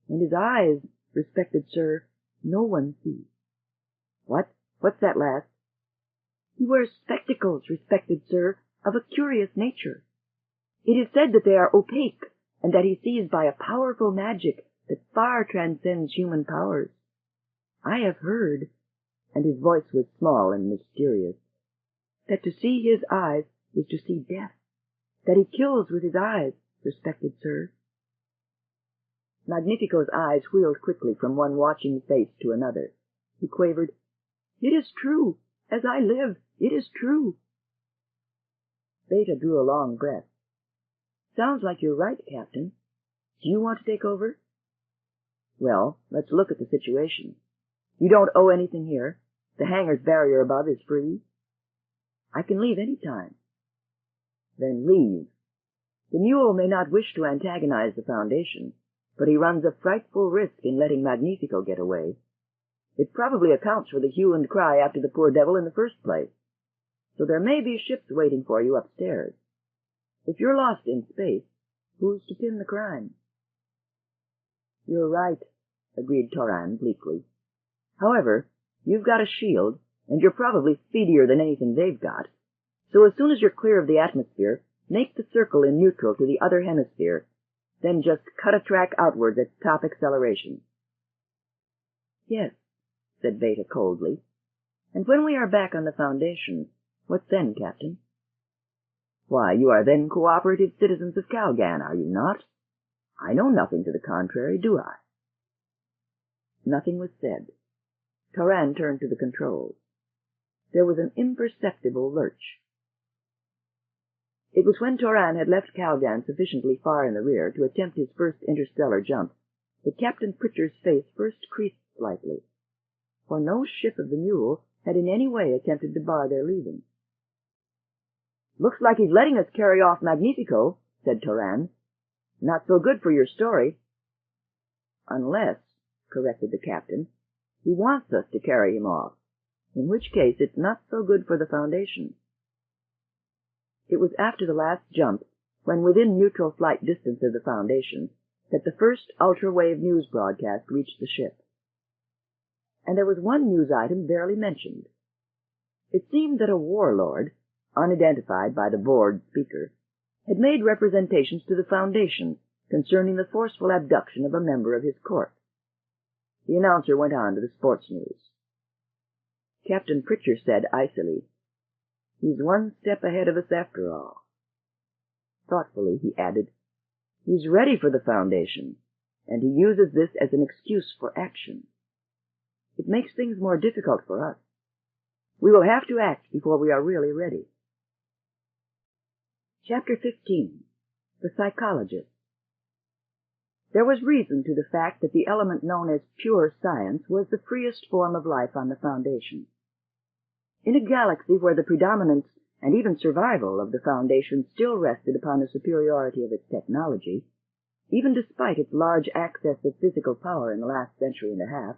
and his eyes, respected sir, no one sees." What's that last?" "He wears spectacles, respected sir, of a curious nature. It is said that they are opaque, and that he sees by a powerful magic that far transcends human powers. I have heard," and his voice was small and mysterious, "that to see his eyes is to see death, that he kills with his eyes, respected sir." Magnifico's eyes wheeled quickly from one watching face to another. He quavered, "It is true. As I live, it is true." Beta drew a long breath. "Sounds like you're right, Captain. Do you want to take over?" "Well, let's look at the situation. You don't owe anything here. The hangar's barrier above is free." "I can leave any time." "Then leave. The mule may not wish to antagonize the Foundation, but he runs a frightful risk in letting Magnifico get away. It probably accounts for the hue and cry after the poor devil in the first place. so there may be ships waiting for you upstairs. If you're lost in space, who's to pin the crime? You're right, agreed Toran bleakly. However, you've got a shield, and you're probably speedier than anything they've got. So as soon as you're clear of the atmosphere, make the circle in neutral to the other hemisphere, then just cut a track outwards at top acceleration. Yes, said Beta coldly. And when we are back on the Foundation, what then, Captain? Why, you are then cooperative citizens of Calgan, are you not? I know nothing to the contrary, do I? Nothing was said. Toran turned to the controls. There was an imperceptible lurch. It was when Toran had left Calgan sufficiently far in the rear to attempt his first interstellar jump that Captain Pritchard's face first creased slightly, for no ship of the Mule had in any way attempted to bar their leaving. "Looks like he's letting us carry off Magnifico," said Toran. "Not so good for your story." "Unless," corrected the captain, "he wants us to carry him off, in which case it's not so good for the Foundation." It was after the last jump, when within neutral flight distance of the Foundation, that the first ultra-wave news broadcast reached the ship. And there was one news item barely mentioned. It seemed that a warlord, unidentified by the board speaker, had made representations to the Foundation concerning the forceful abduction of a member of his court. The announcer went on to the sports news. Captain Pritchard said icily, "He's one step ahead of us after all." Thoughtfully, he added, "He's ready for the Foundation, and he uses this as an excuse for action. It makes things more difficult for us. We will have to act before we are really ready." Chapter 15. The Psychologist. There was reason to the fact that the element known as pure science was the freest form of life on the Foundation. In a galaxy where the predominance and even survival of the Foundation still rested upon the superiority of its technology, even despite its large access of physical power in the last century and a half,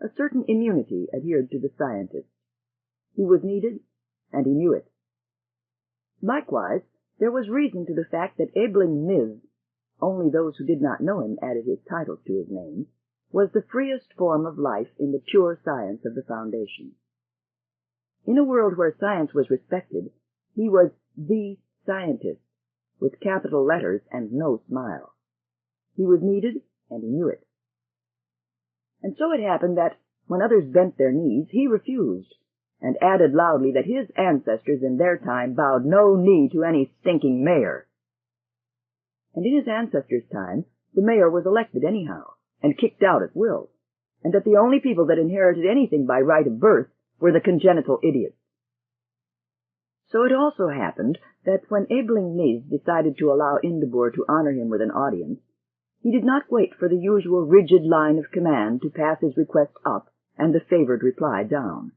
a certain immunity adhered to the scientist. He was needed, and he knew it. Likewise, there was reason to the fact that Aebling Miz, only those who did not know him added his titles to his name, was the freest form of life in the pure science of the Foundation. In a world where science was respected, he was the scientist, with capital letters and no smile. He was needed, and he knew it. And so it happened that, when others bent their knees, he refused, and added loudly that his ancestors in their time bowed no knee to any stinking mayor. And in his ancestors' time, the mayor was elected anyhow, and kicked out at will, and that the only people that inherited anything by right of birth were the congenital idiots. So it also happened that when Aebling Miz decided to allow Indabur to honor him with an audience, he did not wait for the usual rigid line of command to pass his request up and the favored reply down,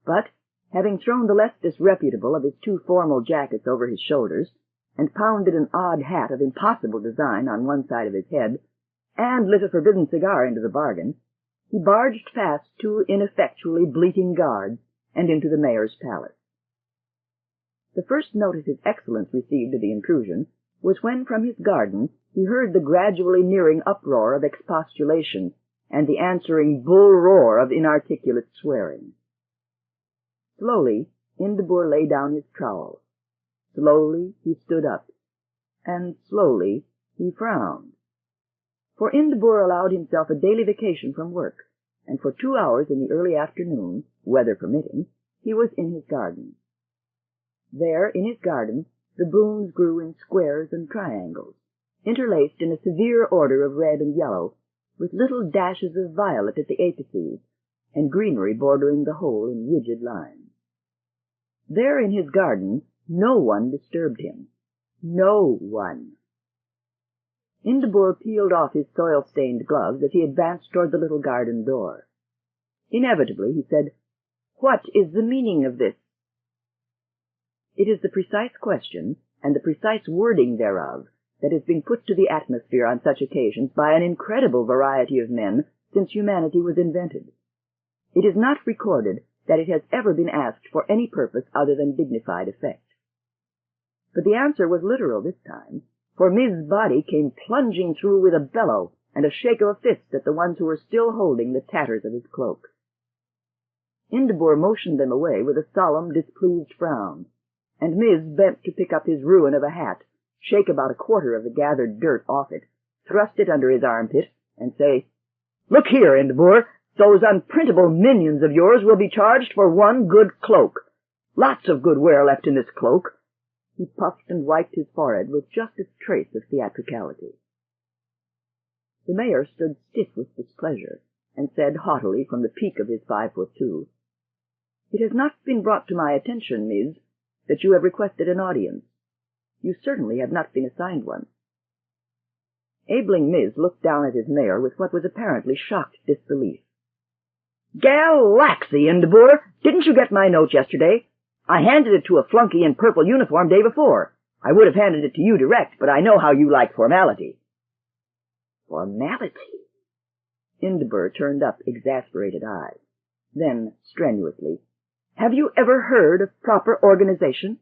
but, having thrown the less disreputable of his two formal jackets over his shoulders, and pounded an odd hat of impossible design on one side of his head, and lit a forbidden cigar into the bargain, he barged past two ineffectually bleating guards and into the mayor's palace. The first notice His Excellence received of the intrusion was when from his garden he heard the gradually nearing uproar of expostulation and the answering bull roar of inarticulate swearing. Slowly, Indabur lay down his trowel. Slowly he stood up, and slowly he frowned. For Indabur allowed himself a daily vacation from work, and for 2 hours in the early afternoon, weather permitting, he was in his garden. There, in his garden, the blooms grew in squares and triangles, interlaced in a severe order of red and yellow, with little dashes of violet at the apices, and greenery bordering the whole in rigid lines. There in his garden, no one disturbed him. No one. Indabur peeled off his soil-stained gloves as he advanced toward the little garden door. Inevitably he said, "What is the meaning of this?" It is the precise question, and the precise wording thereof, that has been put to the atmosphere on such occasions by an incredible variety of men since humanity was invented. It is not recorded, that it has ever been asked for any purpose other than dignified effect. But the answer was literal this time, for Miz's body came plunging through with a bellow and a shake of a fist at the ones who were still holding the tatters of his cloak. Indibor motioned them away with a solemn, displeased frown, and Miz bent to pick up his ruin of a hat, shake about a quarter of the gathered dirt off it, thrust it under his armpit, and say, "Look here, Indibor, those unprintable minions of yours will be charged for one good cloak. Lots of good wear left in this cloak." He puffed and wiped his forehead with just a trace of theatricality. The mayor stood stiff with displeasure, and said haughtily from the peak of his 5'2", "It has not been brought to my attention, Miz, that you have requested an audience. You certainly have not been assigned one." Abeling Miz looked down at his mayor with what was apparently shocked disbelief. "Galaxy, Indibor! Didn't you get my note yesterday? I handed it to a flunky in purple uniform day before. I would have handed it to you direct, but I know how you like formality." "Formality?" Indibor turned up exasperated eyes. Then, strenuously, "Have you ever heard of proper organization?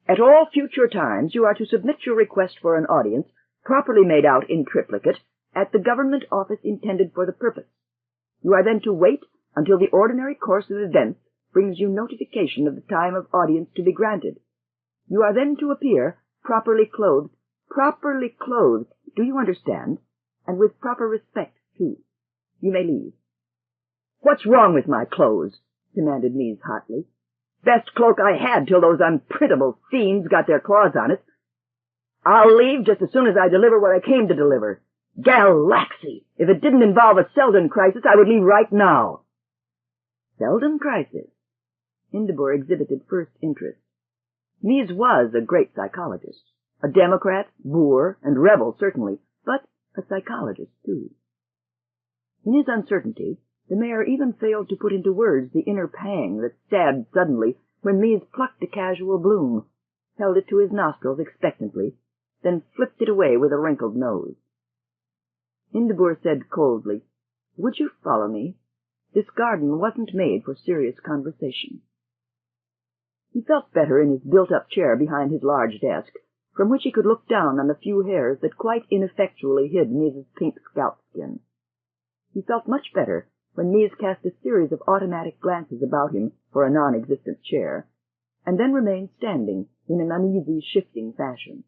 At all future times you are to submit your request for an audience, properly made out in triplicate, at the government office intended for the purpose. You are then to wait until the ordinary course of events brings you notification of the time of audience to be granted. You are then to appear, properly clothed, do you understand? And with proper respect, too. You may leave." "What's wrong with my clothes?" demanded Mies hotly. "Best cloak I had till those unprintable fiends got their claws on it. I'll leave just as soon as I deliver what I came to deliver. Galaxy! If it didn't involve a Selden crisis, I would leave right now." Selden crisis? Indibor exhibited first interest. Mies was a great psychologist, a Democrat, boor, and rebel certainly, but a psychologist too. In his uncertainty, the mayor even failed to put into words the inner pang that stabbed suddenly when Mies plucked a casual bloom, held it to his nostrils expectantly, then flipped it away with a wrinkled nose. Indibor said coldly, "Would you follow me? This garden wasn't made for serious conversation." He felt better in his built-up chair behind his large desk, from which he could look down on the few hairs that quite ineffectually hid Mies's pink scalp skin. He felt much better when Mies cast a series of automatic glances about him for a non-existent chair, and then remained standing in an uneasy, shifting fashion.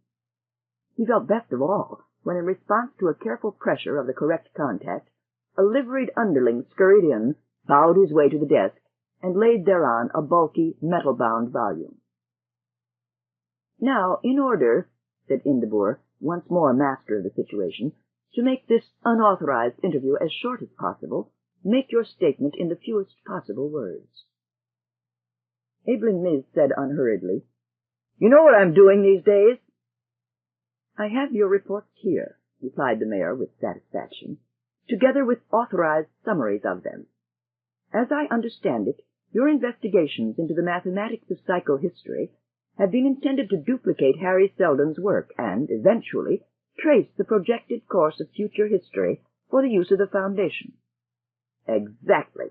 He felt best of all when, in response to a careful pressure of the correct contact, a liveried underling scurried in, bowed his way to the desk, and laid thereon a bulky, metal-bound volume. "Now, in order," said Indibor, once more master of the situation, "to make this unauthorized interview as short as possible, make your statement in the fewest possible words." Abeling Mies said unhurriedly, "You know what I'm doing these days?" "I have your reports here," replied the mayor with satisfaction, "together with authorized summaries of them. As I understand it, your investigations into the mathematics of psychohistory have been intended to duplicate Harry Selden's work and, eventually, trace the projected course of future history for the use of the Foundation." "Exactly,"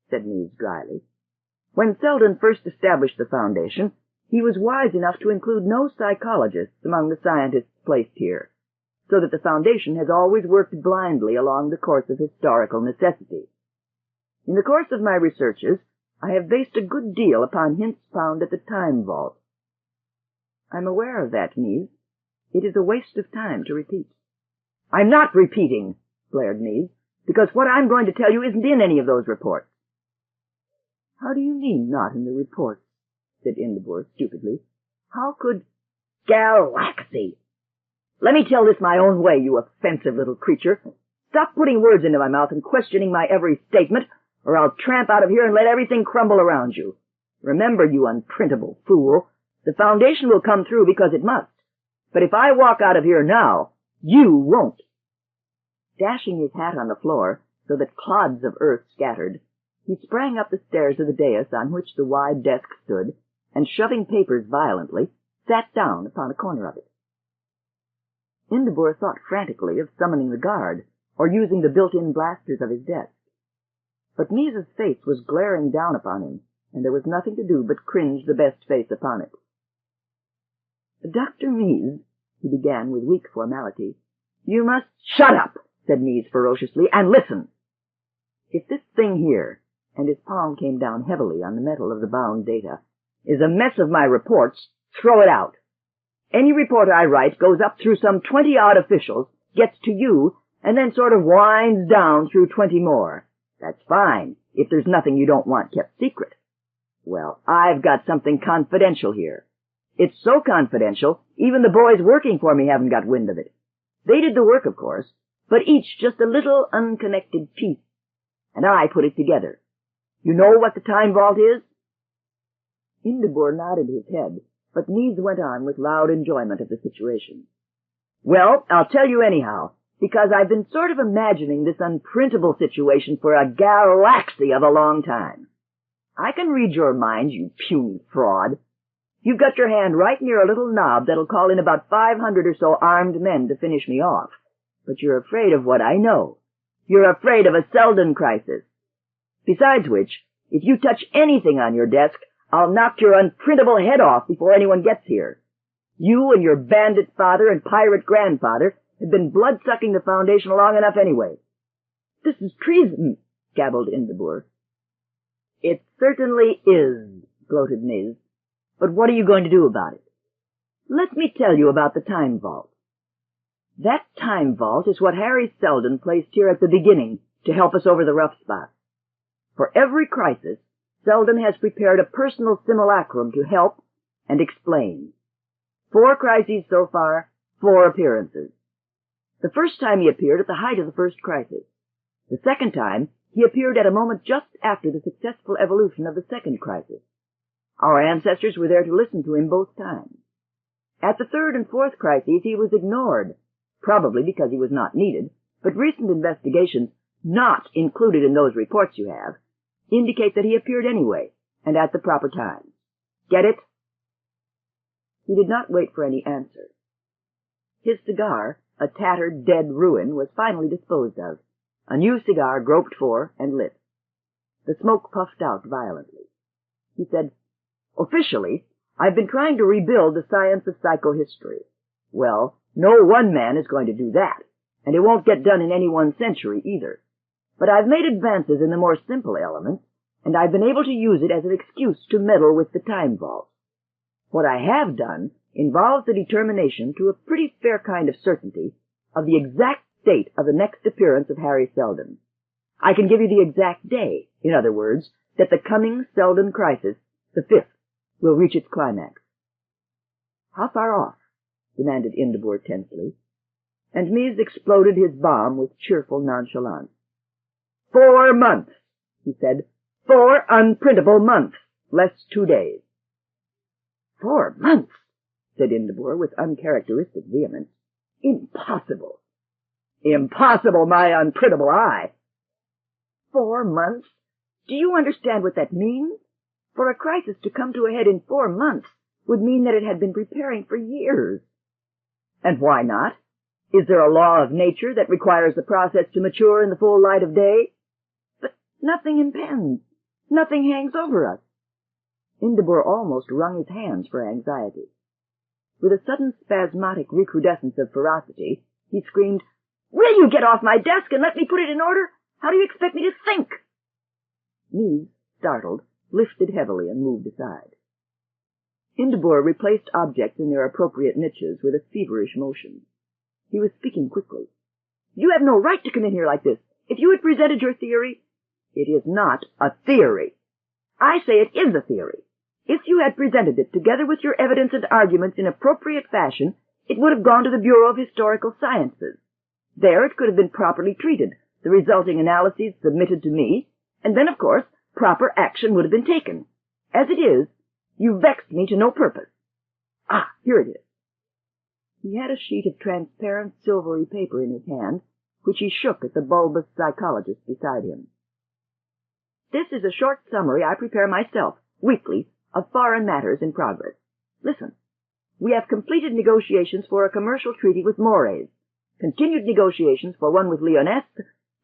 said Mies dryly. "When Selden first established the Foundation, he was wise enough to include no psychologists among the scientists placed here, so that the Foundation has always worked blindly along the course of historical necessity. In the course of my researches, I have based a good deal upon hints found at the Time Vault." "I'm aware of that, Mies. It is a waste of time to repeat." "I'm not repeating," blared Mies, "because what I'm going to tell you isn't in any of those reports." "How do you mean, not in the reports?" said Indibor stupidly. "How could—" "Galaxy! Let me tell this my own way, you offensive little creature. Stop putting words into my mouth and questioning my every statement, or I'll tramp out of here and let everything crumble around you. Remember, you unprintable fool, the Foundation will come through because it must. But if I walk out of here now, you won't." Dashing his hat on the floor so that clods of earth scattered, he sprang up the stairs of the dais on which the wide desk stood, and shoving papers violently, sat down upon a corner of it. Indibor thought frantically of summoning the guard, or using the built-in blasters of his desk. But Mies's face was glaring down upon him, and there was nothing to do but cringe the best face upon it. "Dr. Mees," he began with weak formality, "you must—" "Shut up," said Mees ferociously, "and listen. If this thing here," and his palm came down heavily on the metal of the bound data, "is a mess of my reports, throw it out. Any report I write goes up through some 20-odd officials, gets to you, and then sort of winds down through 20 more. That's fine, if there's nothing you don't want kept secret. Well, I've got something confidential here. It's so confidential, even the boys working for me haven't got wind of it. They did the work, of course, but each just a little unconnected piece, and I put it together. You know what the time vault is?" Indibor nodded his head, but Mees went on with loud enjoyment of the situation. "Well, I'll tell you anyhow, because I've been sort of imagining this unprintable situation for a galaxy of a long time. I can read your mind, you puny fraud. You've got your hand right near a little knob that'll call in about 500 or so armed men to finish me off. But you're afraid of what I know. You're afraid of a Selden crisis. Besides which, if you touch anything on your desk, I'll knock your unprintable head off before anyone gets here. You and your bandit father and pirate grandfather have been blood-sucking the Foundation long enough anyway." "This is treason," gabbled Indibor. "It certainly is," gloated Miz. "But what are you going to do about it? Let me tell you about the time vault. That time vault is what Harry Selden placed here at the beginning to help us over the rough spot. For every crisis, Selden has prepared a personal simulacrum to help and explain. 4 crises so far, 4 appearances. The first time he appeared at the height of the first crisis. The second time, he appeared at a moment just after the successful evolution of the second crisis. Our ancestors were there to listen to him both times. At the third and fourth crises, he was ignored, probably because he was not needed, but recent investigations, not included in those reports you have, indicate that he appeared anyway, and at the proper time. Get it?" He did not wait for any answer. His cigar, a tattered, dead ruin, was finally disposed of. A new cigar groped for and lit. The smoke puffed out violently. He said, "Officially, I've been trying to rebuild the science of psychohistory. Well, no one man is going to do that, and it won't get done in any one century either. But I've made advances in the more simple elements, and I've been able to use it as an excuse to meddle with the time vault. What I have done involves the determination, to a pretty fair kind of certainty, of the exact date of the next appearance of Harry Selden. I can give you the exact day, in other words, that the coming Selden crisis, the 5th, will reach its climax." "How far off?" demanded Indibor tensely, and Mees exploded his bomb with cheerful nonchalance. 4 months, he said. 4 unprintable months, less 2 days. 4 months, said Indibor with uncharacteristic vehemence. Impossible. Impossible, my unprintable eye. 4 months? Do you understand what that means? For a crisis to come to a head in 4 months would mean that it had been preparing for years. And why not? Is there a law of nature that requires the process to mature in the full light of day? But nothing impends. Nothing hangs over us. Indibor almost wrung his hands for anxiety. With a sudden spasmodic recrudescence of ferocity, he screamed, "Will you get off my desk and let me put it in order? How do you expect me to think?" Mees, startled, lifted heavily and moved aside. Indibor replaced objects in their appropriate niches with a feverish motion. He was speaking quickly. "You have no right to come in here like this. If you had presented your theory—" "It is not a theory. I say it is a theory. If you had presented it together with your evidence and arguments in appropriate fashion, it would have gone to the Bureau of Historical Sciences. There it could have been properly treated, the resulting analyses submitted to me, and then, of course, proper action would have been taken. As it is, you vexed me to no purpose. Ah, here it is." He had a sheet of transparent silvery paper in his hand, which he shook at the bulbous psychologist beside him. "This is a short summary I prepare myself, weekly, of foreign matters in progress. Listen. We have completed negotiations for a commercial treaty with Moraes, continued negotiations for one with Lyonesse,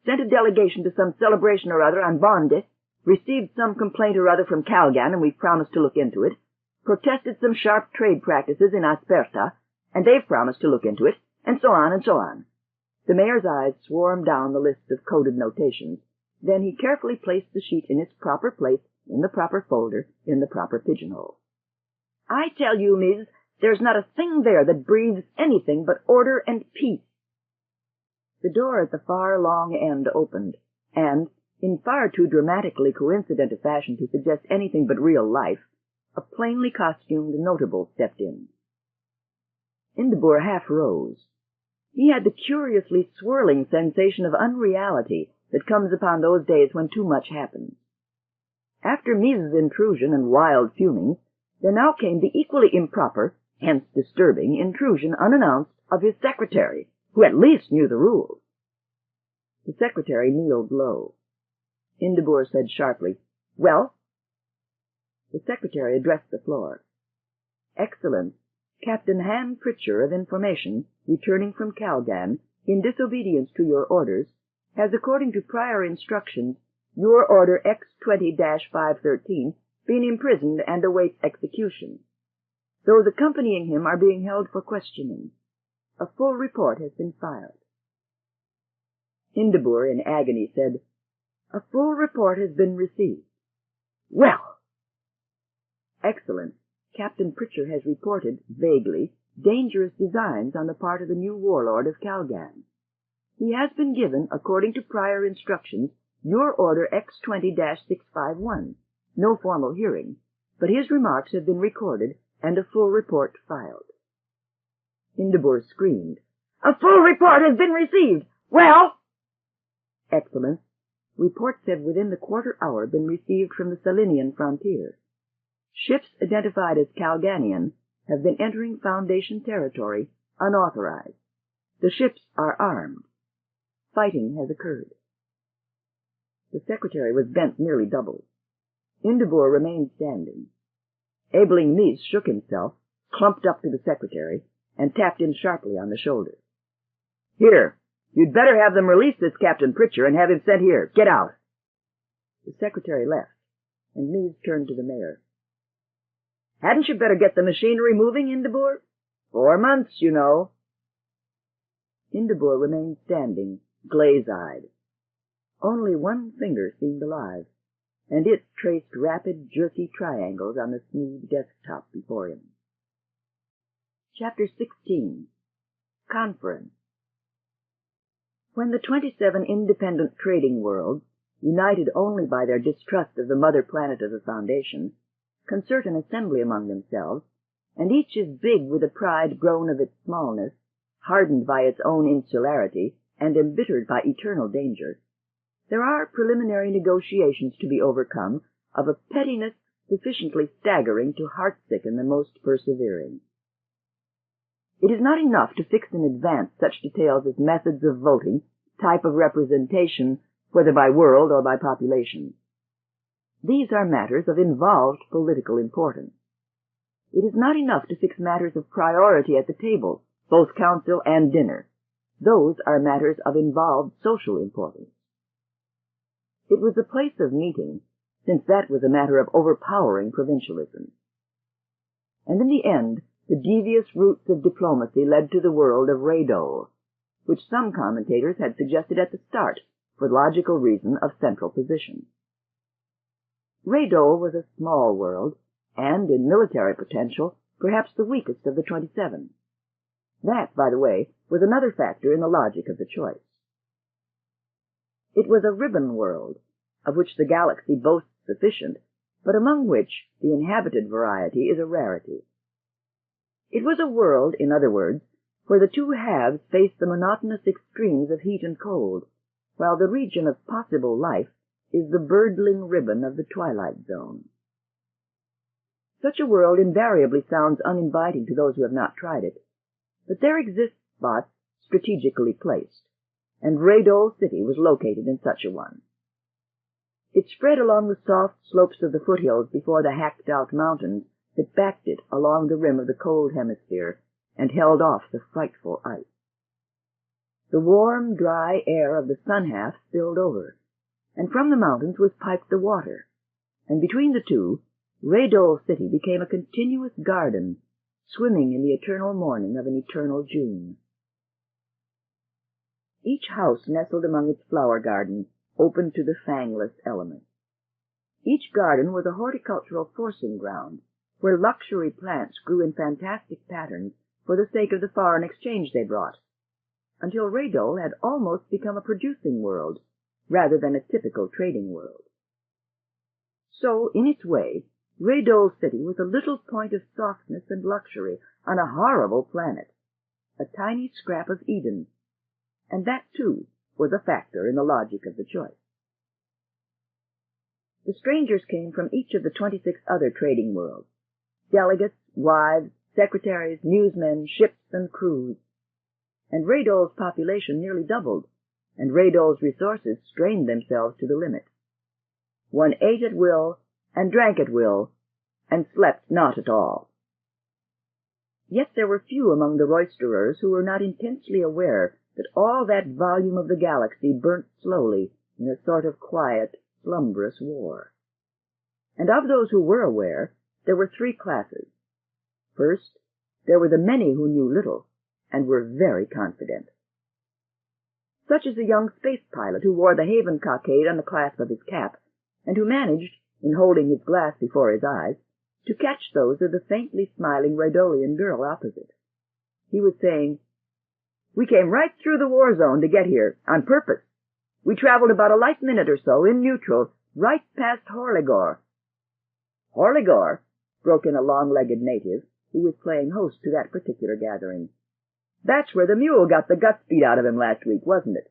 sent a delegation to some celebration or other on Bonde, Received some complaint or other from Calgan, and we've promised to look into it. Protested some sharp trade practices in Asperta, and they've promised to look into it, and so on and so on. The mayor's eyes swarmed down the list of coded notations. Then he carefully placed the sheet in its proper place, in the proper folder, in the proper pigeonhole. I tell you, Miss, there's not a thing there that breathes anything but order and peace. The door at the far long end opened, and, in far too dramatically coincident a fashion to suggest anything but real life, a plainly costumed notable stepped in. Inderbor half rose. He had the curiously swirling sensation of unreality that comes upon those days when too much happens. After Mises' intrusion and wild fumings, there now came the equally improper, hence disturbing, intrusion unannounced of his secretary, who at least knew the rules. The secretary kneeled low. Inderbor said sharply, "Well?" The secretary addressed the floor. "Excellence, Captain Ham Pritchard of Information, returning from Calgan, in disobedience to your orders, has, according to prior instructions, your order X20-513, been imprisoned and awaits execution. Those accompanying him are being held for questioning. A full report has been filed." Inderbor, in agony, said, "A full report has been received." "Well!" "Excellence, Captain Pritchard has reported, vaguely, dangerous designs on the part of the new warlord of Calgan. He has been given, according to prior instructions, your order X20-651, no formal hearing, but his remarks have been recorded and a full report filed." Inderbor screamed, "A full report has been received! Well?" "Excellence, reports have within the quarter hour been received from the Selenian frontier. Ships identified as Calganian have been entering Foundation territory unauthorized. The ships are armed. Fighting has occurred." The secretary was bent nearly double. Inderbor remained standing. Abeling Meese shook himself, clumped up to the secretary, and tapped him sharply on the shoulder. "Here, you'd better have them release this Captain Pritchard and have him sent here. Get out." The secretary left, and Meese turned to the mayor. "Hadn't you better get the machinery moving, Inderbor? 4 months, you know." Inderbor remained standing, glaze-eyed. Only one finger seemed alive, and it traced rapid, jerky triangles on the smooth desktop before him. Chapter 16. Conference. When the 27 independent trading worlds, united only by their distrust of the mother planet of the Foundation, concert an assembly among themselves, and each is big with a pride grown of its smallness, hardened by its own insularity, and embittered by eternal danger, there are preliminary negotiations to be overcome of a pettiness sufficiently staggering to heart-sicken the most persevering. It is not enough to fix in advance such details as methods of voting, type of representation, whether by world or by population. These are matters of involved political importance. It is not enough to fix matters of priority at the table, both council and dinner. Those are matters of involved social importance. It was the place of meeting, since that was a matter of overpowering provincialism. And in the end, the devious routes of diplomacy led to the world of Rado, which some commentators had suggested at the start, for logical reason of central position. Rado was a small world, and in military potential, perhaps the weakest of the 27. That, by the way, was another factor in the logic of the choice. It was a ribbon world, of which the galaxy boasts sufficient, but among which the inhabited variety is a rarity. It was a world, in other words, where the two halves face the monotonous extremes of heat and cold, while the region of possible life is the birdling ribbon of the twilight zone. Such a world invariably sounds uninviting to those who have not tried it, but there exist spots strategically placed, and Rado City was located in such a one. It spread along the soft slopes of the foothills before the hacked-out mountains that backed it along the rim of the cold hemisphere and held off the frightful ice. The warm, dry air of the sun half spilled over, and from the mountains was piped the water, and between the two, Raydol City became a continuous garden, swimming in the eternal morning of an eternal June. Each house nestled among its flower garden, open to the fangless elements. Each garden was a horticultural forcing ground, where luxury plants grew in fantastic patterns for the sake of the foreign exchange they brought, until Raydol had almost become a producing world, rather than a typical trading world. So, in its way, Raydol City was a little point of softness and luxury on a horrible planet, a tiny scrap of Eden, and that, too, was a factor in the logic of the choice. The strangers came from each of the 26 other trading worlds, delegates, wives, secretaries, newsmen, ships, and crews, and Raydol's population nearly doubled, and Raydol's resources strained themselves to the limit. One ate at will, and drank at will, and slept not at all. Yet there were few among the roisterers who were not intensely aware that all that volume of the galaxy burnt slowly in a sort of quiet, slumberous war. And of those who were aware, there were 3 classes. First, there were the many who knew little, and were very confident. Such as a young space pilot who wore the Haven cockade on the clasp of his cap, and who managed, in holding his glass before his eyes, to catch those of the faintly smiling Raydolian girl opposite. He was saying, "We came right through the war zone to get here, on purpose. We traveled about a light minute or so, in neutral, right past Horligor." "Horligor?" broke in a long-legged native, who was playing host to that particular gathering. "That's where the mule got the guts beat out of him last week, wasn't it?"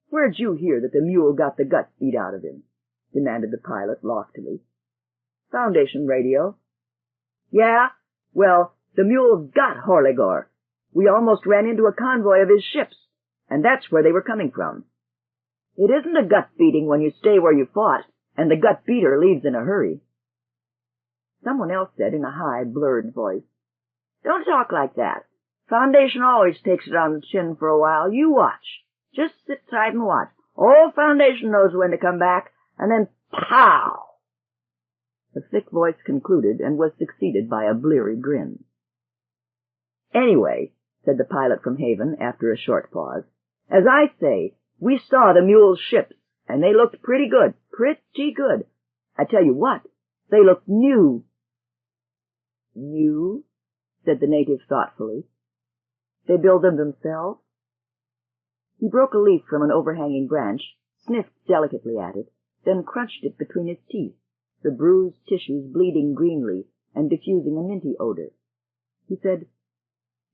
"Where'd you hear that the mule got the guts beat out of him?" demanded the pilot loftily. "Foundation radio." "Yeah? Well, the mule's got Horligor. We almost ran into a convoy of his ships, and that's where they were coming from. It isn't a gut-beating when you stay where you fought, and the gut-beater leaves in a hurry." Someone else said in a high, blurred voice, "Don't talk like that. Foundation always takes it on the chin for a while. You watch. Just sit tight and watch. Old Foundation knows when to come back, and then pow!" The thick voice concluded and was succeeded by a bleary grin. "Anyway," said the pilot from Haven after a short pause, "as I say, we saw the mule's ships, and they looked pretty good, pretty good. I tell you what, they looked new." "New?" said the native thoughtfully. "They build them themselves?" He broke a leaf from an overhanging branch, sniffed delicately at it, then crunched it between his teeth, the bruised tissues bleeding greenly and diffusing a minty odor. He said,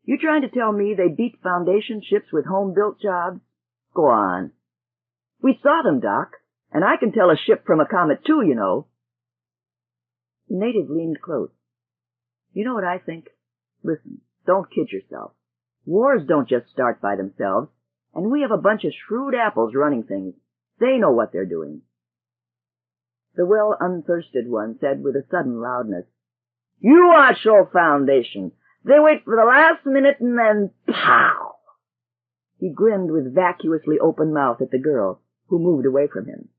"You trying to tell me they beat Foundation ships with home-built jobs? Go on." "We saw them, Doc, and I can tell a ship from a comet too, you know." The native leaned close. "You know what I think? Listen, don't kid yourself. Wars don't just start by themselves, and we have a bunch of shrewd apples running things. They know what they're doing." The well-unthirsted one said with a sudden loudness, "You watch old Foundation. They wait for the last minute and then pow!" He grinned with vacuously open mouth at the girl, who moved away from him.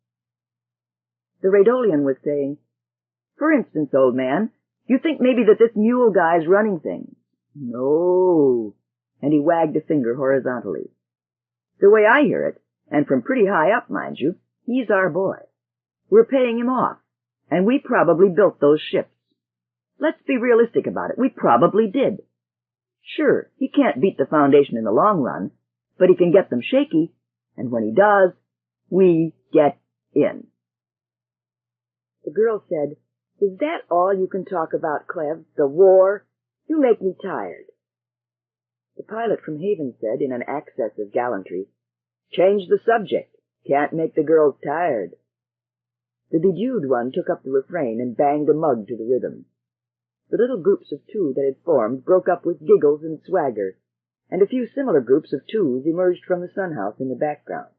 The Raydolian was saying, "For instance, old man, you think maybe that this mule guy's running things?" "No," and he wagged a finger horizontally. "The way I hear it, and from pretty high up, mind you, he's our boy. We're paying him off, and we probably built those ships. Let's be realistic about it. We probably did. Sure, he can't beat the Foundation in the long run, but he can get them shaky, and when he does, we get in." The girl said, "Is that all you can talk about, Clev? The war? You make me tired." The pilot from Haven said in an access of gallantry, "Change the subject. Can't make the girls tired." The bedewed one took up the refrain and banged a mug to the rhythm. The little groups of 2 that had formed broke up with giggles and swagger, and a few similar groups of 2s emerged from the sunhouse in the background.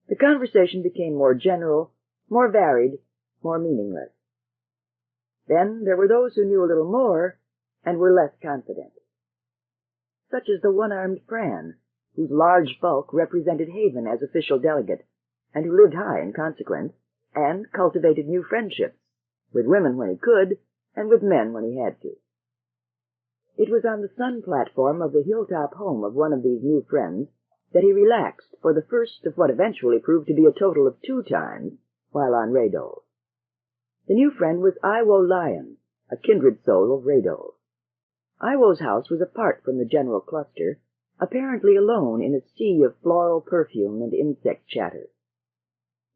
The conversation became more general, more varied, more meaningless. Then there were those who knew a little more and were less confident, such as the one-armed Fran, whose large bulk represented Haven as official delegate, and who lived high in consequence, and cultivated new friendships, with women when he could, and with men when he had to. It was on the sun platform of the hilltop home of one of these new friends that he relaxed for the first of what eventually proved to be a total of 2 times while on Radol. The new friend was Iwo Lion, a kindred soul of Radol. Iwo's house was apart from the general cluster, apparently alone in a sea of floral perfume and insect chatter.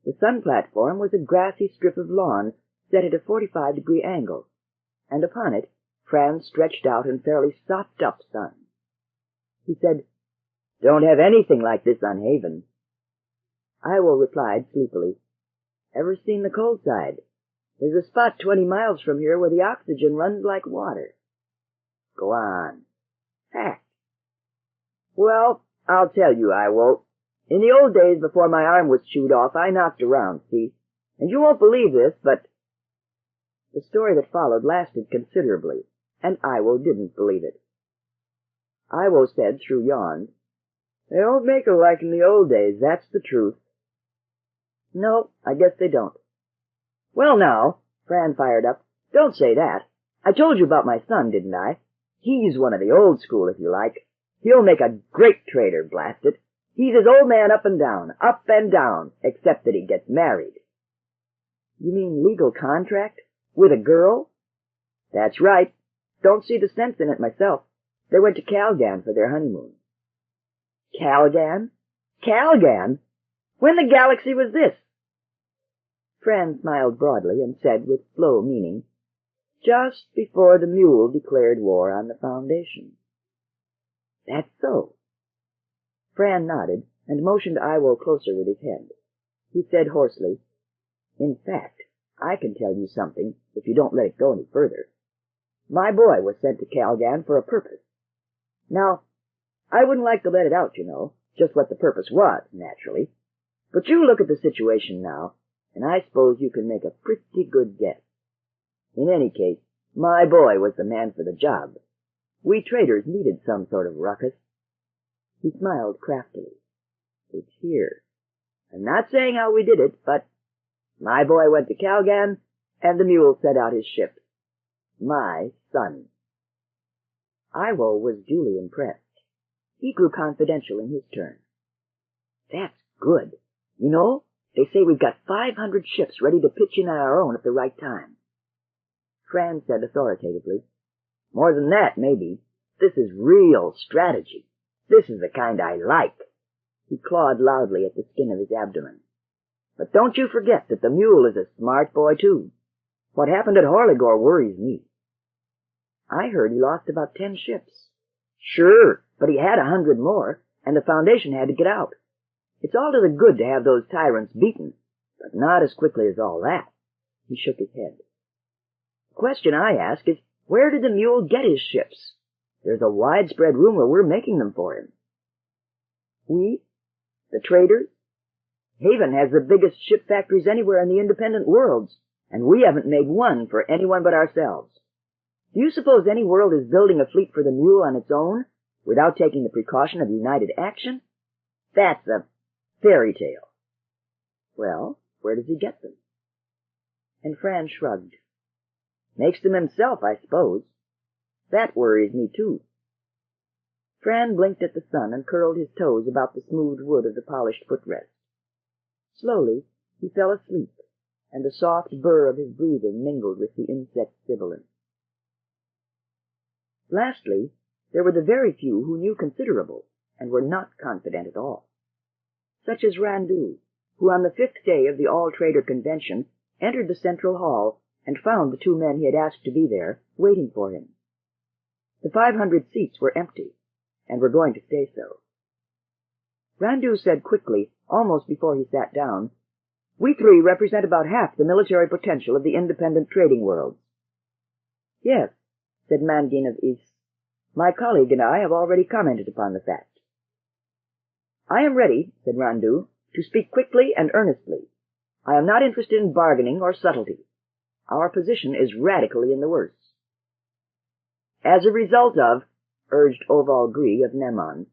The sun platform was a grassy strip of lawn set at a 45-degree angle, and upon it Fran stretched out in fairly sopped-up sun. He said, "Don't have anything like this on Haven." Iwo replied sleepily, "Ever seen the cold side? There's a spot 20 miles from here where the oxygen runs like water." "Go on." "Fact." "Well, I'll tell you, Iwo. In the old days before my arm was chewed off, I knocked around, see? And you won't believe this, but—" The story that followed lasted considerably, and Iwo didn't believe it. Iwo said through yawns, "They don't make her like in the old days, that's the truth." "No, I guess they don't." "Well now," Fran fired up, "don't say that. I told you about my son, didn't I? He's one of the old school, if you like. He'll make a great trader, blast it. He's his old man up and down, except that he gets married." "You mean legal contract? With a girl?" "That's right. Don't see the sense in it myself. They went to Calgan for their honeymoon." "Calgan? Calgan? When the galaxy was this?" Fran smiled broadly and said with slow meaning, "Just before the mule declared war on the Foundation." "That's so." Fran nodded and motioned Iwo closer with his head. He said hoarsely, "In fact, I can tell you something if you don't let it go any further. My boy was sent to Calgan for a purpose. Now, I wouldn't like to let it out, you know, just what the purpose was, naturally. But you look at the situation now, and I suppose you can make a pretty good guess. In any case, my boy was the man for the job. We traders needed some sort of ruckus." He smiled craftily. "It's here. I'm not saying how we did it, but my boy went to Calgan, and the mule set out his ship. My son." Iwo was duly impressed. He grew confidential in his turn. "That's good. You know, they say we've got 500 ships ready to pitch in on our own at the right time." Fran said authoritatively, "More than that, maybe. This is real strategy. This is the kind I like." He clawed loudly at the skin of his abdomen. "But don't you forget that the mule is a smart boy, too. What happened at Horligor worries me." "I heard he lost about 10 ships." "Sure, but he had 100 more, and the Foundation had to get out. It's all to the good to have those tyrants beaten, but not as quickly as all that." He shook his head. "The question I ask is, where did the mule get his ships? There's a widespread rumor we're making them for him." "We? The traders? Haven has the biggest ship factories anywhere in the independent worlds, and we haven't made one for anyone but ourselves. Do you suppose any world is building a fleet for the mule on its own, without taking the precaution of united action? That's a fairy tale." "Well, where does he get them?" And Fran shrugged. "Makes them himself, I suppose. That worries me, too." Fran blinked at the sun and curled his toes about the smooth wood of the polished footrest. Slowly, he fell asleep, and the soft burr of his breathing mingled with the insect sibilance. Lastly, there were the very few who knew considerable, and were not confident at all. Such as Randu, who on the 5th day of the All-Trader Convention entered the central hall and found the 2 men he had asked to be there, waiting for him. The 500 seats were empty, and were going to stay so. Randu said quickly, almost before he sat down, "We 3 represent about half the military potential of the independent trading world." "Yes," said Mandin of Is. "My colleague and I have already commented upon the fact." "I am ready," said Randu, "to speak quickly and earnestly. I am not interested in bargaining or subtlety. Our position is radically in the worst." "As a result of," urged Oval Gree of Nemon,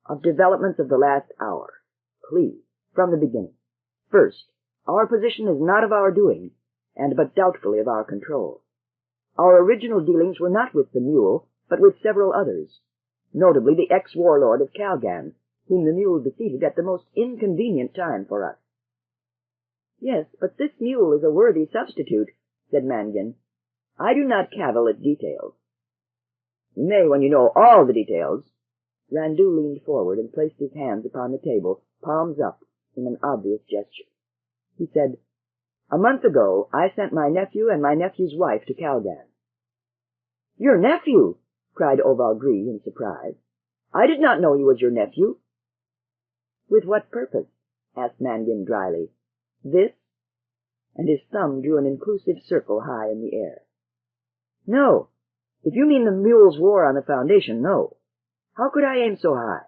"of developments of the last hour. Please, from the beginning. First, our position is not of our doing, and but doubtfully of our control. Our original dealings were not with the mule, but with several others, notably the ex-warlord of Calgan, whom the mule defeated at the most inconvenient time for us. Yes, but this mule is a worthy substitute, said Mangan. I do not cavil at details. You may when you know all the details. Randu leaned forward and placed his hands upon the table, palms up, in an obvious gesture. He said, "A month ago, I sent my nephew and my nephew's wife to Calgan." "Your nephew?" cried Oval Gree in surprise. "I did not know he was your nephew." "With what purpose?" asked Mangan dryly. "This?" And his thumb drew an inclusive circle high in the air. "No. If you mean the mule's war on the Foundation, no. How could I aim so high?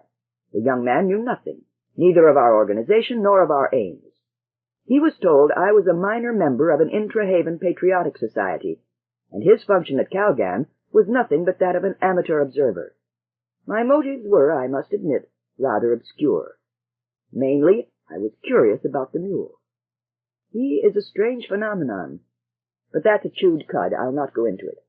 The young man knew nothing, neither of our organization nor of our aims. He was told I was a minor member of an intra-haven patriotic society, and his function at Calgan was nothing but that of an amateur observer. My motives were, I must admit, rather obscure. Mainly, I was curious about the mule. He is a strange phenomenon, but that's a chewed cud. I'll not go into it.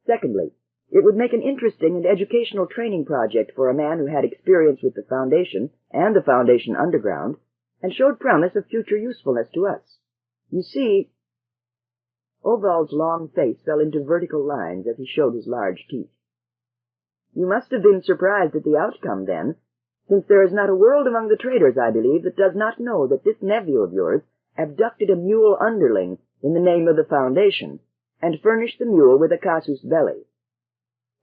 Secondly, it would make an interesting and educational training project for a man who had experience with the Foundation and the Foundation Underground, and showed promise of future usefulness to us. You see—" Oval's long face fell into vertical lines as he showed his large teeth. "You must have been surprised at the outcome, then, since there is not a world among the traders, I believe, that does not know that this nephew of yours abducted a mule underling in the name of the Foundation, and furnished the mule with a casus belli.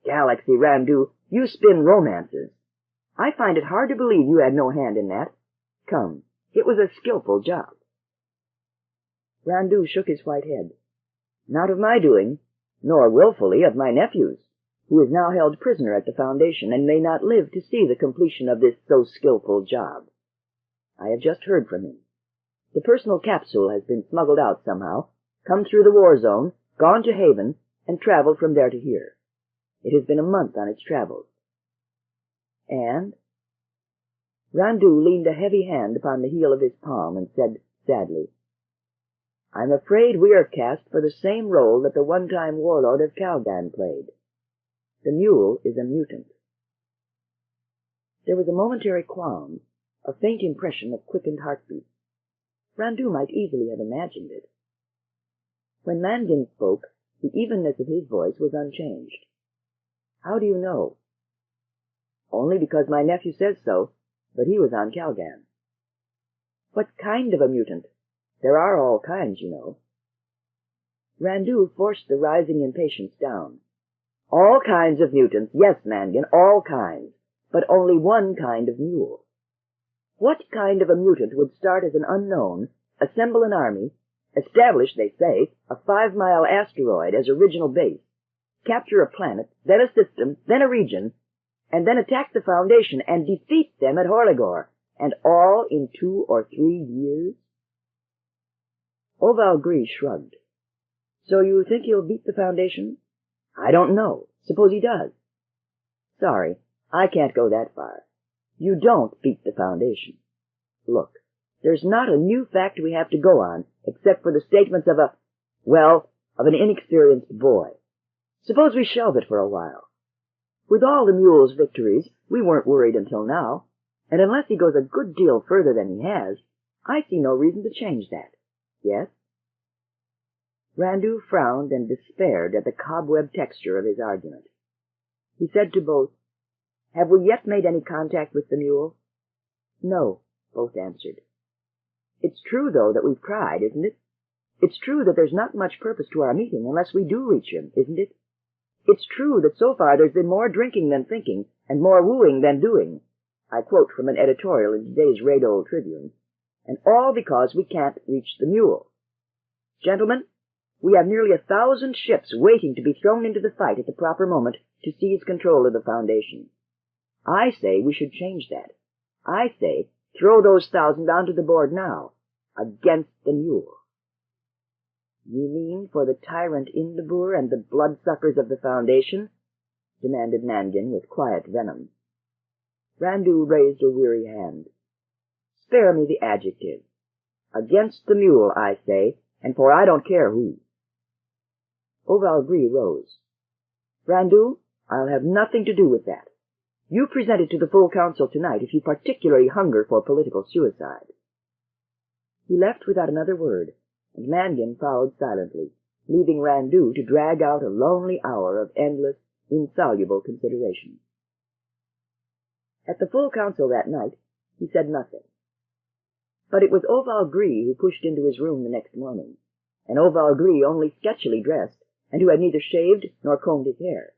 Galaxy, Randu, you spin romances. I find it hard to believe you had no hand in that. Come, it was a skillful job." Randu shook his white head. "Not of my doing, nor willfully of my nephew's, who is now held prisoner at the Foundation and may not live to see the completion of this so skillful job. I have just heard from him. The personal capsule has been smuggled out somehow, come through the war zone, gone to Haven, and traveled from there to here. It has been a month on its travels." "And?" Randu leaned a heavy hand upon the heel of his palm and said sadly, "I'm afraid we are cast for the same role that the one-time warlord of Calgan played. The mule is a mutant." There was a momentary qualm, a faint impression of quickened heartbeats. Randu might easily have imagined it. When Mangan spoke, the evenness of his voice was unchanged. "How do you know?" "Only because my nephew says so, but he was on Calgan." "What kind of a mutant? There are all kinds, you know." Randu forced the rising impatience down. "All kinds of mutants, yes, Mangan, all kinds, but only one kind of mule. What kind of a mutant would start as an unknown, assemble an army, establish, they say, a 5-mile asteroid as original base, capture a planet, then a system, then a region, and then attack the Foundation and defeat them at Horligor, and all in 2 or 3 years? Oval Gree shrugged. "So you think he'll beat the Foundation?" "I don't know. Suppose he does." "Sorry, I can't go that far. You don't beat the Foundation. Look, there's not a new fact we have to go on, except for the statements of of an inexperienced boy. Suppose we shelve it for a while. With all the mule's victories, we weren't worried until now, and unless he goes a good deal further than he has, I see no reason to change that. Yes?" Randu frowned and despaired at the cobweb texture of his argument. He said to both, "Have we yet made any contact with the mule?" "No," both answered. "It's true, though, that we've tried, isn't it? It's true that there's not much purpose to our meeting unless we do reach him, isn't it? It's true that so far there's been more drinking than thinking, and more wooing than doing." I quote from an editorial in today's Radol Tribune. "And all because we can't reach the mule. Gentlemen, we have nearly 1,000 ships waiting to be thrown into the fight at the proper moment to seize control of the Foundation. I say we should change that. I say throw those 1,000 onto the board now, against the mule." "You mean for the tyrant Indabur and the bloodsuckers of the Foundation?" demanded Mangan with quiet venom. Randu raised a weary hand. "Spare me the adjective. Against the mule, I say, and for I don't care who. Oval-Gree rose. Randu, I'll have nothing to do with that. You present it to the full council tonight if you particularly hunger for political suicide. He left without another word, and Mangan followed silently, leaving Randu to drag out a lonely hour of endless, insoluble consideration. At the full council that night, he said nothing. But it was Oval-Gree who pushed into his room the next morning, and Oval-Gree only sketchily dressed, and who had neither shaved nor combed his hair.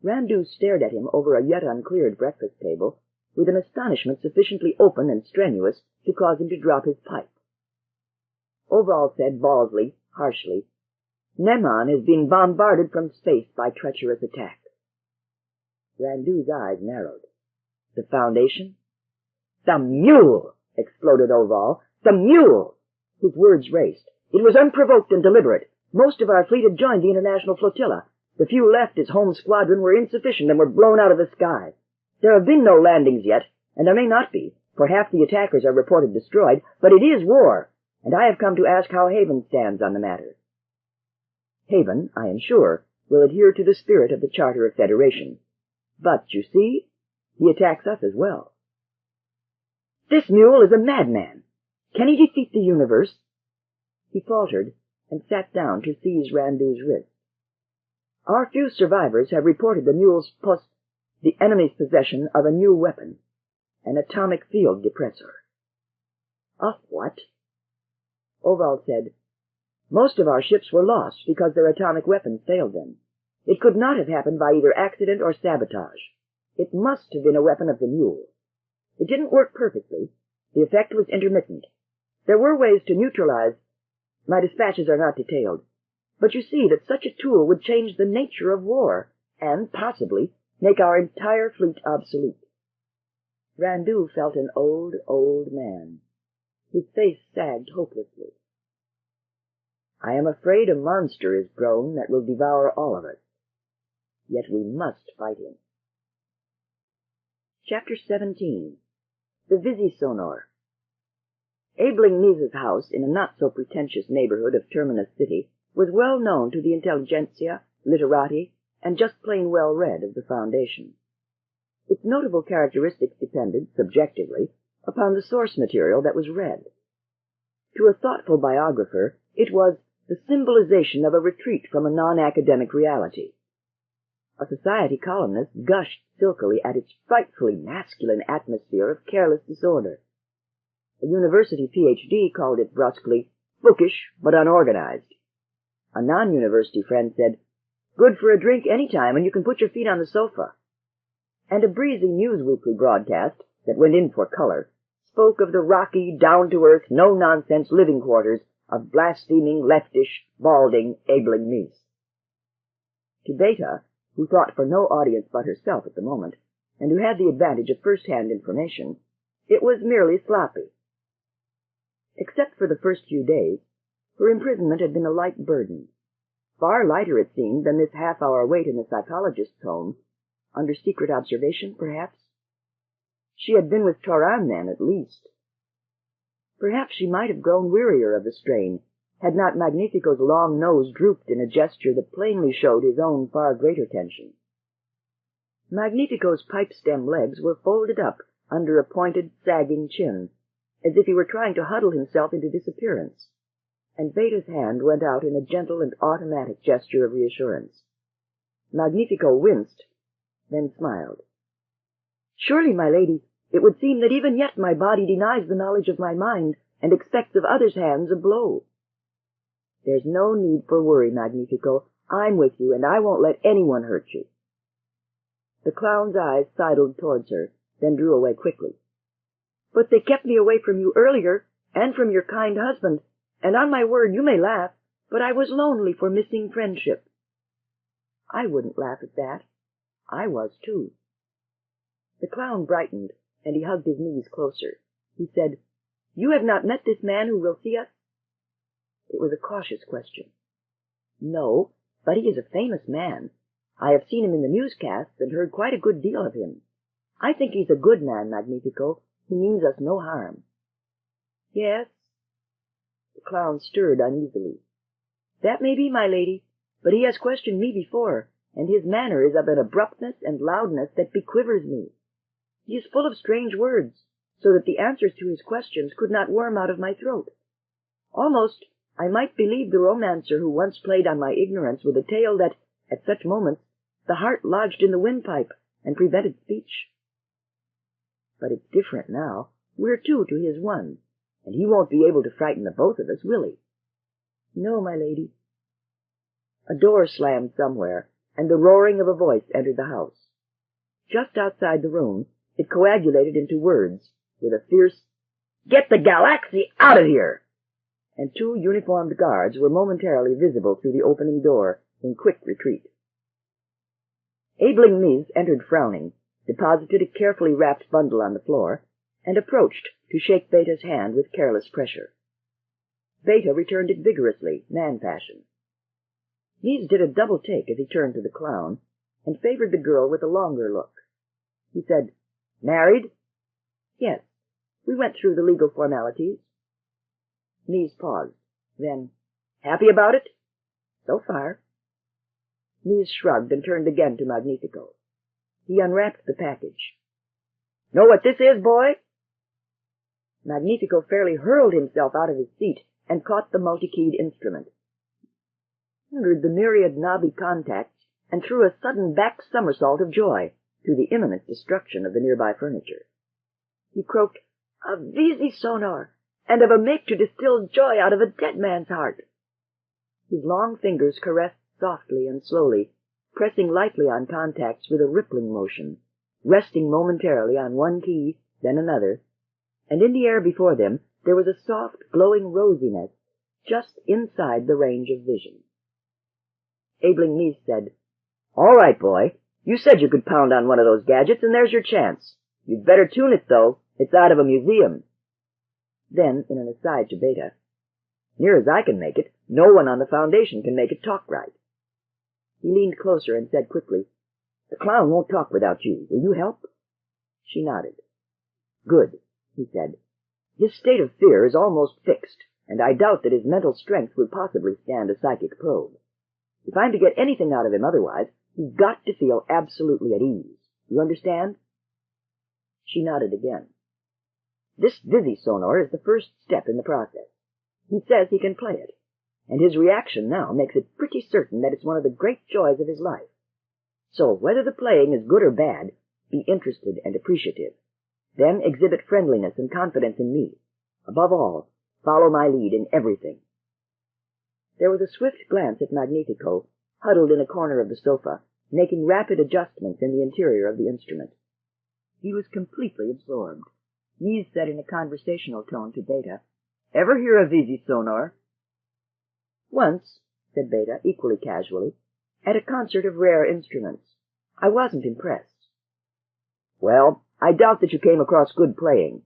Randu stared at him over a yet uncleared breakfast table, with an astonishment sufficiently open and strenuous to cause him to drop his pipe. Oval said baldly, harshly, "Neman has been bombarded from space by treacherous attack." Randu's eyes narrowed. The Foundation? "The mule!" exploded Oval. "The mule!" His words raced. "It was unprovoked and deliberate. Most of our fleet had joined the international flotilla. The few left as home squadron were insufficient and were blown out of the sky. There have been no landings yet, and there may not be, for half the attackers are reported destroyed, but it is war, and I have come to ask how Haven stands on the matter. Haven, I am sure, will adhere to the spirit of the Charter of Federation. But, you see, he attacks us as well. This mule is a madman. Can he defeat the universe?" He faltered and sat down to seize Randu's wrist. "Our few survivors have reported the enemy's possession of a new weapon, an atomic field depressor." "A what?" Oval said, "Most of our ships were lost because their atomic weapons failed them. It could not have happened by either accident or sabotage. It must have been a weapon of the mule. It didn't work perfectly. The effect was intermittent. There were ways to neutralize. My dispatches are not detailed. But you see that such a tool would change the nature of war, and, possibly, make our entire fleet obsolete." Randu felt an old, old man. His face sagged hopelessly. "I am afraid a monster is grown that will devour all of us. Yet we must fight him." Chapter 17. The Visi-Sonor. Abeling Misa's house in a not-so-pretentious neighborhood of Terminus City was well known to the intelligentsia, literati, and just plain well-read of the Foundation. Its notable characteristics depended, subjectively, upon the source material that was read. To a thoughtful biographer, it was the symbolization of a retreat from a non-academic reality. A society columnist gushed silkily at its frightfully masculine atmosphere of careless disorder. A university Ph.D. called it brusquely bookish but unorganized. A non-university friend said, "Good for a drink any time, and you can put your feet on the sofa." And a breezy Newsweekly broadcast that went in for color spoke of the rocky, down-to-earth, no-nonsense living quarters of blaspheming, leftish, balding Abeling Mies. To Beta, who thought for no audience but herself at the moment, and who had the advantage of first-hand information, it was merely sloppy. Except for the first few days, her imprisonment had been a light burden. Far lighter, it seemed, than this half-hour wait in the psychologist's home, under secret observation, perhaps. She had been with Toran, then, at least. Perhaps she might have grown wearier of the strain, had not Magnifico's long nose drooped in a gesture that plainly showed his own far greater tension. Magnifico's pipe-stem legs were folded up under a pointed, sagging chin, as if he were trying to huddle himself into disappearance, and Beta's hand went out in a gentle and automatic gesture of reassurance. Magnifico winced, then smiled. "Surely, my lady, it would seem that even yet my body denies the knowledge of my mind, and expects of others' hands a blow." "There's no need for worry, Magnifico. I'm with you, and I won't let anyone hurt you." The clown's eyes sidled towards her, then drew away quickly. "But they kept me away from you earlier, and from your kind husband, and on my word, you may laugh, but I was lonely for missing friendship." "I wouldn't laugh at that. I was, too." The clown brightened, and he hugged his knees closer. He said, "You have not met this man who will see us?" It was a cautious question. "No, but he is a famous man. I have seen him in the newscasts and heard quite a good deal of him. I think he's a good man, Magnifico. He means us no harm." Yes? The clown stirred uneasily. That may be, my lady, but he has questioned me before, and his manner is of an abruptness and loudness that bequivers me. He is full of strange words, so that the answers to his questions could not worm out of my throat. Almost I might believe the romancer who once played on my ignorance with a tale that, at such moments, the heart lodged in the windpipe and prevented speech. But it's different now. We're two to his one, and he won't be able to frighten the both of us, will he? No, my lady. A door slammed somewhere, and the roaring of a voice entered the house. Just outside the room, it coagulated into words, with a fierce, "Get the Galaxy out of here!" And two uniformed guards were momentarily visible through the opening door, in quick retreat. Abeling Mies entered frowning, deposited a carefully wrapped bundle on the floor, and approached to shake Beta's hand with careless pressure. Beta returned it vigorously, man-fashion. Mies did a double take as he turned to the clown, and favored the girl with a longer look. He said, "Married?" "Yes. We went through the legal formalities." Mies paused. Then, "Happy about it?" "So far." Mies shrugged and turned again to Magnifico. He unwrapped the package. "Know what this is, boy?" Magnifico fairly hurled himself out of his seat and caught the multi-keyed instrument. He entered the myriad knobby contacts and threw a sudden back somersault of joy, to the imminent destruction of the nearby furniture. He croaked, "A Visi-Sonor, and of a make to distill joy out of a dead man's heart." His long fingers caressed softly and slowly, pressing lightly on contacts with a rippling motion, resting momentarily on one key, then another, and in the air before them there was a soft, glowing rosiness just inside the range of vision. Abeling Mies said, "All right, boy. You said you could pound on one of those gadgets, and there's your chance. You'd better tune it, though. It's out of a museum." Then, in an aside to Beta, "Near as I can make it, no one on the Foundation can make it talk right." He leaned closer and said quickly, "The clown won't talk without you. Will you help?" She nodded. "Good," he said. "His state of fear is almost fixed, and I doubt that his mental strength would possibly stand a psychic probe. If I'm to get anything out of him otherwise, he's got to feel absolutely at ease. You understand?" She nodded again. "This Visi-Sonor is the first step in the process. He says he can play it, and his reaction now makes it pretty certain that it's one of the great joys of his life. So, whether the playing is good or bad, be interested and appreciative. Then exhibit friendliness and confidence in me. Above all, follow my lead in everything." There was a swift glance at Magnifico, huddled in a corner of the sofa, making rapid adjustments in the interior of the instrument. He was completely absorbed. Mies said in a conversational tone to Beta, "Ever hear of Visi-Sonor?" "Once," said Beta, equally casually, "at a concert of rare instruments. I wasn't impressed." "Well, I doubt that you came across good playing.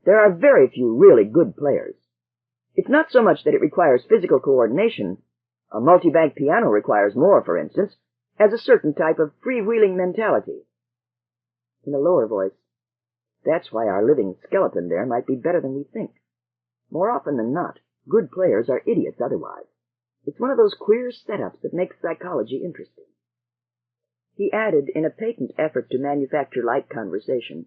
There are very few really good players. It's not so much that it requires physical coordination. A multi-bank piano requires more, for instance, as a certain type of freewheeling mentality." In a lower voice, "That's why our living skeleton there might be better than we think. More often than not, good players are idiots otherwise. It's one of those queer setups that makes psychology interesting." He added, in a patent effort to manufacture light conversation,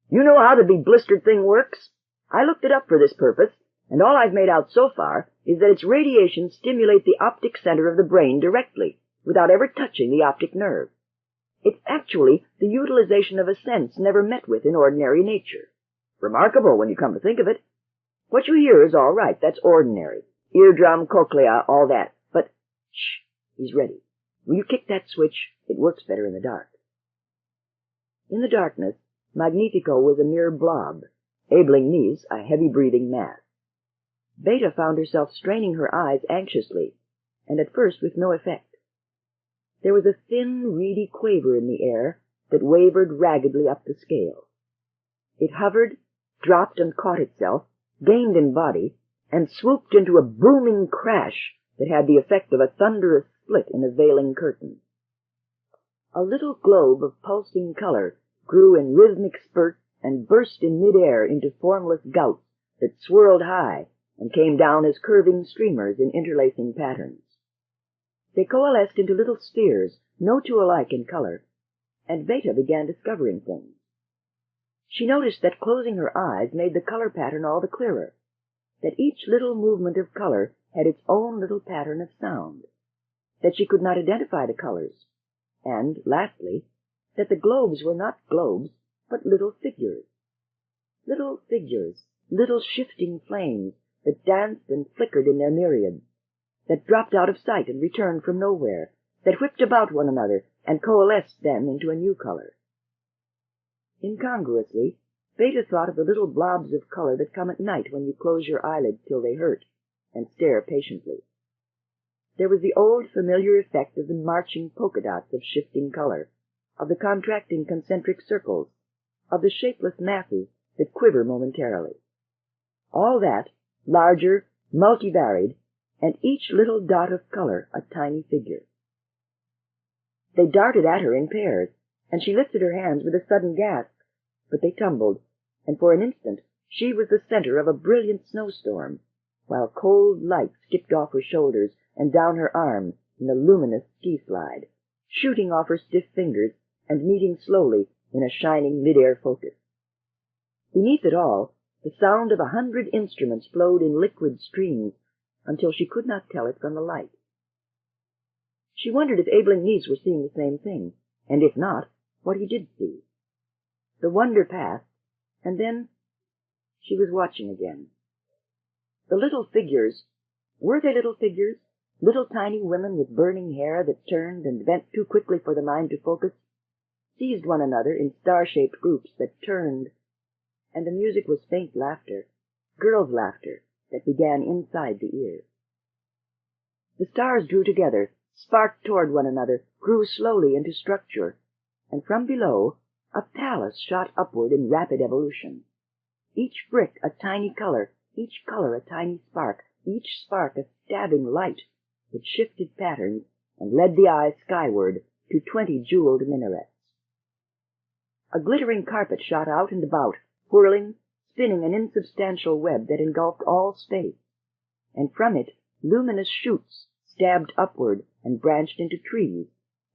"You know how the be-blistered thing works? I looked it up for this purpose, and all I've made out so far is that its radiations stimulate the optic center of the brain directly, without ever touching the optic nerve. It's actually the utilization of a sense never met with in ordinary nature. Remarkable when you come to think of it. What you hear is all right, that's ordinary. Eardrum, cochlea, all that. But, shh, he's ready. Will you kick that switch? It works better in the dark." In the darkness, Magnifico was a mere blob, Abeling Mies a heavy-breathing mass. Beta found herself straining her eyes anxiously, and at first with no effect. There was a thin, reedy quaver in the air that wavered raggedly up the scale. It hovered, dropped and caught itself, gained in body, and swooped into a booming crash that had the effect of a thunderous split in a veiling curtain. A little globe of pulsing color grew in rhythmic spurts and burst in mid-air into formless gouts that swirled high and came down as curving streamers in interlacing patterns. They coalesced into little spheres, no two alike in color, and Beta began discovering things. She noticed that closing her eyes made the color pattern all the clearer, that each little movement of color had its own little pattern of sound, that she could not identify the colors, and, lastly, that the globes were not globes, but little figures. Little shifting flames that danced and flickered in their myriads, that dropped out of sight and returned from nowhere, that whipped about one another and coalesced then into a new color. Incongruously, Beta thought of the little blobs of color that come at night when you close your eyelids till they hurt, and stare patiently. There was the old familiar effect of the marching polka dots of shifting color, of the contracting concentric circles, of the shapeless masses that quiver momentarily. All that, larger, multivaried, and each little dot of color a tiny figure. They darted at her in pairs, and she lifted her hands with a sudden gasp, but they tumbled, and for an instant she was the center of a brilliant snowstorm, while cold light skipped off her shoulders and down her arms in a luminous ski-slide, shooting off her stiff fingers and meeting slowly in a shining mid-air focus. Beneath it all, the sound of 100 instruments flowed in liquid streams until she could not tell it from the light. She wondered if Abeling Niece were seeing the same thing, and if not, what he did see. The wonder passed, and then she was watching again. The little figures, were they little figures? Little tiny women with burning hair that turned and bent too quickly for the mind to focus, seized one another in star-shaped groups that turned, and the music was faint laughter, girls' laughter that began inside the ear. The stars drew together, sparked toward one another, grew slowly into structure, and from below a palace shot upward in rapid evolution. Each brick a tiny color, each color a tiny spark, each spark a stabbing light that shifted patterns and led the eye skyward to 20 jeweled minarets. A glittering carpet shot out and about, whirling, spinning an insubstantial web that engulfed all space, and from it luminous shoots stabbed upward and branched into trees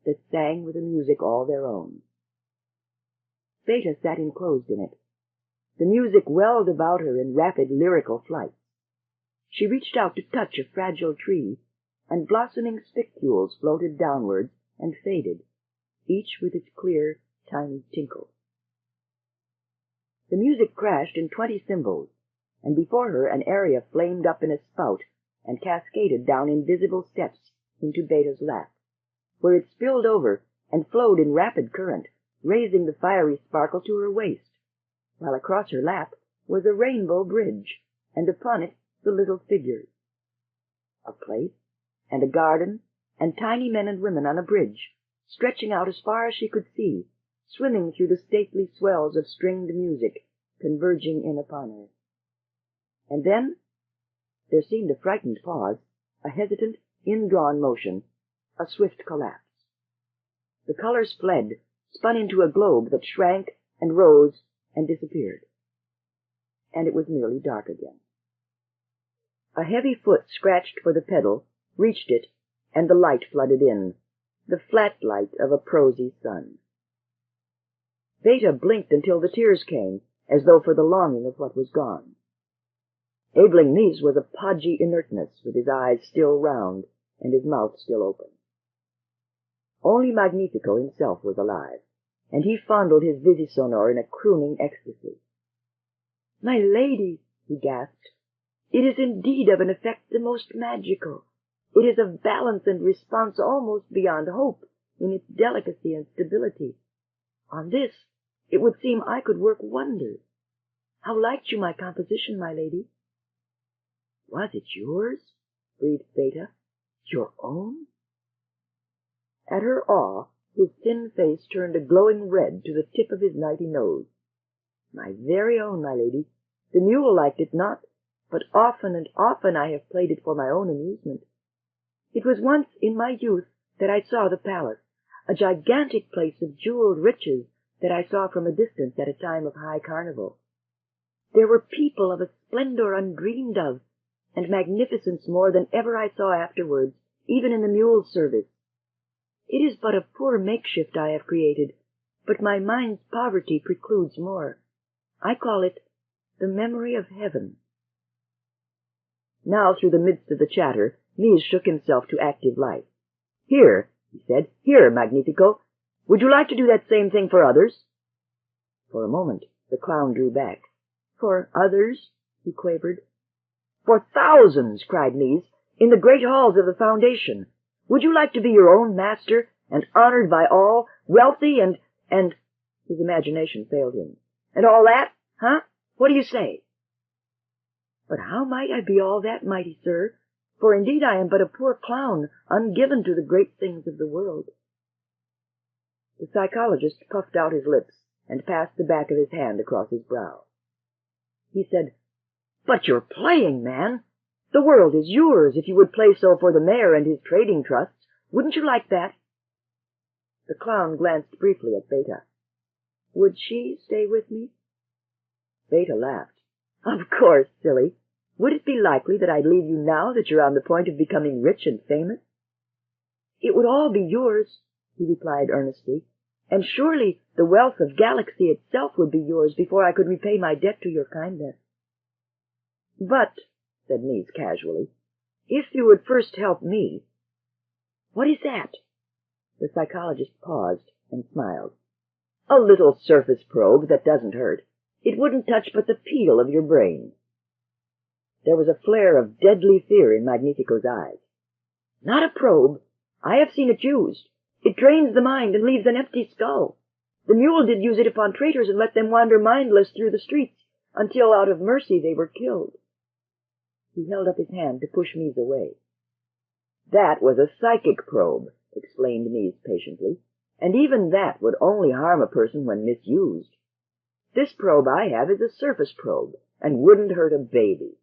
that sang with a music all their own. Beta sat enclosed in it. The music welled about her in rapid lyrical flights. She reached out to touch a fragile tree, and blossoming spicules floated downwards and faded, each with its clear, tiny tinkle. The music crashed in 20 cymbals, and before her an area flamed up in a spout and cascaded down invisible steps into Beta's lap, where it spilled over and flowed in rapid current, raising the fiery sparkle to her waist, while across her lap was a rainbow bridge, and upon it the little figures. A place, and a garden, and tiny men and women on a bridge, stretching out as far as she could see, swimming through the stately swells of stringed music, converging in upon her. And then there seemed a frightened pause, a hesitant, indrawn motion, a swift collapse. The colors fled, spun into a globe that shrank and rose and disappeared. And it was nearly dark again. A heavy foot scratched for the pedal, reached it, and the light flooded in, the flat light of a prosy sun. Beta blinked until the tears came, as though for the longing of what was gone. Abeling Niece was a podgy inertness, with his eyes still round and his mouth still open. Only Magnifico himself was alive, and he fondled his Visi-Sonor in a crooning ecstasy. "My lady," he gasped, "it is indeed of an effect the most magical. It is of balance and response almost beyond hope in its delicacy and stability. On this, it would seem I could work wonders. How liked you my composition, my lady?" "Was it yours?" breathed Beta. "Your own?" At her awe, his thin face turned a glowing red to the tip of his nighty nose. "My very own, my lady. The mule liked it not, but often and often I have played it for my own amusement. It was once in my youth that I saw the palace, a gigantic place of jeweled riches that I saw from a distance at a time of high carnival. There were people of a splendor undreamed of, and magnificence more than ever I saw afterwards, even in the mule service. It is but a poor makeshift I have created, but my mind's poverty precludes more. I call it the memory of heaven. Now, through the midst of the chatter, Mies shook himself to active life. Here, he said, here, Magnifico. Would you like to do that same thing for others? For a moment, the clown drew back. For others? He quavered. For thousands, cried Mies, in the great halls of the Foundation. Would you like to be your own master, and honored by all, wealthy and his imagination failed him. And all that, huh? What do you say? But how might I be all that, mighty sir? For indeed I am but a poor clown, ungiven to the great things of the world. The psychologist puffed out his lips and passed the back of his hand across his brow. He said, But you're playing, man. The world is yours if you would play so for the mayor and his trading trusts. Wouldn't you like that? The clown glanced briefly at Beta. Would she stay with me? Beta laughed. Of course, silly. Would it be likely that I'd leave you now that you're on the point of becoming rich and famous? It would all be yours, he replied earnestly, and surely the wealth of Galaxy itself would be yours before I could repay my debt to your kindness. But, said Mies casually, if you would first help me. What is that? The psychologist paused and smiled. A little surface probe that doesn't hurt. It wouldn't touch but the peel of your brain. There was a flare of deadly fear in Magnifico's eyes. Not a probe. I have seen it used. It drains the mind and leaves an empty skull. The mule did use it upon traitors and let them wander mindless through the streets, until out of mercy they were killed. He held up his hand to push Mies away. That was a psychic probe, explained Mies patiently, and even that would only harm a person when misused. This probe I have is a surface probe, and wouldn't hurt a baby.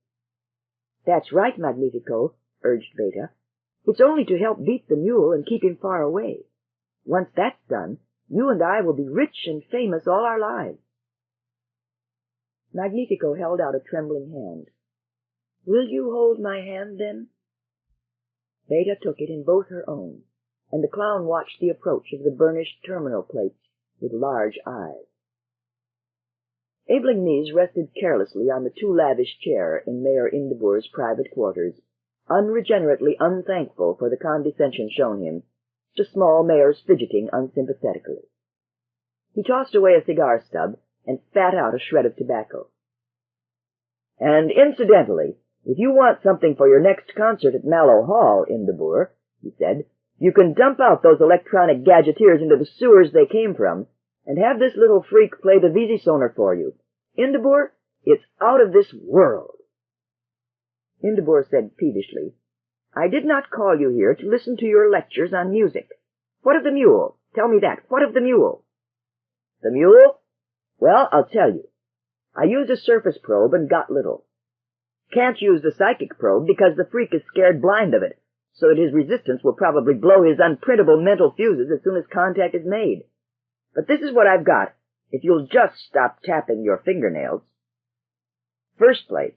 That's right, Magnifico, urged Beta. It's only to help beat the mule and keep him far away. Once that's done, you and I will be rich and famous all our lives. Magnifico held out a trembling hand. Will you hold my hand, then? Beta took it in both her own, and the clown watched the approach of the burnished terminal plates with large eyes. Abeling Mies rested carelessly on the too lavish chair in Mayor Indebur's private quarters, unregenerately unthankful for the condescension shown him, the small mayor's fidgeting unsympathetically. He tossed away a cigar stub and spat out a shred of tobacco. And incidentally, if you want something for your next concert at Mallow Hall, Indebur, he said, you can dump out those electronic gadgeteers into the sewers they came from, and have this little freak play the Visi-Sonor for you. Indebur, it's out of this world. Indebur said peevishly, I did not call you here to listen to your lectures on music. What of the mule? Tell me that. What of the mule? The mule? Well, I'll tell you. I used a surface probe and got little. Can't use the psychic probe because the freak is scared blind of it, so that his resistance will probably blow his unprintable mental fuses as soon as contact is made. But this is what I've got, if you'll just stop tapping your fingernails. First place,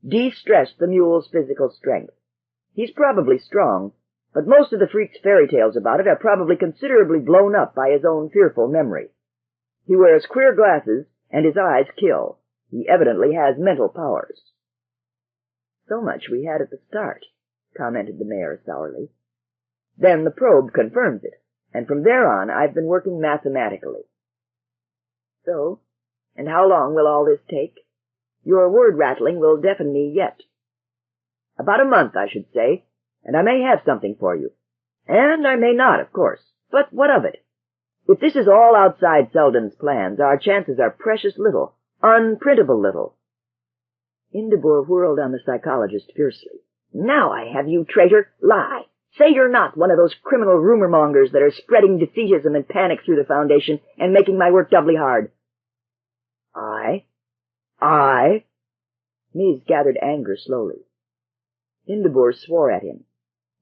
de-stress the mule's physical strength. He's probably strong, but most of the freak's fairy tales about it are probably considerably blown up by his own fearful memory. He wears queer glasses, and his eyes kill. He evidently has mental powers. So much we had at the start, commented the mayor sourly. Then the probe confirms it, and from there on I've been working mathematically. So, and how long will all this take? Your word-rattling will deafen me yet. About a month, I should say, and I may have something for you. And I may not, of course. But what of it? If this is all outside Selden's plans, our chances are precious little, unprintable little. Indebur whirled on the psychologist fiercely. Now I have you, traitor! Lie! Say you're not one of those criminal rumor-mongers that are spreading defeatism and panic through the Foundation and making my work doubly hard. I? Mies gathered anger slowly. Indebur swore at him.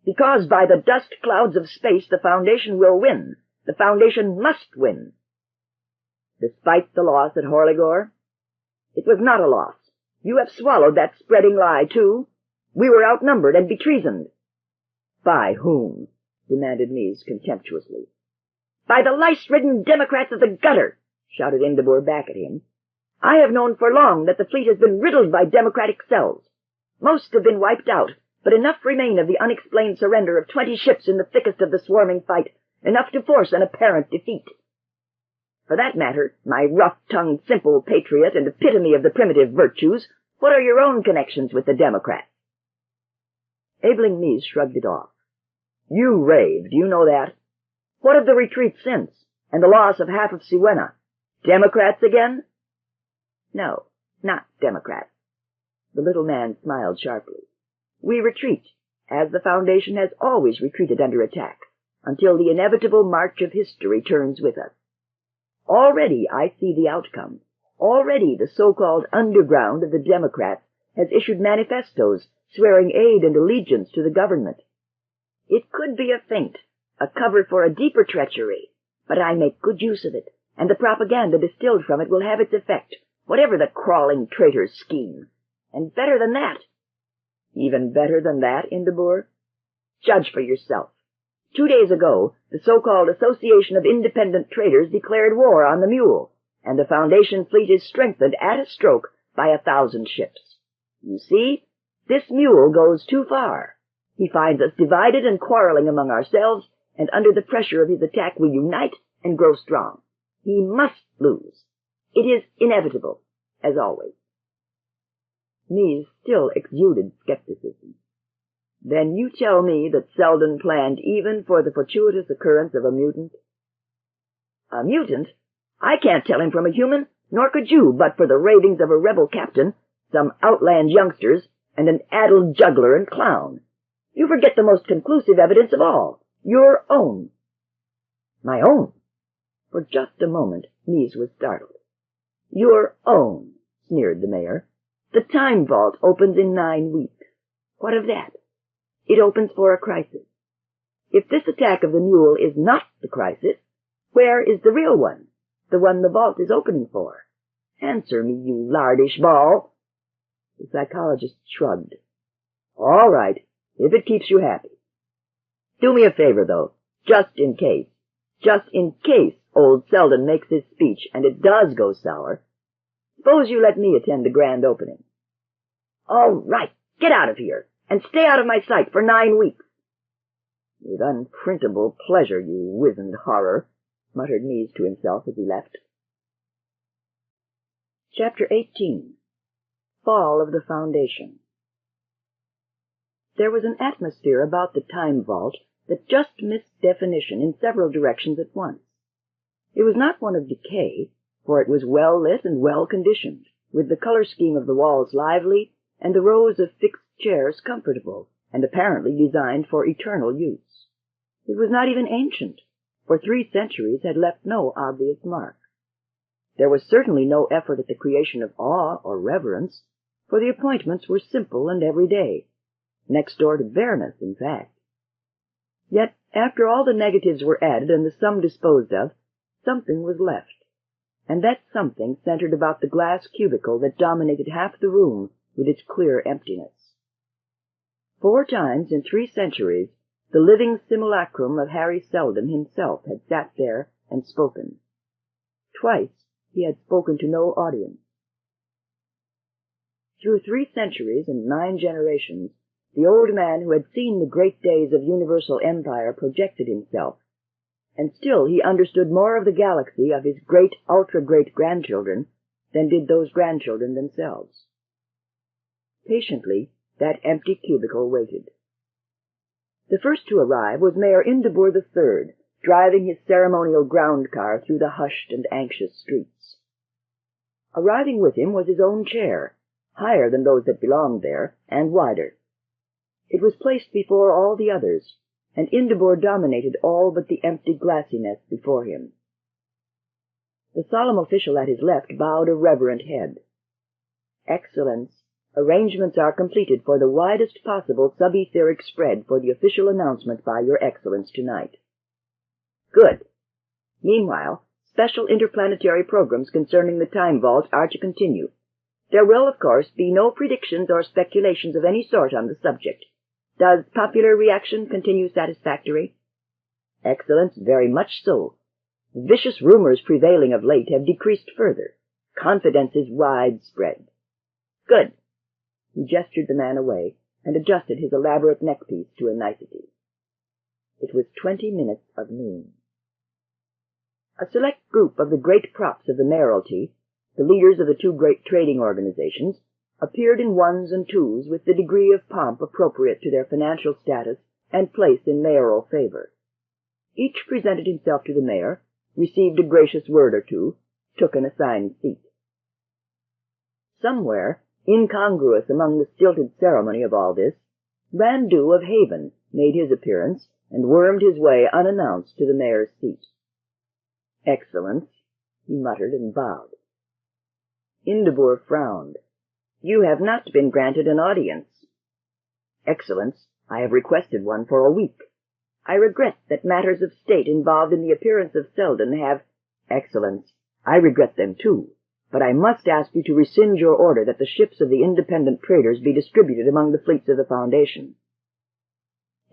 Because by the dust clouds of space the Foundation will win. The Foundation must win. Despite the loss at Horligor? It was not a loss. You have swallowed that spreading lie, too. We were outnumbered and betreasoned. By whom? Demanded Mies contemptuously. By the lice-ridden Democrats of the gutter, shouted Indabur back at him. I have known for long that the fleet has been riddled by Democratic cells. Most have been wiped out, but enough remain of the unexplained surrender of 20 ships in the thickest of the swarming fight, enough to force an apparent defeat. For that matter, my rough-tongued, simple patriot and epitome of the primitive virtues, what are your own connections with the Democrats? Abeling Mies shrugged it off. You rave, do you know that? What of the retreat since, and the loss of half of Siwena? Democrats again? No, not Democrats. The little man smiled sharply. We retreat, as the Foundation has always retreated under attack, until the inevitable march of history turns with us. Already I see the outcome. Already the so-called underground of the Democrats has issued manifestos swearing aid and allegiance to the government. It could be a feint, a cover for a deeper treachery, but I make good use of it, and the propaganda distilled from it will have its effect, whatever the crawling traitor's scheme. And better than that. Even better than that, Indabur? Judge for yourself. 2 days ago, the so-called Association of Independent Traders declared war on the Mule, and the Foundation fleet is strengthened at a stroke by 1,000 ships. You see, this Mule goes too far. He finds us divided and quarreling among ourselves, and under the pressure of his attack we unite and grow strong. He must lose. It is inevitable, as always. Mies still exuded skepticism. Then you tell me that Selden planned even for the fortuitous occurrence of a mutant? A mutant? I can't tell him from a human, nor could you, but for the ravings of a rebel captain, some outland youngsters, and an addled juggler and clown. You forget the most conclusive evidence of all, your own. My own? For just a moment, Mies was startled. Your own, sneered the mayor. The time vault opens in 9 weeks. What of that? It opens for a crisis. If this attack of the Mule is not the crisis, where is the real one, the one the vault is opening for? Answer me, you lardish ball. The psychologist shrugged. All right, if it keeps you happy. Do me a favor, though, just in case old Selden makes his speech and it does go sour. Suppose you let me attend the grand opening. All right, get out of here, and stay out of my sight for 9 weeks. With unprintable pleasure, you wizened horror, muttered Mies to himself as he left. Chapter 18. Fall of the Foundation. There was an atmosphere about the time vault that just missed definition in several directions at once. It was not one of decay, for it was well lit and well conditioned, with the color scheme of the walls lively, and the rows of fixed chairs comfortable, and apparently designed for eternal use. It was not even ancient, for 3 centuries had left no obvious mark. There was certainly no effort at the creation of awe or reverence, for the appointments were simple and everyday, next door to bareness, in fact. Yet, after all the negatives were added and the sum disposed of, something was left, and that something centered about the glass cubicle that dominated half the room with its clear emptiness. 4 times in 3 centuries, the living simulacrum of Harry Selden himself had sat there and spoken. Twice he had spoken to no audience. Through 3 centuries and 9 generations, the old man who had seen the great days of universal empire projected himself, and still he understood more of the galaxy of his great, ultra-great-grandchildren than did those grandchildren themselves. Patiently, that empty cubicle waited. The first to arrive was Mayor Indabur III, driving his ceremonial ground car through the hushed and anxious streets. Arriving with him was his own chair, higher than those that belonged there, and wider. It was placed before all the others, and Indabur dominated all but the empty glassiness before him. The solemn official at his left bowed a reverent head. Excellence, arrangements are completed for the widest possible sub-etheric spread for the official announcement by Your Excellence tonight. Good. Meanwhile, special interplanetary programs concerning the Time Vault are to continue, There will, of course, be no predictions or speculations of any sort on the subject. Does popular reaction continue satisfactory? Excellent, very much so. Vicious rumors prevailing of late have decreased further. Confidence is widespread. Good. He gestured the man away and adjusted his elaborate neckpiece to a nicety. It was 20 minutes of noon. A select group of the great props of the mayoralty, the leaders of the two great trading organizations, appeared in ones and twos with the degree of pomp appropriate to their financial status and place in mayoral favor. Each presented himself to the mayor, received a gracious word or two, took an assigned seat. Somewhere, incongruous among the stilted ceremony of all this, Randu of Haven made his appearance and wormed his way unannounced to the mayor's seat. "Excellence," he muttered and bowed. Indabur frowned. "You have not been granted an audience." "Excellence, I have requested one for a week. I regret that matters of state involved in the appearance of Selden have—" "Excellence, I regret them too, but I must ask you to rescind your order that the ships of the independent traders be distributed among the fleets of the Foundation."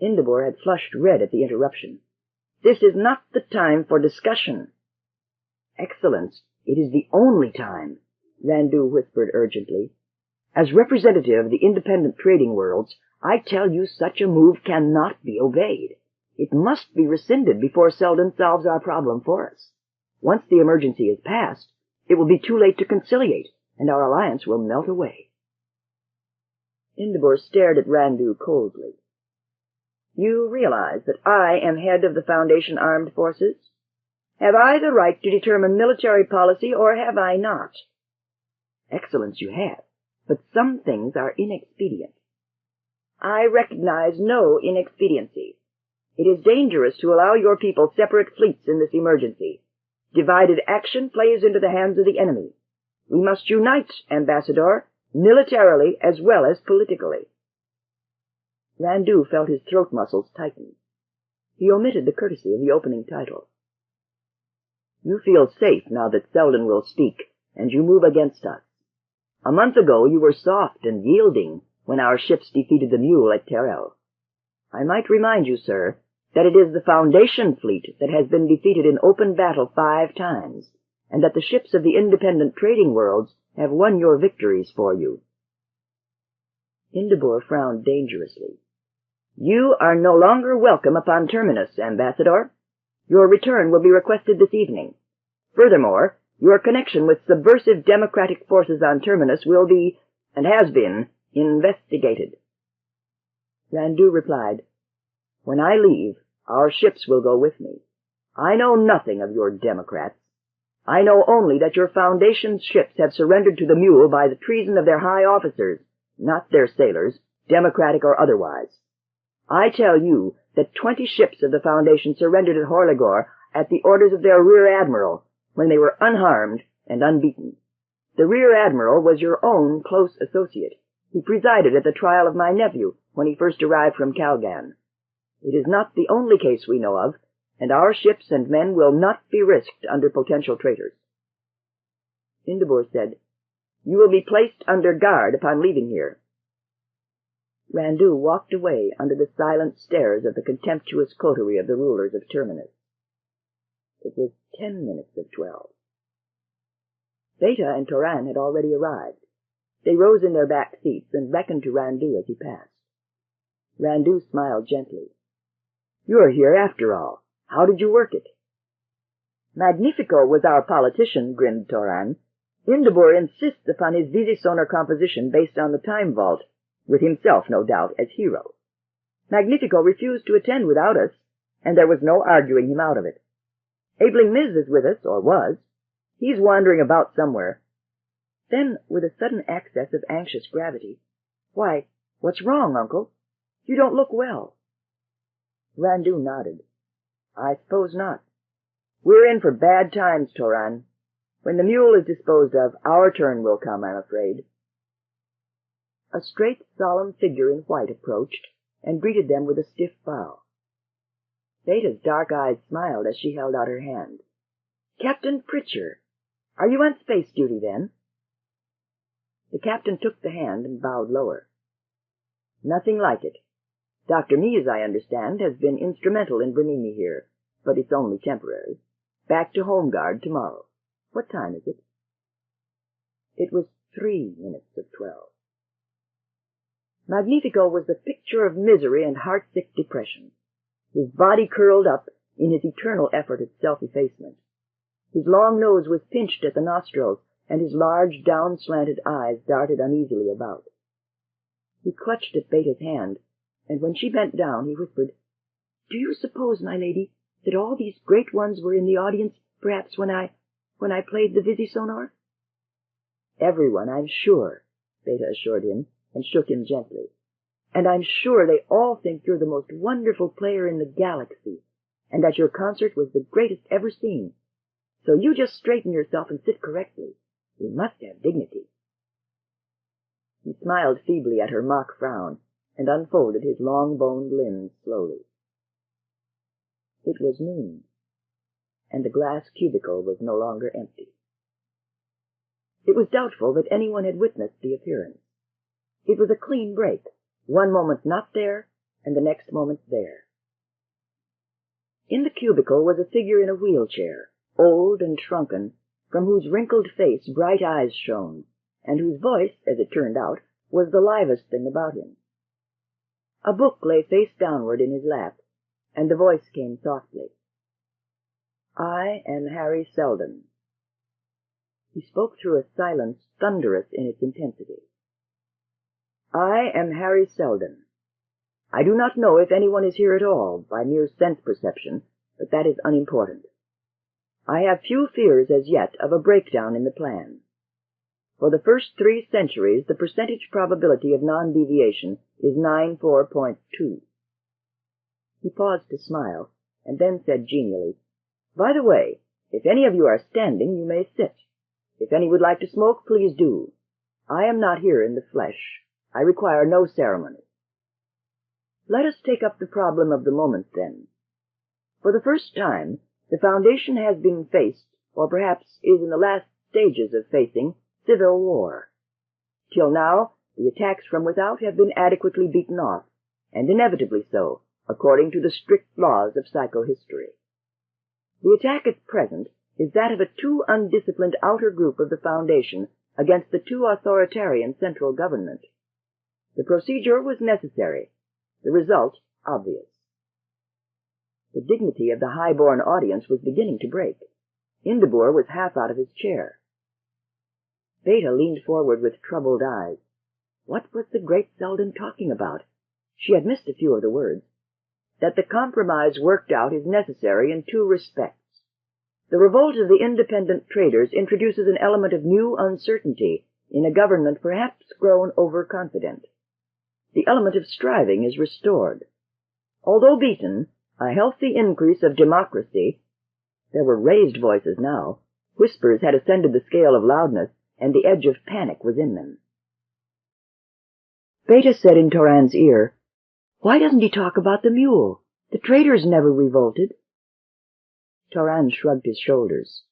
Indabur had flushed red at the interruption. "This is not the time for discussion." "Excellence, it is the only time," Randu whispered urgently. "As representative of the independent trading worlds, I tell you such a move cannot be obeyed. It must be rescinded before Selden solves our problem for us. Once the emergency is past, it will be too late to conciliate, and our alliance will melt away." Indabur stared at Randu coldly. "You realize that I am head of the Foundation Armed Forces? Have I the right to determine military policy, or have I not?" "Excellence, you have, but some things are inexpedient." "I recognize no inexpediency. It is dangerous to allow your people separate fleets in this emergency. Divided action plays into the hands of the enemy. We must unite, Ambassador, militarily as well as politically." Randu felt his throat muscles tighten. He omitted the courtesy of the opening title. "You feel safe now that Selden will speak, and you move against us. A month ago you were soft and yielding when our ships defeated the mule at Terrell. I might remind you, sir, that it is the Foundation fleet that has been defeated in open battle 5 times, and that the ships of the independent trading worlds have won your victories for you." Indabur frowned dangerously. "You are no longer welcome upon Terminus, Ambassador. Your return will be requested this evening. Furthermore, your connection with subversive democratic forces on Terminus will be, and has been, investigated." Randu replied, "When I leave, our ships will go with me. I know nothing of your Democrats. I know only that your Foundation's ships have surrendered to the mule by the treason of their high officers, not their sailors, democratic or otherwise. I tell you that 20 ships of the Foundation surrendered at Horligor at the orders of their Rear Admiral, when they were unharmed and unbeaten. The Rear Admiral was your own close associate. He presided at the trial of my nephew when he first arrived from Calgan. It is not the only case we know of, and our ships and men will not be risked under potential traitors." Indabur said, "You will be placed under guard upon leaving here." Randu walked away under the silent stares of the contemptuous coterie of the rulers of Terminus. It was 10 minutes of 12. Beta and Toran had already arrived. They rose in their back seats and beckoned to Randu as he passed. Randu smiled gently. "You are here after all. How did you work it?" "Magnifico was our politician," grinned Toran. "Indabur insists upon his Visi-Sonor composition based on the Time Vault, with himself, no doubt, as hero. Magnifico refused to attend without us, and there was no arguing him out of it. Abeling Miz is with us, or was. He's wandering about somewhere." Then, with a sudden access of anxious gravity, "Why, what's wrong, Uncle? You don't look well." Randu nodded. "I suppose not. We're in for bad times, Toran. When the mule is disposed of, our turn will come, I'm afraid." A straight, solemn figure in white approached, and greeted them with a stiff bow. Beta's dark eyes smiled as she held out her hand. "Captain Pritchard, are you on space duty, then?" The captain took the hand and bowed lower. Nothing like it. Dr. Mees, I understand, has been instrumental in bringing me here, but it's only temporary. Back to home guard tomorrow. What time is it? It was 3 minutes of 12. Magnifico was the picture of misery and heart-sick depression. His body curled up in his eternal effort at self-effacement. His long nose was pinched at the nostrils, and his large, down-slanted eyes darted uneasily about. He clutched at Beta's hand, and when she bent down, he whispered, "Do you suppose, my lady, that all these great ones were in the audience, perhaps when I played the Visi-Sonor?" "Everyone, I'm sure," Beta assured him, and shook him gently. "And I'm sure they all think you're the most wonderful player in the galaxy, and that your concert was the greatest ever seen. So you just straighten yourself and sit correctly. You must have dignity." He smiled feebly at her mock frown, and unfolded his long-boned limbs slowly. It was noon, and the glass cubicle was no longer empty. It was doubtful that anyone had witnessed the appearance. It was a clean break, one moment not there, and the next moment there. In the cubicle was a figure in a wheelchair, old and shrunken, from whose wrinkled face bright eyes shone, and whose voice, as it turned out, was the livest thing about him. A book lay face downward in his lap, and the voice came softly. "I am Harry Seldon." He spoke through a silence thunderous in its intensity. "I am Harry Seldon. I do not know if anyone is here at all, by mere sense perception, but that is unimportant. I have few fears as yet of a breakdown in the plan. For the first 3 centuries, the percentage probability of non-deviation is 94.2. He paused to smile, and then said genially, "By the way, if any of you are standing, you may sit. If any would like to smoke, please do. I am not here in the flesh. I require no ceremony. Let us take up the problem of the moment, then. For the first time, the Foundation has been faced, or perhaps is in the last stages of facing, civil war. Till now, the attacks from without have been adequately beaten off, and inevitably so, according to the strict laws of psychohistory. The attack at present is that of a too undisciplined outer group of the Foundation against the too authoritarian central government. The procedure was necessary, the result obvious." The dignity of the high-born audience was beginning to break. Indabur was half out of his chair. Beta leaned forward with troubled eyes. What was the great Seldon talking about? She had missed a few of the words. That the compromise worked out is necessary in 2 respects. The revolt of the independent traders introduces an element of new uncertainty in a government perhaps grown overconfident. The element of striving is restored. Although beaten, a healthy increase of democracy— there were raised voices now. Whispers had ascended the scale of loudness, and the edge of panic was in them. Beta said in Toran's ear, "Why doesn't he talk about the mule? The traders never revolted." Toran shrugged his shoulders.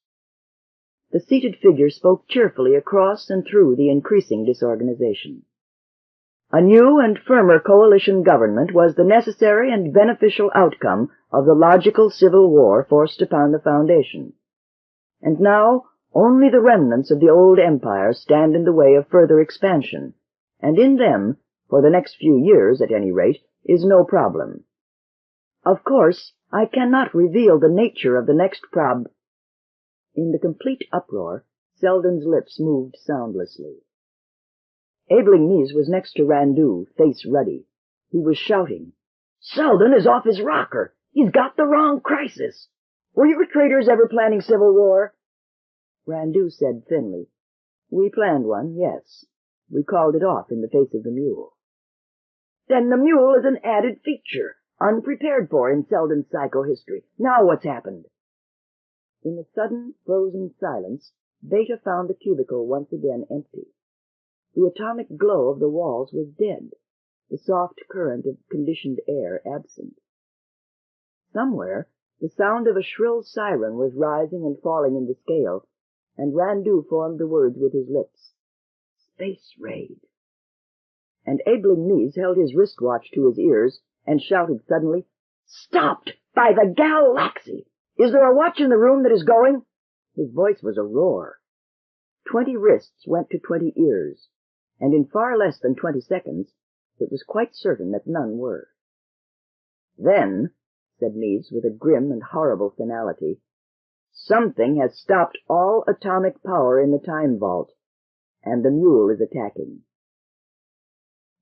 The seated figure spoke cheerfully across and through the increasing disorganization. A new and firmer coalition government was the necessary and beneficial outcome of the logical civil war forced upon the Foundation. And now only the remnants of the old empire stand in the way of further expansion, and in them, for the next few years at any rate, is no problem. Of course, I cannot reveal the nature of the next In the complete uproar, Seldon's lips moved soundlessly. Abeling Mees was next to Randu, face ruddy. He was shouting, "Seldon is off his rocker! He's got the wrong crisis! Were your traders ever planning civil war?" Randu said thinly, "We planned one, yes. We called it off in the face of the mule." "Then the mule is an added feature, unprepared for in Seldon's psychohistory. Now what's happened?" In the sudden, frozen silence, Beta found the cubicle once again empty. The atomic glow of the walls was dead, the soft current of conditioned air absent. Somewhere, the sound of a shrill siren was rising and falling in the scale, and Randu formed the words with his lips. space raid. And Aisling Mies held his wristwatch to his ears and shouted suddenly, "Stopped by the Galaxy! Is there a watch in the room that is going?" His voice was a roar. 20 wrists went to 20 ears, and in far less than 20 seconds, it was quite certain that none were. "Then," said Mies with a grim and horrible finality, "something has stopped all atomic power in the time vault, and the mule is attacking."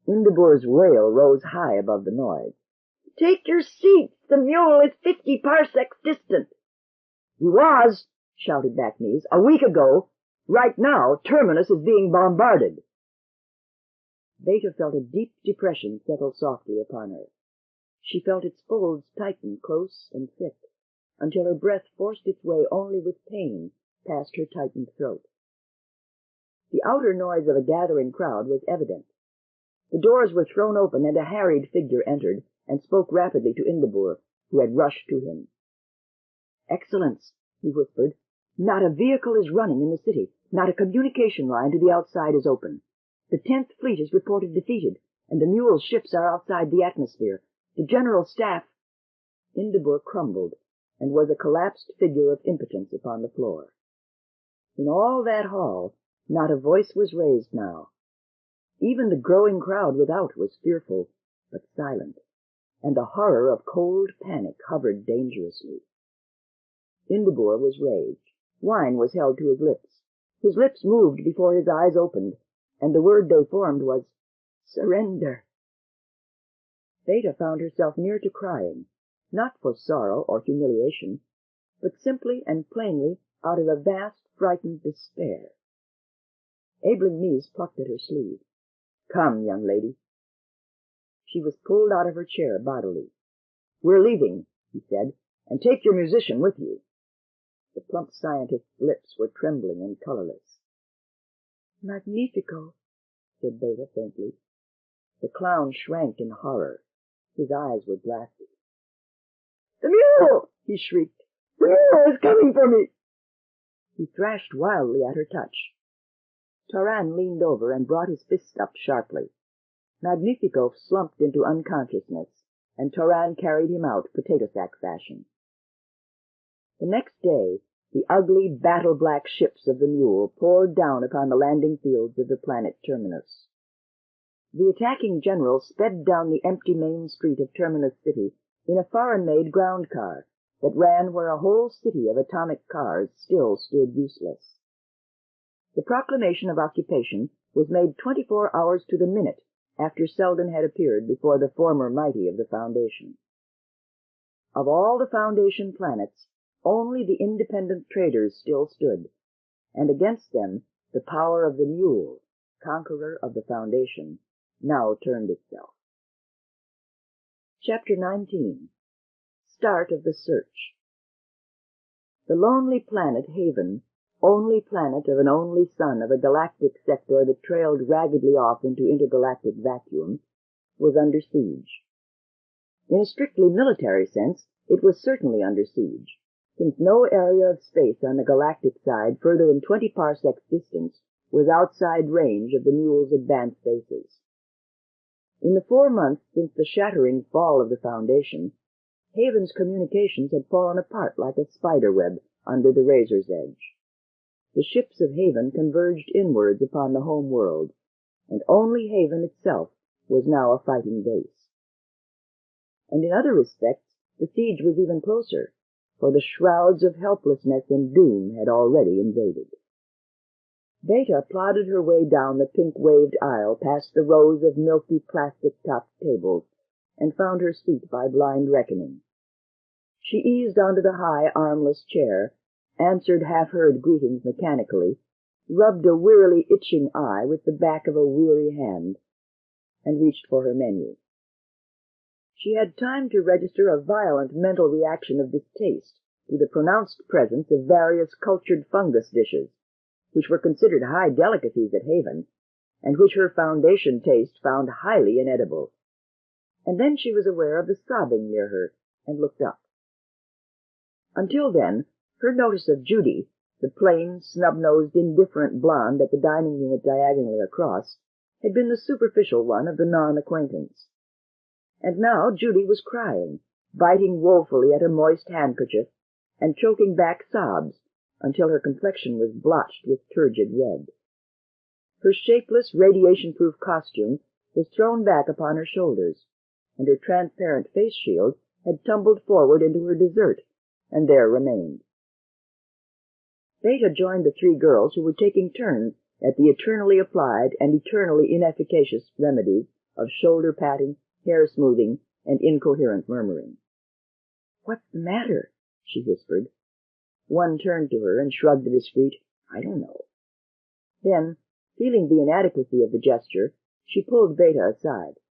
Indebur's wail rose high above the noise. "Take your seats! The mule is 50 parsecs distant." "He was," shouted back Mies, "a week ago. Right now, Terminus is being bombarded." Beta felt a deep depression settle softly upon her. She felt its folds tighten close and thick, until her breath forced its way only with pain past her tightened throat. The outer noise of a gathering crowd was evident. The doors were thrown open, and a harried figure entered and spoke rapidly to Indebur, who had rushed to him. "Excellence," he whispered, "not a vehicle is running in the city. Not a communication line to the outside is open. The 10th Fleet is reported defeated, and the mule's ships are outside the atmosphere. The General Staff—" Indebur crumbled, and was a collapsed figure of impotence upon the floor. In all that hall, not a voice was raised now. Even the growing crowd without was fearful, but silent, and the horror of cold panic hovered dangerously. Indebur was raised. Wine was held to his lips. His lips moved before his eyes opened, and the word they formed was, "Surrender." Beta found herself near to crying, not for sorrow or humiliation, but simply and plainly out of a vast, frightened despair. Aisling Mies plucked at her sleeve. "Come, young lady." She was pulled out of her chair bodily. "We're leaving," he said, "and take your musician with you." The plump scientist's lips were trembling and colorless. "Magnifico," said Beta faintly. The clown shrank in horror. His eyes were blasted. "The mule!" he shrieked. "The mule is coming for me!" He thrashed wildly at her touch. Taran leaned over and brought his fist up sharply. Magnifico slumped into unconsciousness, and Taran carried him out potato-sack fashion. The next day, the ugly, battle-black ships of the mule poured down upon the landing fields of the planet Terminus. The attacking general sped down the empty main street of Terminus City in a foreign-made ground car that ran where a whole city of atomic cars still stood useless. The proclamation of occupation was made 24 hours to the minute after Selden had appeared before the former mighty of the Foundation. Of all the Foundation planets, only the independent traders still stood, and against them the power of the mule, conqueror of the Foundation, now turned itself. Chapter 19. Start of the Search. The lonely planet Haven, only planet of an only sun of a galactic sector that trailed raggedly off into intergalactic vacuum, was under siege. In a strictly military sense, it was certainly under siege, since no area of space on the galactic side further than 20 parsecs distance was outside range of the mule's advanced bases. In the 4 months since the shattering fall of the Foundation, Haven's communications had fallen apart like a spider web under the razor's edge. The ships of Haven converged inwards upon the home world, and only Haven itself was now a fighting base. And in other respects, the siege was even closer, for the shrouds of helplessness and doom had already invaded. Beta plodded her way down the pink-waved aisle past the rows of milky plastic-topped tables and found her seat by blind reckoning. She eased onto the high, armless chair, answered half-heard greetings mechanically, rubbed a wearily itching eye with the back of a weary hand, and reached for her menu. She had time to register a violent mental reaction of distaste to the pronounced presence of various cultured fungus dishes, which were considered high delicacies at Haven, and which her Foundation taste found highly inedible. And then she was aware of the sobbing near her, and looked up. Until then, her notice of Judy, The plain, snub-nosed, indifferent blonde at the dining unit diagonally across had been the superficial one of the non-acquaintance. And now Judy was crying, biting woefully at a moist handkerchief, and choking back sobs until her complexion was blotched with turgid red. Her shapeless, radiation-proof costume was thrown back upon her shoulders, and her transparent face shield had tumbled forward into her dessert, and there remained. Beta joined the three girls who were taking turns at the eternally applied and eternally inefficacious remedies of shoulder-patting, hair-smoothing, and incoherent murmuring. "What's the matter?" she whispered. One turned to her and shrugged a discreet, "I don't know." Then, feeling the inadequacy of the gesture, she pulled Beta aside.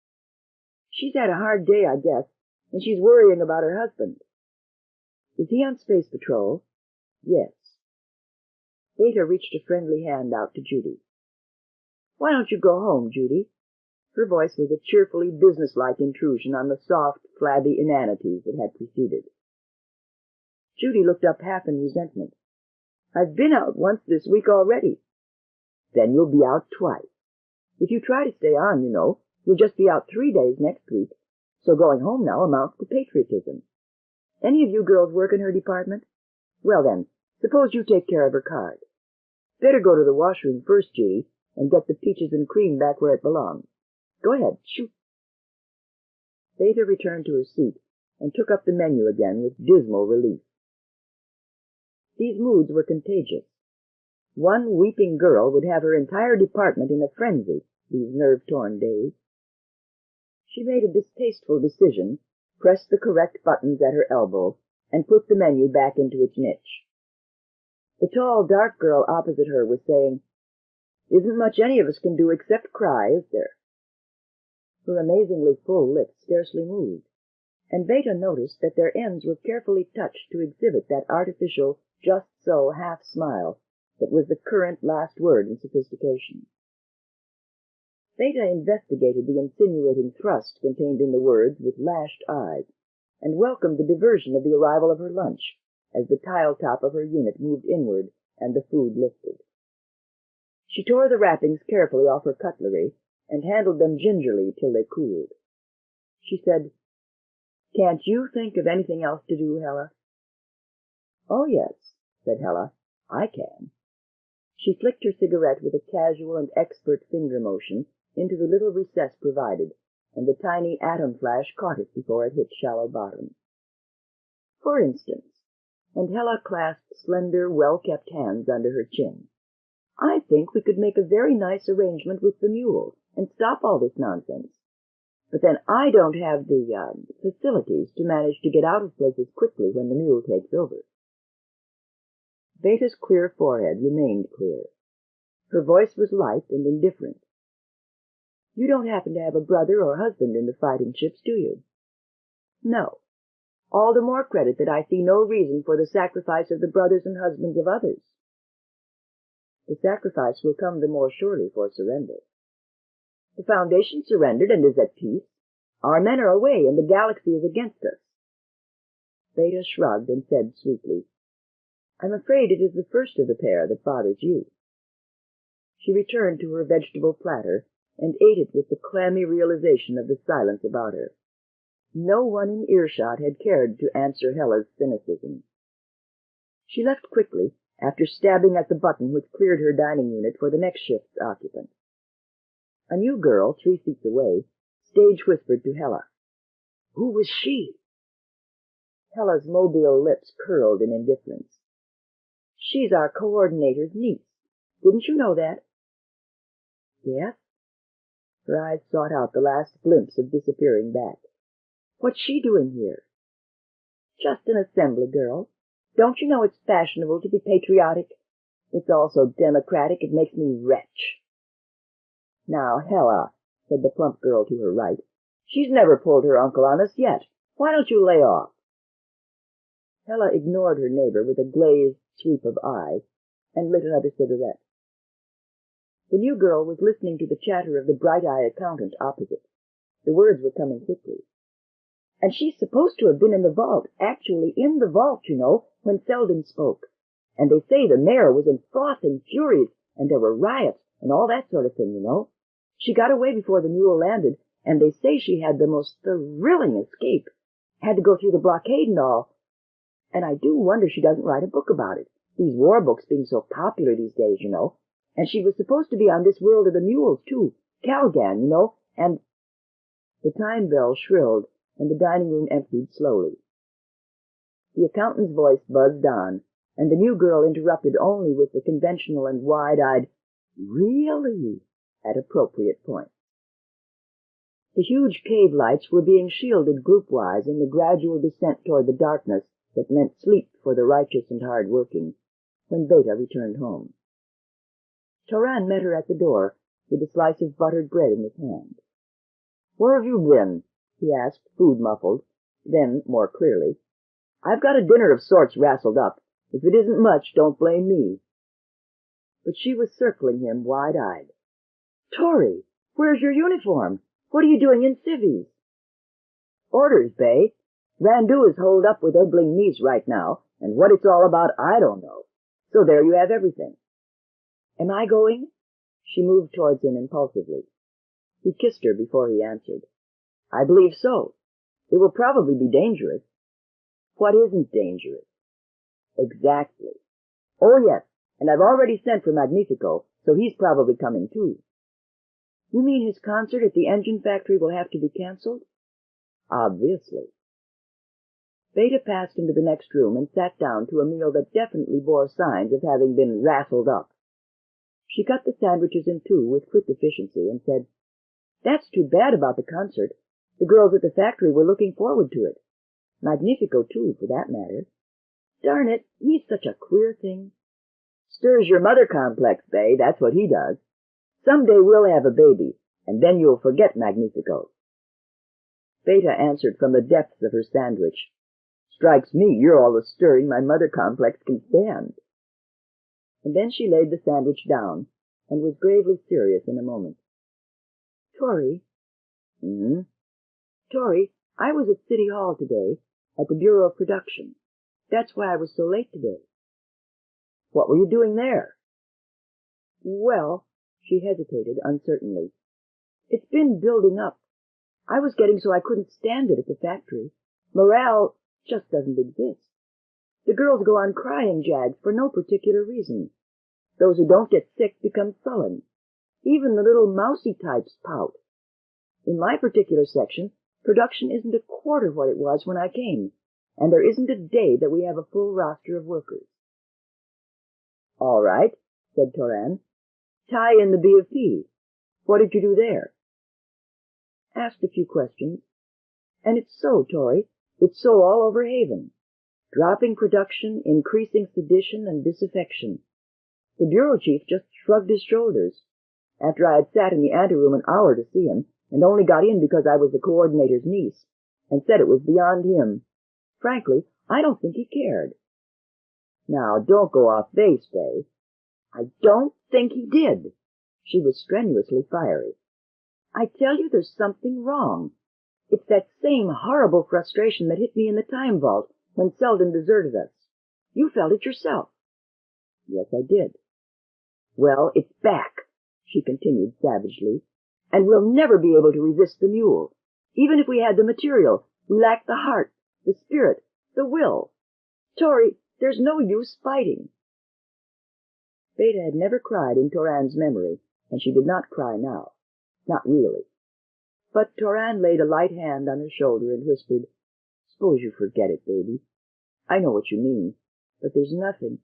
"She's had a hard day, I guess, and she's worrying about her husband." "Is he on space patrol?" "Yes." Beta reached a friendly hand out to Judy. "Why don't you go home, Judy?" Her voice was a cheerfully businesslike intrusion on the soft, flabby inanities that had preceded. Judy looked up half in resentment. "I've been out once this week already." "Then you'll be out twice. If you try to stay on, you know, you'll just be out 3 days next week, so going home now amounts to patriotism. Any of you girls work in her department? Well then, suppose you take care of her card. Better go to the washroom first, Judy, and get the peaches and cream back where it belongs. Go ahead, shoot." Beta returned to her seat and took up the menu again with dismal relief. These moods were contagious. One weeping girl would have her entire department in a frenzy these nerve-torn days. She made a distasteful decision, pressed the correct buttons at her elbow, and put the menu back into its niche. The tall, dark girl opposite her was saying, "Isn't much any of us can do except cry, is there?" Her amazingly full lips scarcely moved, and Beta noticed that their ends were carefully touched to exhibit that artificial, just-so half-smile that was the current last word in sophistication. Beta investigated the insinuating thrust contained in the words with lashed eyes, and welcomed the diversion of the arrival of her lunch, as the tile-top of her unit moved inward and the food lifted. She tore the wrappings carefully off her cutlery and handled them gingerly till they cooled. She said, "Can't you think of anything else to do, Hella?" "Oh, yes," said Hella, "I can." She flicked her cigarette with a casual and expert finger motion into the little recess provided, and the tiny atom flash caught it before it hit shallow bottom. "For instance," and Hella clasped slender, well-kept hands under her chin, "I think we could make a very nice arrangement with the mule and stop all this nonsense. But then I don't have the facilities to manage to get out of places quickly when the mule takes over." Beta's clear forehead remained clear. Her voice was light and indifferent. "You don't happen to have a brother or husband in the fighting ships, do you?" "No. All the more credit that I see no reason for the sacrifice of the brothers and husbands of others." "The sacrifice will come the more surely for surrender." "The Foundation surrendered and is at peace. Our men are away and the galaxy is against us." Beta shrugged and said sweetly, "I'm afraid it is the first of the pair that bothers you." She returned to her vegetable platter and ate it with the clammy realization of the silence about her. No one in earshot had cared to answer Hella's cynicism. She left quickly, after stabbing at the button which cleared her dining unit for the next shift's occupant. A new girl, 3 seats away, stage-whispered to Hella, "Who was she?" Hella's mobile lips curled in indifference. "She's our coordinator's niece. Didn't you know that?" "Yes?" Her eyes sought out the last glimpse of disappearing back. "What's she doing here?" "Just an assembly girl. Don't you know it's fashionable to be patriotic? It's all so democratic it makes me retch." "Now, Hella," said the plump girl to her right, "she's never pulled her uncle on us yet. Why don't you lay off?" Hella ignored her neighbor with a glazed sweep of eyes and lit another cigarette. The new girl was listening to the chatter of the bright-eyed accountant opposite. The words were coming quickly. "And she's supposed to have been in the vault, actually in the vault, you know, when Selden spoke. And they say the mayor was in frothing furies, and there were riots, and all that sort of thing, you know. She got away before the mule landed, and they say she had the most thrilling escape. Had to go through the blockade and all. And I do wonder she doesn't write a book about it. These war books being so popular these days, you know. And she was supposed to be on this world of the mules, too. Calgan, you know, and... The time bell shrilled, and the dining room emptied slowly. The accountant's voice buzzed on, and the new girl interrupted only with the conventional and wide-eyed, "Really?" at appropriate points. The huge cave lights were being shielded groupwise in the gradual descent toward the darkness that meant sleep for the righteous and hard-working, when Beta returned home. Toran met her at the door, with a slice of buttered bread in his hand. "Where have you been?" he asked, food-muffled. Then, more clearly, "I've got a dinner of sorts rassled up. If it isn't much, don't blame me." But she was circling him wide-eyed. "Tori, where's your uniform? What are you doing in civvies?" "Orders, Bay. Randu is holed up with Ebbling Niece right now, and what it's all about I don't know. So there you have everything." "Am I going?" She moved towards him impulsively. He kissed her before he answered. "I believe so. It will probably be dangerous." "What isn't dangerous?" "Exactly. Oh, yes, and I've already sent for Magnifico, so he's probably coming too." "You mean his concert at the engine factory will have to be cancelled?" "Obviously." Beta passed into the next room and sat down to a meal that definitely bore signs of having been rassled up. She cut the sandwiches in two with quick efficiency and said, "That's too bad about the concert. The girls at the factory were looking forward to it. Magnifico, too, for that matter. Darn it, he's such a queer thing. Stirs your mother complex, Bay, that's what he does. Someday we'll have a baby, and then you'll forget Magnifico." Beta answered from the depths of her sandwich. "Strikes me you're all the stirring my mother complex can stand." And then she laid the sandwich down, and was gravely serious in a moment. "Tori." "Tori, I was at City Hall today, at the Bureau of Production. That's why I was so late today." "What were you doing there?" "Well," she hesitated uncertainly. "It's been building up. I was getting so I couldn't stand it at the factory. Morale just doesn't exist. The girls go on crying jags for no particular reason. Those who don't get sick become sullen. Even the little mousy types pout. In my particular section, production isn't a quarter what it was when I came, and there isn't a day that we have a full roster of workers." "All right," said Toran. "Tie in the B of P. What did you do there?" "Asked a few questions. And it's so, Tori. It's so all over Haven. Dropping production, increasing sedition and disaffection. The bureau chief just shrugged his shoulders. After I had sat in the anteroom an hour to see him, and only got in because I was the coordinator's niece, and said it was beyond him. Frankly, I don't think he cared." "Now, don't go off base, Bay." "I don't think he did." She was strenuously fiery. "I tell you there's something wrong. It's that same horrible frustration that hit me in the time vault when Selden deserted us. You felt it yourself." "Yes, I did." "Well, it's back," she continued savagely, "and we'll never be able to resist the mule. Even if we had the material, we lack the heart, the spirit, the will. Tori, there's no use fighting." Beta had never cried in Toran's memory, and she did not cry now. Not really. But Toran laid a light hand on her shoulder and whispered, "Suppose you forget it, baby. I know what you mean, but there's nothing.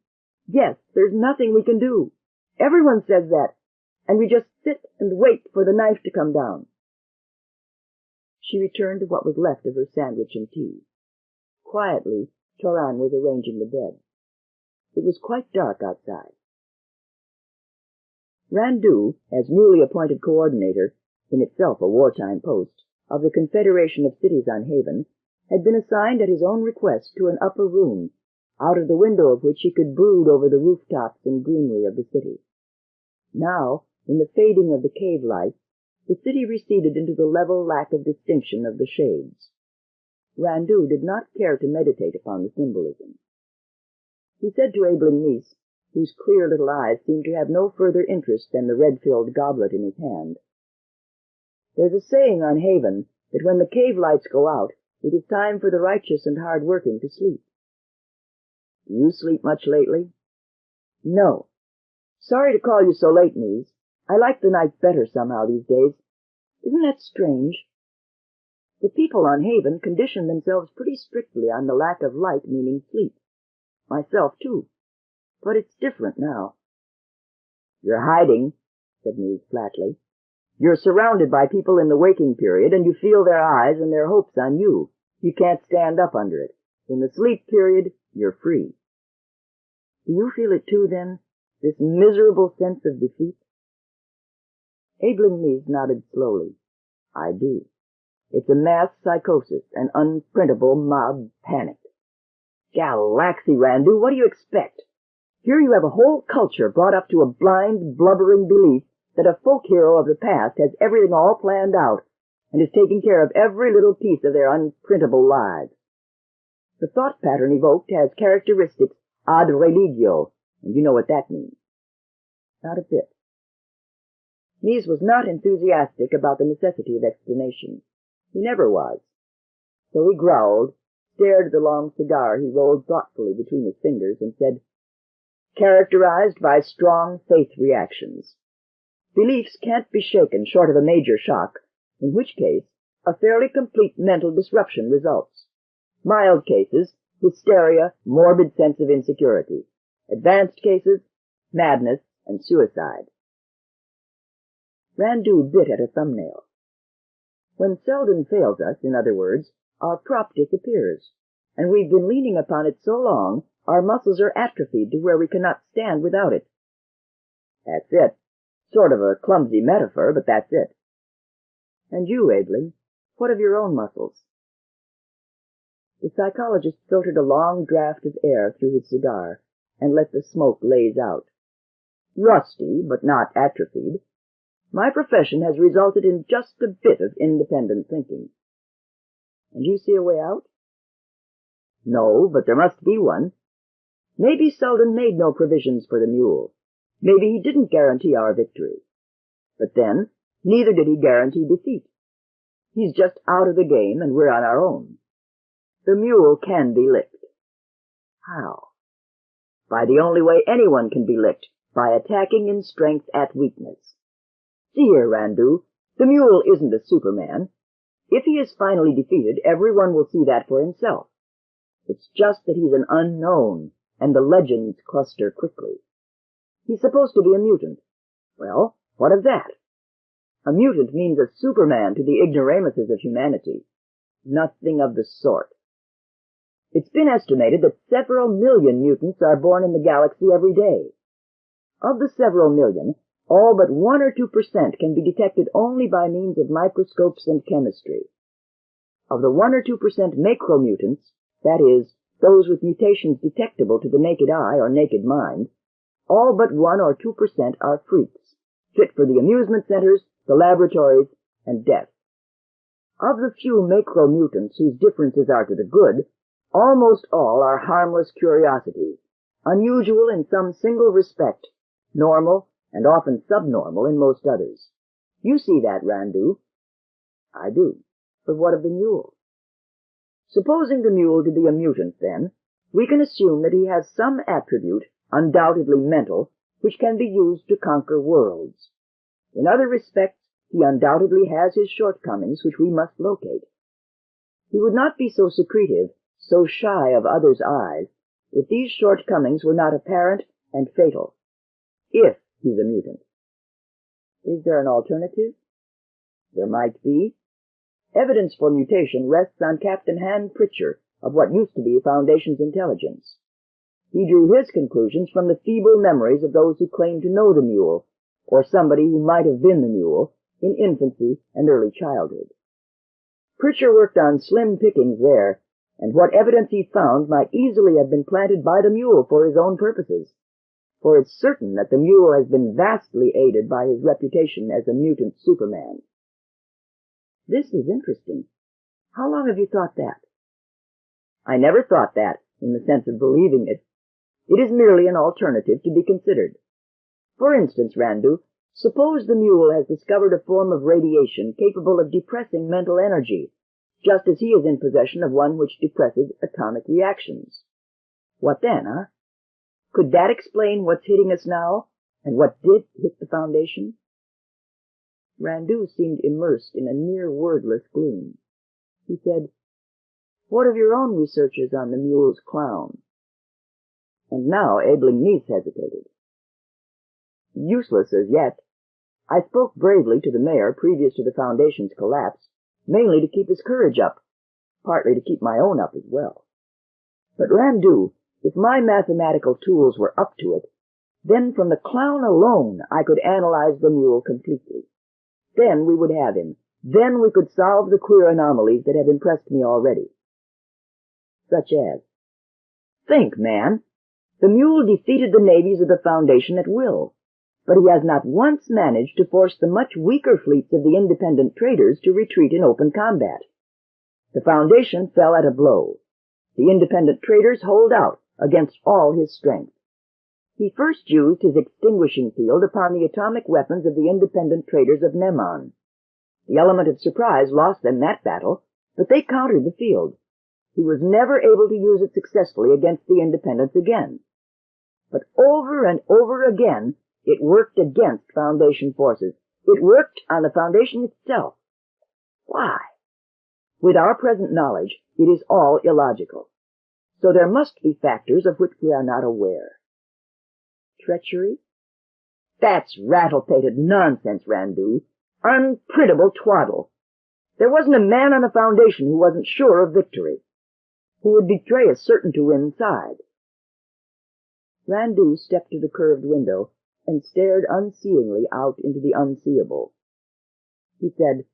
Yes, there's nothing we can do. Everyone says that, and we just sit and wait for the knife to come down." She returned to what was left of her sandwich and tea. Quietly, Toran was arranging the bed. It was quite dark outside. Randu, as newly appointed coordinator, in itself a wartime post, of the Confederation of Cities on Haven, had been assigned at his own request to an upper room, out of the window of which he could brood over the rooftops and greenery of the city. Now, in the fading of the cave lights, the city receded into the level lack of distinction of the shades. Randu did not care to meditate upon the symbolism. He said to Abeling Niece, whose clear little eyes seemed to have no further interest than the red-filled goblet in his hand, "There's a saying on Haven that when the cave lights go out, it is time for the righteous and hard-working to sleep. Do you sleep much lately?" "No. Sorry to call you so late, Niece. I like the night better somehow these days. Isn't that strange? The people on Haven condition themselves pretty strictly on the lack of light meaning sleep. Myself, too. But it's different now." "You're hiding," said Niece flatly. "You're surrounded by people in the waking period, and you feel their eyes and their hopes on you. You can't stand up under it. In the sleep period, you're free." "Do you feel it too, then? This miserable sense of defeat?" Abeling Niece nodded slowly. "I do. It's a mass psychosis, an unprintable mob panic. Galaxy, Randu, what do you expect? Here you have a whole culture brought up to a blind, blubbering belief that a folk hero of the past has everything all planned out and is taking care of every little piece of their unprintable lives. The thought pattern evoked has characteristics ad religio, and you know what that means." "Not a bit." Niece was not enthusiastic about the necessity of explanation. He never was. So he growled, stared at the long cigar he rolled thoughtfully between his fingers, and said, "Characterized by strong faith reactions. Beliefs can't be shaken short of a major shock, in which case a fairly complete mental disruption results. Mild cases, hysteria, morbid sense of insecurity. Advanced cases, madness and suicide." Randu bit at a thumbnail. "When Selden fails us, in other words, our prop disappears, and we've been leaning upon it so long our muscles are atrophied to where we cannot stand without it." "That's it. Sort of a clumsy metaphor, but that's it." "And you, Abeling, what of your own muscles?" The psychologist filtered a long draught of air through his cigar and let the smoke laze out. "Rusty, but not atrophied. My profession has resulted in just a bit of independent thinking." "And you see a way out?" "No, but there must be one. Maybe Selden made no provisions for the mule. Maybe he didn't guarantee our victory. But then, neither did he guarantee defeat. He's just out of the game, and we're on our own. The mule can be licked." "How?" "By the only way anyone can be licked, by attacking in strength at weakness. See here, Randu, the mule isn't a Superman. If he is finally defeated, everyone will see that for himself. It's just that he's an unknown, and the legends cluster quickly. He's supposed to be a mutant. Well, what of that? A mutant means a Superman to the ignoramuses of humanity. Nothing of the sort. It's been estimated that several million mutants are born in the galaxy every day. Of the several million, all but 1 or 2% can be detected only by means of microscopes and chemistry. Of the 1 or 2% macromutants, that is, those with mutations detectable to the naked eye or naked mind, all but 1 or 2% are freaks, fit for the amusement centers, the laboratories, and death. Of the few macromutants whose differences are to the good, almost all are harmless curiosities, unusual in some single respect, normal and often subnormal in most others. You see that, Randu?" "I do. But what of the mule?" "Supposing the mule to be a mutant, then, we can assume that he has some attribute, undoubtedly mental, which can be used to conquer worlds. In other respects, he undoubtedly has his shortcomings, which we must locate. He would not be so secretive, so shy of others' eyes, if these shortcomings were not apparent and fatal. If he's a mutant. Is there an alternative?" "There might be. Evidence for mutation rests on Captain Han Pritchard of what used to be Foundation's intelligence. He drew his conclusions from the feeble memories of those who claimed to know the mule, or somebody who might have been the mule, in infancy and early childhood. Pritchard worked on slim pickings there, and what evidence he found might easily have been planted by the mule for his own purposes. For it's certain that the mule has been vastly aided by his reputation as a mutant Superman." "This is interesting. How long have you thought that?" "I never thought that, in the sense of believing it. It is merely an alternative to be considered. For instance, Randu, suppose the mule has discovered a form of radiation capable of depressing mental energy, just as he is in possession of one which depresses atomic reactions. What then, huh? Could that explain what's hitting us now, and what did hit the Foundation? Randu seemed immersed in a near-wordless gloom. He said, "What of your own researches on the mule's clown?" And now Abeling Meese hesitated. "Useless as yet. I spoke bravely to the mayor previous to the Foundation's collapse, mainly to keep his courage up, partly to keep my own up as well. But Randu, if my mathematical tools were up to it, then from the clown alone I could analyze the mule completely. Then we would have him. Then we could solve the queer anomalies that have impressed me already." "Such as?" "Think, man. The mule defeated the navies of the Foundation at will, but he has not once managed to force the much weaker fleets of the independent traders to retreat in open combat. The Foundation fell at a blow. The independent traders hold out against all his strength. He first used his extinguishing field upon the atomic weapons of the independent traders of Nemon. The element of surprise lost them that battle, but they countered the field. He was never able to use it successfully against the independents again. But over and over again, it worked against Foundation forces. It worked on the Foundation itself. Why? With our present knowledge, it is all illogical. So there must be factors of which we are not aware." "Treachery?" "That's rattle-pated nonsense, Randu. Unprintable twaddle. There wasn't a man on the Foundation who wasn't sure of victory, who would betray a certain to win side." Randu stepped to the curved window and stared unseeingly out into the unseeable. He said,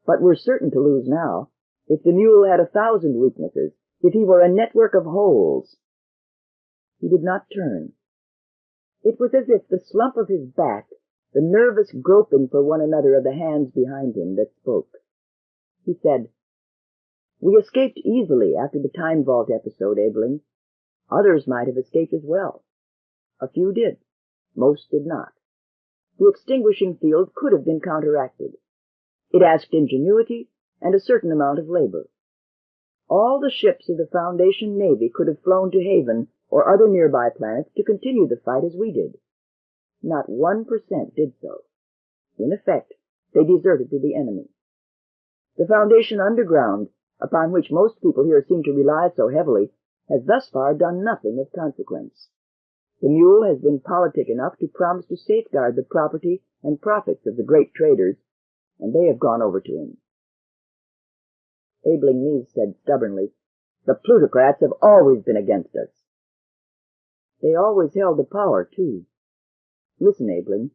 "But we're certain to lose now. If the mule had 1,000 weaknesses, if he were a network of holes." He did not turn. It was as if the slump of his back, the nervous groping for one another of the hands behind him, that spoke. He said, "We escaped easily after the Time Vault episode, Abeling. Others might have escaped as well. A few did. Most did not. The extinguishing field could have been counteracted. It asked ingenuity and a certain amount of labor. All the ships of the Foundation Navy could have flown to Haven or other nearby planets to continue the fight as we did. Not 1% did so. In effect, they deserted to the enemy. The Foundation underground, upon which most people here seem to rely so heavily, has thus far done nothing of consequence. The mule has been politic enough to promise to safeguard the property and profits of the great traders, and they have gone over to him." Abeling Meese said stubbornly, "The plutocrats have always been against us." "They always held the power, too. Listen, Abeling,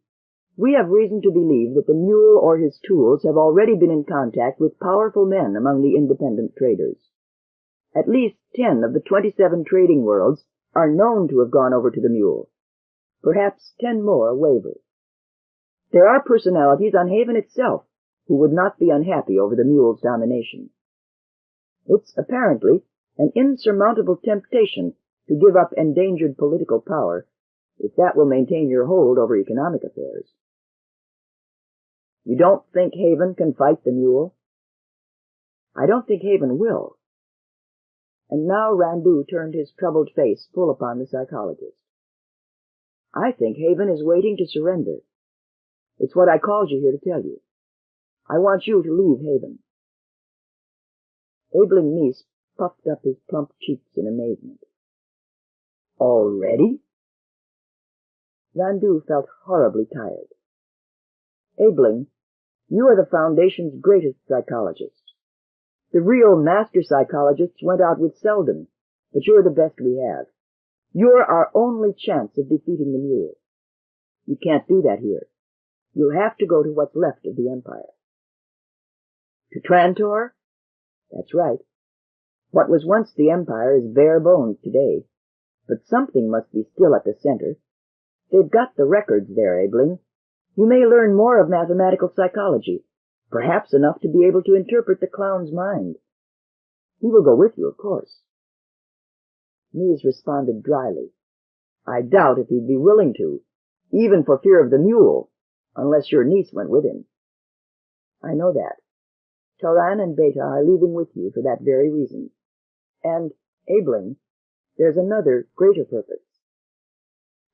we have reason to believe that the mule or his tools have already been in contact with powerful men among the independent traders. At least 10 of the 27 trading worlds are known to have gone over to the mule. Perhaps 10 more waver. There are personalities on Haven itself who would not be unhappy over the mule's domination. It's apparently an insurmountable temptation to give up endangered political power, if that will maintain your hold over economic affairs." "You don't think Haven can fight the mule?" "I don't think Haven will." And now Randu turned his troubled face full upon the psychologist. "I think Haven is waiting to surrender. It's what I called you here to tell you. I want you to leave Haven." Abeling Meese puffed up his plump cheeks in amazement. "Already?" Randu felt horribly tired. "Abeling, you are the Foundation's greatest psychologist. The real master psychologists went out with Selden, but you're the best we have. You're our only chance of defeating the mule. You can't do that here. You'll have to go to what's left of the Empire." "To Trantor?" "That's right. What was once the Empire is bare bones today, but something must be still at the center. They've got the records there, Abeling. You may learn more of mathematical psychology, perhaps enough to be able to interpret the clown's mind. He will go with you, of course." Meese responded dryly, I doubt if he'd be willing to, even for fear of the mule, unless your niece went with him. I know that. Toran and Beta are leaving with you for that very reason. And, Abeling, there's another, greater purpose.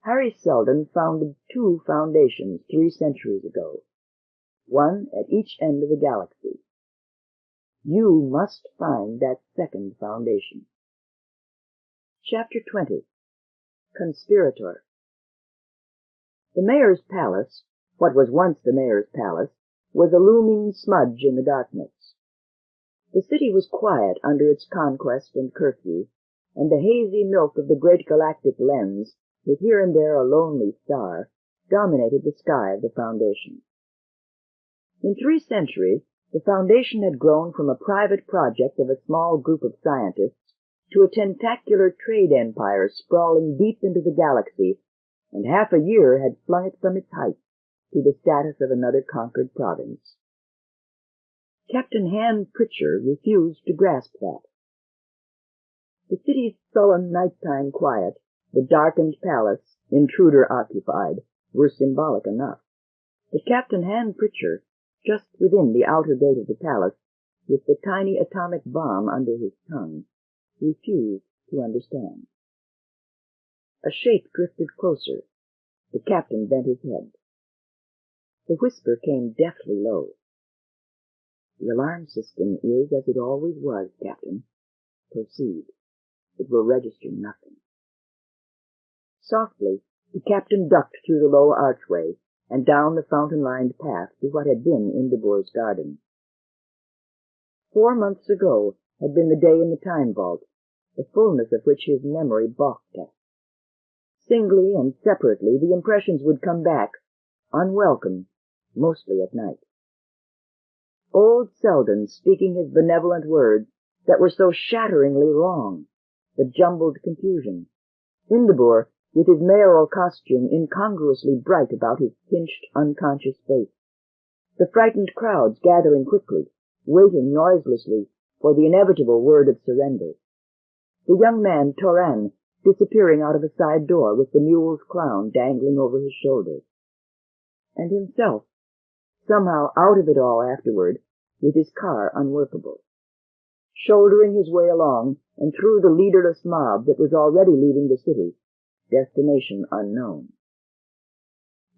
Harry Seldon founded 2 foundations 3 centuries ago, one at each end of the galaxy. You must find that second foundation. Chapter 20. Conspirator. The mayor's palace, what was once the mayor's palace, was a looming smudge in the darkness. The city was quiet under its conquest and curfew, and the hazy milk of the great galactic lens, with here and there a lonely star, dominated the sky of the Foundation. In 3 centuries, the Foundation had grown from a private project of a small group of scientists to a tentacular trade empire sprawling deep into the galaxy, and half a year had flung it from its height to the status of another conquered province. Captain Han Pritchard refused to grasp that. The city's sullen nighttime quiet, the darkened palace, intruder occupied, were symbolic enough. But Captain Han Pritchard, just within the outer gate of the palace, with the tiny atomic bomb under his tongue, refused to understand. A shape drifted closer. The captain bent his head. The whisper came deathly low. The alarm system is as it always was, Captain. Proceed. It will register nothing. Softly, the captain ducked through the low archway and down the fountain-lined path to what had been Indebor's garden. 4 months ago had been the day in the time vault, the fullness of which his memory balked at. Singly and separately, the impressions would come back, unwelcome, mostly at night. Old Seldon speaking his benevolent words that were so shatteringly wrong, the jumbled confusion. Indebor, with his mayoral costume incongruously bright about his pinched, unconscious face. The frightened crowds gathering quickly, waiting noiselessly for the inevitable word of surrender. The young man, Toran, disappearing out of a side door with the mule's clown dangling over his shoulder. And himself, somehow out of it all afterward, with his car unworkable. Shouldering his way along and through the leaderless mob that was already leaving the city, destination unknown.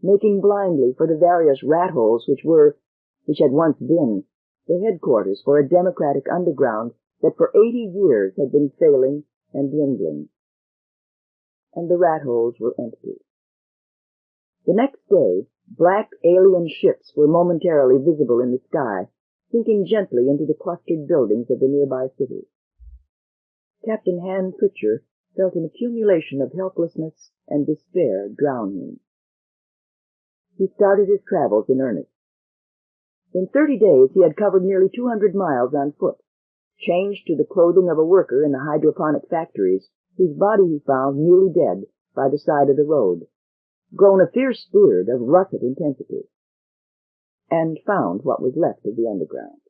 Making blindly for the various rat holes which had once been, the headquarters for a democratic underground that for 80 years had been failing and dwindling. And the rat holes were empty. The next day, black alien ships were momentarily visible in the sky, sinking gently into the clustered buildings of the nearby city. Captain Han Pritchard felt an accumulation of helplessness and despair drown him. He started his travels in earnest. In 30 days he had covered nearly 200 miles on foot, changed to the clothing of a worker in the hydroponic factories, whose body he found newly dead by the side of the road, grown a fierce beard of russet intensity, and found what was left of the underground.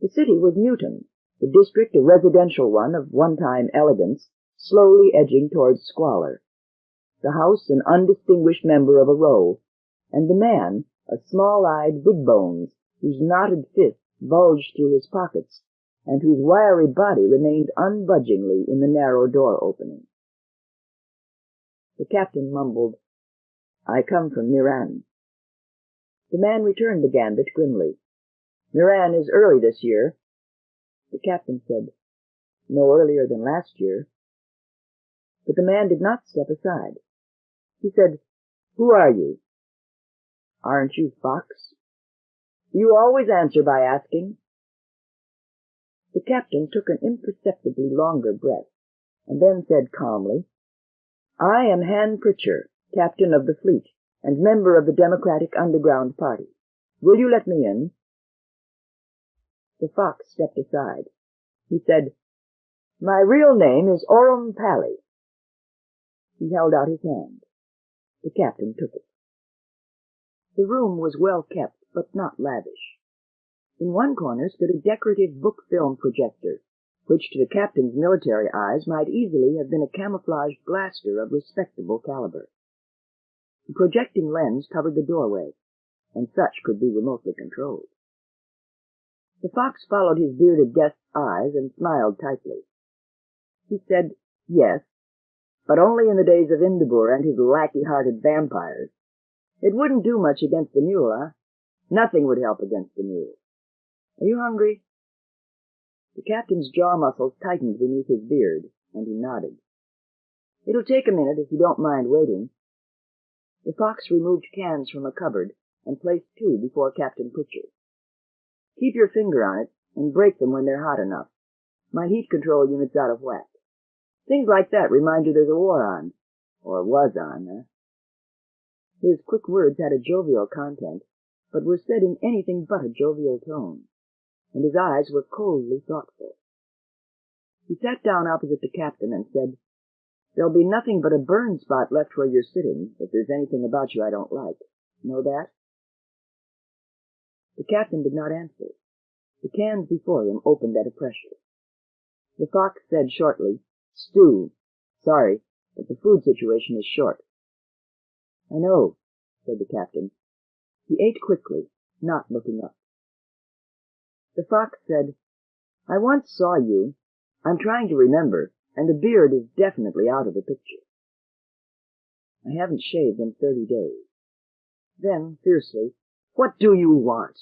The city was Mutant, the district a residential one of one-time elegance, slowly edging towards squalor. The house an undistinguished member of a row, and the man a small-eyed big bones, whose knotted fists bulged through his pockets, and whose wiry body remained unbudgingly in the narrow door opening. The captain mumbled, "I come from Miran." The man returned the gambit grimly. "Miran is early this year." The captain said, "No earlier than last year." But the man did not step aside. He said, "Who are you?" "Aren't you Fox?" "You always answer by asking." The captain took an imperceptibly longer breath, and then said calmly, "I am Han Pritchard, captain of the fleet, and member of the Democratic Underground Party. Will you let me in?" The Fox stepped aside. He said, "My real name is Orum Pally." He held out his hand. The captain took it. The room was well kept, but not lavish. In one corner stood a decorative book film projector, which to the captain's military eyes might easily have been a camouflaged blaster of respectable caliber. The projecting lens covered the doorway, and such could be remotely controlled. The fox followed his bearded guest's eyes and smiled tightly. He said, yes, but only in the days of Indabur and his lackey-hearted vampires. It wouldn't do much against the mule, huh? Nothing would help against the mule. Are you hungry? The captain's jaw muscles tightened beneath his beard, and he nodded. It'll take a minute if you don't mind waiting. The fox removed cans from a cupboard and placed 2 before Captain Pritchard. Keep your finger on it and break them when they're hot enough. My heat control unit's out of whack. Things like that remind you there's a war on. Or was on, huh? His quick words had a jovial content, but were said in anything but a jovial tone, and his eyes were coldly thoughtful. He sat down opposite the captain and said, There'll be nothing but a burn spot left where you're sitting if there's anything about you I don't like. Know that? The captain did not answer. The cans before him opened at a pressure. The fox said shortly, Stew. Sorry, but the food situation is short. I know, said the captain. He ate quickly, not looking up. The fox said, I once saw you. I'm trying to remember, and the beard is definitely out of the picture. I haven't shaved in 30 days. Then, fiercely, What do you want?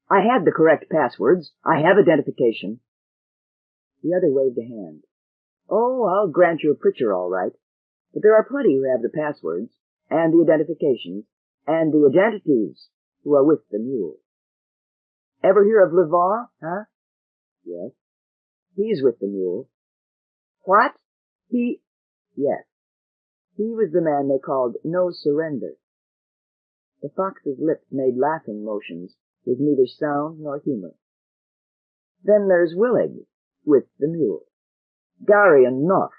I had the correct passwords. I have identification. The other waved a hand. Oh, I'll grant you a Pritchard all right, but there are plenty who have the passwords, and the identifications, and the identities who are with the mule. Ever hear of Levar, huh? Yes. He's with the mule. What? Yes. He was the man they called No Surrender. The fox's lips made laughing motions, with neither sound nor humor. Then there's Willig, with the mule. Gary and Noff,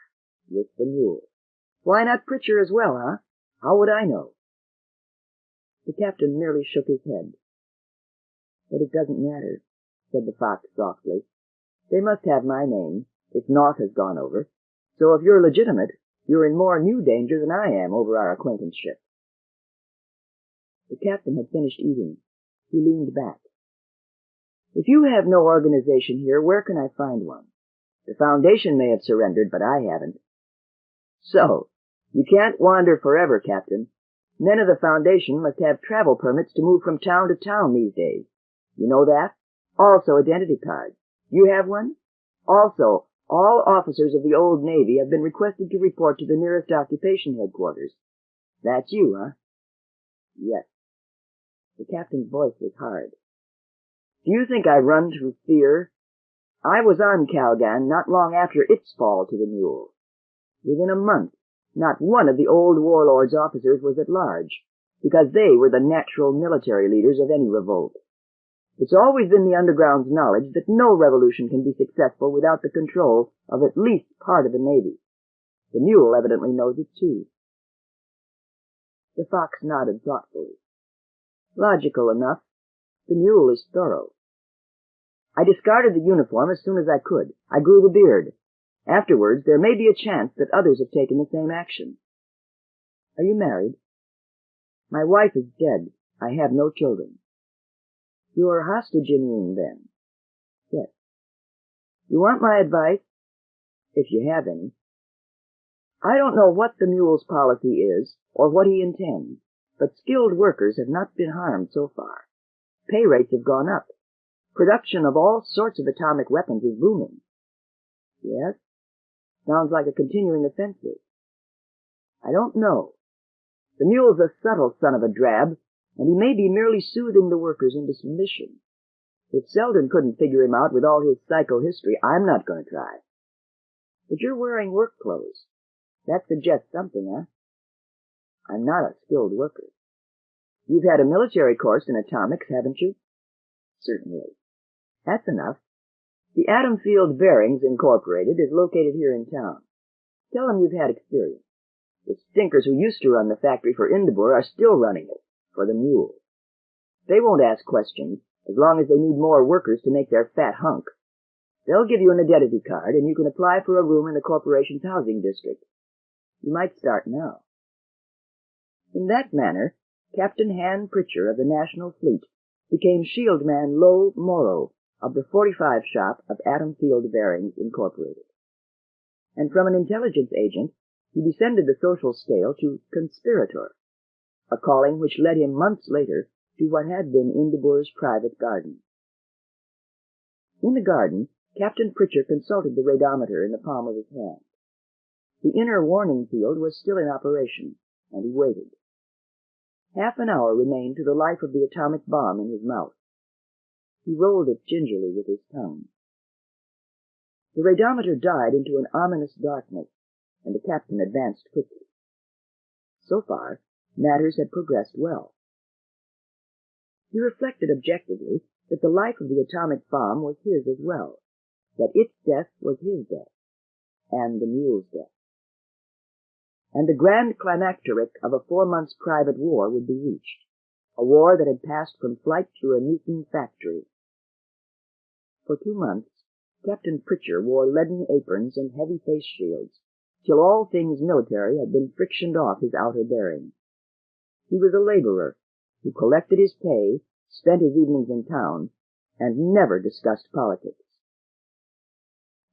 with the mule. Why not Pritchard as well, huh? How would I know? The captain merely shook his head. But it doesn't matter, said the fox softly. They must have my name, if Noff has gone over. So if you're legitimate, you're in more new danger than I am over our acquaintanceship. The captain had finished eating. He leaned back. If you have no organization here, where can I find one? The Foundation may have surrendered, but I haven't. So, you can't wander forever, Captain. Men of the Foundation must have travel permits to move from town to town these days. You know that? Also identity cards. You have one? Also, all officers of the old Navy have been requested to report to the nearest occupation headquarters. That's you, huh? Yes. The captain's voice was hard. Do you think I run through fear? I was on Calgan not long after its fall to the mule. Within a month, not one of the old warlord's officers was at large, because they were the natural military leaders of any revolt. It's always been the underground's knowledge that no revolution can be successful without the control of at least part of the Navy. The mule evidently knows it too. The fox nodded thoughtfully. Logical enough. The mule is thorough. I discarded the uniform as soon as I could. I grew the beard. Afterwards, there may be a chance that others have taken the same action. Are you married? My wife is dead. I have no children. You're hostage immune, then? Yes. You want my advice? If you have any. I don't know what the mule's policy is, or what he intends, but skilled workers have not been harmed so far. Pay rates have gone up. Production of all sorts of atomic weapons is booming. Yes? Sounds like a continuing offensive. I don't know. The mule's a subtle son of a drab, and he may be merely soothing the workers into submission. If Selden couldn't figure him out with all his psychohistory, I'm not going to try. But you're wearing work clothes. That suggests something, huh? I'm not a skilled worker. You've had a military course in atomics, haven't you? Certainly. That's enough. The Atom Field Bearings Incorporated is located here in town. Tell them you've had experience. The stinkers who used to run the factory for Indabur are still running it, for the mule. They won't ask questions, as long as they need more workers to make their fat hunk. They'll give you an identity card, and you can apply for a room in the corporation's housing district. You might start now." In that manner, Captain Han Pritchard of the National Fleet became Shieldman Lo Morrow of the 45 shop of Atom Field Bearings, Incorporated. And from an intelligence agent, he descended the social scale to Conspirator, a calling which led him months later to what had been Indebur's private garden. In the garden, Captain Pritchard consulted the radometer in the palm of his hand. The inner warning field was still in operation, and he waited. Half an hour remained to the life of the atomic bomb in his mouth. He rolled it gingerly with his tongue. The radometer died into an ominous darkness, and the captain advanced quickly. So far, matters had progressed well. He reflected objectively that the life of the atomic bomb was his as well, that its death was his death, and the mule's death. And the grand climacteric of a 4 months' private war would be reached, a war that had passed from flight through a Newton factory. For 2 months, Captain Pritchard wore leaden aprons and heavy face shields, till all things military had been frictioned off his outer bearing. He was a laborer who collected his pay, spent his evenings in town, and never discussed politics.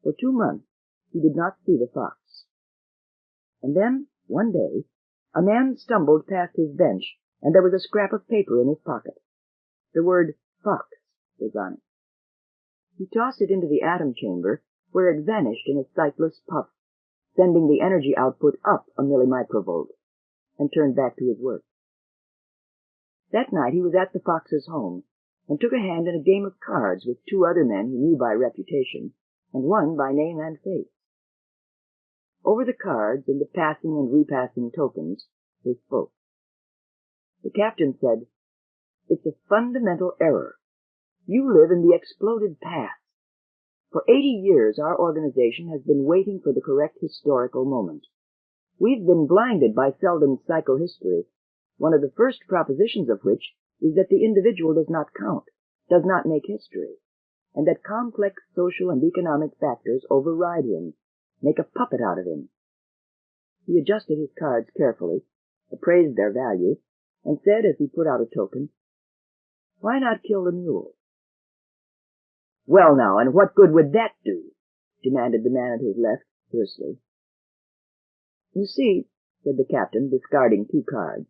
For 2 months, he did not see the fox. And then, one day, a man stumbled past his bench, and there was a scrap of paper in his pocket. The word fox was on it. He tossed it into the atom chamber, where it vanished in a sightless puff, sending the energy output up a millimicrovolt, and turned back to his work. That night he was at the fox's home, and took a hand in a game of cards with 2 other men he knew by reputation, and one by name and face. Over the cards and the passing and repassing tokens, they spoke. The captain said, "It's a fundamental error. You live in the exploded past. For 80 years our organization has been waiting for the correct historical moment. We've been blinded by Selden's psychohistory, one of the first propositions of which is that the individual does not count, does not make history, and that complex social and economic factors override him, make a puppet out of him." He adjusted his cards carefully, appraised their value, and said as he put out a token, "Why not kill the mule?" "Well now, and what good would that do?" demanded the man at his left, fiercely. "You see," said the captain, discarding 2 cards,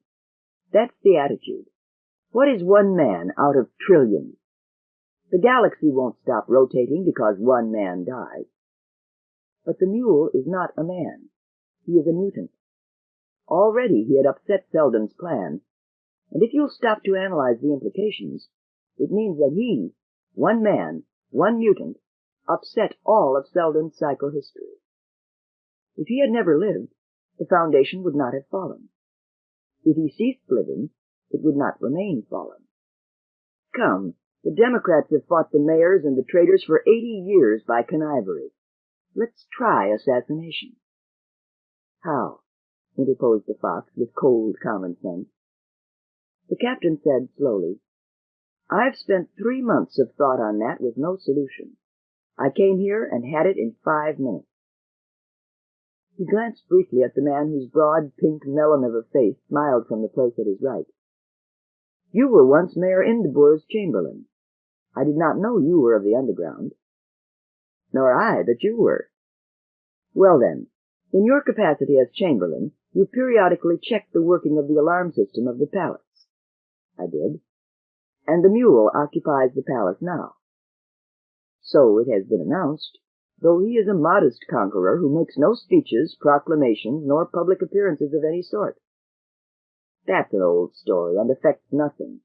"that's the attitude. What is one man out of trillions? The galaxy won't stop rotating because one man dies. But the mule is not a man. He is a mutant. Already he had upset Selden's plan, and if you'll stop to analyze the implications, it means that he, one man, one mutant, upset all of Selden's psychohistory. If he had never lived, the foundation would not have fallen. If he ceased living, it would not remain fallen. Come, the Democrats have fought the mayors and the traitors for 80 years by connivery. Let's try assassination." "How?" interposed the fox with cold common sense. The captain said slowly, "I've spent 3 months of thought on that with no solution. I came here and had it in 5 minutes. He glanced briefly at the man whose broad pink melon of a face smiled from the place at his right. "You were once Mayor Indebur's chamberlain. I did not know you were of the underground." "Nor I that you were." "Well then, in your capacity as chamberlain, you periodically checked the working of the alarm system of the palace." "I did." "And the mule occupies the palace now." "So it has been announced, though he is a modest conqueror who makes no speeches, proclamations, nor public appearances of any sort." "That's an old story, and affects nothing.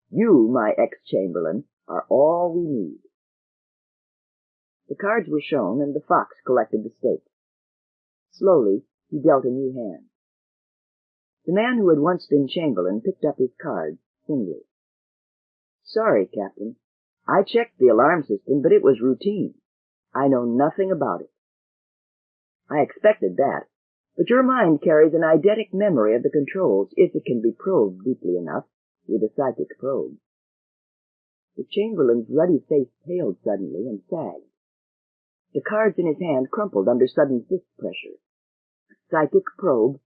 You, my ex-chamberlain, are all we need." The cards were shown, and the fox collected the stakes. Slowly, he dealt a new hand. The man who had once been chamberlain picked up his cards, singly. "Sorry, Captain. I checked the alarm system, but it was routine. I know nothing about it." "I expected that, but your mind carries an eidetic memory of the controls if it can be probed deeply enough with a psychic probe." The chamberlain's ruddy face paled suddenly and sagged. The cards in his hand crumpled under sudden fist pressure. A psychic probe.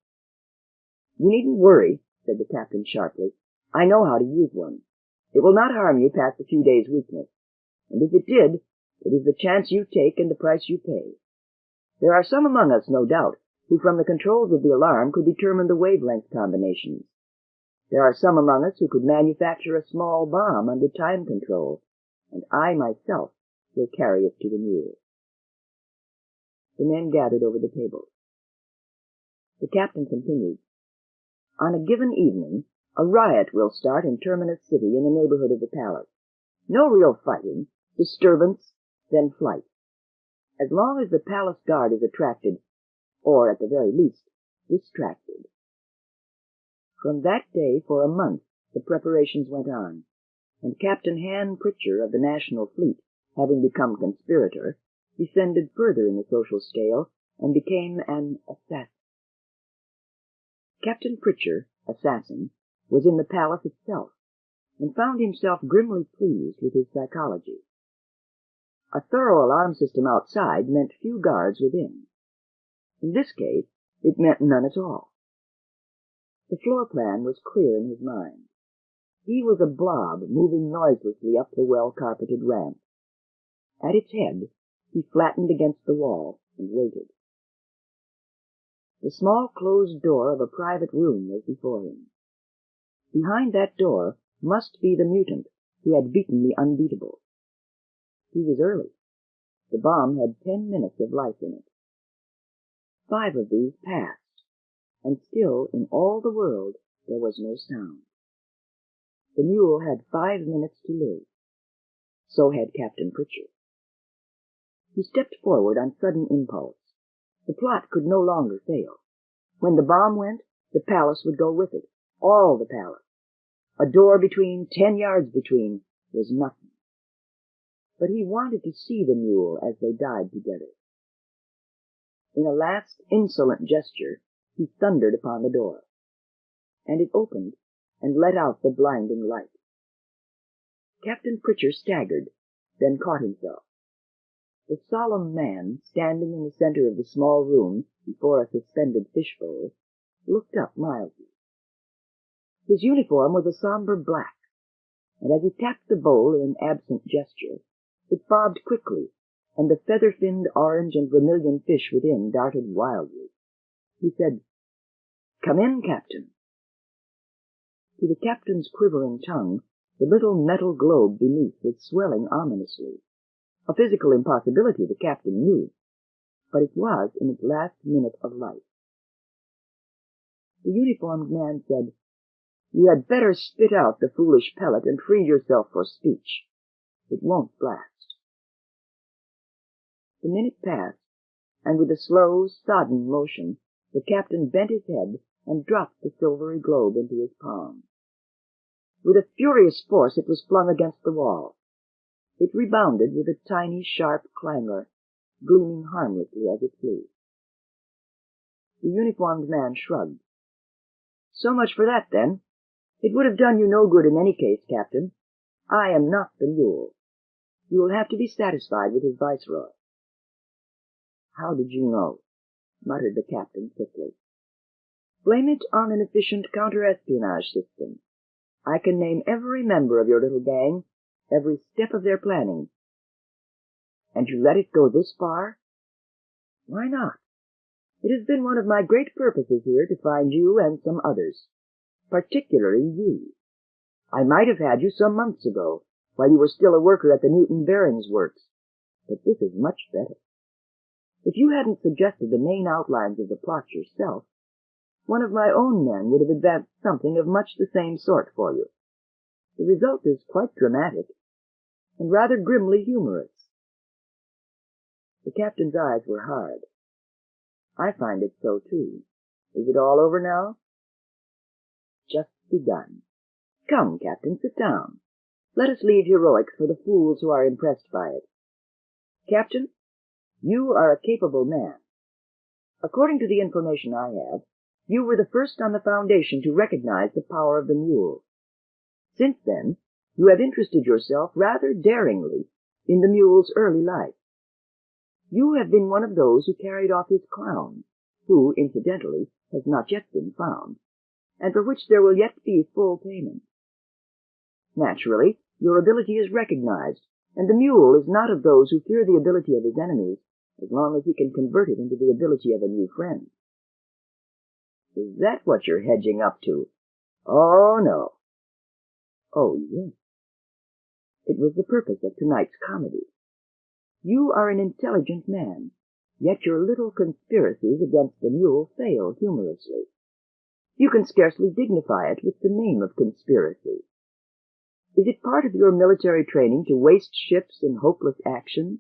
"You needn't worry," said the captain sharply. "I know how to use one. It will not harm you past a few days' weakness. And if it did, it is the chance you take and the price you pay. There are some among us, no doubt, who from the controls of the alarm could determine the wavelength combinations. There are some among us who could manufacture a small bomb under time control, and I myself will carry it to the mule." The men gathered over the table. The captain continued, "On a given evening, a riot will start in Terminus City in the neighborhood of the palace. No real fighting, disturbance, then flight. As long as the palace guard is attracted, or at the very least, distracted." From that day for a month the preparations went on, and Captain Han Pritchard of the National Fleet, having become conspirator, descended further in the social scale and became an assassin. Captain Pritchard, assassin, was in the palace itself, and found himself grimly pleased with his psychology. A thorough alarm system outside meant few guards within. In this case, it meant none at all. The floor plan was clear in his mind. He was a blob moving noiselessly up the well-carpeted ramp. At its head, he flattened against the wall and waited. The small closed door of a private room was before him. Behind that door must be the mutant who had beaten the unbeatable. He was early. The bomb had 10 minutes of life in it. 5 of these passed, and still in all the world there was no sound. The mule had 5 minutes to live. So had Captain Pritchard. He stepped forward on sudden impulse. The plot could no longer fail. When the bomb went, the palace would go with it. All the palace. A door between, 10 yards between, was nothing. But he wanted to see the mule as they died together. In a last insolent gesture, he thundered upon the door, and it opened and let out the blinding light. Captain Pritchard staggered, then caught himself. The solemn man, standing in the center of the small room before a suspended fishbowl, looked up mildly. His uniform was a somber black, and as he tapped the bowl in an absent gesture, it bobbed quickly, and the feather-finned orange and vermilion fish within darted wildly. He said, "Come in, Captain." To the captain's quivering tongue, the little metal globe beneath was swelling ominously. A physical impossibility, the captain knew, but it was in its last minute of life. The uniformed man said, "You had better spit out the foolish pellet and free yourself for speech. It won't blast." The minute passed, and with a slow, sodden motion, the captain bent his head and dropped the silvery globe into his palm. With a furious force it was flung against the wall. It rebounded with a tiny, sharp clangor, gleaming harmlessly as it flew. The uniformed man shrugged. "So much for that, then. It would have done you no good in any case, Captain. I am not the mule. You will have to be satisfied with his viceroy." "How did you know?" muttered the captain thickly. "Blame it on an efficient counter-espionage system. I can name every member of your little gang, every step of their planning." "And you let it go this far?" "Why not? It has been one of my great purposes here to find you and some others, particularly you. I might have had you some months ago, while you were still a worker at the Newton Bearings Works, but this is much better. If you hadn't suggested the main outlines of the plot yourself, one of my own men would have advanced something of much the same sort for you. The result is quite dramatic, and rather grimly humorous." The captain's eyes were hard. "I find it so, too. Is it all over now?" "Just begun. Come, Captain, sit down. Let us leave heroics for the fools who are impressed by it. Captain, you are a capable man. According to the information I have, you were the first on the Foundation to recognize the power of the mule. Since then, you have interested yourself rather daringly in the mule's early life. You have been one of those who carried off his crown, who, incidentally, has not yet been found, and for which there will yet be full payment. Naturally, your ability is recognized, and the mule is not of those who fear the ability of his enemies, as long as he can convert it into the ability of a new friend. Is that what you're hedging up to? Oh, no. Oh, yes. It was the purpose of tonight's comedy. You are an intelligent man, yet your little conspiracies against the mule fail humorously. You can scarcely dignify it with the name of conspiracy. Is it part of your military training to waste ships in hopeless actions?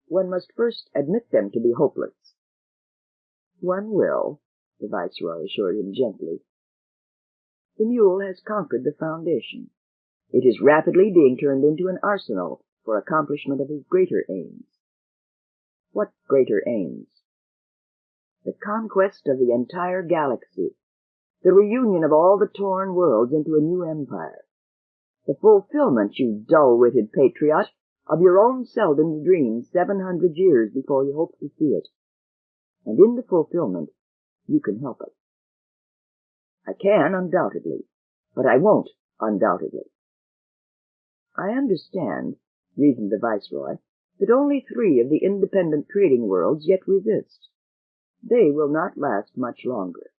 One must first admit them to be hopeless. One will, the Viceroy assured him gently. The mule has conquered the Foundation. It is rapidly being turned into an arsenal for accomplishment of his greater aims. What greater aims? The conquest of the entire galaxy, the reunion of all the torn worlds into a new empire, the fulfillment, you dull-witted patriot, of your own Selden's dream 700 years before you hoped to see it. And in the fulfillment, you can help us. I can, undoubtedly, but I won't, undoubtedly. I understand, reasoned the Viceroy, that only 3 of the independent trading worlds yet resist. They will not last much longer.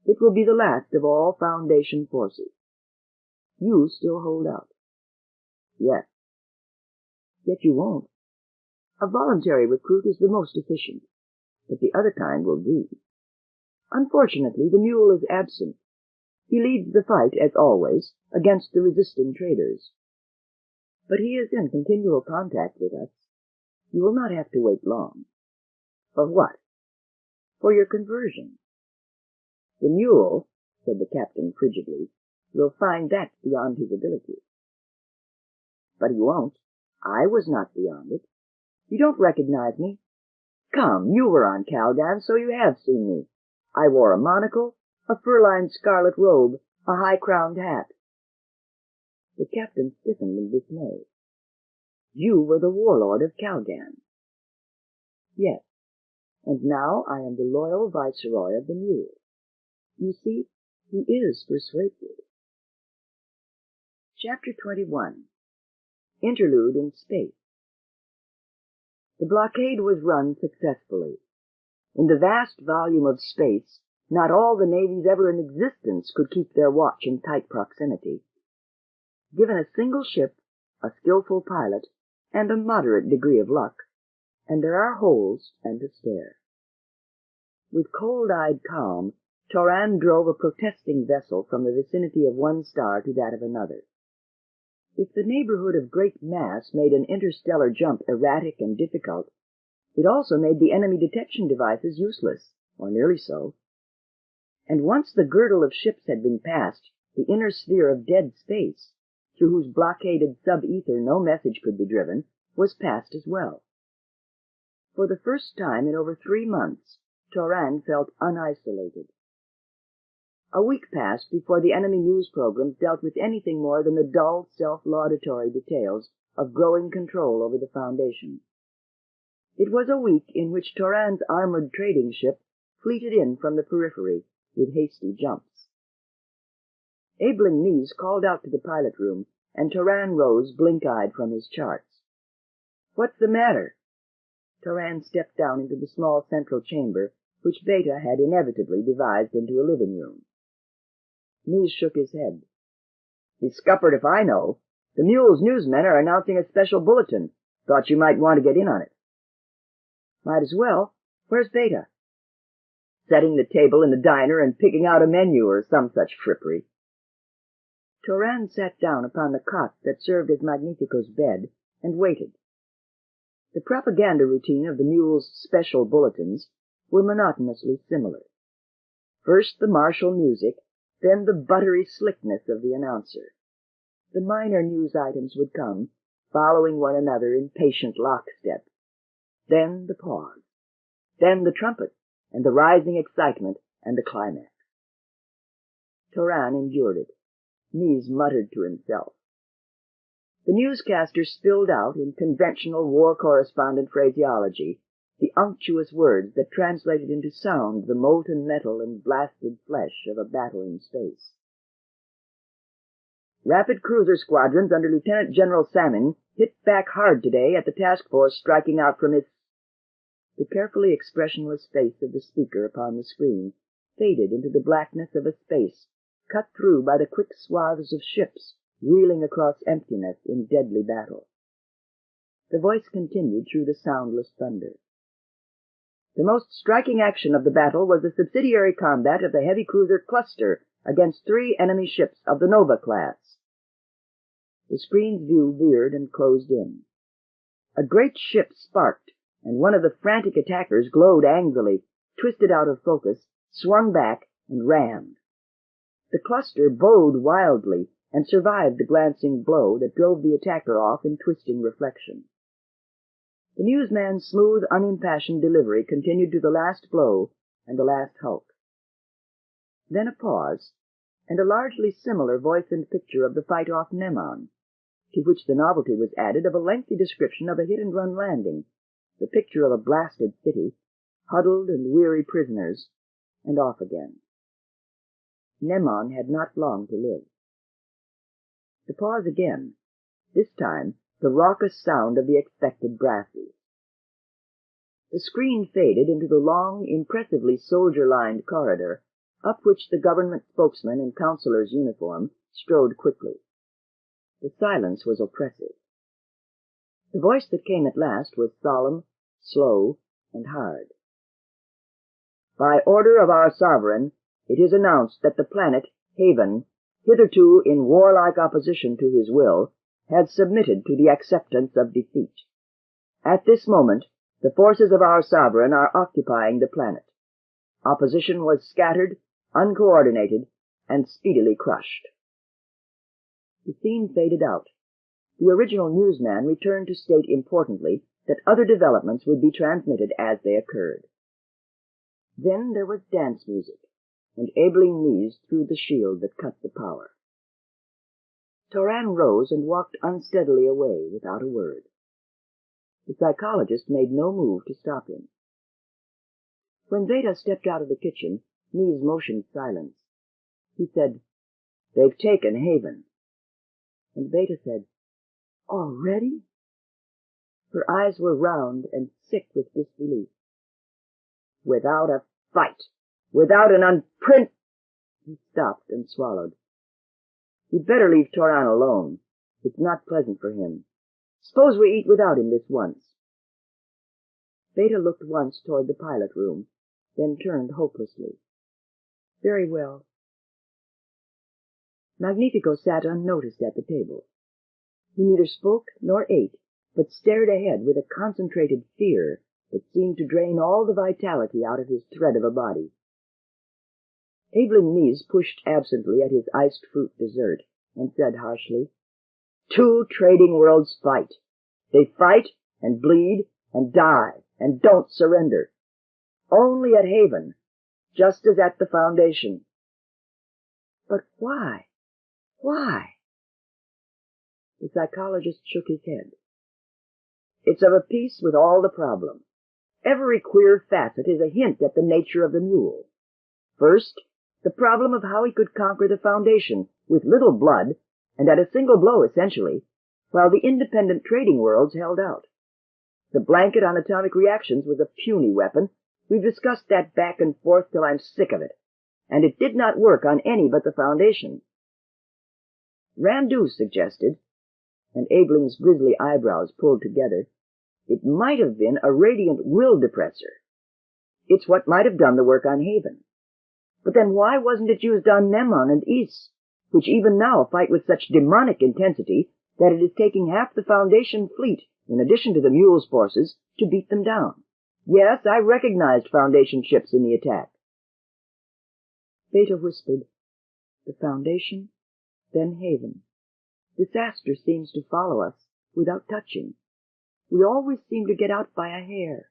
It will be the last of all Foundation forces. You still hold out. Yes. Yet you won't. A voluntary recruit is the most efficient, but the other kind will do. Unfortunately, the mule is absent. He leads the fight, as always, against the resisting traders. But he is in continual contact with us. You will not have to wait long. For what? For your conversion. The mule, said the captain frigidly, will find that beyond his ability. But he won't. I was not beyond it. You don't recognize me. Come, you were on Calgan, so you have seen me. I wore a monocle, a fur-lined scarlet robe, a high-crowned hat. The captain stiffened in dismay. You were the warlord of Calgan. Yes, and now I am the loyal viceroy of the mule. You see, he is persuasive. Chapter 21. Interlude in Space. The blockade was run successfully. In the vast volume of space, not all the navies ever in existence could keep their watch in tight proximity. Given a single ship, a skillful pilot, and a moderate degree of luck, and there are holes and to spare. With cold-eyed calm, Toran drove a protesting vessel from the vicinity of one star to that of another. If the neighborhood of great mass made an interstellar jump erratic and difficult, it also made the enemy detection devices useless, or nearly so. And once the girdle of ships had been passed, the inner sphere of dead space, through whose blockaded sub-ether no message could be driven, was passed as well. For the first time in over 3 months, Toran felt unisolated. A week passed before the enemy news programs dealt with anything more than the dull, self-laudatory details of growing control over the Foundation. It was a week in which Toran's armored trading ship fleeted in from the periphery with hasty jumps. Abeling Mies called out to the pilot room, and Toran rose blink-eyed from his charts. "What's the matter?" Toran stepped down into the small central chamber, which Beta had inevitably devised into a living room. Mies shook his head. "He's scuppered if I know. The mule's newsmen are announcing a special bulletin. Thought you might want to get in on it." "Might as well. Where's Beta?" "Setting the table in the diner and picking out a menu or some such frippery." Toran sat down upon the cot that served as Magnifico's bed and waited. The propaganda routine of the mule's special bulletins were monotonously similar. First the martial music, then the buttery slickness of the announcer. The minor news items would come, following one another in patient lockstep. Then the pause. Then the trumpet, and the rising excitement, and the climax. Toran endured it. Mies muttered to himself. The newscaster spilled out, in conventional war correspondent phraseology, the unctuous words that translated into sound the molten metal and blasted flesh of a battle in space. Rapid cruiser squadrons under Lieutenant General Salmon hit back hard today at the task force striking out from its... The carefully expressionless face of the speaker upon the screen faded into the blackness of a space cut through by the quick swaths of ships reeling across emptiness in deadly battle. The voice continued through the soundless thunder. The most striking action of the battle was the subsidiary combat of the heavy cruiser Cluster against 3 enemy ships of the Nova class. The screen's view veered and closed in. A great ship sparked, and one of the frantic attackers glowed angrily, twisted out of focus, swung back, and rammed. The Cluster bowed wildly and survived the glancing blow that drove the attacker off in twisting reflection. The newsman's smooth, unimpassioned delivery continued to the last blow and the last hulk. Then a pause, and a largely similar voice and picture of the fight off Nemon, to which the novelty was added of a lengthy description of a hit-and-run landing, the picture of a blasted city, huddled and weary prisoners, and off again. Nemon had not long to live. The pause again, this time the raucous sound of the expected brasses. The screen faded into the long, impressively soldier-lined corridor, up which the government spokesman in counselor's uniform strode quickly. The silence was oppressive. The voice that came at last was solemn, slow, and hard. By order of our sovereign, it is announced that the planet, Haven, hitherto in warlike opposition to his will, has submitted to the acceptance of defeat. At this moment, the forces of our sovereign are occupying the planet. Opposition was scattered, uncoordinated, and speedily crushed. The scene faded out. The original newsman returned to state importantly that other developments would be transmitted as they occurred. Then there was dance music, and Abeling knees through the shield that cut the power. Toran rose and walked unsteadily away without a word. The psychologist made no move to stop him. When Veda stepped out of the kitchen, Knees motioned silence. He said, "They've taken Haven." And Veda said, "Already?" Her eyes were round and sick with disbelief. "Without a fight, without an unprint—" He stopped and swallowed. "You'd better leave Toran alone. It's not pleasant for him. Suppose we eat without him this once." Veda looked once toward the pilot room, then turned hopelessly. "Very well." Magnifico sat unnoticed at the table. He neither spoke nor ate, but stared ahead with a concentrated fear that seemed to drain all the vitality out of his thread of a body. Abeling Knees pushed absently at his iced fruit dessert and said harshly, "Two trading worlds fight. They fight and bleed and die and don't surrender. Only at Haven, just as at the Foundation." "But why? Why?" The psychologist shook his head. "It's of a piece with all the problem. Every queer facet is a hint at the nature of the mule. First, the problem of how he could conquer the Foundation with little blood and at a single blow essentially, while the independent trading worlds held out. The blanket on atomic reactions was a puny weapon. We've discussed that back and forth till I'm sick of it. And it did not work on any but the Foundation. Randu suggested," and Abeling's grisly eyebrows pulled together, "it might have been a radiant will depressor. It's what might have done the work on Haven. But then why wasn't it used on Nemon and Is, which even now fight with such demonic intensity that it is taking half the Foundation fleet, in addition to the mule's forces, to beat them down? Yes, I recognized Foundation ships in the attack." Beta whispered, "The Foundation, then Haven. Disaster seems to follow us without touching. We always seem to get out by a hair.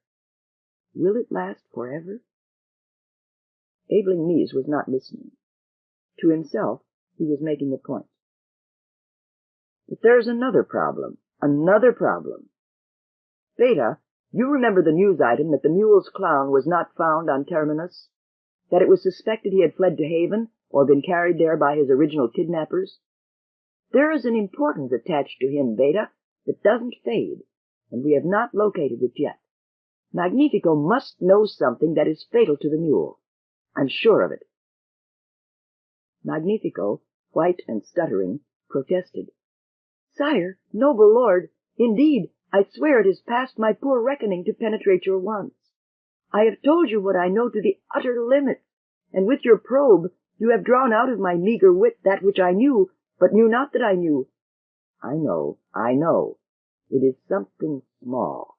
Will it last forever?" Abeling Knees was not listening. To himself, he was making a point. But there's another problem. Another problem. Beta, you remember the news item that the mule's clown was not found on Terminus? That it was suspected he had fled to Haven, or been carried there by his original kidnappers? There is an importance attached to him, Beta, that doesn't fade, and we have not located it yet. Magnifico must know something that is fatal to the mule. I'm sure of it. Magnifico, white and stuttering, protested. Sire, noble lord, indeed, I swear it is past my poor reckoning to penetrate your wants. I have told you what I know to the utter limit, and with your probe you have drawn out of my meager wit that which I knew, but knew not that I knew. I know. It is something small.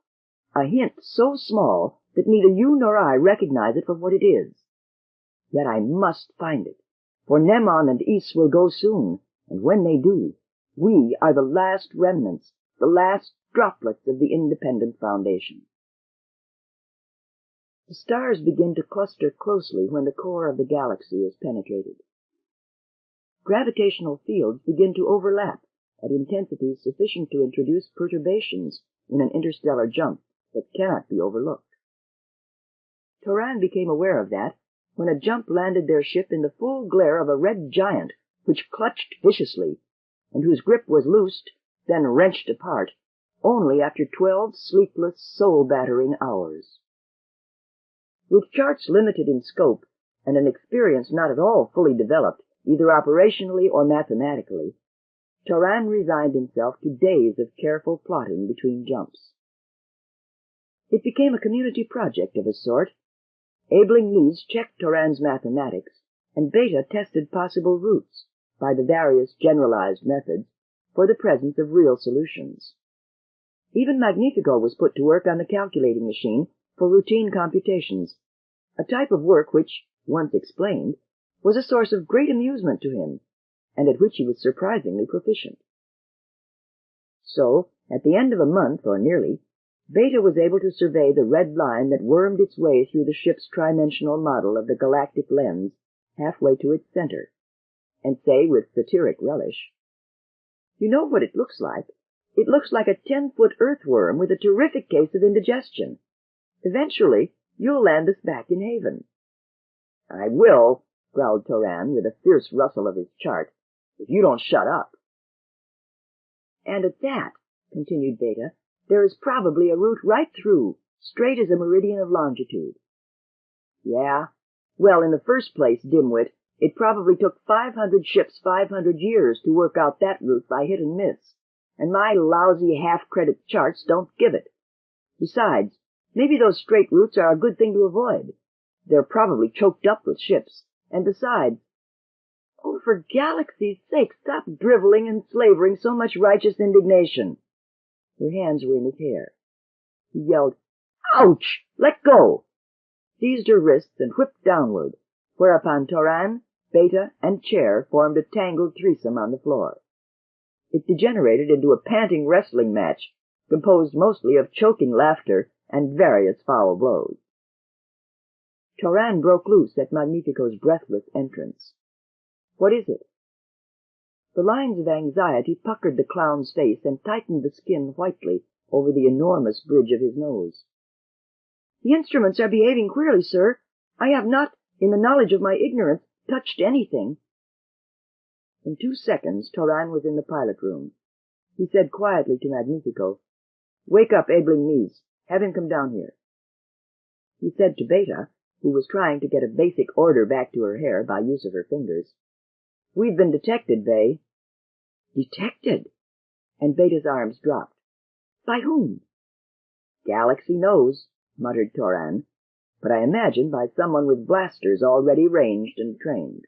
A hint so small that neither you nor I recognize it for what it is. Yet I must find it, for Nemon and Is will go soon, and when they do, we are the last remnants, the last droplets of the independent foundation. The stars begin to cluster closely when the core of the galaxy is penetrated. Gravitational fields begin to overlap at intensities sufficient to introduce perturbations in an interstellar jump that cannot be overlooked. Toran became aware of that when a jump landed their ship in the full glare of a red giant which clutched viciously, and whose grip was loosed, then wrenched apart, only after 12 sleepless, soul-battering hours. With charts limited in scope, and an experience not at all fully developed, either operationally or mathematically, Toran resigned himself to days of careful plotting between jumps. It became a community project of a sort. Abeling Lees checked Toran's mathematics, and Beta tested possible routes, by the various generalized methods, for the presence of real solutions. Even Magnifico was put to work on the calculating machine for routine computations, a type of work which, once explained, was a source of great amusement to him, and at which he was surprisingly proficient. So, at the end of a month, or nearly, Beta was able to survey the red line that wormed its way through the ship's trimensional model of the galactic lens halfway to its center, and say with satiric relish, "You know what it looks like? It looks like a 10-foot earthworm with a terrific case of indigestion. Eventually, you'll land us back in Haven." "I will," growled Toran with a fierce rustle of his chart, "if you don't shut up." "And at that," continued Beta, "there is probably a route right through, straight as a meridian of longitude." "Yeah? Well, in the first place, dimwit, it probably took 500 ships 500 years to work out that route by hit and miss, and my lousy half-credit charts don't give it. Besides, maybe those straight routes are a good thing to avoid. They're probably choked up with ships, and besides— Oh, for galaxy's sake, stop driveling and slavering so much righteous indignation." Her hands were in his hair. He yelled, "Ouch! Let go!" seized her wrists and whipped downward, whereupon Toran, Beta, and Chair formed a tangled threesome on the floor. It degenerated into a panting wrestling match, composed mostly of choking laughter and various foul blows. Toran broke loose at Magnifico's breathless entrance. "What is it?" The lines of anxiety puckered the clown's face and tightened the skin whitely over the enormous bridge of his nose. "The instruments are behaving queerly, sir. I have not, in the knowledge of my ignorance, touched anything." In 2 seconds, Toran was in the pilot room. He said quietly to Magnifico, "Wake up Abeling Lees. Have him come down here." He said to Beta, who was trying to get a basic order back to her hair by use of her fingers, "We've been detected, Vey." "Detected?" And Beta's arms dropped. "By whom?" "Galaxy knows," muttered Toran, "but I imagine by someone with blasters already ranged and trained."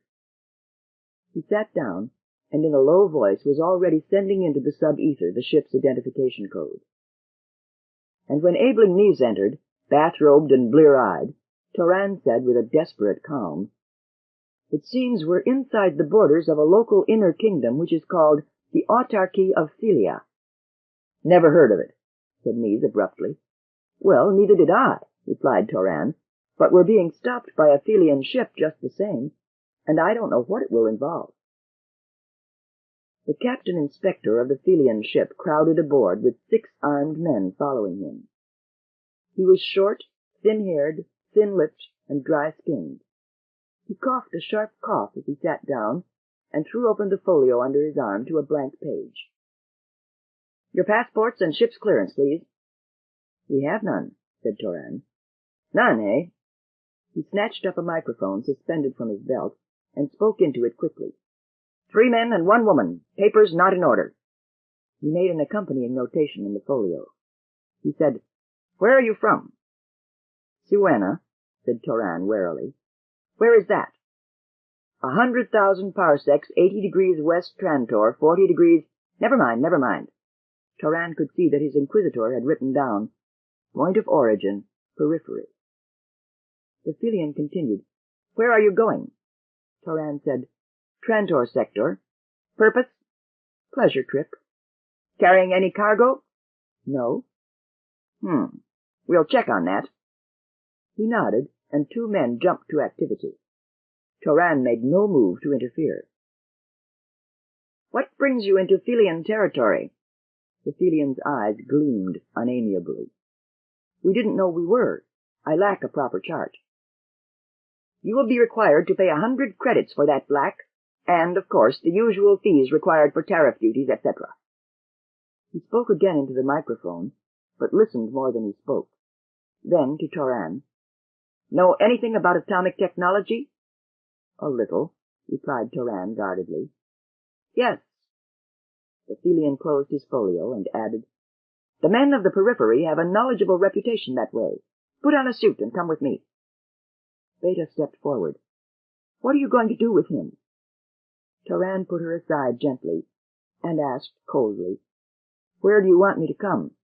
He sat down, and in a low voice was already sending into the sub-ether the ship's identification code. And when Abeling Lees entered, bathrobed and blear-eyed, Toran said with a desperate calm, "It seems we're inside the borders of a local inner kingdom which is called the Autarky of Philia." "Never heard of it," said Lees abruptly. "Well, neither did I," replied Toran, "but we're being stopped by a Philian ship just the same, and I don't know what it will involve." The captain inspector of the Felian ship crowded aboard with 6 armed men following him. He was short, thin-haired, thin-lipped, and dry-skinned. He coughed a sharp cough as he sat down and threw open the folio under his arm to a blank page. "Your passports and ship's clearance, please." "We have none," said Toran. "None, eh?" He snatched up a microphone suspended from his belt and spoke into it quickly. 3 men and 1 woman. Papers not in order." He made an accompanying notation in the folio. He said, "Where are you from?" "Siwena," said Toran warily. "Where is that?" 100,000 parsecs, 80 degrees west Trantor, 40 degrees... Never mind. Toran could see that his inquisitor had written down, "Point of origin, periphery." The Felian continued, "Where are you going?" Toran said, "Trantor sector." "Purpose?" "Pleasure trip." "Carrying any cargo?" "No." We'll check on that." He nodded, and 2 men jumped to activity. Toran made no move to interfere. "What brings you into Felian territory?" The Felian's eyes gleamed unamiably. "We didn't know we were. I lack a proper chart." "You will be required to pay 100 credits for that black, and, of course, the usual fees required for tariff duties, etc." He spoke again into the microphone, but listened more than he spoke. Then, to Toran, "Know anything about atomic technology?" "A little," replied Toran guardedly. "Yes." The Felian closed his folio and added, "The men of the periphery have a knowledgeable reputation that way. Put on a suit and come with me." Beta stepped forward. "What are you going to do with him?" Toran put her aside gently and asked coldly, "Where do you want me to come?"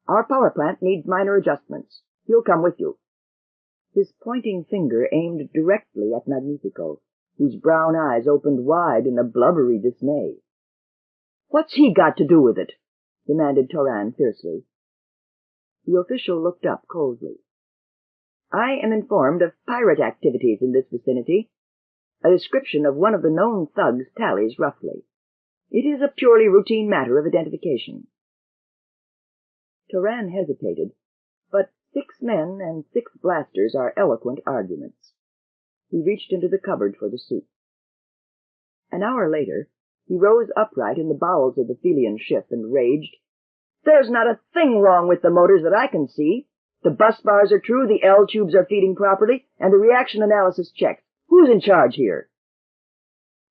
"Our power plant needs minor adjustments. He'll come with you." His pointing finger aimed directly at Magnifico, whose brown eyes opened wide in a blubbery dismay. "What's he got to do with it?" demanded Toran fiercely. The official looked up coldly. "I am informed of pirate activities in this vicinity. A description of one of the known thugs tallies roughly. It is a purely routine matter of identification." Toran hesitated, but 6 men and 6 blasters are eloquent arguments. He reached into the cupboard for the suit. An hour later, he rose upright in the bowels of the Felian ship and raged, "There's not a thing wrong with the motors that I can see. The bus bars are true, the L-tubes are feeding properly, and the reaction analysis checks. Who's in charge here?"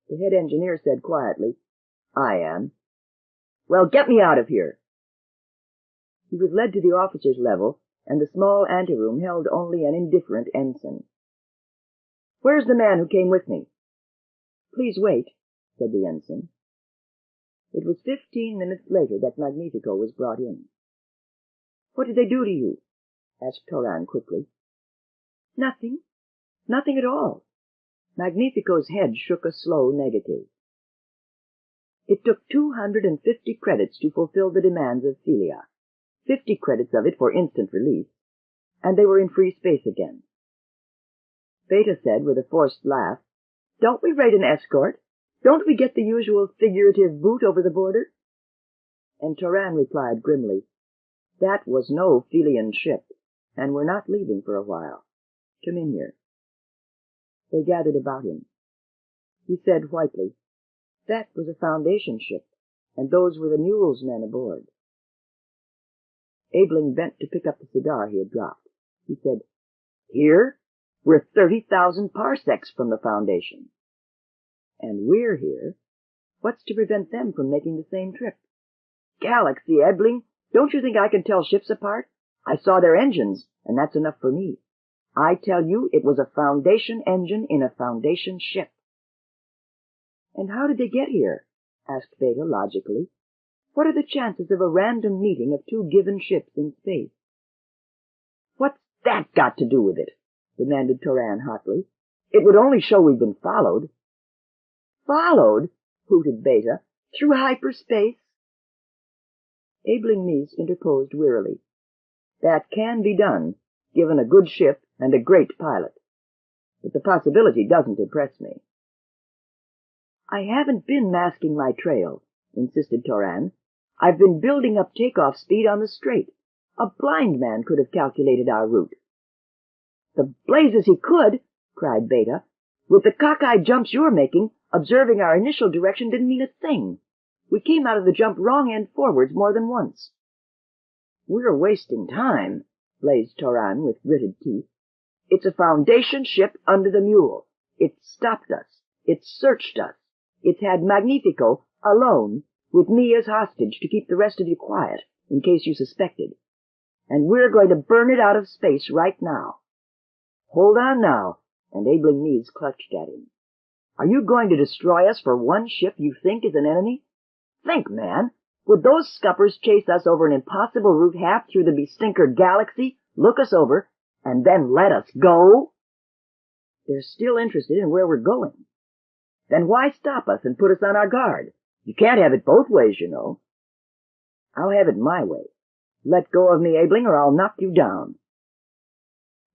The head engineer said quietly, "I am." "Well, get me out of here." He was led to the officer's level, and the small anteroom held only an indifferent ensign. "Where's the man who came with me?" "Please wait," said the ensign. It was 15 minutes later that Magnifico was brought in. "What did they do to you?" asked Toran quickly. "Nothing. Nothing at all." Magnifico's head shook a slow negative. "It took 250 credits to fulfill the demands of Felia, 50 credits of it for instant release, and they were in free space again." Beta said with a forced laugh, "Don't we rate an escort? Don't we get the usual figurative boot over the border?" And Toran replied grimly, "That was no Felian ship, and we're not leaving for a while. Come in here." They gathered about him. He said whitely, "That was a Foundation ship, and those were the mules men aboard." Abeling bent to pick up the cigar he had dropped. He said, "Here? We're 30,000 parsecs from the Foundation." "And we're here. What's to prevent them from making the same trip?" "Galaxy, Abeling! Don't you think I can tell ships apart? I saw their engines, and that's enough for me. I tell you, it was a Foundation engine in a Foundation ship." "And how did they get here?" asked Beta logically. "What are the chances of a random meeting of 2 given ships in space?" "What's that got to do with it?" demanded Toran hotly. "It would only show we've been followed." "Followed?" hooted Beta. "Through hyperspace?" Abeling Meese interposed wearily. "That can be done, given a good ship and a great pilot. But the possibility doesn't impress me." I haven't been masking my trail, insisted Toran. I've been building up takeoff speed on the straight. A blind man could have calculated our route. The blazes he could, cried Beta. With the cockeyed jumps you're making, observing our initial direction didn't mean a thing. We came out of the jump wrong end forwards more than once. We're wasting time, blazed Toran with gritted teeth. It's a Foundation ship under the mule. It's stopped us. It's searched us. It's had Magnifico alone with me as hostage to keep the rest of you quiet in case you suspected. And we're going to burn it out of space right now. Hold on now, and Abeling knees clutched at him. Are you going to destroy us for one ship you think is an enemy? Think, man. Would those scuppers chase us over an impossible route half through the bestinkered galaxy, look us over, and then let us go? They're still interested in where we're going. Then why stop us and put us on our guard? You can't have it both ways, you know. I'll have it my way. Let go of me, Abeling, or I'll knock you down.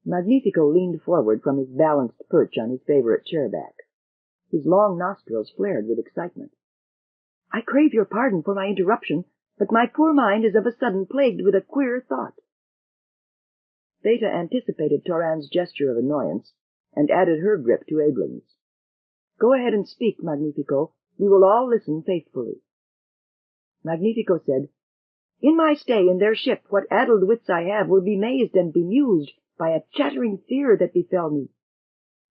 Magnifico leaned forward from his balanced perch on his favorite chairback. His long nostrils flared with excitement. I crave your pardon for my interruption, but my poor mind is of a sudden plagued with a queer thought. Beta anticipated Toran's gesture of annoyance, and added her grip to Abeling's. Go ahead and speak, Magnifico. We will all listen faithfully. Magnifico said, In my stay in their ship, what addled wits I have will be mazed and bemused by a chattering fear that befell me.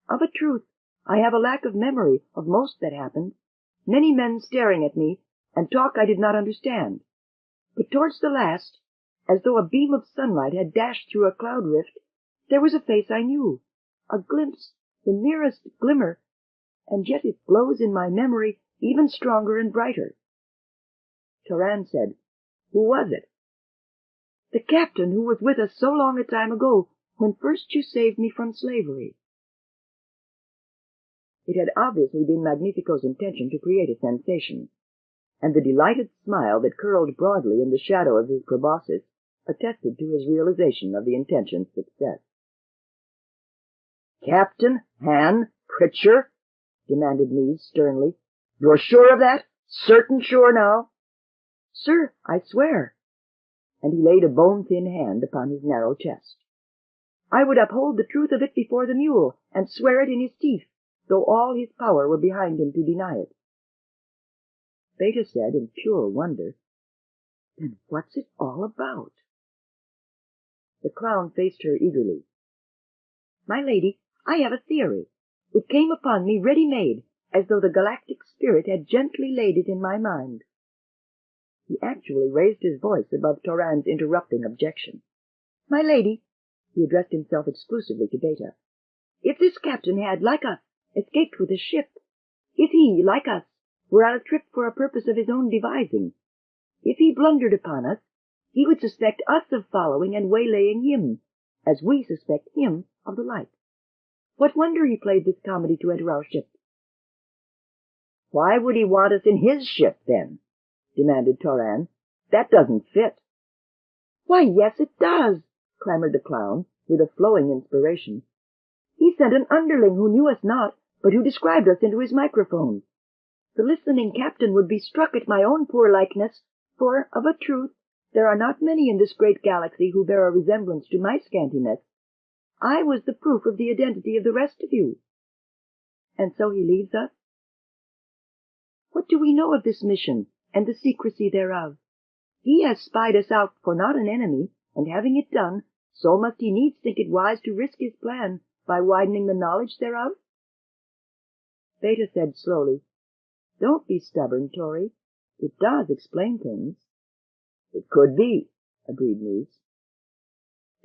Of a truth, I have a lack of memory of most that happened, many men staring at me, and talk I did not understand. But towards the last, as though a beam of sunlight had dashed through a cloud rift, there was a face I knew, a glimpse, the merest glimmer, and yet it glows in my memory even stronger and brighter. Toran said, Who was it? The captain who was with us so long a time ago, when first you saved me from slavery. It had obviously been Magnifico's intention to create a sensation, and the delighted smile that curled broadly in the shadow of his proboscis attested to his realization of the intention's success. Captain Han Pritchard? Demanded Neves sternly. You're sure of that? Certain sure now? Sir, I swear. And he laid a bone-thin hand upon his narrow chest. I would uphold the truth of it before the mule, and swear it in his teeth, though all his power were behind him to deny it. Beta said in pure wonder, Then what's it all about? The clown faced her eagerly. My lady, I have a theory. It came upon me ready-made, as though the galactic spirit had gently laid it in my mind. He actually raised his voice above Toran's interrupting objection. My lady, he addressed himself exclusively to Beta, if this captain had, like us, escaped with a ship, if he, like us, were on a trip for a purpose of his own devising, if he blundered upon us, he would suspect us of following and waylaying him, as we suspect him of the like. What wonder he played this comedy to enter our ship? Why would he want us in his ship, then? Demanded Toran. That doesn't fit. Why, yes, it does, clamored the clown, with a flowing inspiration. He sent an underling who knew us not, but who described us into his microphone. The listening captain would be struck at my own poor likeness, for, of a truth, there are not many in this great galaxy who bear a resemblance to my scantiness. I was the proof of the identity of the rest of you. And so he leaves us? What do we know of this mission, and the secrecy thereof? He has spied us out for not an enemy, and having it done, so must he needs think it wise to risk his plan by widening the knowledge thereof? Beta said slowly, Don't be stubborn, Tory. It does explain things. It could be, agreed Neves.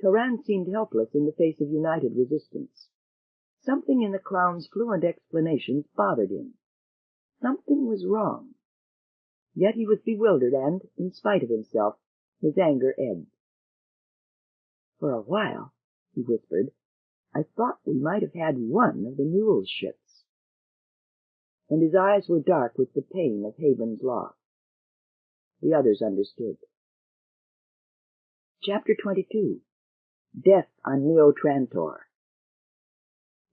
Toran seemed helpless in the face of united resistance. Something in the clown's fluent explanations bothered him. Something was wrong. Yet he was bewildered and, in spite of himself, his anger ebbed. For a while, he whispered, I thought we might have had one of the mule's ships. And his eyes were dark with the pain of Haven's loss. The others understood. Chapter 22. Death on Neo Trantor.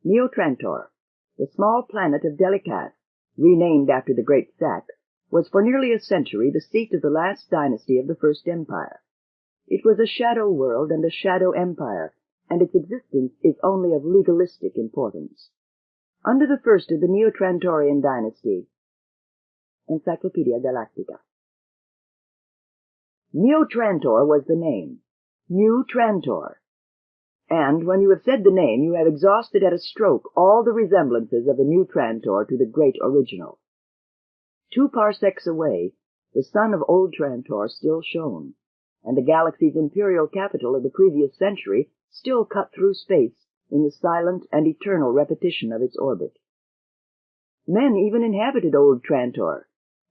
Neo Trantor, the small planet of Delicath, renamed after the Great Sack, was for nearly a century the seat of the last dynasty of the First Empire. It was a shadow world and a shadow empire, and its existence is only of legalistic importance. Under the first of the Neo Trantorian dynasty, Encyclopedia Galactica. Neo Trantor was the name, New Trantor. And when you have said the name, you have exhausted at a stroke all the resemblances of the New Trantor to the great original. 2 parsecs away, the sun of old Trantor still shone, and the galaxy's imperial capital of the previous century still cut through space in the silent and eternal repetition of its orbit. Men even inhabited old Trantor.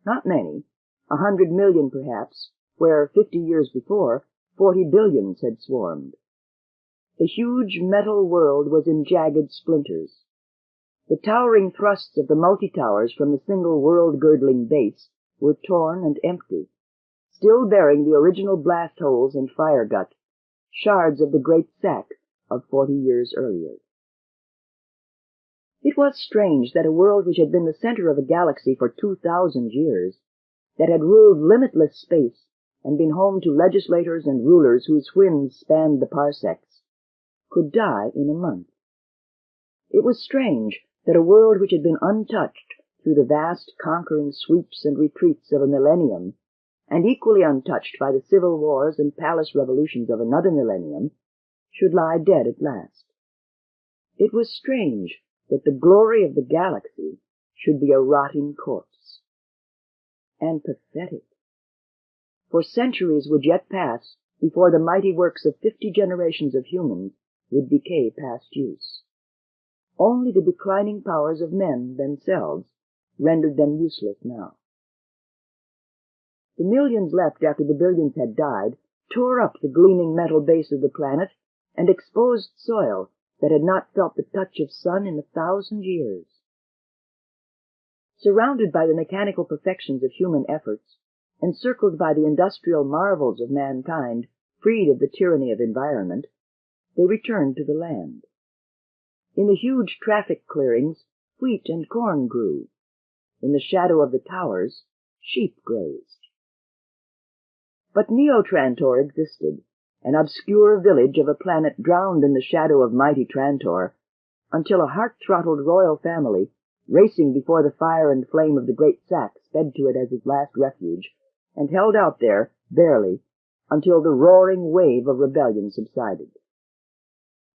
Not many, 100 million perhaps, where 50 years before 40 billions had swarmed. The huge metal world was in jagged splinters. The towering thrusts of the multi-towers from the single world-girdling base were torn and empty, still bearing the original blast holes and fire gut, shards of the great sack of 40 years earlier. It was strange that a world which had been the center of a galaxy for 2,000 years, that had ruled limitless space and been home to legislators and rulers whose whims spanned the parsecs, could die in a month. It was strange that a world which had been untouched through the vast conquering sweeps and retreats of a millennium, and equally untouched by the civil wars and palace revolutions of another millennium, should lie dead at last. It was strange that the glory of the galaxy should be a rotting corpse. And pathetic. For centuries would yet pass before the mighty works of 50 generations of humans would decay past use. Only the declining powers of men themselves rendered them useless now. The millions left after the billions had died tore up the gleaming metal base of the planet and exposed soil that had not felt the touch of sun in 1,000 years. Surrounded by the mechanical perfections of human efforts, encircled by the industrial marvels of mankind, freed of the tyranny of environment, they returned to the land. In the huge traffic clearings, wheat and corn grew. In the shadow of the towers, sheep grazed. But Neo Trantor existed, an obscure village of a planet drowned in the shadow of mighty Trantor, until a heart-throttled royal family, racing before the fire and flame of the great sack, sped to it as its last refuge, and held out there, barely, until the roaring wave of rebellion subsided.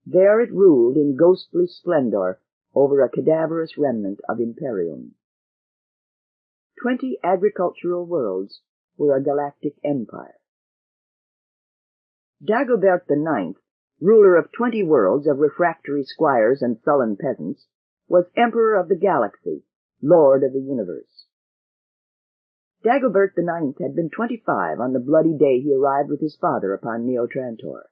There it ruled in ghostly splendor over a cadaverous remnant of Imperium. 20 agricultural worlds were a galactic empire. Dagobert IX, ruler of 20 worlds of refractory squires and sullen peasants, was emperor of the galaxy, lord of the universe. Dagobert IX had been 25 on the bloody day he arrived with his father upon Neo Trantor.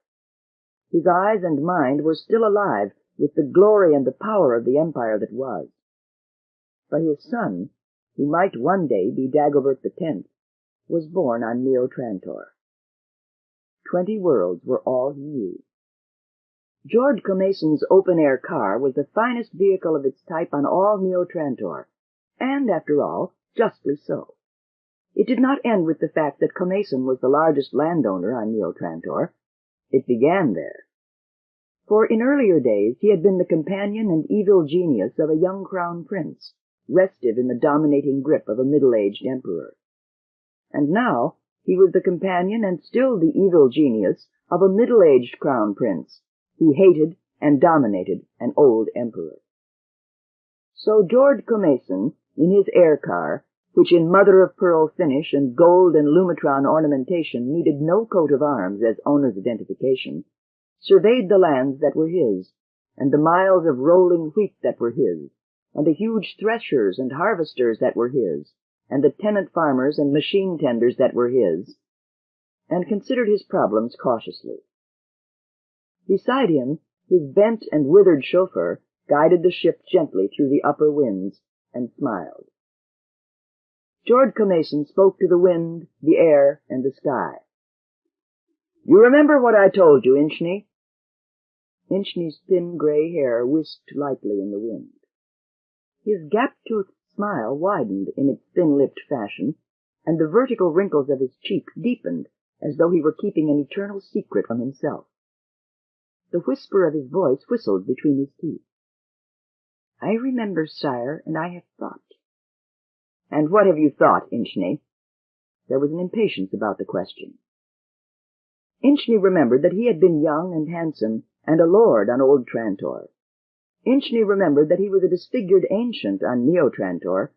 His eyes and mind were still alive with the glory and the power of the empire that was. But his son, who might one day be Dagobert X, was born on Neo Trantor. 20 worlds were all he knew. George Comason's open-air car was the finest vehicle of its type on all Neo Trantor, and, after all, justly so. It did not end with the fact that Comason was the largest landowner on Neo Trantor. It began there. For in earlier days he had been the companion and evil genius of a young crown prince, restive in the dominating grip of a middle-aged emperor. And now he was the companion and still the evil genius of a middle-aged crown prince, who hated and dominated an old emperor. So George Comason, in his air car, which in mother-of-pearl finish and gold and lumitron ornamentation needed no coat of arms as owner's identification, surveyed the lands that were his, and the miles of rolling wheat that were his, and the huge threshers and harvesters that were his, and the tenant farmers and machine tenders that were his, and considered his problems cautiously. Beside him, his bent and withered chauffeur guided the ship gently through the upper winds and smiled. George Comason spoke to the wind, the air, and the sky. "You remember what I told you, Inchney?" Inchney's thin gray hair whisked lightly in the wind. His gap-toothed smile widened in its thin-lipped fashion, and the vertical wrinkles of his cheeks deepened, as though he were keeping an eternal secret from himself. The whisper of his voice whistled between his teeth. "I remember, sire, and I have thought." "And what have you thought, Inchney?" There was an impatience about the question. Inchney remembered that he had been young and handsome, and a lord on old Trantor. Inchney remembered that he was a disfigured ancient on Neo Trantor,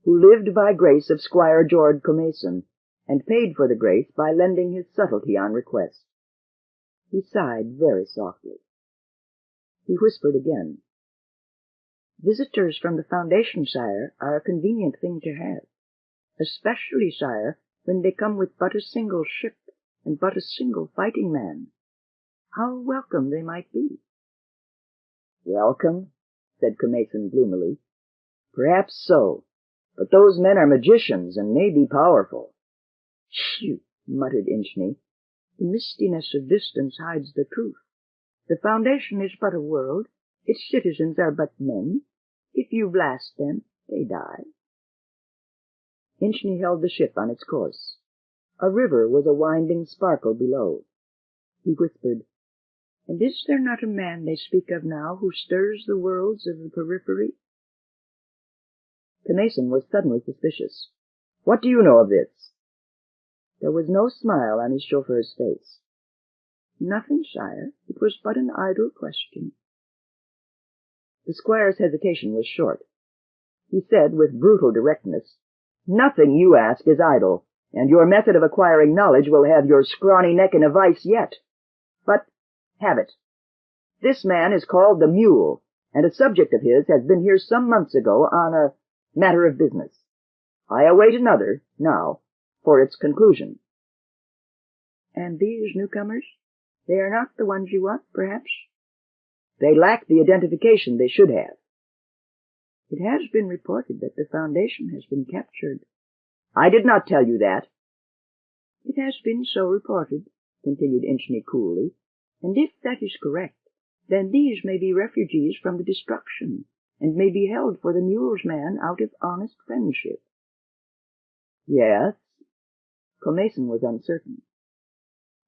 who lived by grace of Squire George Commason, and paid for the grace by lending his subtlety on request. He sighed very softly. He whispered again. "Visitors from the Foundation, sire, are a convenient thing to have, especially, sire, when they come with but a single ship and but a single fighting man. How welcome they might be." "Welcome?" said Commason gloomily. "Perhaps so, but those men are magicians and may be powerful." "Phew," muttered Inchney. "The mistiness of distance hides the truth. The Foundation is but a world. Its citizens are but men. If you blast them, they die." Inchney held the ship on its course. A river was a winding sparkle below. He whispered, "And is there not a man they speak of now who stirs the worlds of the periphery?" Commason was suddenly suspicious. "What do you know of this?" There was no smile on his chauffeur's face. "Nothing, sire. It was but an idle question." The squire's hesitation was short. He said with brutal directness, "Nothing you ask is idle, and your method of acquiring knowledge will have your scrawny neck in a vice yet. But have it. This man is called the Mule, and a subject of his has been here some months ago on a matter of business. I await another, now, for its conclusion." "And these newcomers? They are not the ones you want, perhaps?" "They lack the identification they should have." "It has been reported that the Foundation has been captured." "I did not tell you that." "It has been so reported," continued Inchney coolly, "and if that is correct, then these may be refugees from the destruction, and may be held for the Mule's man out of honest friendship." "Yes?" Commason was uncertain.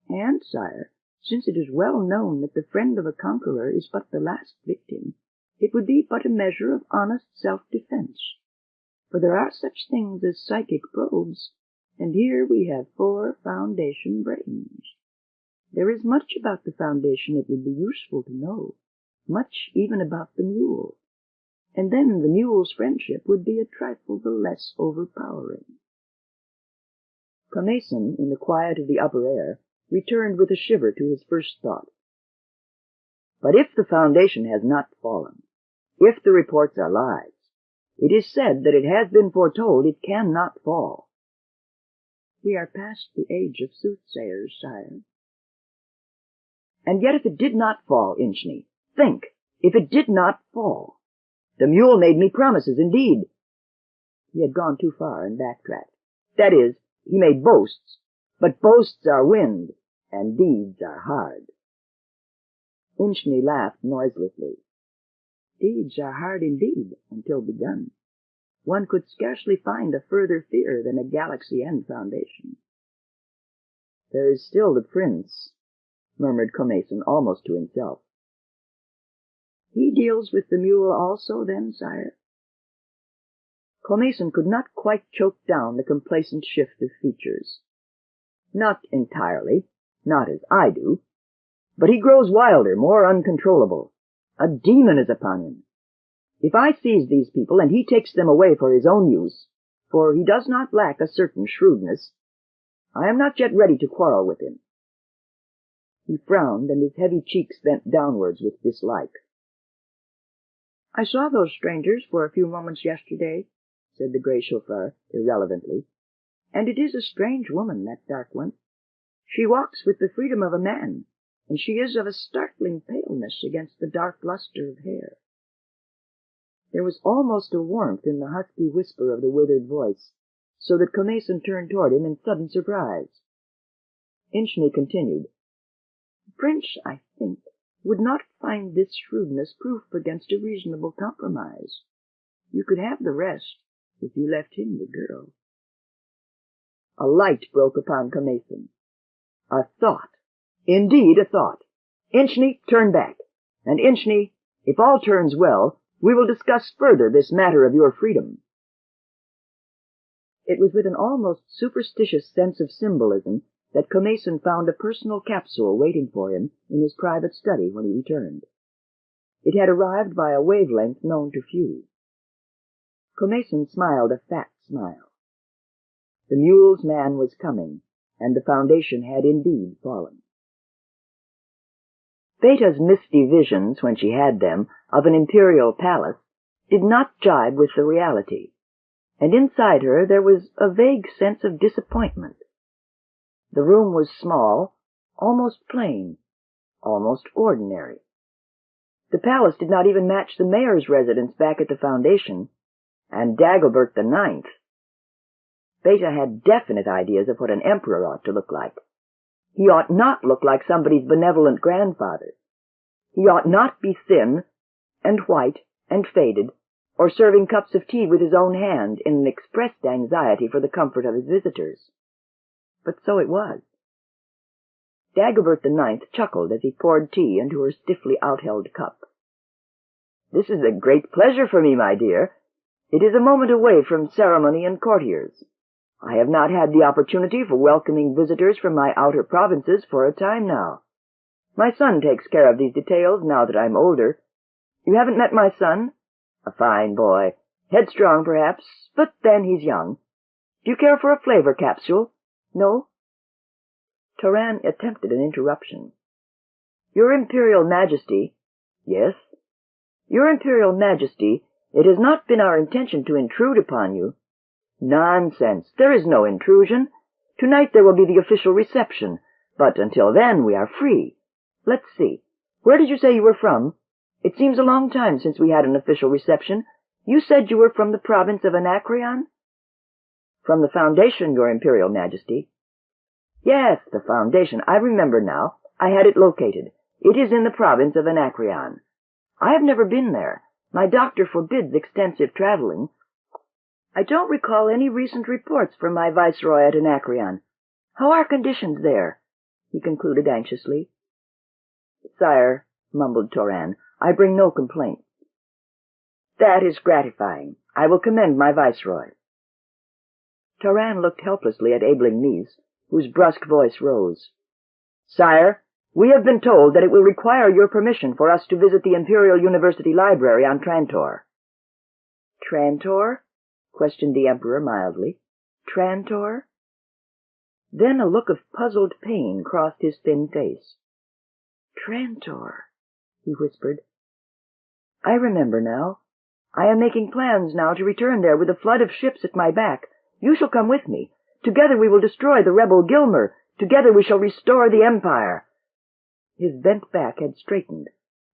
"And, sire, since it is well known that the friend of a conqueror is but the last victim, it would be but a measure of honest self-defense. For there are such things as psychic probes, and here we have 4 Foundation brains. There is much about the Foundation it would be useful to know, much even about the Mule, and then the Mule's friendship would be a trifle the less overpowering." Commason, in the quiet of the upper air, returned with a shiver to his first thought. "But if the Foundation has not fallen, if the reports are lies, it is said that it has been foretold it cannot fall." "We are past the age of soothsayers, sire." "And yet if it did not fall, Inchney, think, if it did not fall. The Mule made me promises, indeed." He had gone too far and backtracked. "That is, he made boasts, but boasts are wind, and deeds are hard." Inchney laughed noiselessly. "Deeds are hard indeed, until begun. One could scarcely find a further fear than a Galaxy-End Foundation." "There is still the Prince," murmured Commason almost to himself. "He deals with the Mule also, then, sire?" Commason could not quite choke down the complacent shift of features. "Not entirely, not as I do. But he grows wilder, more uncontrollable. A demon is upon him. If I seize these people and he takes them away for his own use, for he does not lack a certain shrewdness, I am not yet ready to quarrel with him." He frowned, and his heavy cheeks bent downwards with dislike. "I saw those strangers for a few moments yesterday," said the gray chauffeur irrelevantly, "and it is a strange woman, that dark one. She walks with the freedom of a man, and she is of a startling paleness against the dark luster of hair." There was almost a warmth in the husky whisper of the withered voice, so that Commason turned toward him in sudden surprise. Inchney continued, "The Prince, I think, would not find this shrewdness proof against a reasonable compromise. You could have the rest, if you left him the girl. A light broke upon Commason. A thought. Indeed, a thought. Inchney, turn back. And Inchney, if all turns well, we will discuss further this matter of your freedom. It was with an almost superstitious sense of symbolism that Commason found a personal capsule waiting for him in his private study when he returned. It had arrived by a wavelength known to few. Commason smiled a fat smile. The mule's man was coming, and the foundation had indeed fallen. Beta's misty visions, when she had them, of an imperial palace, did not jibe with the reality, and inside her there was a vague sense of disappointment. The room was small, almost plain, almost ordinary. The palace did not even match the mayor's residence back at the foundation, and Dagobert the Ninth. Beta had definite ideas of what an emperor ought to look like. He ought not look like somebody's benevolent grandfather. He ought not be thin and white and faded, or serving cups of tea with his own hand in an expressed anxiety for the comfort of his visitors. But so it was. Dagobert the Ninth chuckled as he poured tea into her stiffly outheld cup. "This is a great pleasure for me, my dear. It is a moment away from ceremony and courtiers. I have not had the opportunity for welcoming visitors from my outer provinces for a time now. My son takes care of these details now that I'm older. You haven't met my son? A fine boy. Headstrong, perhaps, but then he's young. Do you care for a flavor capsule? No?" Toran attempted an interruption. "Your Imperial Majesty—" "Yes?" "Your Imperial Majesty, it has not been our intention to intrude upon you." "Nonsense. There is no intrusion. Tonight there will be the official reception, but until then we are free. Let's see. Where did you say you were from? It seems a long time since we had an official reception. You said you were from the province of Anacreon?" "From the Foundation, Your Imperial Majesty." "Yes, the Foundation. I remember now. I had it located. It is in the province of Anacreon. I have never been there. My doctor forbids extensive traveling. I don't recall any recent reports from my viceroy at Anacreon. How are conditions there?" he concluded anxiously. "Sire," mumbled Toran, "I bring no complaints." "That is gratifying. I will commend my viceroy." Toran looked helplessly at Aebling Mies, whose brusque voice rose. "Sire, we have been told that it will require your permission for us to visit the Imperial University Library on Trantor." "Trantor?" questioned the Emperor mildly. "Trantor?" Then a look of puzzled pain crossed his thin face. "Trantor," he whispered. "I remember now. I am making plans now to return there with a flood of ships at my back. You shall come with me. Together we will destroy the rebel Gilmer. Together we shall restore the Empire." His bent back had straightened.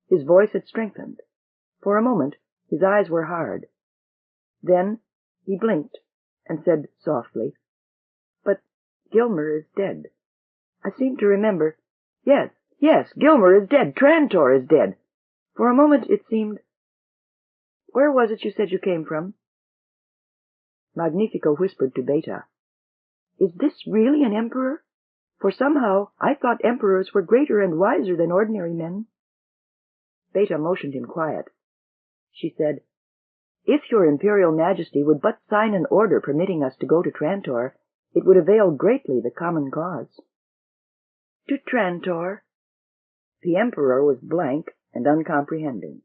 His voice had strengthened. For a moment his eyes were hard. Then he blinked and said softly, "But Gilmer is dead. I seem to remember. Yes, Gilmer is dead. Trantor is dead. For a moment it seemed— Where was it you said you came from?" Magnifico whispered to Beta, "Is this really an emperor? For somehow I thought emperors were greater and wiser than ordinary men." Beta motioned him quiet. She said, "If your Imperial Majesty would but sign an order permitting us to go to Trantor, it would avail greatly the common cause." "To Trantor?" The Emperor was blank and uncomprehending.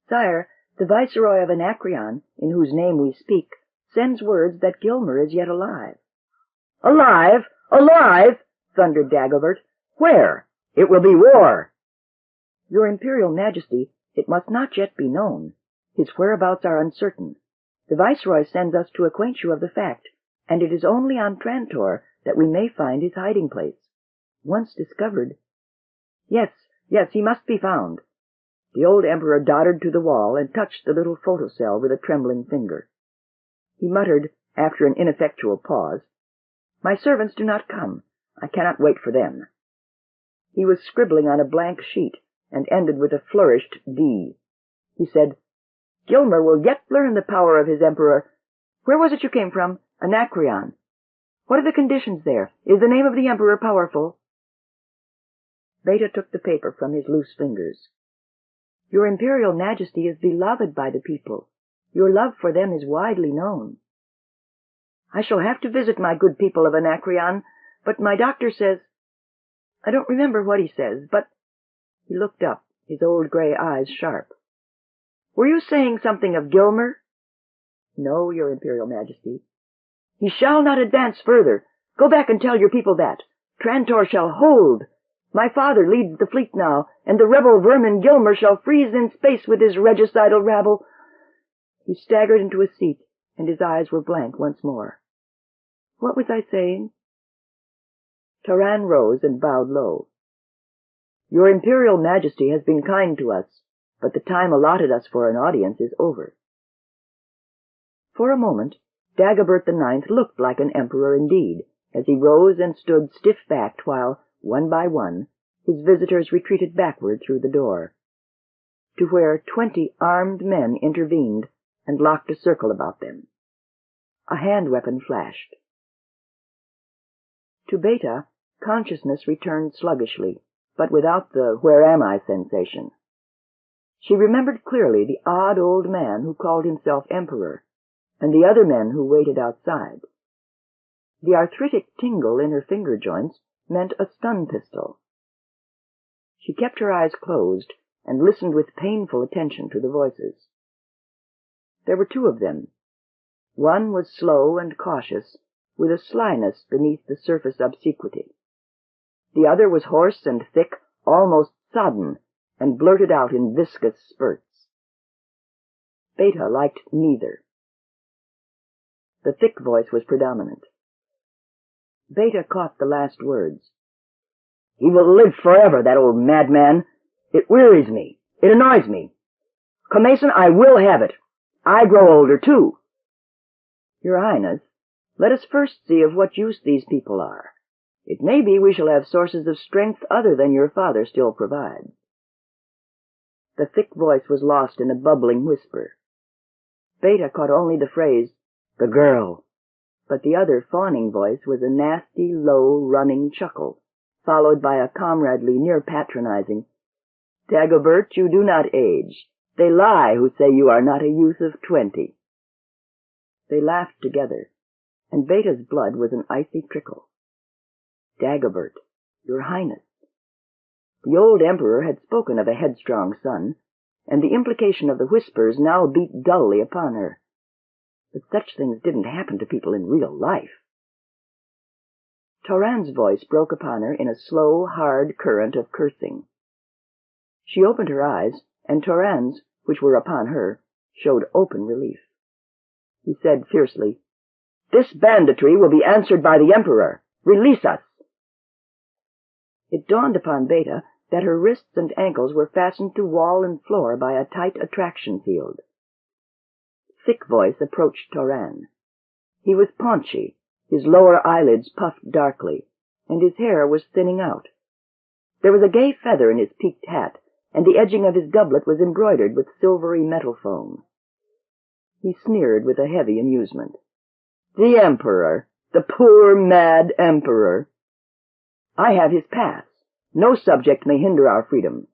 "Sire, the Viceroy of Anacreon, in whose name we speak, sends words that Gilmer is yet alive." "Alive? Alive?" thundered Dagobert. "Where? It will be war." "Your Imperial Majesty, it must not yet be known. His whereabouts are uncertain. The Viceroy sends us to acquaint you of the fact, and it is only on Trantor that we may find his hiding place. Once discovered— Yes, he must be found." The old Emperor doddered to the wall and touched the little photocell with a trembling finger. He muttered, after an ineffectual pause, "My servants do not come. I cannot wait for them." He was scribbling on a blank sheet, and ended with a flourished D. He said, Gilmer will yet learn the power of his emperor. Where was it you came from? Anacreon. What are the conditions there? Is the name of the emperor powerful? Beta took the paper from his loose fingers. Your Imperial Majesty is beloved by the people. Your love for them is widely known. I shall have to visit my good people of Anacreon, but my doctor says— I don't remember what he says, but— He looked up, his old gray eyes sharp. Were you saying something of Gilmer? No, Your Imperial Majesty. He shall not advance further. Go back and tell your people that. Trantor shall hold. My father leads the fleet now, and the rebel vermin Gilmer shall freeze in space with his regicidal rabble. He staggered into a seat, and his eyes were blank once more. What was I saying? Taran rose and bowed low. Your Imperial Majesty has been kind to us, but the time allotted us for an audience is over. For a moment, Dagobert IX looked like an emperor indeed, as he rose and stood stiff-backed while, one by one, his visitors retreated backward through the door, to where 20 armed men intervened and locked a circle about them. A hand weapon flashed. To Beta, consciousness returned sluggishly, but without the where am I sensation. She remembered clearly the odd old man who called himself emperor, and the other men who waited outside. The arthritic tingle in her finger joints meant a stun pistol. She kept her eyes closed and listened with painful attention to the voices. There were 2 of them. One was slow and cautious, with a slyness beneath the surface obsequity. The other was hoarse and thick, almost sodden, and blurted out in viscous spurts. Beta liked neither. The thick voice was predominant. Beta caught the last words. He will live forever, that old madman. It wearies me. It annoys me. Commason, I will have it. I grow older, too. Your Highness, let us first see of what use these people are. It may be we shall have sources of strength other than your father still provides. The thick voice was lost in a bubbling whisper. Beta caught only the phrase, the girl, but the other fawning voice was a nasty, low, running chuckle, followed by a comradely, near-patronizing, Dagobert, you do not age. They lie who say you are not a youth of 20. They laughed together, and Beta's blood was an icy trickle. Dagobert, your Highness. The old emperor had spoken of a headstrong son, and the implication of the whispers now beat dully upon her. But such things didn't happen to people in real life. Taran's voice broke upon her in a slow, hard current of cursing. She opened her eyes, and Taran's, which were upon her, showed open relief. He said fiercely, This banditry will be answered by the Emperor. Release us! It dawned upon Beta that her wrists and ankles were fastened to wall and floor by a tight attraction field. Thick voice approached Taran. He was paunchy, his lower eyelids puffed darkly, and his hair was thinning out. There was a gay feather in his peaked hat, and the edging of his doublet was embroidered with silvery metal foam. He sneered with a heavy amusement. The Emperor! The poor, mad Emperor! I have his pass. No subject may hinder our freedom.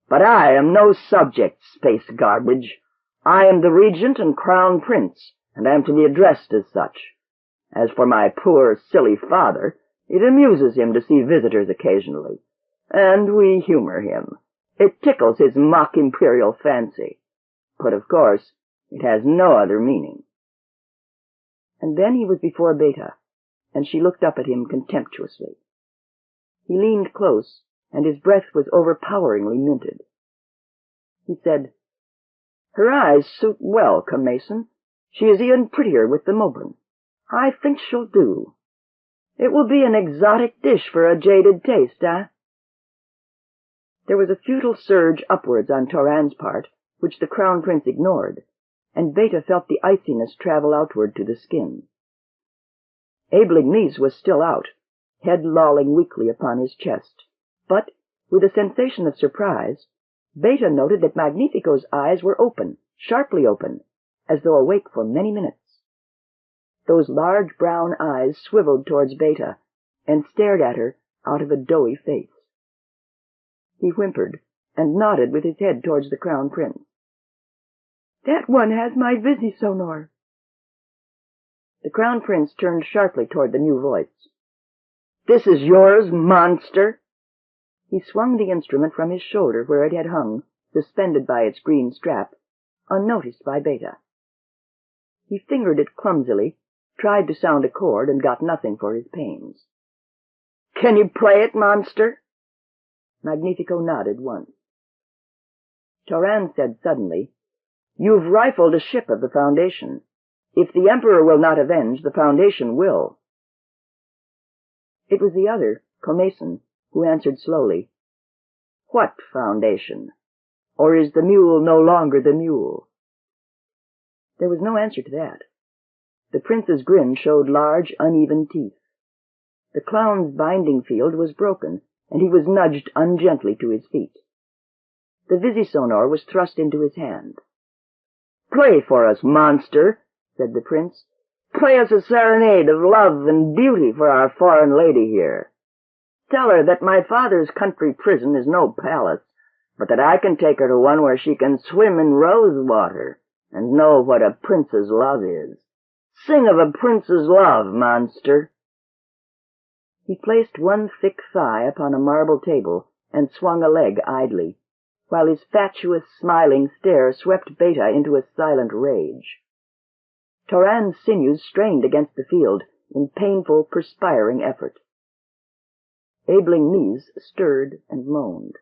But I am no subject, space garbage. I am the regent and crown prince, and am to be addressed as such. As for my poor, silly father, it amuses him to see visitors occasionally, and we humor him. It tickles his mock imperial fancy. But, of course, it has no other meaning. And then he was before Beta, and she looked up at him contemptuously. He leaned close, and his breath was overpoweringly minted. He said, Her eyes suit well, Commason. She is even prettier with them open. I think she'll do. It will be an exotic dish for a jaded taste, eh? There was a futile surge upwards on Taran's part, which the Crown Prince ignored, and Beta felt the iciness travel outward to the skin. Abeligny's was still out, head lolling weakly upon his chest, but, with a sensation of surprise, Beta noted that Magnifico's eyes were open, sharply open, as though awake for many minutes. Those large brown eyes swiveled towards Beta and stared at her out of a doughy face. He whimpered and nodded with his head towards the Crown Prince. "That one has my Visi-Sonor." The Crown Prince turned sharply toward the new voice. "This is yours, monster?" He swung the instrument from his shoulder where it had hung, suspended by its green strap, unnoticed by Beta. He fingered it clumsily, tried to sound a chord, and got nothing for his pains. "Can you play it, monster?" Magnifico nodded once. Toran said suddenly, "You've rifled a ship of the Foundation. If the Emperor will not avenge, the Foundation will." It was the other, Comason, who answered slowly, "What Foundation? Or is the mule no longer the mule?" There was no answer to that. The prince's grin showed large, uneven teeth. The clown's binding field was broken, and he was nudged ungently to his feet. The Visi-Sonor was thrust into his hand. "Play for us, monster," said the prince. "Play us a serenade of love and beauty for our foreign lady here. Tell her that my father's country prison is no palace, but that I can take her to one where she can swim in rose water and know what a prince's love is. Sing of a prince's love, monster." He placed one thick thigh upon a marble table and swung a leg idly, while his fatuous, smiling stare swept Beta into a silent rage. Toran's sinews strained against the field in painful, perspiring effort. Abeling Mies stirred and moaned.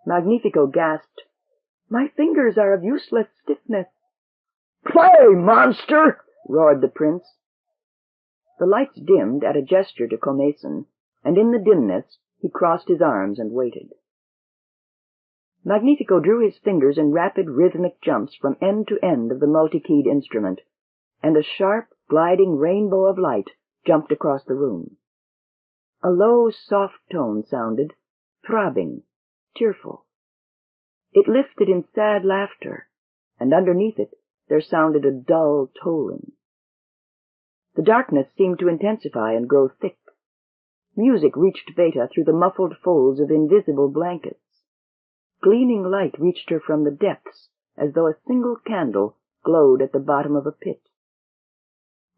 Magnifico gasped, "My fingers are of useless stiffness." "Play, monster!" roared the prince. The lights dimmed at a gesture to Comason, and in the dimness he crossed his arms and waited. Magnifico drew his fingers in rapid rhythmic jumps from end to end of the multi-keyed instrument, and a sharp, gliding rainbow of light jumped across the room. A low, soft tone sounded, throbbing, tearful. It lifted in sad laughter, and underneath it there sounded a dull tolling. The darkness seemed to intensify and grow thick. Music reached Beta through the muffled folds of invisible blankets. Gleaming light reached her from the depths, as though a single candle glowed at the bottom of a pit.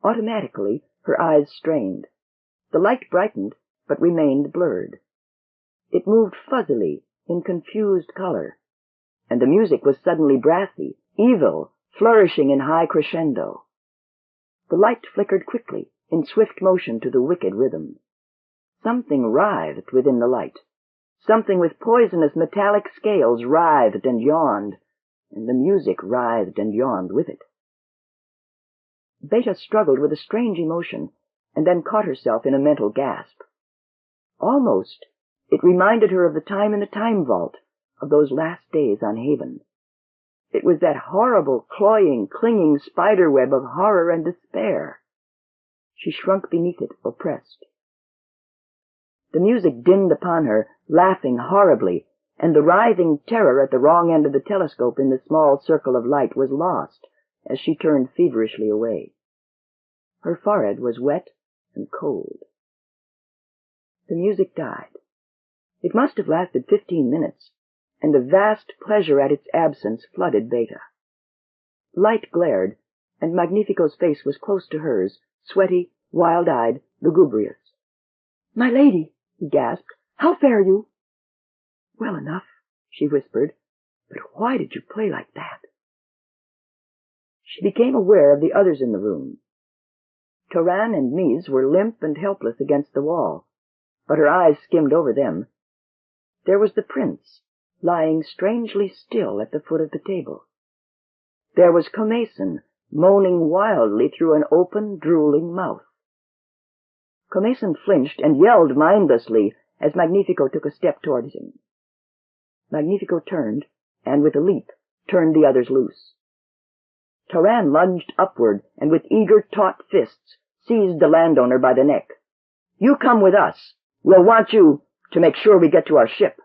Automatically, her eyes strained. The light brightened, but remained blurred. It moved fuzzily, in confused color, and the music was suddenly brassy, evil, flourishing in high crescendo. The light flickered quickly, in swift motion to the wicked rhythm. Something writhed within the light. Something with poisonous metallic scales writhed and yawned, and the music writhed and yawned with it. Beta struggled with a strange emotion, and then caught herself in a mental gasp. Almost, it reminded her of the time in the time vault, of those last days on Haven. It was that horrible, cloying, clinging spiderweb of horror and despair. She shrunk beneath it, oppressed. The music dinned upon her, laughing horribly, and the writhing terror at the wrong end of the telescope in the small circle of light was lost as she turned feverishly away. Her forehead was wet and cold. The music died. It must have lasted 15 minutes, and a vast pleasure at its absence flooded Beta. Light glared, and Magnifico's face was close to hers, sweaty, wild-eyed, lugubrious. "My lady," he gasped, "how fare you?" "Well enough," she whispered, "but why did you play like that?" She became aware of the others in the room. Toran and Mies were limp and helpless against the wall, but her eyes skimmed over them. There was the prince, lying strangely still at the foot of the table. There was Comason, moaning wildly through an open, drooling mouth. Comason flinched and yelled mindlessly as Magnifico took a step towards him. Magnifico turned, and with a leap, turned the others loose. Toran lunged upward, and with eager, taut fists, seized the landowner by the neck. "You come with us. We'll want you to make sure we get to our ship."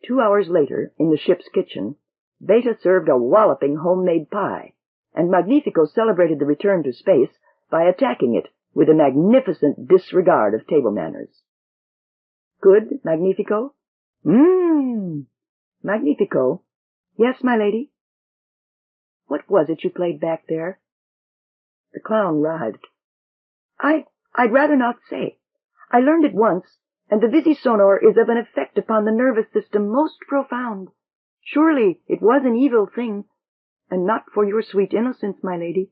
2 hours later, in the ship's kitchen, Beta served a walloping homemade pie, and Magnifico celebrated the return to space by attacking it with a magnificent disregard of table manners. Good, Magnifico? Magnifico? Yes, my lady? What was it you played back there? The clown writhed. I'd rather not say. I learned it once, and the Visi-Sonor is of an effect upon the nervous system most profound. Surely it was an evil thing, and not for your sweet innocence, my lady.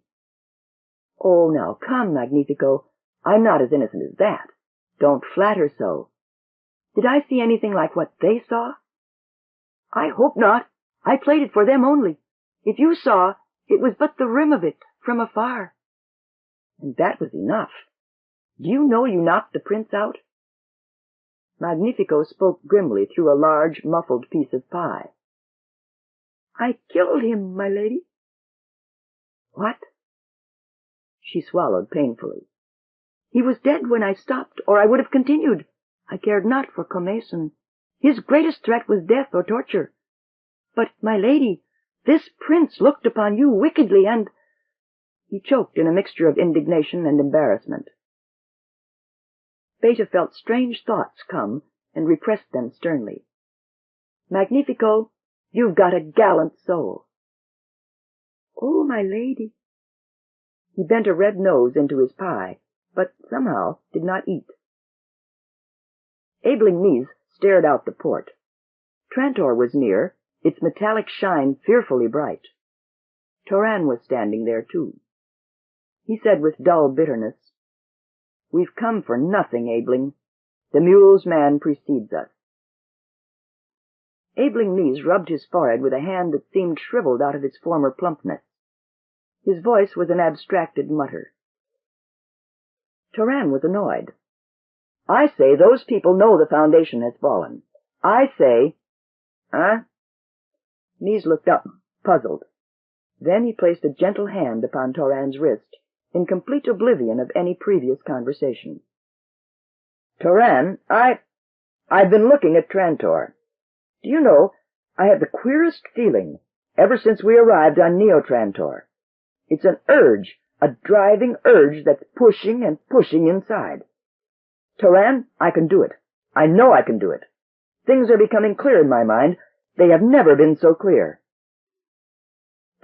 Oh, now come, Magnifico. I'm not as innocent as that. Don't flatter so. Did I see anything like what they saw? I hope not. I played it for them only. If you saw, it was but the rim of it, from afar. And that was enough. Do you know you knocked the prince out? Magnifico spoke grimly through a large, muffled piece of pie. I killed him, my lady. What? She swallowed painfully. He was dead when I stopped, or I would have continued. I cared not for Commason. His greatest threat was death or torture. But, my lady, this prince looked upon you wickedly, and— He choked in a mixture of indignation and embarrassment. Beta felt strange thoughts come, and repressed them sternly. Magnifico, you've got a gallant soul. Oh, my lady. He bent a red nose into his pie, but somehow did not eat. Abeling Mies stared out the port. Trantor was near, its metallic shine fearfully bright. Toran was standing there, too. He said with dull bitterness, We've come for nothing, Abeling. The mule's man precedes us. Abeling Mies rubbed his forehead with a hand that seemed shriveled out of its former plumpness. His voice was an abstracted mutter. Toran was annoyed. I say those people know the Foundation has fallen. I say— Huh? Mies looked up, puzzled. Then he placed a gentle hand upon Toran's wrist, in complete oblivion of any previous conversation. Toran, I've been looking at Trantor. Do you know, I have the queerest feeling ever since we arrived on Neo Trantor. It's an urge, a driving urge that's pushing and pushing inside. Toran, I can do it. I know I can do it. Things are becoming clear in my mind. They have never been so clear.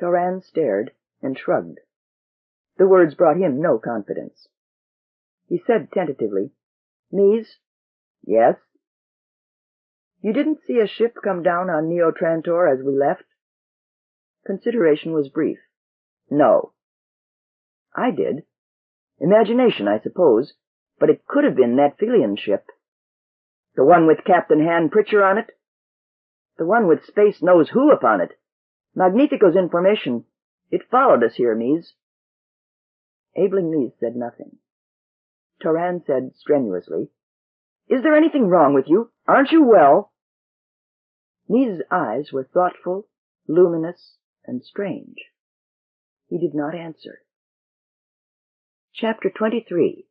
Toran stared and shrugged. The words brought him no confidence. He said tentatively, Mies? Yes? You didn't see a ship come down on Neo Trantor as we left? Consideration was brief. No. I did. Imagination, I suppose, but it could have been that Philian ship. The one with Captain Han Pritchard on it? The one with Space Knows Who upon it. Magnifico's information. It followed us here, Mies. Abeling Mies said nothing. Toran said strenuously, Is there anything wrong with you? Aren't you well? Mies' eyes were thoughtful, luminous, and strange. He did not answer. Chapter 23.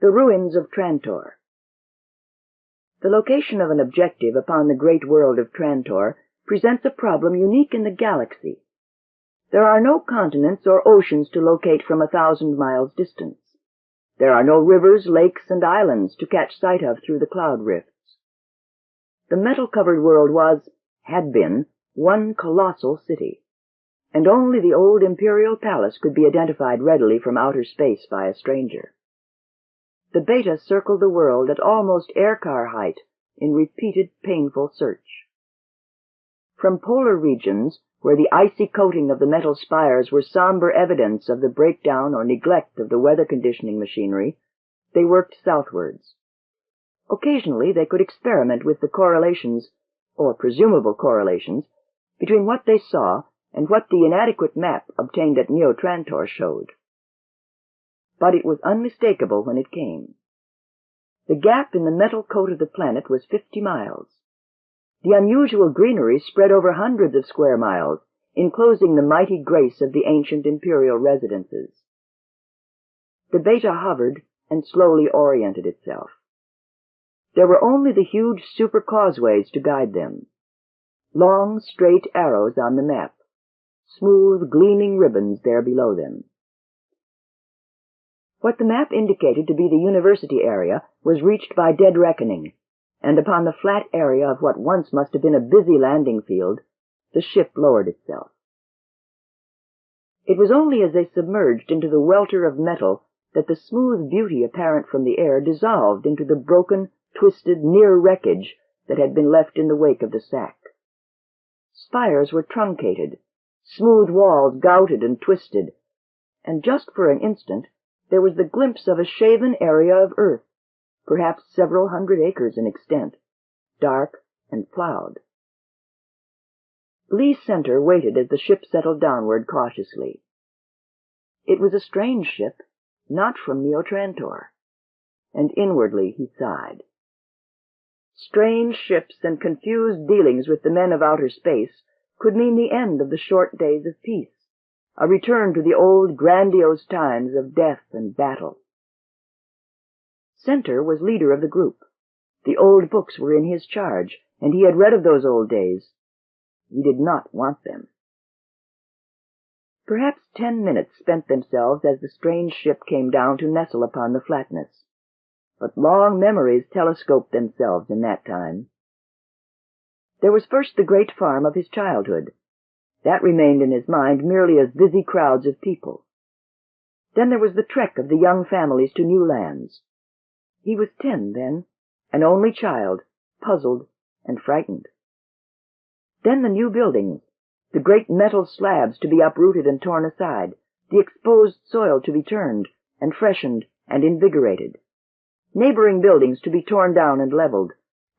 The Ruins of Trantor. The location of an objective upon the great world of Trantor presents a problem unique in the galaxy. There are no continents or oceans to locate from 1,000 miles distance. There are no rivers, lakes, and islands to catch sight of through the cloud rifts. The metal-covered world had been, one colossal city, and only the old imperial palace could be identified readily from outer space by a stranger. The Beta circled the world at almost aircar height in repeated painful search. From polar regions, where the icy coating of the metal spires were somber evidence of the breakdown or neglect of the weather conditioning machinery, they worked southwards. Occasionally they could experiment with the correlations, or presumable correlations, between what they saw and what the inadequate map obtained at Neo Trantor showed. But it was unmistakable when it came. The gap in the metal coat of the planet was 50 miles. The unusual greenery spread over hundreds of square miles, enclosing the mighty grace of the ancient imperial residences. The Beta hovered and slowly oriented itself. There were only the huge super causeways to guide them. long, straight arrows on the map, smooth, gleaming ribbons there below them. What the map indicated to be the university area was reached by dead reckoning, and upon the flat area of what once must have been a busy landing field, the ship lowered itself. It was only as they submerged into the welter of metal that the smooth beauty apparent from the air dissolved into the broken, twisted, near wreckage that had been left in the wake of the sack. Spires were truncated, smooth walls gouted and twisted, and just for an instant there was the glimpse of a shaven area of earth, perhaps several hundred acres in extent, dark and plowed. Lee Center waited as the ship settled downward cautiously. It was a strange ship, not from Neo Trantor, and inwardly he sighed. Strange ships and confused dealings with the men of outer space could mean the end of the short days of peace, a return to the old grandiose times of death and battle. Center was leader of the group. The old books were in his charge, and he had read of those old days. He did not want them. Perhaps 10 minutes spent themselves as the strange ship came down to nestle upon the flatness, but long memories telescoped themselves in that time. There was first the great farm of his childhood. That remained in his mind merely as busy crowds of people. Then there was the trek of the young families to new lands. He was 10 then, an only child, puzzled and frightened. Then the new buildings, the great metal slabs to be uprooted and torn aside, the exposed soil to be turned and freshened and invigorated, neighboring buildings to be torn down and leveled,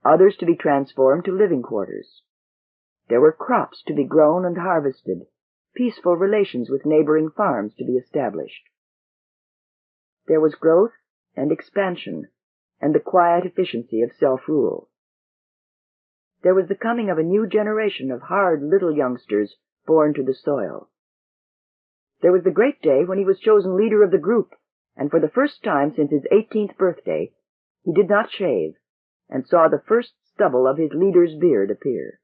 others to be transformed to living quarters. There were crops to be grown and harvested, peaceful relations with neighboring farms to be established. There was growth and expansion, and the quiet efficiency of self-rule. There was the coming of a new generation of hard little youngsters born to the soil. There was the great day when he was chosen leader of the group, and for the first time since his 18th birthday, he did not shave, and saw the first stubble of his leader's beard appear.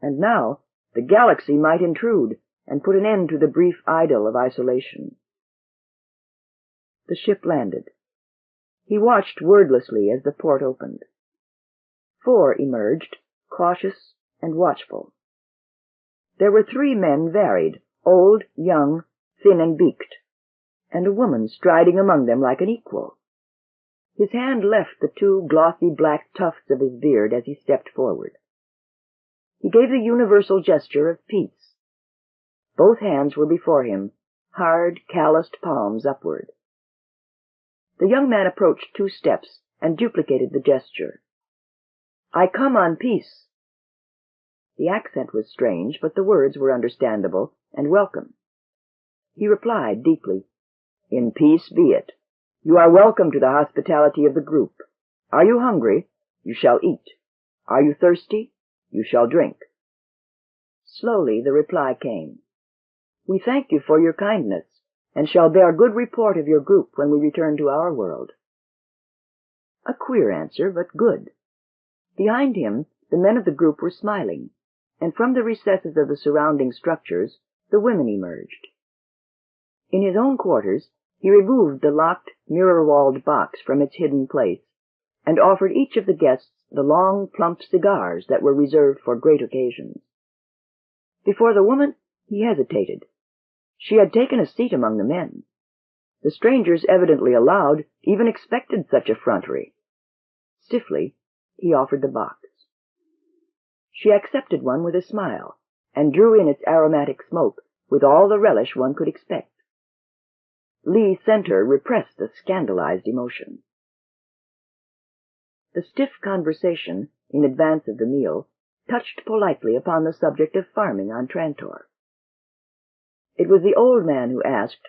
And now the galaxy might intrude and put an end to the brief idyll of isolation. The ship landed. He watched wordlessly as the port opened. 4 emerged, cautious and watchful. There were 3 men varied, old, young, thin and beaked, and a woman striding among them like an equal. His hand left the 2 glossy black tufts of his beard as he stepped forward. He gave the universal gesture of peace. Both hands were before him, hard, calloused palms upward. The young man approached 2 steps and duplicated the gesture. "I come on peace." The accent was strange, but the words were understandable and welcome. He replied deeply, "In peace be it. You are welcome to the hospitality of the group. Are you hungry? You shall eat. Are you thirsty? You shall drink." Slowly the reply came. "We thank you for your kindness, and shall bear good report of your group when we return to our world." A queer answer, but good. Behind him, the men of the group were smiling, and from the recesses of the surrounding structures, the women emerged. In his own quarters, he removed the locked, mirror-walled box from its hidden place, and offered each of the guests the long, plump cigars that were reserved for great occasions. Before the woman, he hesitated. She had taken a seat among the men. The strangers evidently allowed, even expected such effrontery. Stiffly, he offered the box. She accepted one with a smile, and drew in its aromatic smoke with all the relish one could expect. Lee Center repressed a scandalized emotion. The stiff conversation, in advance of the meal, touched politely upon the subject of farming on Trantor. It was the old man who asked,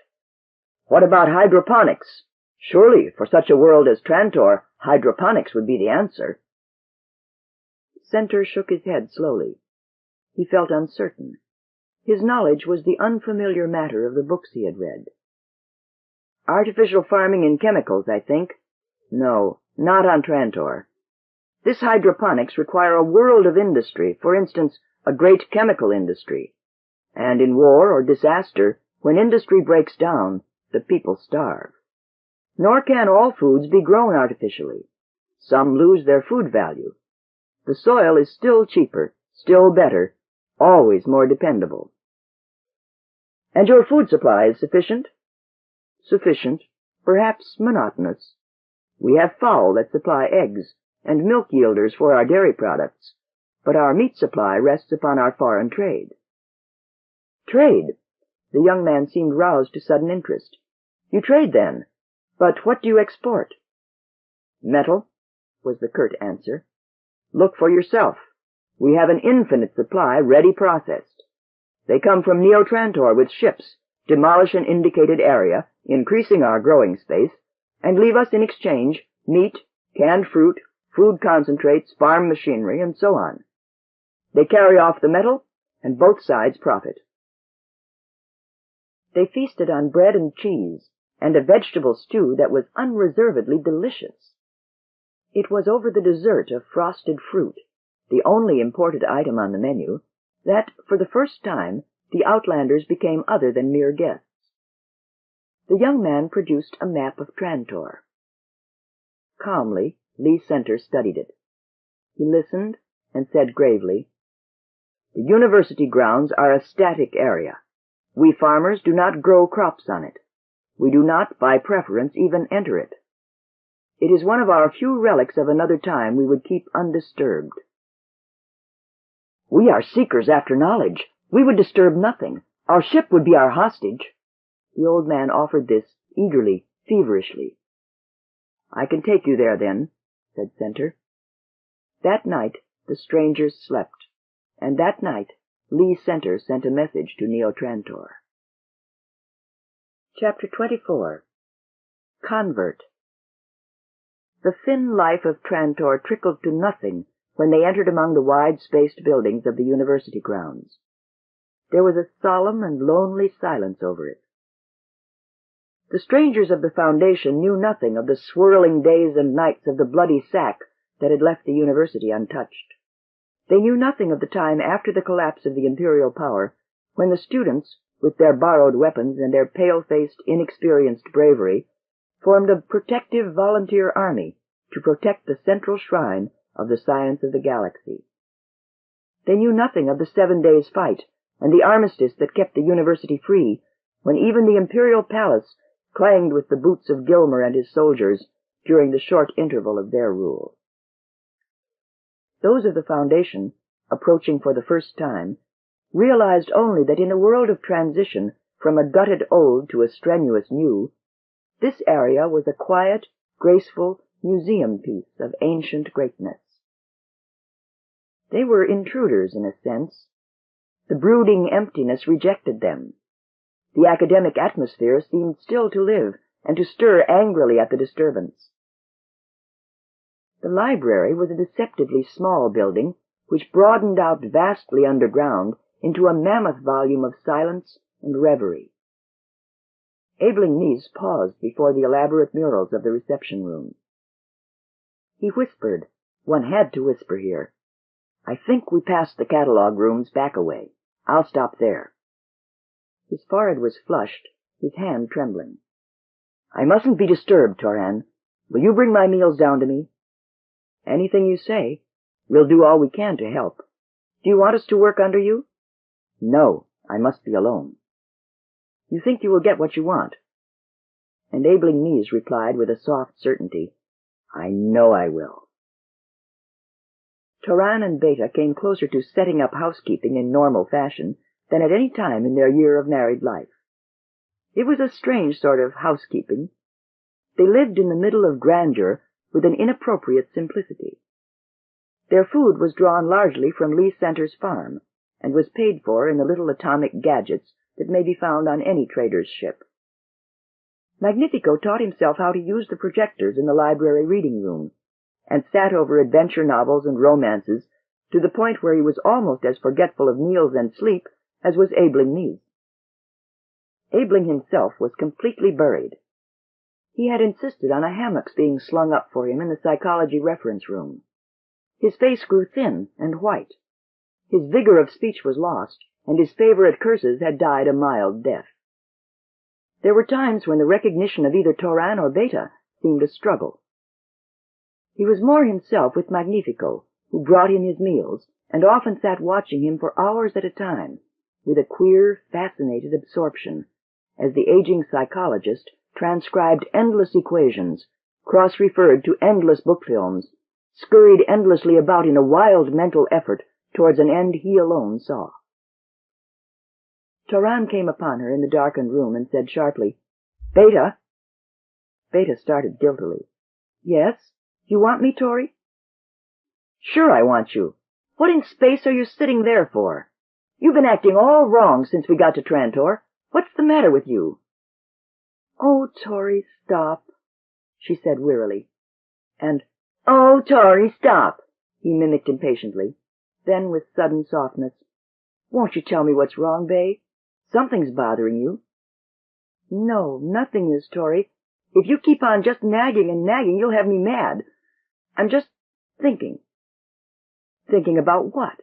"What about hydroponics? Surely, for such a world as Trantor, hydroponics would be the answer." Center shook his head slowly. He felt uncertain. His knowledge was the unfamiliar matter of the books he had read. "Artificial farming in chemicals, I think. No, not on Trantor. This hydroponics require a world of industry, for instance, a great chemical industry. And in war or disaster, when industry breaks down, the people starve. Nor can all foods be grown artificially. Some lose their food value. The soil is still cheaper, still better, always more dependable. And your food supply is sufficient? Sufficient, perhaps monotonous. We have fowl that supply eggs, and milk yielders for our dairy products, but our meat supply rests upon our foreign trade. Trade? The young man seemed roused to sudden interest. You trade then, but what do you export? Metal, was the curt answer. Look for yourself. We have an infinite supply ready processed. They come from Neo Trantor with ships, demolish an indicated area, increasing our growing space, and leave us in exchange meat, canned fruit, food concentrates, farm machinery, and so on. They carry off the metal, and both sides profit. They feasted on bread and cheese, and a vegetable stew that was unreservedly delicious. It was over the dessert of frosted fruit, the only imported item on the menu, that, for the first time, the Outlanders became other than mere guests. The young man produced a map of Trantor. Calmly, Lee Center studied it. He listened and said gravely, "The university grounds are a static area. We farmers do not grow crops on it. We do not, by preference, even enter it. It is one of our few relics of another time we would keep undisturbed." "We are seekers after knowledge. We would disturb nothing. Our ship would be our hostage." The old man offered this, eagerly, feverishly. "I can take you there, then," said Center. That night the strangers slept, and that night Lee Center sent a message to Neo Trantor. Chapter 24. Convert. The thin life of Trantor trickled to nothing when they entered among the wide-spaced buildings of the university grounds. There was a solemn and lonely silence over it. The strangers of the Foundation knew nothing of the swirling days and nights of the bloody sack that had left the university untouched. They knew nothing of the time after the collapse of the imperial power, when the students, with their borrowed weapons and their pale-faced, inexperienced bravery, formed a protective volunteer army to protect the central shrine of the science of the galaxy. They knew nothing of the 7 days' fight and the armistice that kept the university free, when even the imperial palace clanged with the boots of Gilmer and his soldiers during the short interval of their rule. Those of the Foundation, approaching for the first time, realized only that in a world of transition from a gutted old to a strenuous new, this area was a quiet, graceful museum piece of ancient greatness. They were intruders, in a sense. The brooding emptiness rejected them. The academic atmosphere seemed still to live and to stir angrily at the disturbance. The library was a deceptively small building which broadened out vastly underground into a mammoth volume of silence and reverie. Abeling Neese paused before the elaborate murals of the reception room. He whispered, one had to whisper here, "I think we passed the catalog rooms back a way. I'll stop there." His forehead was flushed, his hand trembling. "I mustn't be disturbed, Toran. Will you bring my meals down to me?" "Anything you say. We'll do all we can to help. Do you want us to work under you?" "No, I must be alone." "You think you will get what you want?" And Abeling Neese replied with a soft certainty, "I know I will." Toran and Beta came closer to setting up housekeeping in normal fashion than at any time in their year of married life. It was a strange sort of housekeeping. They lived in the middle of grandeur with an inappropriate simplicity. Their food was drawn largely from Lee Center's farm, and was paid for in the little atomic gadgets that may be found on any trader's ship. Magnifico taught himself how to use the projectors in the library reading room, and sat over adventure novels and romances to the point where he was almost as forgetful of meals and sleep as was Abeling Neese. Abeling himself was completely buried. He had insisted on a hammock's being slung up for him in the psychology reference room. His face grew thin and white. His vigor of speech was lost, and his favorite curses had died a mild death. There were times when the recognition of either Toran or Beta seemed a struggle. He was more himself with Magnifico, who brought him his meals, and often sat watching him for hours at a time, with a queer, fascinated absorption, as the aging psychologist transcribed endless equations, cross-referred to endless book films, scurried endlessly about in a wild mental effort towards an end he alone saw. Toran came upon her in the darkened room and said sharply, "Beta!" Beta started guiltily. "Yes? You want me, Tori?" "Sure I want you. What in space are you sitting there for? You've been acting all wrong since we got to Trantor. What's the matter with you?" "Oh, Tori, stop," she said wearily. And, "Oh, Tori, stop," he mimicked impatiently. Then, with sudden softness, "Won't you tell me what's wrong, Bay? Something's bothering you." "No, nothing is, Tori. If you keep on just nagging and nagging, you'll have me mad. I'm just thinking." "Thinking about what?"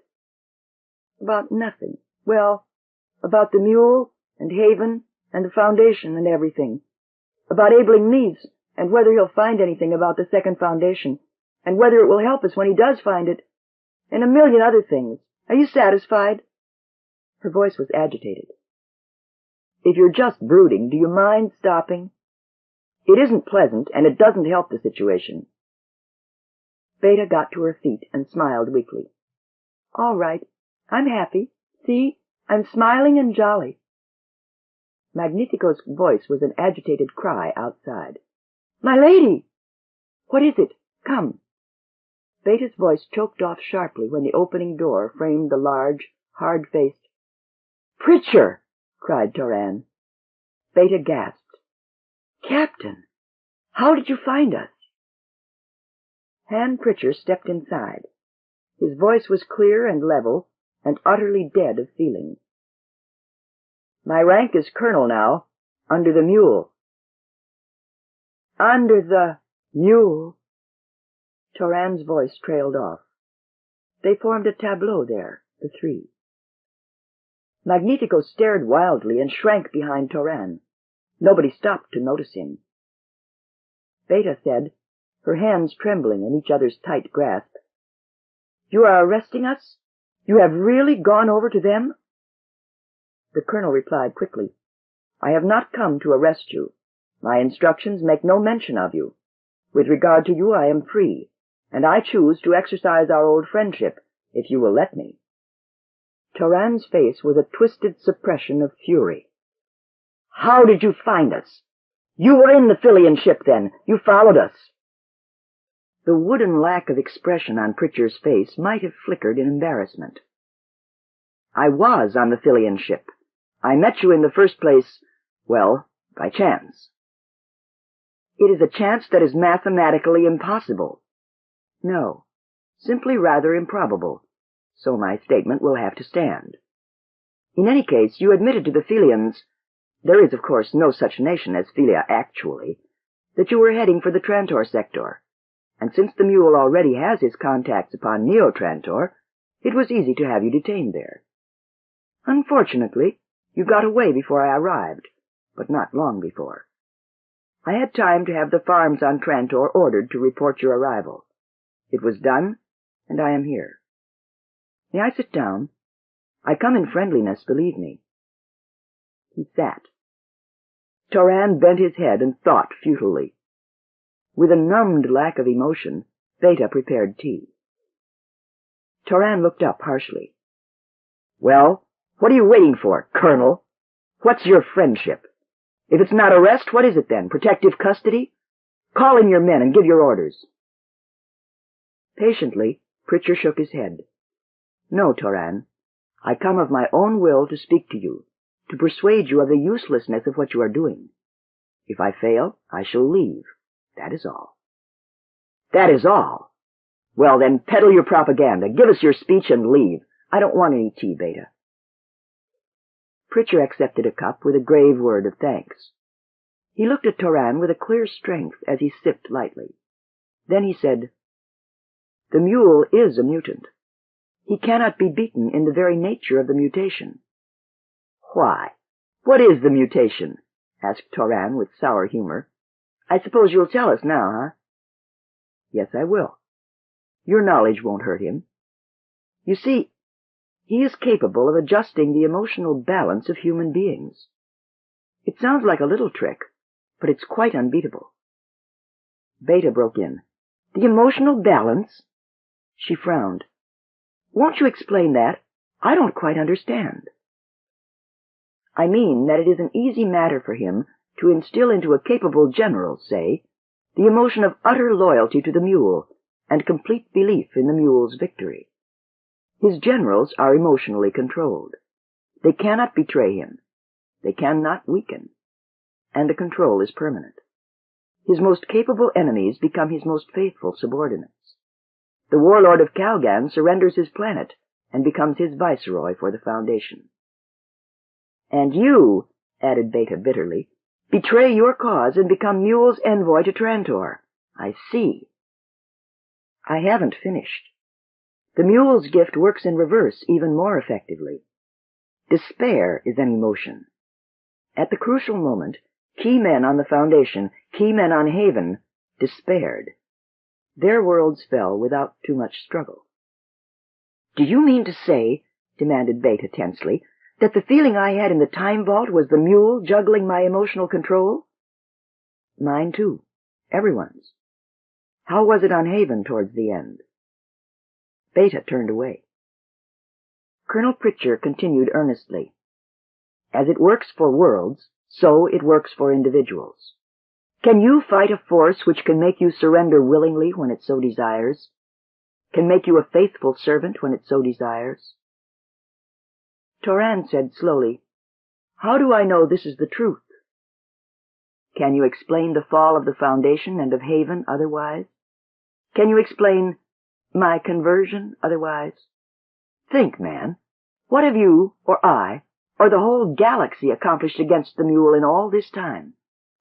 "About nothing. Well, about the mule, and Haven, and the Foundation, and everything. About Abeling Neves, and whether he'll find anything about the second Foundation, and whether it will help us when he does find it, and a million other things. Are you satisfied?" Her voice was agitated. "If you're just brooding, do you mind stopping? It isn't pleasant, and it doesn't help the situation." Beta got to her feet and smiled weakly. "All right. I'm happy. See? I'm smiling and jolly." Magnifico's voice was an agitated cry outside. "My lady!" "What is it? Come." Beta's voice choked off sharply when the opening door framed the large, hard-faced... "Pritcher!" cried Toran. Beta gasped. "Captain! How did you find us?" Han Pritcher stepped inside. His voice was clear and level, and utterly dead of feeling. "My rank is colonel now, under the mule." "Under the mule?" Toran's voice trailed off. They formed a tableau there, the three. Magnifico stared wildly and shrank behind Toran. Nobody stopped to notice him. Beta said, her hands trembling in each other's tight grasp, "You are arresting us? You have really gone over to them?" The colonel replied quickly, "I have not come to arrest you. My instructions make no mention of you. With regard to you, I am free, and I choose to exercise our old friendship, if you will let me." Toran's face was a twisted suppression of fury. "How did you find us? You were in the Philian ship, then. You followed us." The wooden lack of expression on Pritcher's face might have flickered in embarrassment. "I was on the Philian ship. I met you in the first place, well, by chance." "It is a chance that is mathematically impossible." "No, simply rather improbable, so my statement will have to stand. In any case, you admitted to the Philians, there is of course no such nation as Philia actually, that you were heading for the Trantor sector, and since the mule already has his contacts upon Neo Trantor, it was easy to have you detained there. Unfortunately, you got away before I arrived, but not long before. I had time to have the farms on Trantor ordered to report your arrival. It was done, and I am here. May I sit down? I come in friendliness, believe me." He sat. Toran bent his head and thought futilely. With a numbed lack of emotion, Beta prepared tea. Toran looked up harshly. "Well, what are you waiting for, Colonel? What's your friendship? If it's not arrest, what is it then? Protective custody? Call in your men and give your orders." Patiently, Pritcher shook his head. "No, Toran. I come of my own will to speak to you, to persuade you of the uselessness of what you are doing. If I fail, I shall leave. That is all." "That is all? Well, then, peddle your propaganda. Give us your speech and leave. I don't want any tea, Beta." Pritcher accepted a cup with a grave word of thanks. He looked at Toran with a clear strength as he sipped lightly. Then he said, The mule is a mutant. He cannot be beaten in the very nature of the mutation. Why? What is the mutation? Asked Toran with sour humor. I suppose you'll tell us now, huh? Yes, I will. Your knowledge won't hurt him. You see, he is capable of adjusting the emotional balance of human beings. It sounds like a little trick, but it's quite unbeatable. Beta broke in. The emotional balance? She frowned. Won't you explain that? I don't quite understand. I mean that it is an easy matter for him to instill into a capable general, say, the emotion of utter loyalty to the mule and complete belief in the mule's victory. His generals are emotionally controlled. They cannot betray him. They cannot weaken. And the control is permanent. His most capable enemies become his most faithful subordinates. The warlord of Calgan surrenders his planet and becomes his viceroy for the Foundation. And you, added Beta bitterly, betray your cause and become Mule's envoy to Trantor. I see. I haven't finished. The Mule's gift works in reverse even more effectively. Despair is an emotion. At the crucial moment, key men on the Foundation, key men on Haven, despaired. Their worlds fell without too much struggle. Do you mean to say, demanded Beta tensely, that the feeling I had in the time vault was the mule juggling my emotional control? Mine too. Everyone's. How was it on Haven towards the end? Beta turned away. Colonel Pritchard continued earnestly. As it works for worlds, so it works for individuals. Can you fight a force which can make you surrender willingly when it so desires? Can make you a faithful servant when it so desires? Toran said slowly, How do I know this is the truth? Can you explain the fall of the Foundation and of Haven otherwise? Can you explain my conversion otherwise? Think, man. What have you, or I, or the whole galaxy accomplished against the mule in all this time?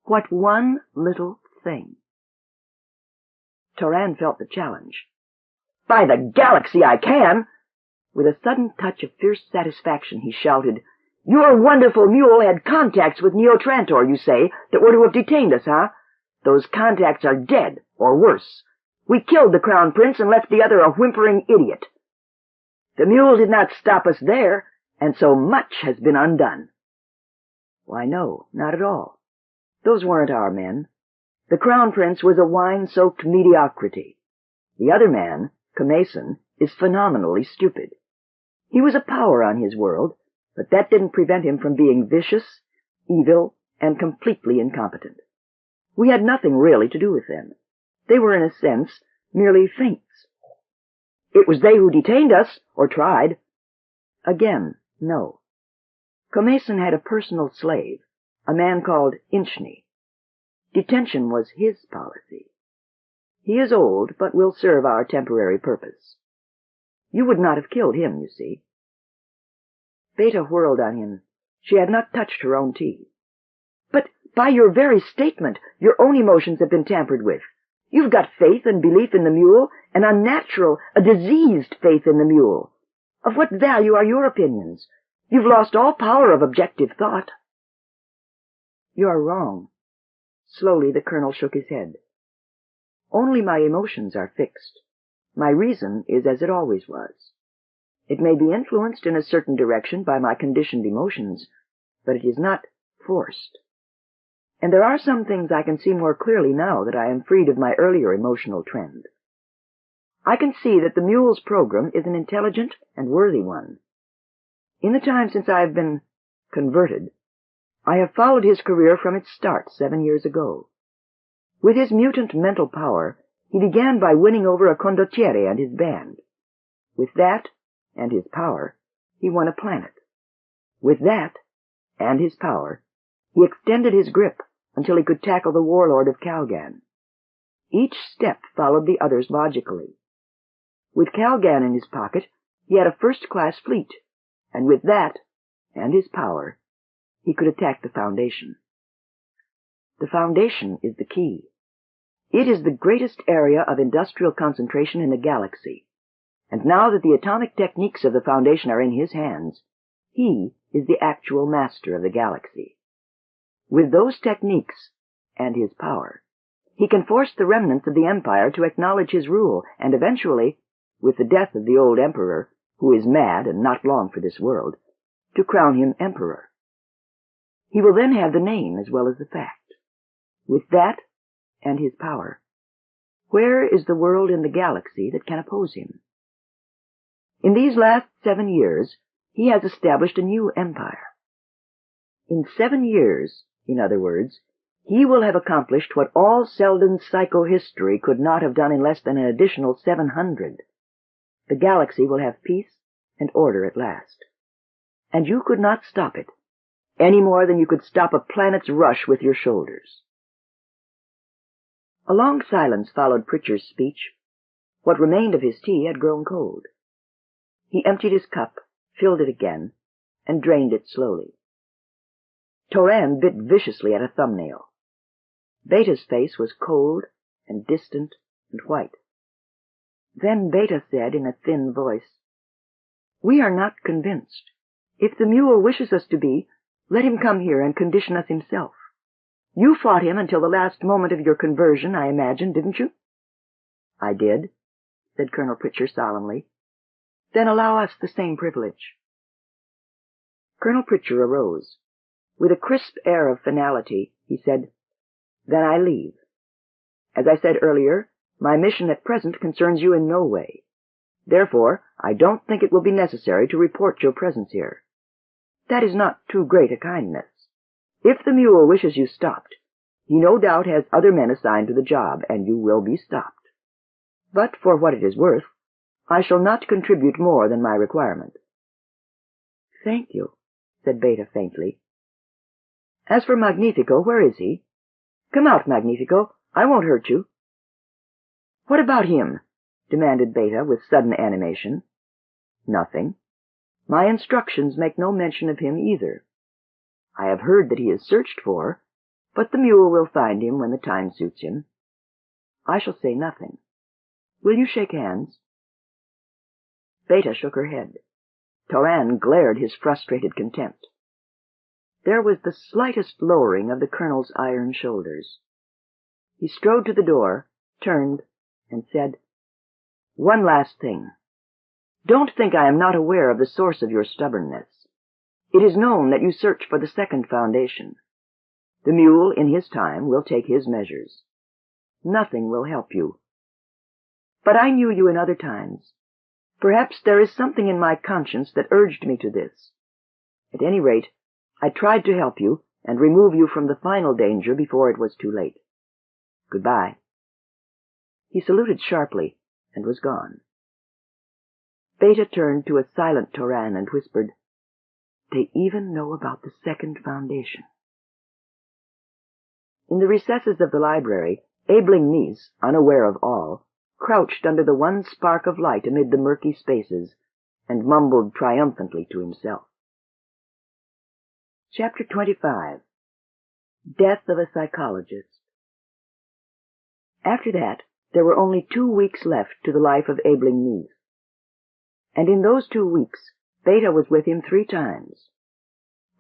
What one little thing? Toran felt the challenge. By the galaxy I can! With a sudden touch of fierce satisfaction, he shouted, Your wonderful mule had contacts with Neo Trantor, you say, that were to have detained us, huh? Those contacts are dead, or worse. We killed the Crown Prince and left the other a whimpering idiot. The mule did not stop us there, and so much has been undone. Why, no, not at all. Those weren't our men. The Crown Prince was a wine-soaked mediocrity. The other man, Kamason, is phenomenally stupid. He was a power on his world, but that didn't prevent him from being vicious, evil, and completely incompetent. We had nothing really to do with them. They were, in a sense, merely feints. It was they who detained us, or tried. Again, no. Kamason had a personal slave, a man called Inchny. Detention was his policy. He is old, but will serve our temporary purpose. You would not have killed him, you see. Beta whirled on him. She had not touched her own tea. But by your very statement, your own emotions have been tampered with. You've got faith and belief in the mule, an unnatural, a diseased faith in the mule. Of what value are your opinions? You've lost all power of objective thought. You're wrong. Slowly the colonel shook his head. Only my emotions are fixed. My reason is as it always was. It may be influenced in a certain direction by my conditioned emotions, but it is not forced. And there are some things I can see more clearly now that I am freed of my earlier emotional trend. I can see that the mule's program is an intelligent and worthy one. In the time since I have been converted, I have followed his career from its start 7 years ago. With his mutant mental power, he began by winning over a condottiere and his band. With that, and his power, he won a planet. With that, and his power, he extended his grip until he could tackle the warlord of Calgan. Each step followed the others logically. With Calgan in his pocket, he had a first-class fleet, and with that, and his power, he could attack the Foundation. The Foundation is the key. It is the greatest area of industrial concentration in the galaxy, and now that the atomic techniques of the Foundation are in his hands, he is the actual master of the galaxy. With those techniques, and his power, he can force the remnants of the Empire to acknowledge his rule, and eventually, with the death of the old Emperor, who is mad and not long for this world, to crown him Emperor. He will then have the name as well as the fact. With that, and his power, where is the world in the galaxy that can oppose him? In these last 7 years, he has established a new empire. In 7 years, in other words, he will have accomplished what all Selden's psychohistory could not have done in less than an additional 700. The galaxy will have peace and order at last. And you could not stop it, any more than you could stop a planet's rush with your shoulders. A long silence followed Pritchard's speech. What remained of his tea had grown cold. He emptied his cup, filled it again, and drained it slowly. Toran bit viciously at a thumbnail. Beta's face was cold and distant and white. Then Beta said in a thin voice, "We are not convinced. If the mule wishes us to be, let him come here and condition us himself. You fought him until the last moment of your conversion, I imagine, didn't you?" "I did," said Colonel Pritchard solemnly. "Then allow us the same privilege." Colonel Pritchard arose. With a crisp air of finality, he said, "Then I leave. As I said earlier, my mission at present concerns you in no way. Therefore, I don't think it will be necessary to report your presence here. That is not too great a kindness. If the mule wishes you stopped, he no doubt has other men assigned to the job, and you will be stopped. But for what it is worth, I shall not contribute more than my requirement." "Thank you," said Beta faintly. "As for Magnifico, where is he? Come out, Magnifico. I won't hurt you." "What about him?" demanded Beta with sudden animation. "Nothing. My instructions make no mention of him either. I have heard that he is searched for, but the mule will find him when the time suits him. I shall say nothing. Will you shake hands?" Beta shook her head. Toran glared his frustrated contempt. There was the slightest lowering of the colonel's iron shoulders. He strode to the door, turned, and said, "One last thing. Don't think I am not aware of the source of your stubbornness. It is known that you search for the second foundation. The mule, in his time, will take his measures. Nothing will help you. But I knew you in other times. Perhaps there is something in my conscience that urged me to this. At any rate, I tried to help you and remove you from the final danger before it was too late. Goodbye." He saluted sharply and was gone. Beta turned to a silent Toran and whispered, "They even know about the second foundation." In the recesses of the library, Aebling Mies, unaware of all, crouched under the one spark of light amid the murky spaces, and mumbled triumphantly to himself. Chapter 25. Death of a Psychologist. After that, there were only 2 weeks left to the life of Aebling Mies. And in those 2 weeks, Beta was with him 3 times.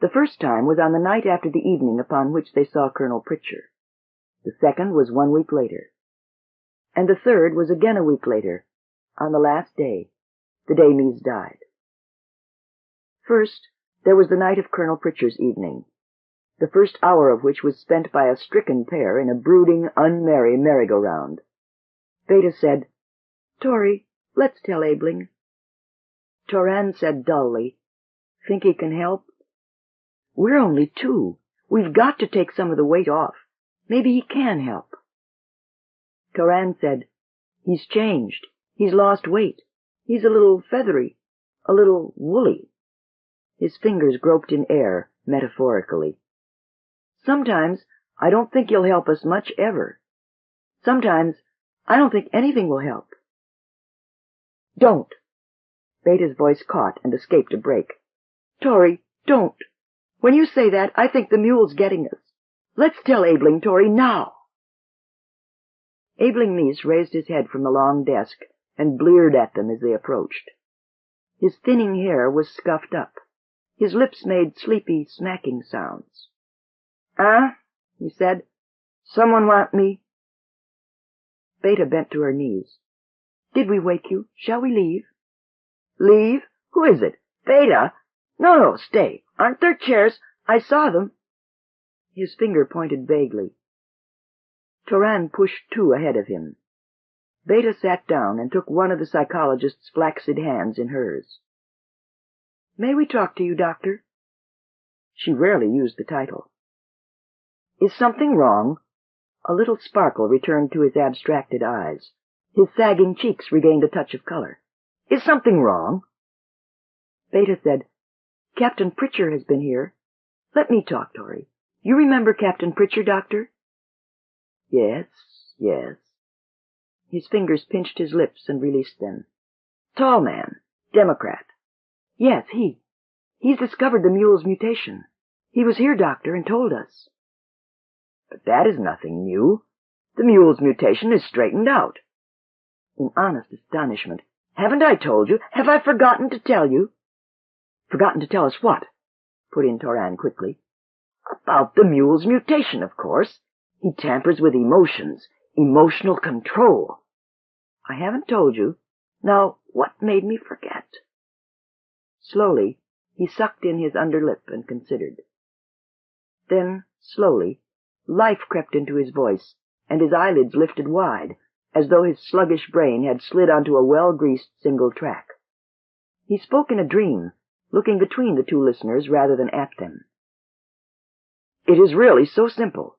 The first time was on the night after the evening upon which they saw Colonel Pritchard. The second was 1 week later. And the third was again a week later, on the last day, the day Mies died. First, there was the night of Colonel Pritchard's evening, the first hour of which was spent by a stricken pair in a brooding, unmerry merry-go-round. Beta said, "Tori, let's tell Aebling." Toran said dully, "Think he can help?" "We're only 2. We've got to take some of the weight off. Maybe he can help." Toran said, "He's changed. He's lost weight. He's a little feathery, a little woolly." His fingers groped in air, metaphorically. "Sometimes I don't think he'll help us much ever. Sometimes I don't think anything will help." "Don't!" Beta's voice caught and escaped a break. "Tori, don't! When you say that, I think the mule's getting us. Let's tell Aebling, Tori, now!" Abeling Nice raised his head from the long desk and bleared at them as they approached. His thinning hair was scuffed up. His lips made sleepy, smacking sounds. He said. Someone want me? Beta bent to her knees. Did we wake you? Shall we leave? Leave? Who is it? Beta? No, stay. Aren't there chairs? I saw them. His finger pointed vaguely. Toran pushed two ahead of him. Beta sat down and took one of the psychologist's flaccid hands in hers. May we talk to you, Doctor? She rarely used the title. Is something wrong? A little sparkle returned to his abstracted eyes. His sagging cheeks regained a touch of color. Is something wrong? Beta said, Captain Pritchard has been here. Let me talk, Tori. You remember Captain Pritchard, Doctor? Yes. His fingers pinched his lips and released them. Tall man. Democrat. Yes, He's discovered the mule's mutation. He was here, Doctor, and told us. But that is nothing new. The mule's mutation is straightened out. In honest astonishment, haven't I told you? Have I forgotten to tell you? Forgotten to tell us what? Put in Toran quickly. About the mule's mutation, of course. He tampers with emotions. Emotional control. I haven't told you. Now, what made me forget? Slowly, he sucked in his underlip and considered. Then, slowly, life crept into his voice, and his eyelids lifted wide, as though his sluggish brain had slid onto a well-greased single track. He spoke in a dream, looking between the two listeners rather than at them. It is really so simple.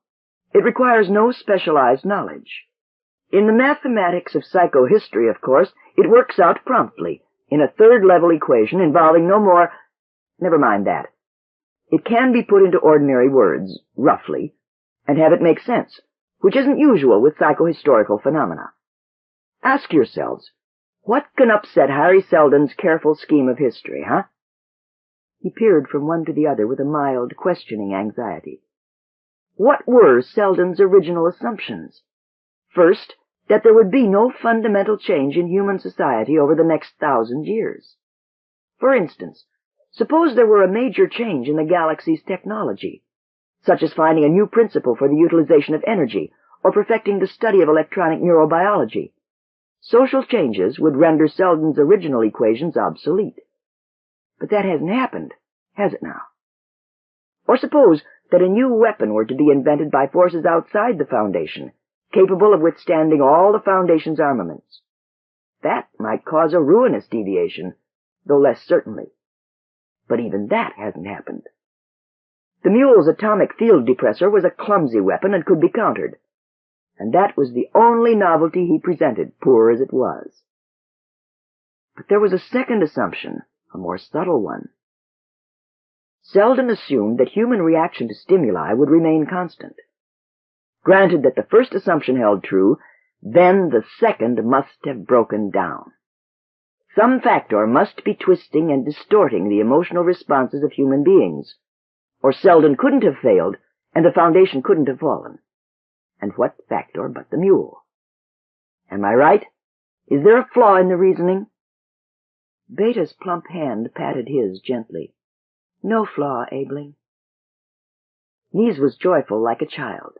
It requires no specialized knowledge. In the mathematics of psychohistory, of course, it works out promptly, in a third-level equation involving no more— never mind that. It can be put into ordinary words, roughly, and have it make sense, which isn't usual with psychohistorical phenomena. Ask yourselves, what can upset Harry Seldon's careful scheme of history, huh? He peered from one to the other with a mild, questioning anxiety. What were Seldon's original assumptions? First, that there would be no fundamental change in human society over the next 1,000 years. For instance, suppose there were a major change in the galaxy's technology, such as finding a new principle for the utilization of energy or perfecting the study of electronic neurobiology. Social changes would render Seldon's original equations obsolete. But that hasn't happened, has it now? Or suppose that a new weapon were to be invented by forces outside the Foundation, capable of withstanding all the Foundation's armaments. That might cause a ruinous deviation, though less certainly. But even that hasn't happened. The mule's atomic field depressor was a clumsy weapon and could be countered. And that was the only novelty he presented, poor as it was. But there was a second assumption, a more subtle one. Seldon assumed that human reaction to stimuli would remain constant. Granted that the first assumption held true, then the second must have broken down. Some factor must be twisting and distorting the emotional responses of human beings, or Seldon couldn't have failed, and the Foundation couldn't have fallen. And what factor but the mule? Am I right? Is there a flaw in the reasoning? Beta's plump hand patted his gently. No flaw, Abeling. Nies was joyful like a child.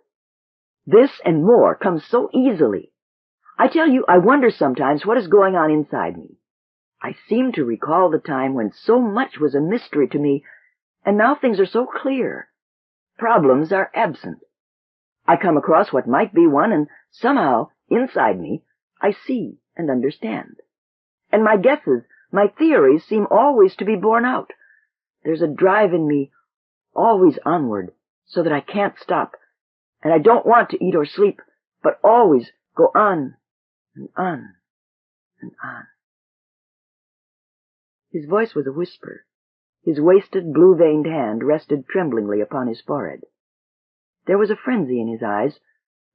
This and more comes so easily. I tell you, I wonder sometimes what is going on inside me. I seem to recall the time when so much was a mystery to me, and now things are so clear. Problems are absent. I come across what might be one, and somehow, inside me, I see and understand. And my guesses, my theories seem always to be borne out. There's a drive in me, always onward, so that I can't stop, and I don't want to eat or sleep, but always go on and on and on. His voice was a whisper. His wasted, blue-veined hand rested tremblingly upon his forehead. There was a frenzy in his eyes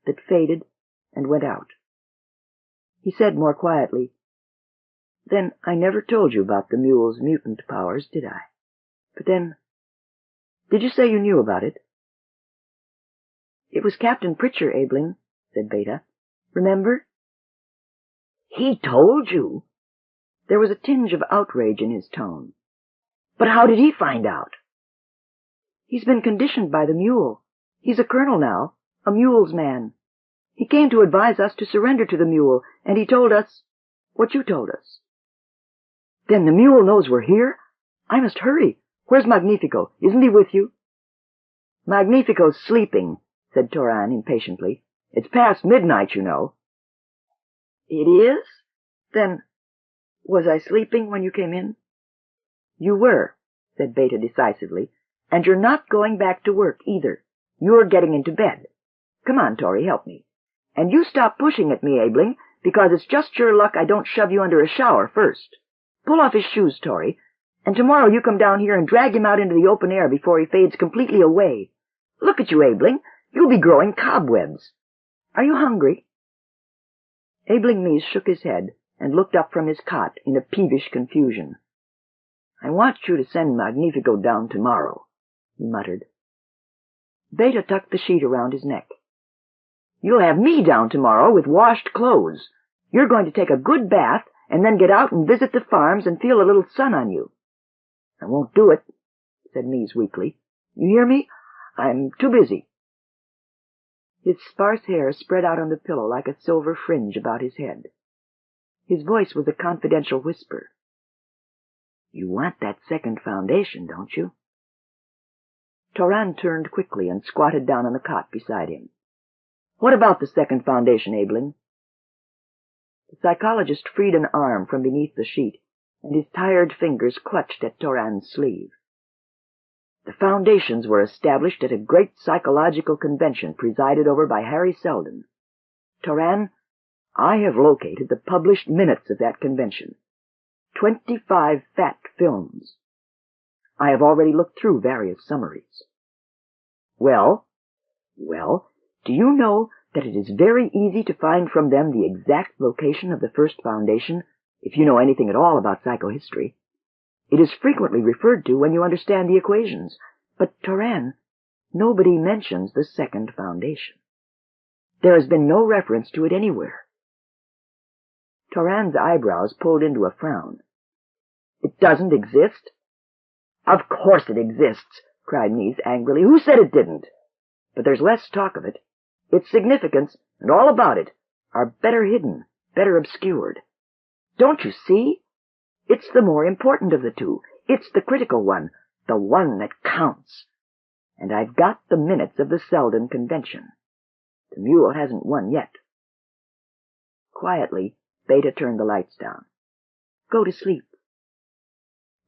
that faded and went out. He said more quietly, Then I never told you about the mule's mutant powers, did I? But then, did you say you knew about it? It was Captain Pritchard, Abeling, said Beta. Remember? He told you? There was a tinge of outrage in his tone. But how did he find out? He's been conditioned by the mule. He's a colonel now, a mule's man. He came to advise us to surrender to the mule, and he told us what you told us. Then the mule knows we're here? I must hurry. Where's Magnifico? Isn't he with you? Magnifico's sleeping, said Toran impatiently. It's past midnight, you know. It is? Then, was I sleeping when you came in? You were, said Beta decisively, and you're not going back to work either. You're getting into bed. Come on, Tori, help me. And you stop pushing at me, Abeling, because it's just your luck I don't shove you under a shower first. Pull off his shoes, Tori, and tomorrow you come down here and drag him out into the open air before he fades completely away. Look at you, Abeling. You'll be growing cobwebs. Are you hungry? Abeling Mees shook his head and looked up from his cot in a peevish confusion. I want you to send Magnifico down tomorrow, he muttered. Beta tucked the sheet around his neck. You'll have me down tomorrow with washed clothes. You're going to take a good bath and then get out and visit the farms and feel a little sun on you. I won't do it, said Mees weakly. You hear me? I'm too busy. His sparse hair spread out on the pillow like a silver fringe about his head. His voice was a confidential whisper. You want that second foundation, don't you? Toran turned quickly and squatted down on the cot beside him. What about the second foundation, Abeling? The psychologist freed an arm from beneath the sheet, and his tired fingers clutched at Toran's sleeve. The foundations were established at a great psychological convention presided over by Harry Seldon. Toran, I have located the published minutes of that convention. 25 fat films. I have already looked through various summaries. Well, do you know that it is very easy to find from them the exact location of the first foundation, if you know anything at all about psychohistory? It is frequently referred to when you understand the equations, but, Toran, nobody mentions the second foundation. There has been no reference to it anywhere. Toran's eyebrows pulled into a frown. It doesn't exist? Of course it exists, cried Mees angrily. Who said it didn't? But there's less talk of it. Its significance, and all about it, are better hidden, better obscured. Don't you see? It's the more important of the two. It's the critical one, the one that counts. And I've got the minutes of the Seldon convention. The mule hasn't won yet. Quietly, Beta turned the lights down. Go to sleep.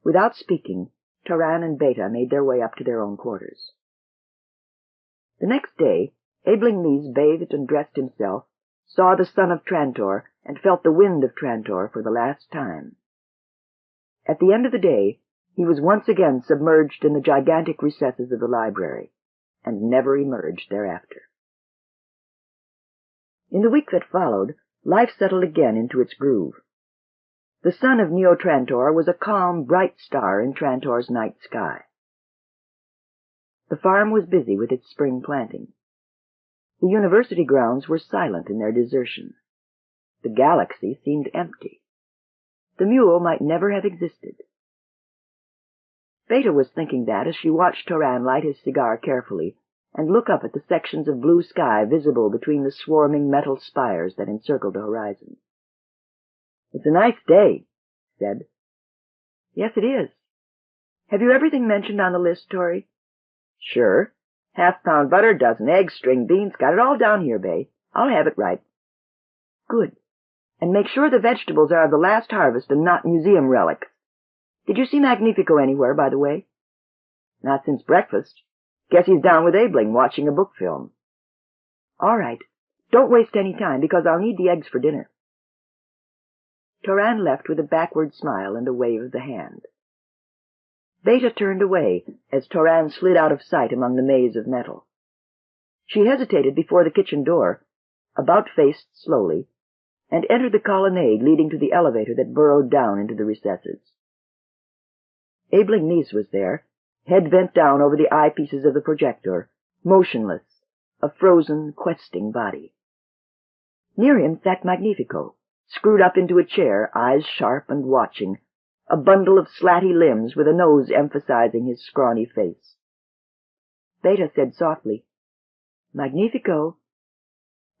Without speaking, Toran and Beta made their way up to their own quarters. The next day, Abeling Mees bathed and dressed himself, saw the sun of Trantor, and felt the wind of Trantor for the last time. At the end of the day, he was once again submerged in the gigantic recesses of the library, and never emerged thereafter. In the week that followed, life settled again into its groove. The sun of Neo Trantor was a calm, bright star in Trantor's night sky. The farm was busy with its spring planting. The university grounds were silent in their desertion. The galaxy seemed empty. The mule might never have existed. Beta was thinking that as she watched Toran light his cigar carefully and look up at the sections of blue sky visible between the swarming metal spires that encircled the horizon. It's a nice day, he said. Yes, it is. Have you everything mentioned on the list, Tori? Sure. Half-pound butter, dozen eggs, string beans, got it all down here, Bay. I'll have it right. Good. And make sure the vegetables are of the last harvest and not museum relics. Did you see Magnifico anywhere, by the way? Not since breakfast. Guess he's down with Abeling watching a book film. All right. Don't waste any time, because I'll need the eggs for dinner. Toran left with a backward smile and a wave of the hand. Beta turned away as Toran slid out of sight among the maze of metal. She hesitated before the kitchen door, about-faced slowly, and entered the colonnade leading to the elevator that burrowed down into the recesses. Abeling Mees was there, head bent down over the eyepieces of the projector, motionless, a frozen, questing body. Near him sat Magnifico, screwed up into a chair, eyes sharp and watching, a bundle of slatty limbs with a nose emphasizing his scrawny face. Beta said softly, "Magnifico."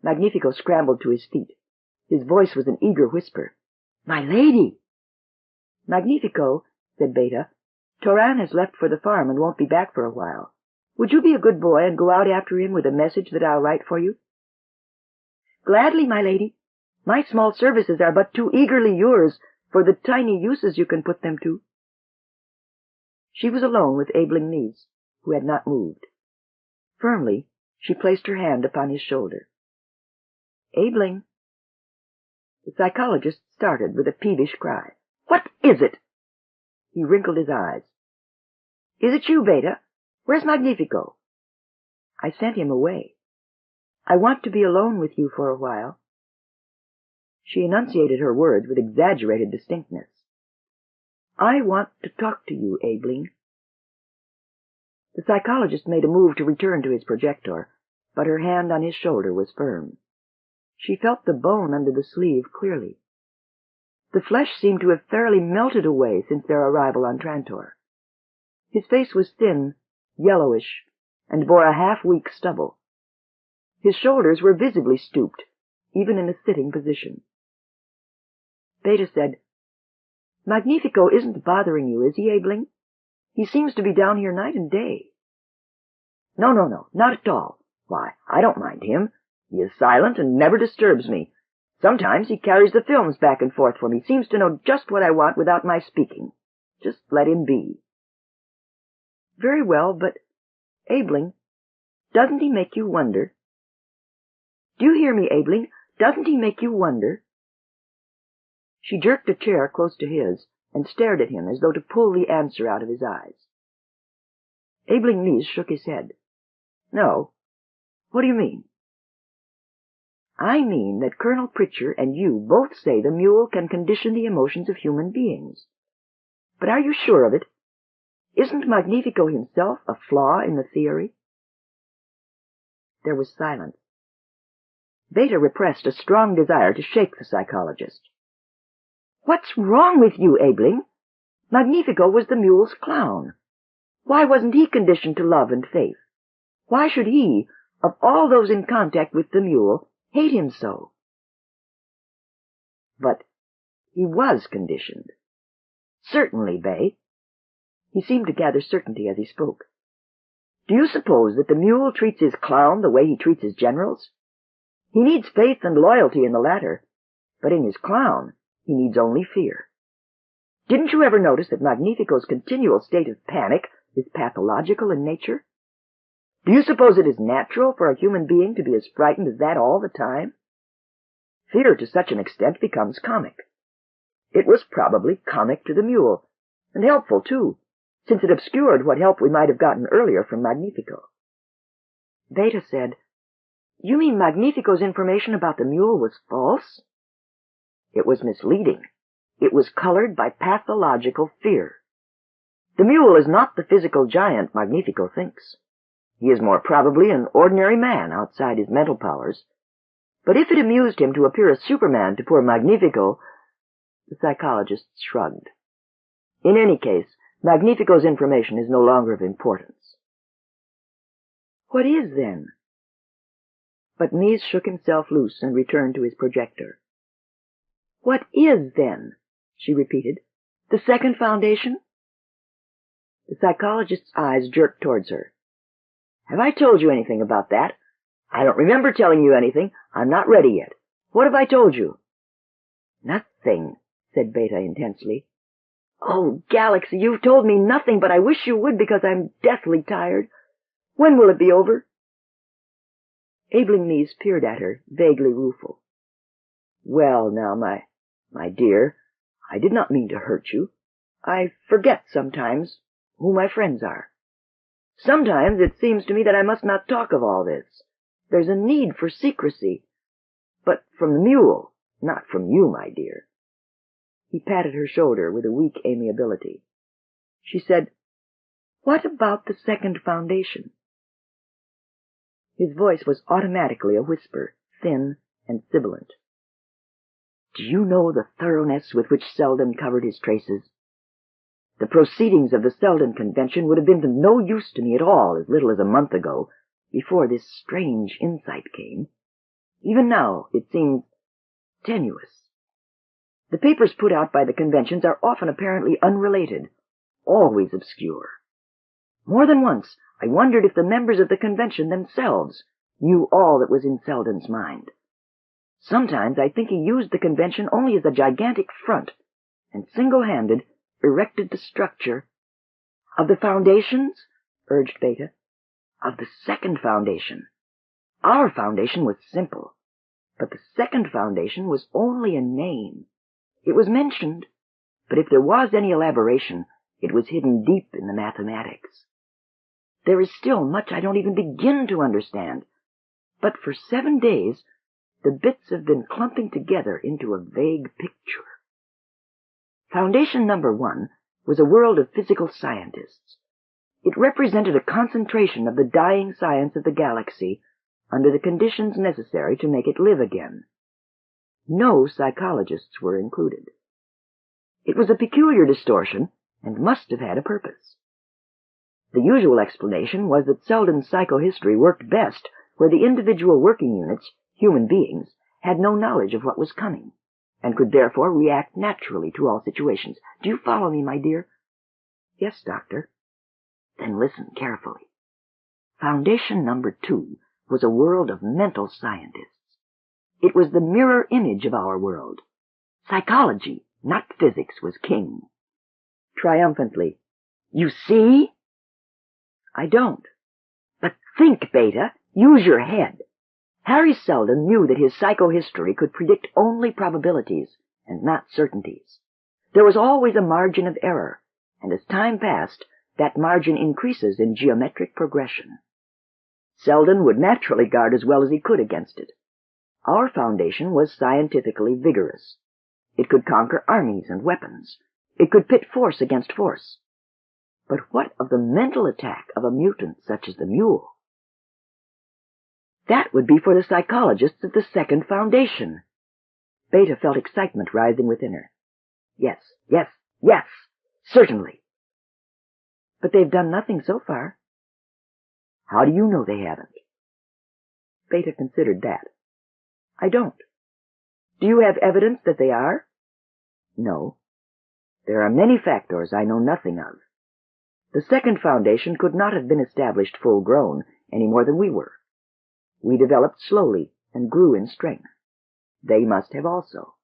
Magnifico scrambled to his feet. His voice was an eager whisper. "My lady!" "Magnifico," said Beta, "Toran has left for the farm and won't be back for a while. Would you be a good boy and go out after him with a message that I'll write for you?" "Gladly, my lady. My small services are but too eagerly yours for the tiny uses you can put them to." She was alone with Abeling Nies, who had not moved. Firmly, she placed her hand upon his shoulder. "Abeling." The psychologist started with a peevish cry. "What is it?" He wrinkled his eyes. "Is it you, Beta? Where's Magnifico?" "I sent him away. I want to be alone with you for a while." She enunciated her words with exaggerated distinctness. "I want to talk to you, Abeling." The psychologist made a move to return to his projector, but her hand on his shoulder was firm. She felt the bone under the sleeve clearly. The flesh seemed to have fairly melted away since their arrival on Trantor. His face was thin, yellowish, and bore a half-weak stubble. His shoulders were visibly stooped, even in a sitting position. Beta said, "Magnifico isn't bothering you, is he, Abeling? He seems to be down here night and day." No, not at all. Why, I don't mind him. He is silent and never disturbs me. Sometimes he carries the films back and forth for me, seems to know just what I want without my speaking. Just let him be." "Very well, but, Abeling, doesn't he make you wonder? Do you hear me, Abeling? Doesn't he make you wonder?" She jerked a chair close to his and stared at him as though to pull the answer out of his eyes. Abeling Nies shook his head. "No. What do you mean?" "I mean that Colonel Pritchard and you both say the mule can condition the emotions of human beings. But are you sure of it? Isn't Magnifico himself a flaw in the theory?" There was silence. Beta repressed a strong desire to shake the psychologist. "What's wrong with you, Abeling? Magnifico was the mule's clown. Why wasn't he conditioned to love and faith? Why should he, of all those in contact with the mule, hate him so?" "But he was conditioned." "Certainly, Bay." He seemed to gather certainty as he spoke. "Do you suppose that the mule treats his clown the way he treats his generals? He needs faith and loyalty in the latter, but in his clown he needs only fear. Didn't you ever notice that Magnifico's continual state of panic is pathological in nature? Do you suppose it is natural for a human being to be as frightened as that all the time? Fear to such an extent becomes comic. It was probably comic to the mule, and helpful too, since it obscured what help we might have gotten earlier from Magnifico." Beta said, "You mean Magnifico's information about the mule was false?" "It was misleading. It was colored by pathological fear. The mule is not the physical giant Magnifico thinks. He is more probably an ordinary man outside his mental powers. But if it amused him to appear a Superman to poor Magnifico—" The psychologist shrugged. "In any case, Magnifico's information is no longer of importance." "What is, then?" But Nies shook himself loose and returned to his projector. "What is, then?" she repeated. "The second foundation?" The psychologist's eyes jerked towards her. "Have I told you anything about that? I don't remember telling you anything. I'm not ready yet. What have I told you?" "Nothing," said Beta intensely. "Oh, Galaxy, you've told me nothing, but I wish you would because I'm deathly tired. When will it be over?" Abeling Nies peered at her, vaguely rueful. "Well, now, my dear, I did not mean to hurt you. I forget sometimes who my friends are. Sometimes it seems to me that I must not talk of all this. There's a need for secrecy. But from the mule, not from you, my dear." He patted her shoulder with a weak amiability. She said, "What about the second foundation?" His voice was automatically a whisper, thin and sibilant. Do you know the thoroughness with which Selden covered his traces? The proceedings of the Selden Convention would have been of no use to me at all as little as a month ago, before this strange insight came. Even now it seems tenuous. The papers put out by the conventions are often apparently unrelated, always obscure. More than once I wondered if the members of the convention themselves knew all that was in Selden's mind. Sometimes I think he used the convention only as a gigantic front, and single-handed erected the structure. Of the foundations, urged Beta, of the second foundation. Our foundation was simple, but the second foundation was only a name. It was mentioned, but if there was any elaboration, it was hidden deep in the mathematics. There is still much I don't even begin to understand, but for 7 days the bits have been clumping together into a vague picture. Foundation number 1 was a world of physical scientists. It represented a concentration of the dying science of the galaxy under the conditions necessary to make it live again. No psychologists were included. It was a peculiar distortion and must have had a purpose. The usual explanation was that Selden's psychohistory worked best where the individual working units, human beings, had no knowledge of what was coming, and could therefore react naturally to all situations. Do you follow me, my dear? Yes, Doctor. Then listen carefully. Foundation number 2 was a world of mental scientists. It was the mirror image of our world. Psychology, not physics, was king. Triumphantly, you see? I don't. But think, Beta. Use your head. Harry Selden knew that his psychohistory could predict only probabilities and not certainties. There was always a margin of error, and as time passed, that margin increases in geometric progression. Selden would naturally guard as well as he could against it. Our foundation was scientifically vigorous. It could conquer armies and weapons. It could pit force against force. But what of the mental attack of a mutant such as the mule? That would be for the psychologists of the second foundation. Beta felt excitement rising within her. Yes, yes, yes, certainly. But they've done nothing so far. How do you know they haven't? Beta considered that. I don't. Do you have evidence that they are? No. There are many factors I know nothing of. The second foundation could not have been established full-grown any more than we were. We developed slowly and grew in strength. They must have also.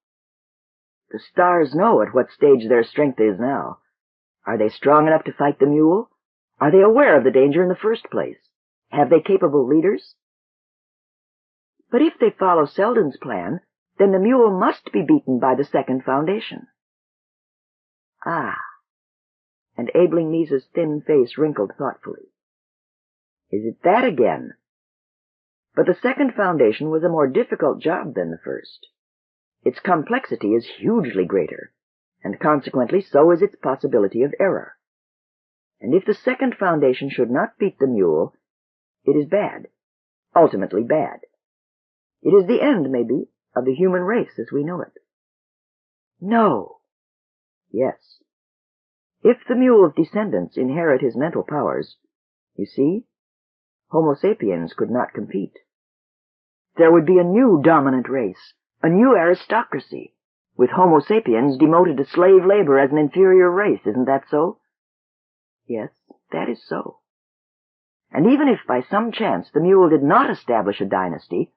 The stars know at what stage their strength is now. Are they strong enough to fight the mule? Are they aware of the danger in the first place? Have they capable leaders? But if they follow Selden's plan, then the mule must be beaten by the second foundation. Ah. And Abeling Misa's thin face wrinkled thoughtfully. Is it that again? But the second foundation was a more difficult job than the first. Its complexity is hugely greater, and consequently so is its possibility of error. And if the second foundation should not beat the mule, it is bad, ultimately bad. It is the end, maybe, of the human race as we know it. No. Yes. If the mule's descendants inherit his mental powers, you see, Homo sapiens could not compete. There would be a new dominant race, a new aristocracy, with Homo sapiens demoted to slave labor as an inferior race. Isn't that so? Yes, that is so. And even if by some chance the mule did not establish a dynasty,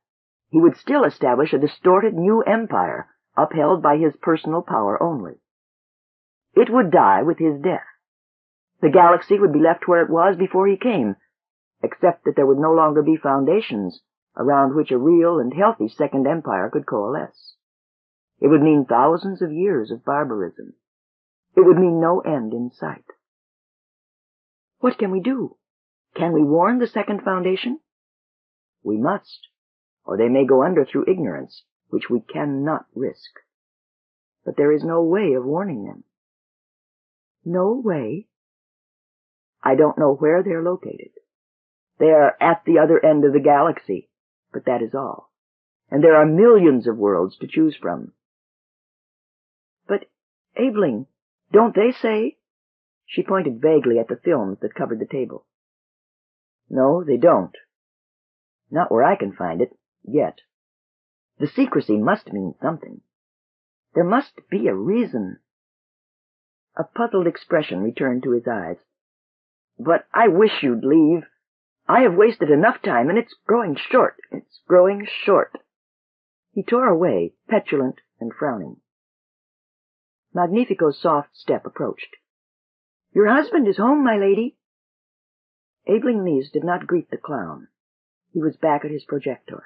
he would still establish a distorted new empire, upheld by his personal power only. It would die with his death. The galaxy would be left where it was before he came, except that there would no longer be foundations around which a real and healthy second empire could coalesce. It would mean thousands of years of barbarism. It would mean no end in sight. What can we do? Can we warn the second foundation? We must, or they may go under through ignorance, which we cannot risk. But there is no way of warning them. No way? I don't know where they're located. They are at the other end of the galaxy, but that is all. and there are millions of worlds to choose from. But, Abeling, don't they say? She pointed vaguely at the films that covered the table. No, they don't. Not where I can find it, yet. The secrecy must mean something. There must be a reason. A puzzled expression returned to his eyes. But I wish you'd leave. I have wasted enough time, and it's growing short. It's growing short. He tore away, petulant and frowning. Magnifico's soft step approached. Your husband is home, my lady. Abeling Mies did not greet the clown. He was back at his projector.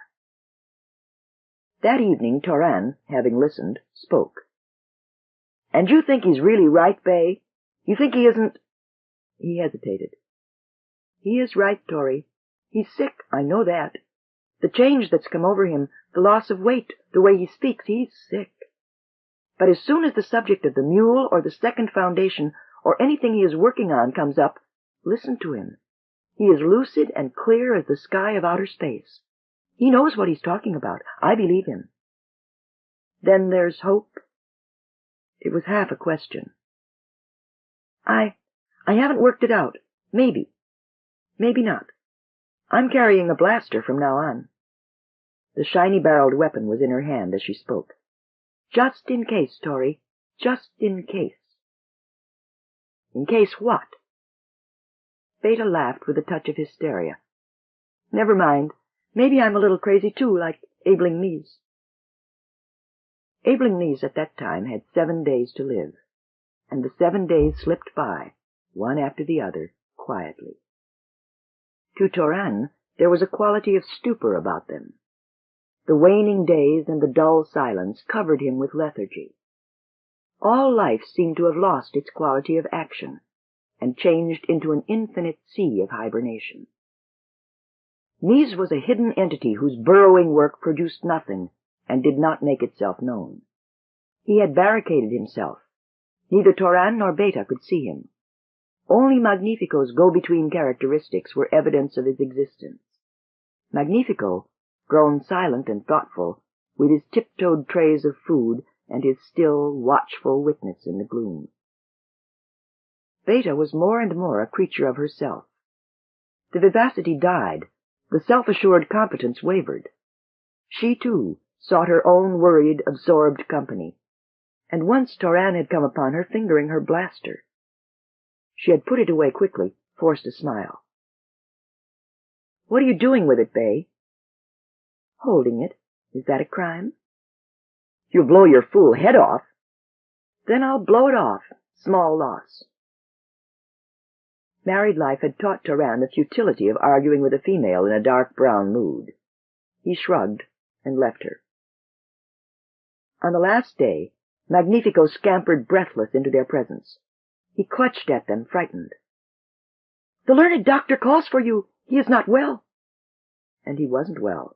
That evening, Toran, having listened, spoke. And you think he's really right, Bay? You think he isn't— He hesitated. He is right, Tori. He's sick, I know that. The change that's come over him, the loss of weight, the way he speaks, he's sick. But as soon as the subject of the mule or the second foundation or anything he is working on comes up, listen to him. He is lucid and clear as the sky of outer space. He knows what he's talking about. I believe him. Then there's hope. It was half a question. I haven't worked it out. Maybe. Maybe not. I'm carrying a blaster from now on. The shiny-barreled weapon was in her hand as she spoke. Just in case, Tori. Just in case. In case what? Beta laughed with a touch of hysteria. Never mind. Maybe I'm a little crazy too, like Abeling Mies. Abeling Mies at that time had 7 days to live, and the 7 days slipped by, one after the other, quietly. To Toran, there was a quality of stupor about them. The waning days and the dull silence covered him with lethargy. All life seemed to have lost its quality of action, and changed into an infinite sea of hibernation. Mies was a hidden entity whose burrowing work produced nothing, and did not make itself known. He had barricaded himself. Neither Toran nor Beta could see him. Only Magnifico's go-between characteristics were evidence of his existence. Magnifico, grown silent and thoughtful, with his tiptoed trays of food and his still, watchful witness in the gloom. Beta was more and more a creature of herself. The vivacity died, the self-assured competence wavered. She, too, sought her own worried, absorbed company, and once Toran had come upon her fingering her blaster. She had put it away quickly, forced a smile. What are you doing with it, Bay? Holding it. Is that a crime? You'll blow your fool head off. Then I'll blow it off. Small loss. Married life had taught Toran the futility of arguing with a female in a dark brown mood. He shrugged and left her. On the last day, Magnifico scampered breathless into their presence. He clutched at them, frightened. The learned doctor calls for you. He is not well. And he wasn't well.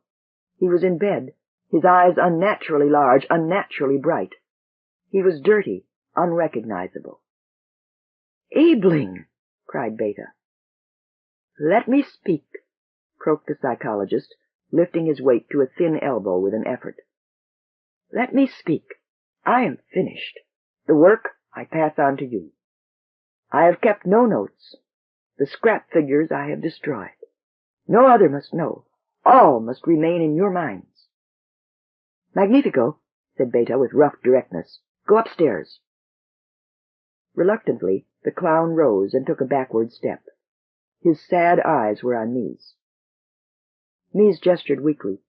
He was in bed, his eyes unnaturally large, unnaturally bright. He was dirty, unrecognizable. Abeling! Cried Beta. Let me speak, croaked the psychologist, lifting his weight to a thin elbow with an effort. Let me speak. I am finished. The work I pass on to you. I have kept no notes. The scrap figures I have destroyed. No other must know. All must remain in your minds. Magnifico, said Beta with rough directness, go upstairs. Reluctantly, the clown rose and took a backward step. His sad eyes were on Mies. Mies gestured weakly.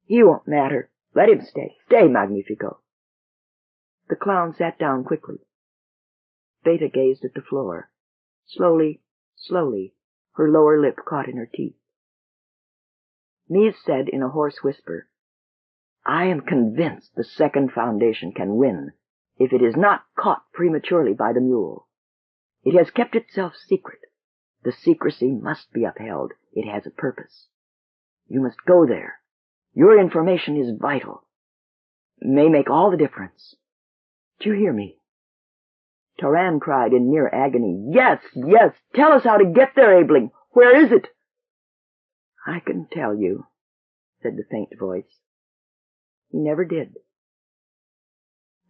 He won't matter. Let him stay. Stay, Magnifico. The clown sat down quickly. Beta gazed at the floor. Slowly, slowly, her lower lip caught in her teeth. Mies said in a hoarse whisper, I am convinced the second foundation can win if it is not caught prematurely by the mule. It has kept itself secret. The secrecy must be upheld. It has a purpose. You must go there. Your information is vital. May make all the difference. Do you hear me? Toran cried in near agony, Yes, yes, tell us how to get there, Abeling. Where is it? I can tell you, said the faint voice. He never did.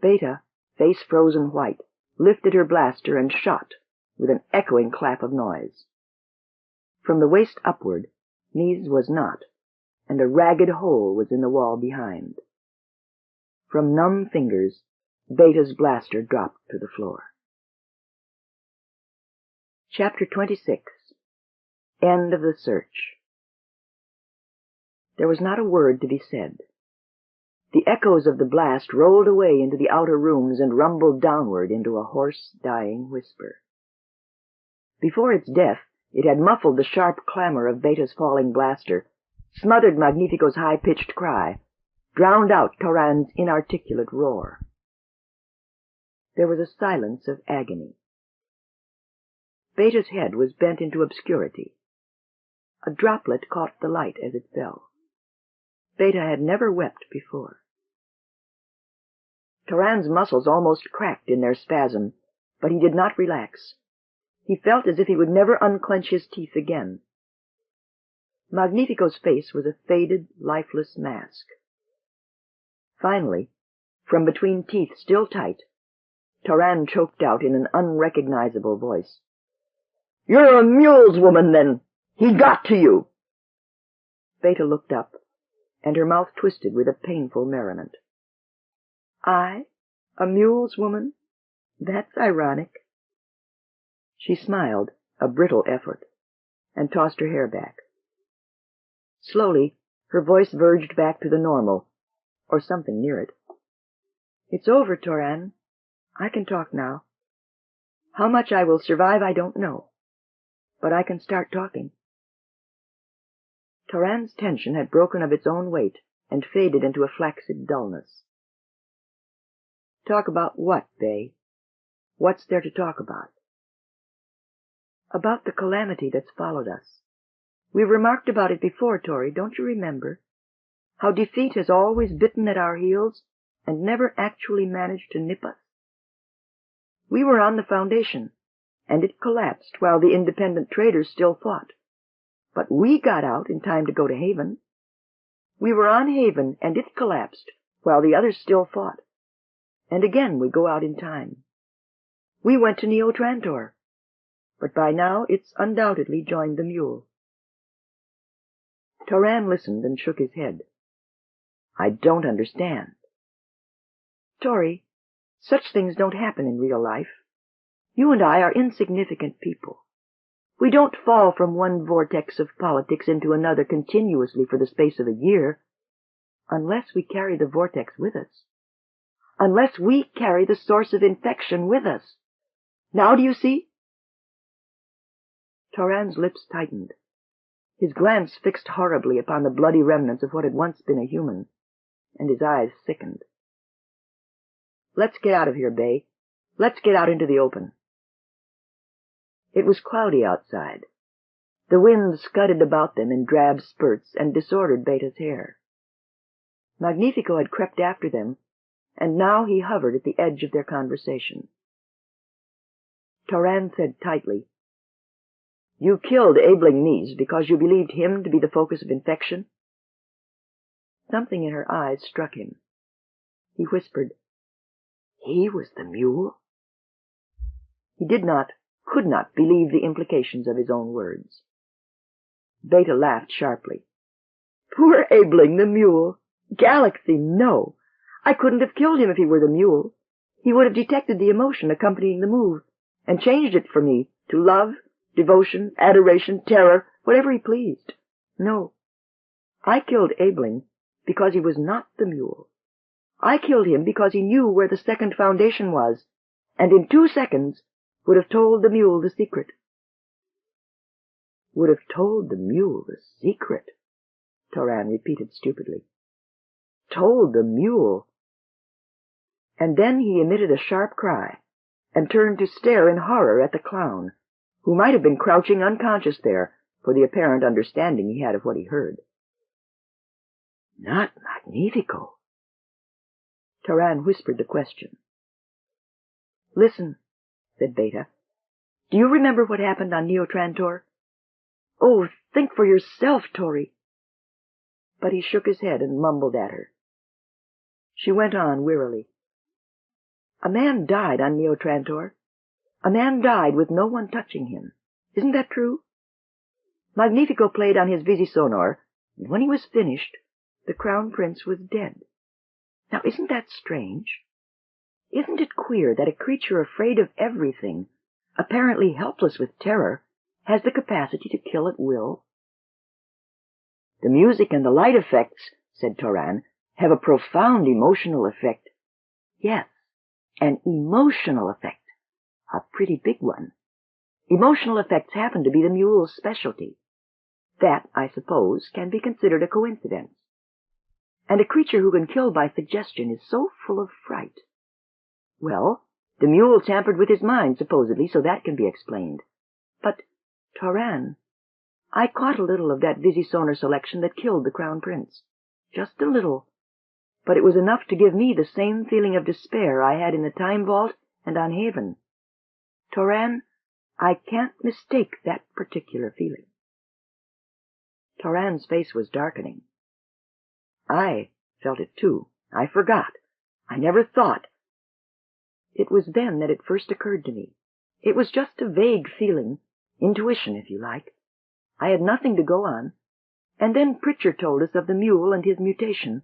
Beta, face frozen white, lifted her blaster and shot with an echoing clap of noise. From the waist upward, Nee's was not, and a ragged hole was in the wall behind. From numb fingers, Beta's blaster dropped to the floor. Chapter 26. End of the Search. There was not a word to be said. The echoes of the blast rolled away into the outer rooms and rumbled downward into a hoarse, dying whisper. Before its death, it had muffled the sharp clamor of Beta's falling blaster, smothered Magnifico's high-pitched cry, drowned out Toran's inarticulate roar. There was a silence of agony. Beta's head was bent into obscurity. A droplet caught the light as it fell. Beta had never wept before. Toran's muscles almost cracked in their spasm, but he did not relax. He felt as if he would never unclench his teeth again. Magnifico's face was a faded, lifeless mask. Finally, from between teeth still tight, Toran choked out in an unrecognizable voice, "You're a mule's woman, then! He got to you!" Beta looked up, and her mouth twisted with a painful merriment. "I? A mule's woman? That's ironic." She smiled, a brittle effort, and tossed her hair back. Slowly, her voice verged back to the normal, or something near it. "It's over, Toran. I can talk now. How much I will survive I don't know, but I can start talking." Toran's tension had broken of its own weight and faded into a flaccid dullness. "Talk about what, Bay? What's there to talk about?" "About the calamity that's followed us. We remarked about it before, Tori, don't you remember? How defeat has always bitten at our heels and never actually managed to nip us. We were on the Foundation, and it collapsed while the independent traders still fought. But we got out in time to go to Haven. We were on Haven, and it collapsed while the others still fought. And again we go out in time. We went to Neo Trantor, but by now it's undoubtedly joined the mule." Toran listened and shook his head. "I don't understand." "Tori, such things don't happen in real life. You and I are insignificant people. We don't fall from one vortex of politics into another continuously for the space of a year, unless we carry the vortex with us. Unless we carry the source of infection with us. Now do you see?" Toran's lips tightened. His glance fixed horribly upon the bloody remnants of what had once been a human, and his eyes thickened. "Let's get out of here, Bay. Let's get out into the open." It was cloudy outside. The wind scudded about them in drab spurts and disordered Beta's hair. Magnifico had crept after them, and now he hovered at the edge of their conversation. Toran said tightly, "You killed Abeling Nees because you believed him to be the focus of infection?" Something in her eyes struck him. He whispered, "He was the mule?" He could not believe the implications of his own words. Beta laughed sharply. "Poor Abeling the mule! Galaxy, no! I couldn't have killed him if he were the mule. He would have detected the emotion accompanying the move, and changed it for me to love, devotion, adoration, terror, whatever he pleased. No. I killed Abeling because he was not the mule. I killed him because he knew where the second Foundation was, and in 2 seconds would have told the mule the secret." "Would have told the mule the secret," Toran repeated stupidly. "Told the mule." And then he emitted a sharp cry, and turned to stare in horror at the clown, who might have been crouching unconscious there for the apparent understanding he had of what he heard. "Not Magnifico?" Toran whispered the question. "Listen," said Beta. "Do you remember what happened on Neo Trantor? Oh, think for yourself, Tori." But he shook his head and mumbled at her. She went on wearily. A man died on Neo Trantor. A man died with no one touching him. Isn't that true? Magnifico played on his Visi-Sonor, and when he was finished, the Crown Prince was dead. Now, isn't that strange? Isn't it queer that a creature afraid of everything, apparently helpless with terror, has the capacity to kill at will? The music and the light effects, said Toran, have a profound emotional effect. Yes, an emotional effect. A pretty big one. Emotional effects happen to be the mule's specialty. That, I suppose, can be considered a coincidence. And a creature who can kill by suggestion is so full of fright. Well, the mule tampered with his mind, supposedly, so that can be explained. But, Toran, I caught a little of that Visi-Sonor selection that killed the Crown Prince. Just a little. But it was enough to give me the same feeling of despair I had in the Time Vault and on Haven. Toran, I can't mistake that particular feeling. Toran's face was darkening. I felt it too. I forgot. I never thought. It was then that it first occurred to me. It was just a vague feeling, intuition, if you like. I had nothing to go on. And then Pritchard told us of the mule and his mutation,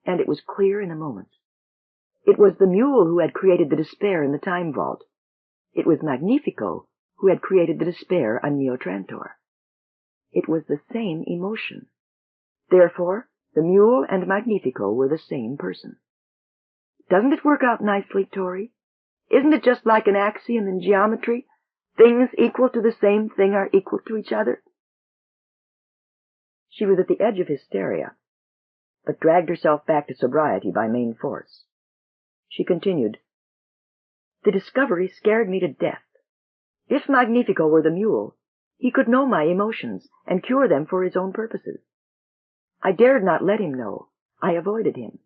and it was clear in a moment. It was the mule who had created the despair in the Time Vault. It was Magnifico who had created the despair on Neo Trantor. It was the same emotion. Therefore, the mule and Magnifico were the same person. Doesn't it work out nicely, Tori? Isn't it just like an axiom in geometry? Things equal to the same thing are equal to each other. She was at the edge of hysteria, but dragged herself back to sobriety by main force. She continued, The discovery scared me to death. If Magnifico were the mule, he could know my emotions and cure them for his own purposes. I dared not let him know. I avoided him.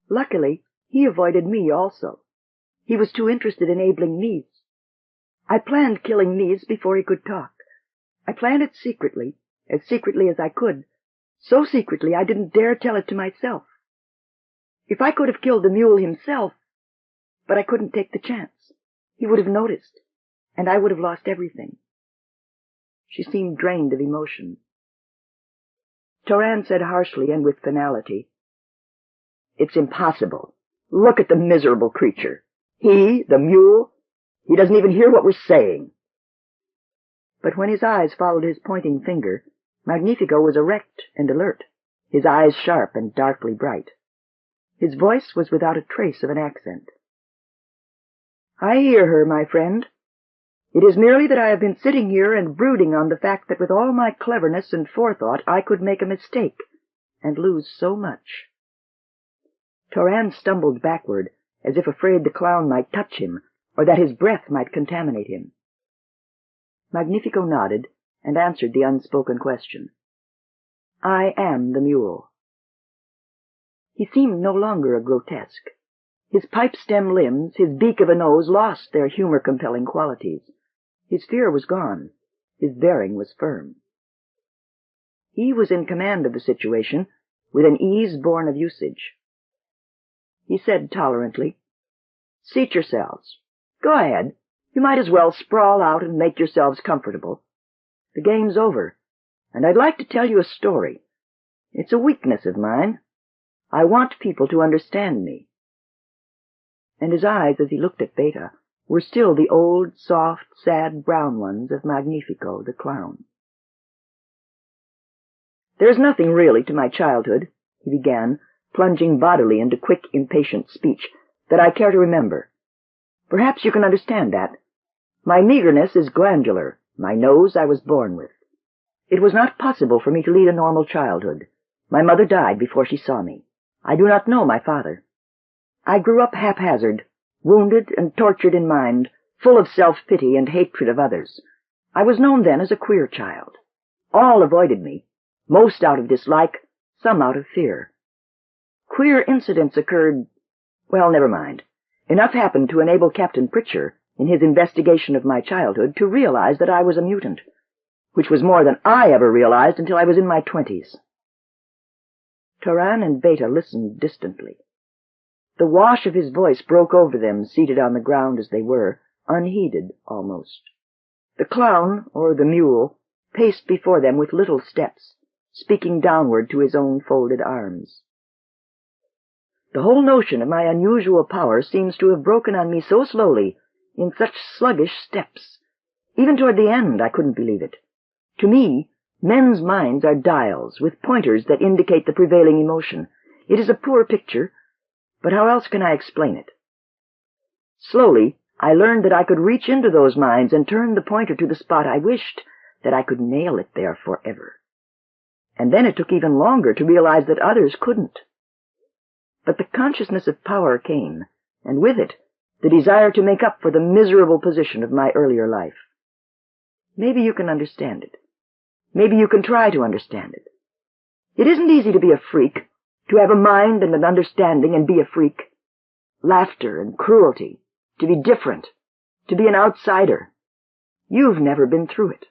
Luckily, he avoided me also. He was too interested in enabling Mies. I planned killing Mies before he could talk. I planned it secretly as I could, so secretly I didn't dare tell it to myself. If I could have killed the mule himself, but I couldn't take the chance. He would have noticed, and I would have lost everything. She seemed drained of emotion. Toran said harshly and with finality, It's impossible. Look at the miserable creature. He, the mule, he doesn't even hear what we're saying. But when his eyes followed his pointing finger, Magnifico was erect and alert, his eyes sharp and darkly bright. His voice was without a trace of an accent. I hear her, my friend. It is merely that I have been sitting here and brooding on the fact that with all my cleverness and forethought I could make a mistake and lose so much. Toran stumbled backward, as if afraid the clown might touch him, or that his breath might contaminate him. Magnifico nodded and answered the unspoken question. I am the mule. He seemed no longer a grotesque. His pipe-stem limbs, his beak of a nose, lost their humor-compelling qualities. His fear was gone. His bearing was firm. He was in command of the situation, with an ease born of usage. He said tolerantly, Seat yourselves. Go ahead. You might as well sprawl out and make yourselves comfortable. The game's over, and I'd like to tell you a story. It's a weakness of mine. I want people to understand me. And his eyes, as he looked at Beta, were still the old, soft, sad brown ones of Magnifico the clown. There's nothing really to my childhood, he began, plunging bodily into quick, impatient speech, that I care to remember. Perhaps you can understand that. My meagerness is glandular. My nose I was born with. It was not possible for me to lead a normal childhood. My mother died before she saw me. I do not know my father. I grew up haphazard, wounded and tortured in mind, full of self-pity and hatred of others. I was known then as a queer child. All avoided me, most out of dislike, some out of fear. Queer incidents occurred. Well, never mind. Enough happened to enable Captain Pritchard, in his investigation of my childhood, to realize that I was a mutant, which was more than I ever realized until I was in my 20s. Toran and Beta listened distantly. The wash of his voice broke over them, seated on the ground as they were, unheeded almost. The clown, or the mule, paced before them with little steps, speaking downward to his own folded arms. The whole notion of my unusual power seems to have broken on me so slowly, in such sluggish steps. Even toward the end I couldn't believe it. To me, men's minds are dials with pointers that indicate the prevailing emotion. It is a poor picture, but how else can I explain it? Slowly, I learned that I could reach into those minds and turn the pointer to the spot I wished, that I could nail it there forever. And then it took even longer to realize that others couldn't. But the consciousness of power came, and with it, the desire to make up for the miserable position of my earlier life. Maybe you can understand it. Maybe you can try to understand it. It isn't easy to be a freak, to have a mind and an understanding and be a freak. Laughter and cruelty, to be different, to be an outsider. You've never been through it.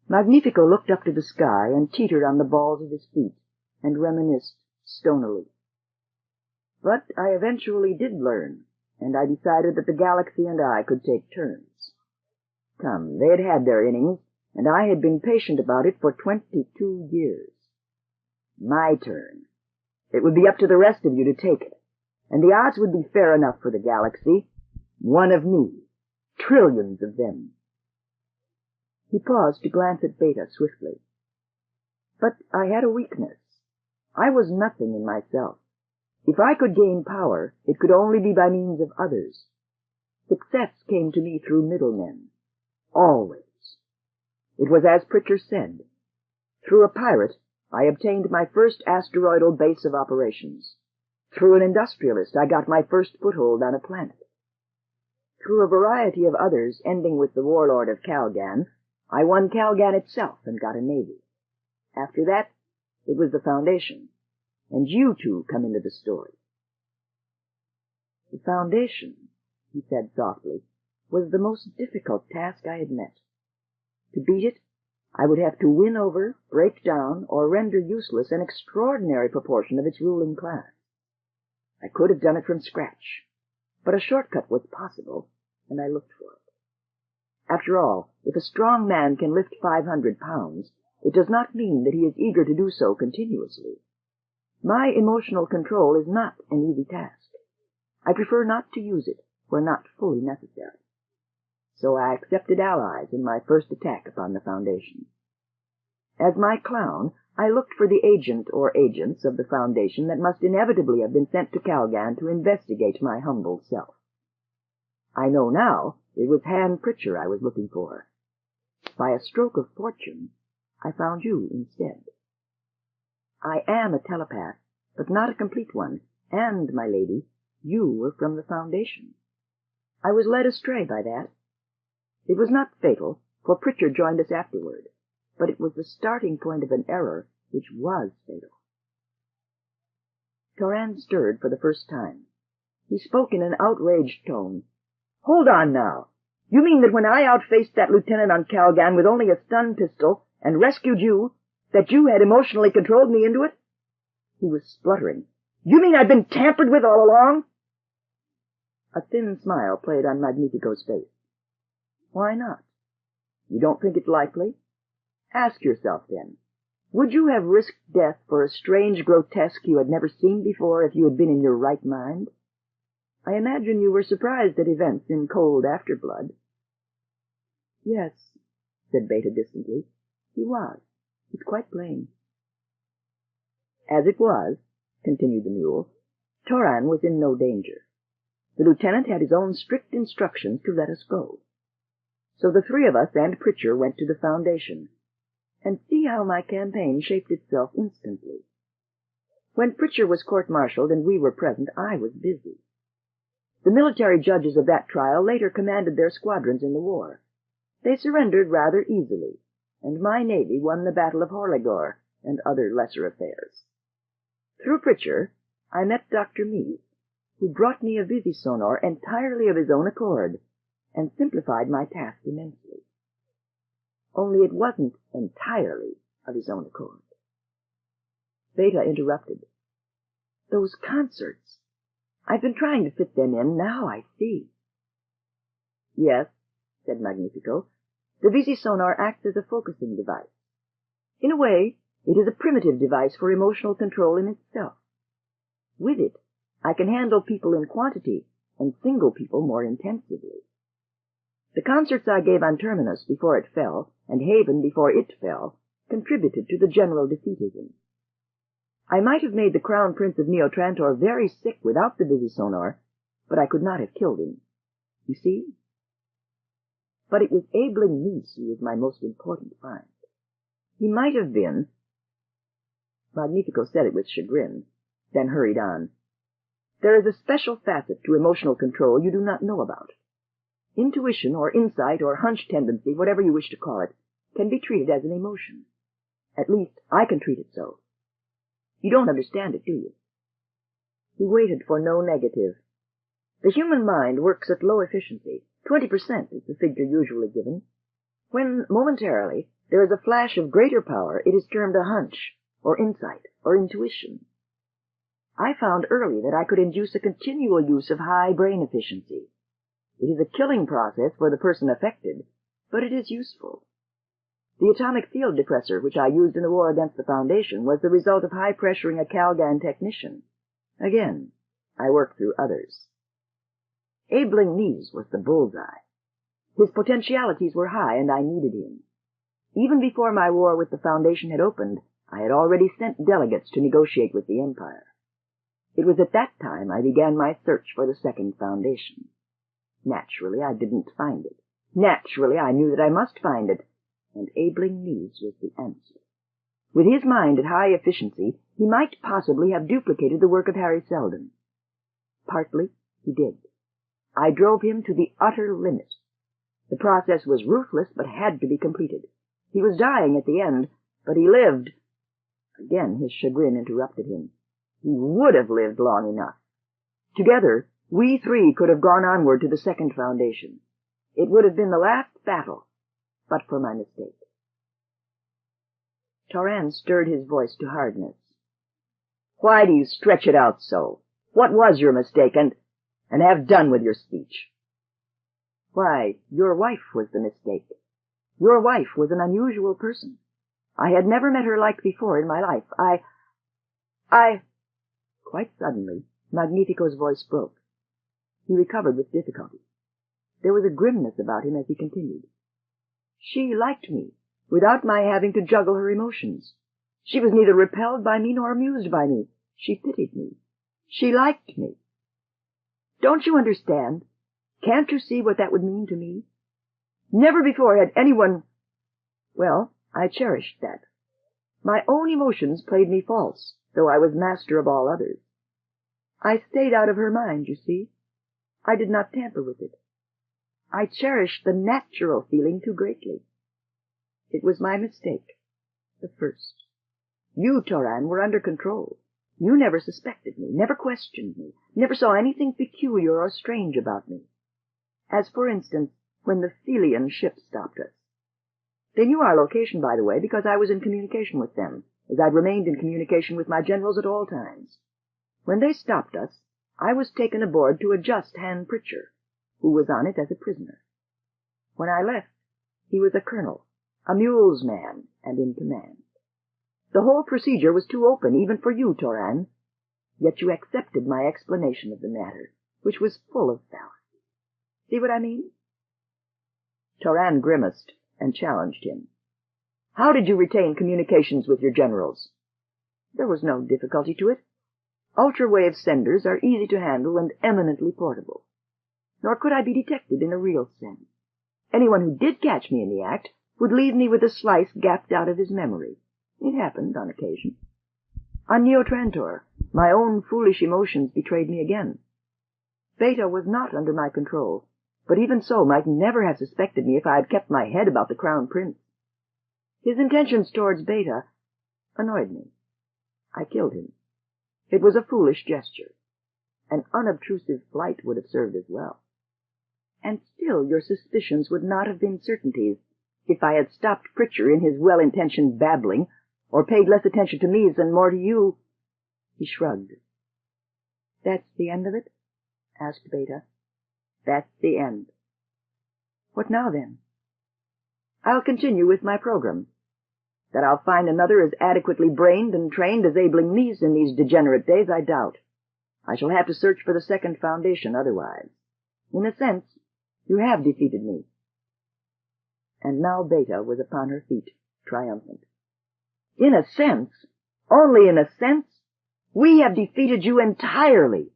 Magnifico looked up to the sky and teetered on the balls of his feet and reminisced stonily. But I eventually did learn, and I decided that the galaxy and I could take turns. Come, they had had their innings, and I had been patient about it for 22 years. My turn. It would be up to the rest of you to take it, and the odds would be fair enough for the galaxy. One of me. Trillions of them. He paused to glance at Beta swiftly. But I had a weakness. I was nothing in myself. If I could gain power, it could only be by means of others. Success came to me through middlemen. Always. It was as Pritchard said. Through a pirate, I obtained my first asteroidal base of operations. Through an industrialist, I got my first foothold on a planet. Through a variety of others, ending with the warlord of Calgan, I won Calgan itself and got a navy. After that, it was the Foundation, and you two come into the story. The Foundation, he said softly, was the most difficult task I had met. To beat it, I would have to win over, break down, or render useless an extraordinary proportion of its ruling class. I could have done it from scratch, but a shortcut was possible, and I looked for it. After all, if a strong man can lift 500 pounds, it does not mean that he is eager to do so continuously. My emotional control is not an easy task. I prefer not to use it where not fully necessary. So I accepted allies in my first attack upon the Foundation. As my clown, I looked for the agent or agents of the Foundation that must inevitably have been sent to Calgan to investigate my humble self. I know now it was Han Pritchard I was looking for. By a stroke of fortune, I found you instead. I am a telepath, but not a complete one, and, my lady, you were from the Foundation. I was led astray by that. It was not fatal, for Pritchard joined us afterward, but it was the starting point of an error which was fatal. Toran stirred for the first time. He spoke in an outraged tone. Hold on now. You mean that when I outfaced that lieutenant on Calgan with only a stun pistol and rescued you, that you had emotionally controlled me into it? He was spluttering. You mean I've been tampered with all along? A thin smile played on Magnifico's face. Why not? You don't think it's likely? Ask yourself, then, would you have risked death for a strange grotesque you had never seen before if you had been in your right mind? I imagine you were surprised at events in cold afterblood. Yes, said Beta distantly. He was. It's quite plain. As it was, continued the mule, Toran was in no danger. The lieutenant had his own strict instructions to let us go. So the three of us and Pritchard went to the Foundation, and see how my campaign shaped itself instantly. When Pritchard was court-martialed and we were present, I was busy. The military judges of that trial later commanded their squadrons in the war. They surrendered rather easily, and my navy won the Battle of Horligor and other lesser affairs. Through Pritchard, I met Dr. Meade, who brought me a Visi-Sonor entirely of his own accord, and simplified my task immensely. Only it wasn't entirely of his own accord. Beta interrupted. Those concerts. I've been trying to fit them in. Now I see. Yes, said Magnifico. The Visi-Sonor acts as a focusing device. In a way, it is a primitive device for emotional control in itself. With it, I can handle people in quantity and single people more intensively. The concerts I gave on Terminus before it fell, and Haven before it fell, contributed to the general defeatism. I might have made the Crown Prince of Neo Trantor very sick without the Visi-Sonor, but I could not have killed him. You see? But it was Abeling Nice who was my most important find. He might have been— Magnifico said it with chagrin, then hurried on. There is a special facet to emotional control you do not know about. Intuition or insight or hunch tendency, whatever you wish to call it, can be treated as an emotion. At least, I can treat it so. You don't understand it, do you? He waited for no negative. The human mind works at low efficiency. 20% is the figure usually given. When, momentarily, there is a flash of greater power, it is termed a hunch, or insight, or intuition. I found early that I could induce a continual use of high brain efficiency. It is a killing process for the person affected, but it is useful. The atomic field depressor, which I used in the war against the Foundation, was the result of high-pressuring a Calgan technician. Again, I worked through others. Abeling Nice was the bullseye. His potentialities were high, and I needed him. Even before my war with the Foundation had opened, I had already sent delegates to negotiate with the Empire. It was at that time I began my search for the Second Foundation. Naturally, I didn't find it. Naturally, I knew that I must find it, and Abeling Nice was the answer. With his mind at high efficiency, he might possibly have duplicated the work of Harry Seldon. Partly, he did. I drove him to the utter limit. The process was ruthless, but had to be completed. He was dying at the end, but he lived. Again his chagrin interrupted him. He would have lived long enough. Together, we three could have gone onward to the Second Foundation. It would have been the last battle, but for my mistake. Toran stirred his voice to hardness. Why do you stretch it out so? What was your mistake, and have done with your speech? Why, your wife was the mistake. Your wife was an unusual person. I had never met her like before in my life. Quite suddenly, Magnifico's voice broke. He recovered with difficulty. There was a grimness about him as he continued. She liked me, without my having to juggle her emotions. She was neither repelled by me nor amused by me. She pitied me. She liked me. Don't you understand? Can't you see what that would mean to me? Never before had anyone— Well, I cherished that. My own emotions played me false, though I was master of all others. I stayed out of her mind, you see. I did not tamper with it. I cherished the natural feeling too greatly. It was my mistake, the first. You, Toran, were under control. You never suspected me, never questioned me, never saw anything peculiar or strange about me. As, for instance, when the Thelian ship stopped us. They knew our location, by the way, because I was in communication with them, as I'd remained in communication with my generals at all times. When they stopped us, I was taken aboard to adjust Han Pritcher, who was on it as a prisoner. When I left, he was a colonel, a mule's man, and in command. The whole procedure was too open even for you, Toran, yet you accepted my explanation of the matter, which was full of fallacy. See what I mean? Toran grimaced and challenged him. How did you retain communications with your generals? There was no difficulty to it. Ultra-wave senders are easy to handle and eminently portable. Nor could I be detected in a real sense. Anyone who did catch me in the act would leave me with a slice gapped out of his memory. It happened on occasion. On Neo Trantor, my own foolish emotions betrayed me again. Beta was not under my control, but even so might never have suspected me if I had kept my head about the Crown Prince. His intentions towards Beta annoyed me. I killed him. It was a foolish gesture. An unobtrusive flight would have served as well. And still your suspicions would not have been certainties if I had stopped Pritcher in his well-intentioned babbling or paid less attention to me and more to you. He shrugged. That's the end of it? Asked Beta. That's the end. What now, then? I'll continue with my program. That I'll find another as adequately brained and trained as Abeling Meese in these degenerate days, I doubt. I shall have to search for the second foundation otherwise. In a sense, you have defeated me. And now Beta was upon her feet, triumphant. In a sense? Only in a sense? We have defeated you entirely.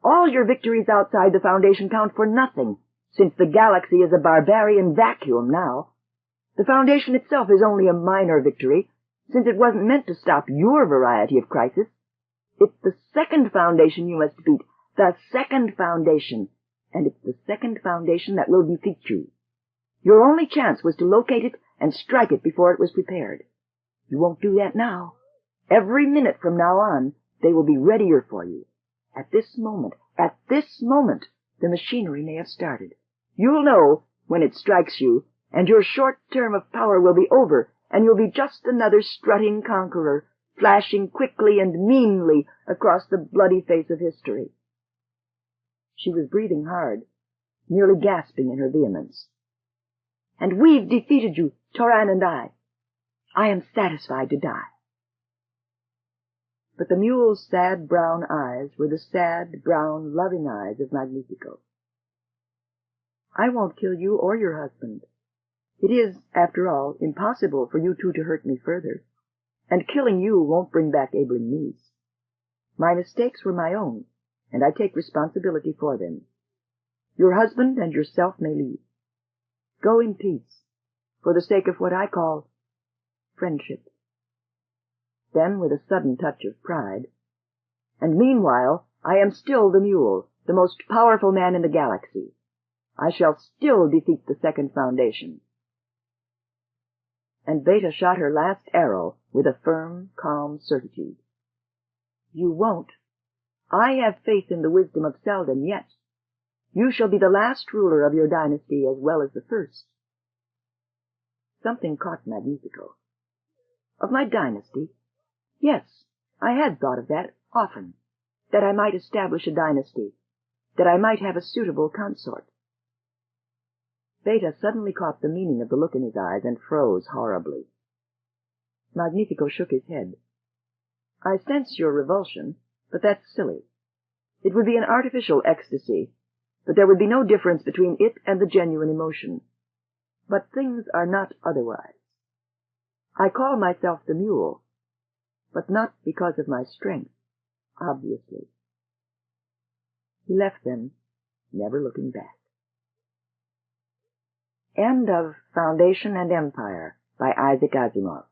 All your victories outside the Foundation count for nothing, since the galaxy is a barbarian vacuum now. The Foundation itself is only a minor victory, since it wasn't meant to stop your variety of crisis. It's the second Foundation you must beat, the second Foundation, and it's the second Foundation that will defeat you. Your only chance was to locate it and strike it before it was prepared. You won't do that now. Every minute from now on, they will be readier for you. At this moment, the machinery may have started. You'll know when it strikes you, and your short term of power will be over, and you'll be just another strutting conqueror, flashing quickly and meanly across the bloody face of history. She was breathing hard, nearly gasping in her vehemence. And we've defeated you, Toran and I. I am satisfied to die. But the mule's sad brown eyes were the sad, brown, loving eyes of Magnifico. I won't kill you or your husband. It is, after all, impossible for you two to hurt me further, and killing you won't bring back Abeling Meese. My mistakes were my own, and I take responsibility for them. Your husband and yourself may leave. Go in peace, for the sake of what I call friendship. Then, with a sudden touch of pride, and meanwhile, I am still the mule, the most powerful man in the galaxy. I shall still defeat the second Foundation. And Beta shot her last arrow with a firm, calm certitude. You won't. I have faith in the wisdom of Selden yet. You shall be the last ruler of your dynasty as well as the first. Something caught Magnifico. Of my dynasty? Yes, I had thought of that often, that I might establish a dynasty, that I might have a suitable consort. Beta suddenly caught the meaning of the look in his eyes and froze horribly. Magnifico shook his head. I sense your revulsion, but that's silly. It would be an artificial ecstasy, but there would be no difference between it and the genuine emotion. But things are not otherwise. I call myself the mule, but not because of my strength, obviously. He left them, never looking back. End of Foundation and Empire by Isaac Asimov.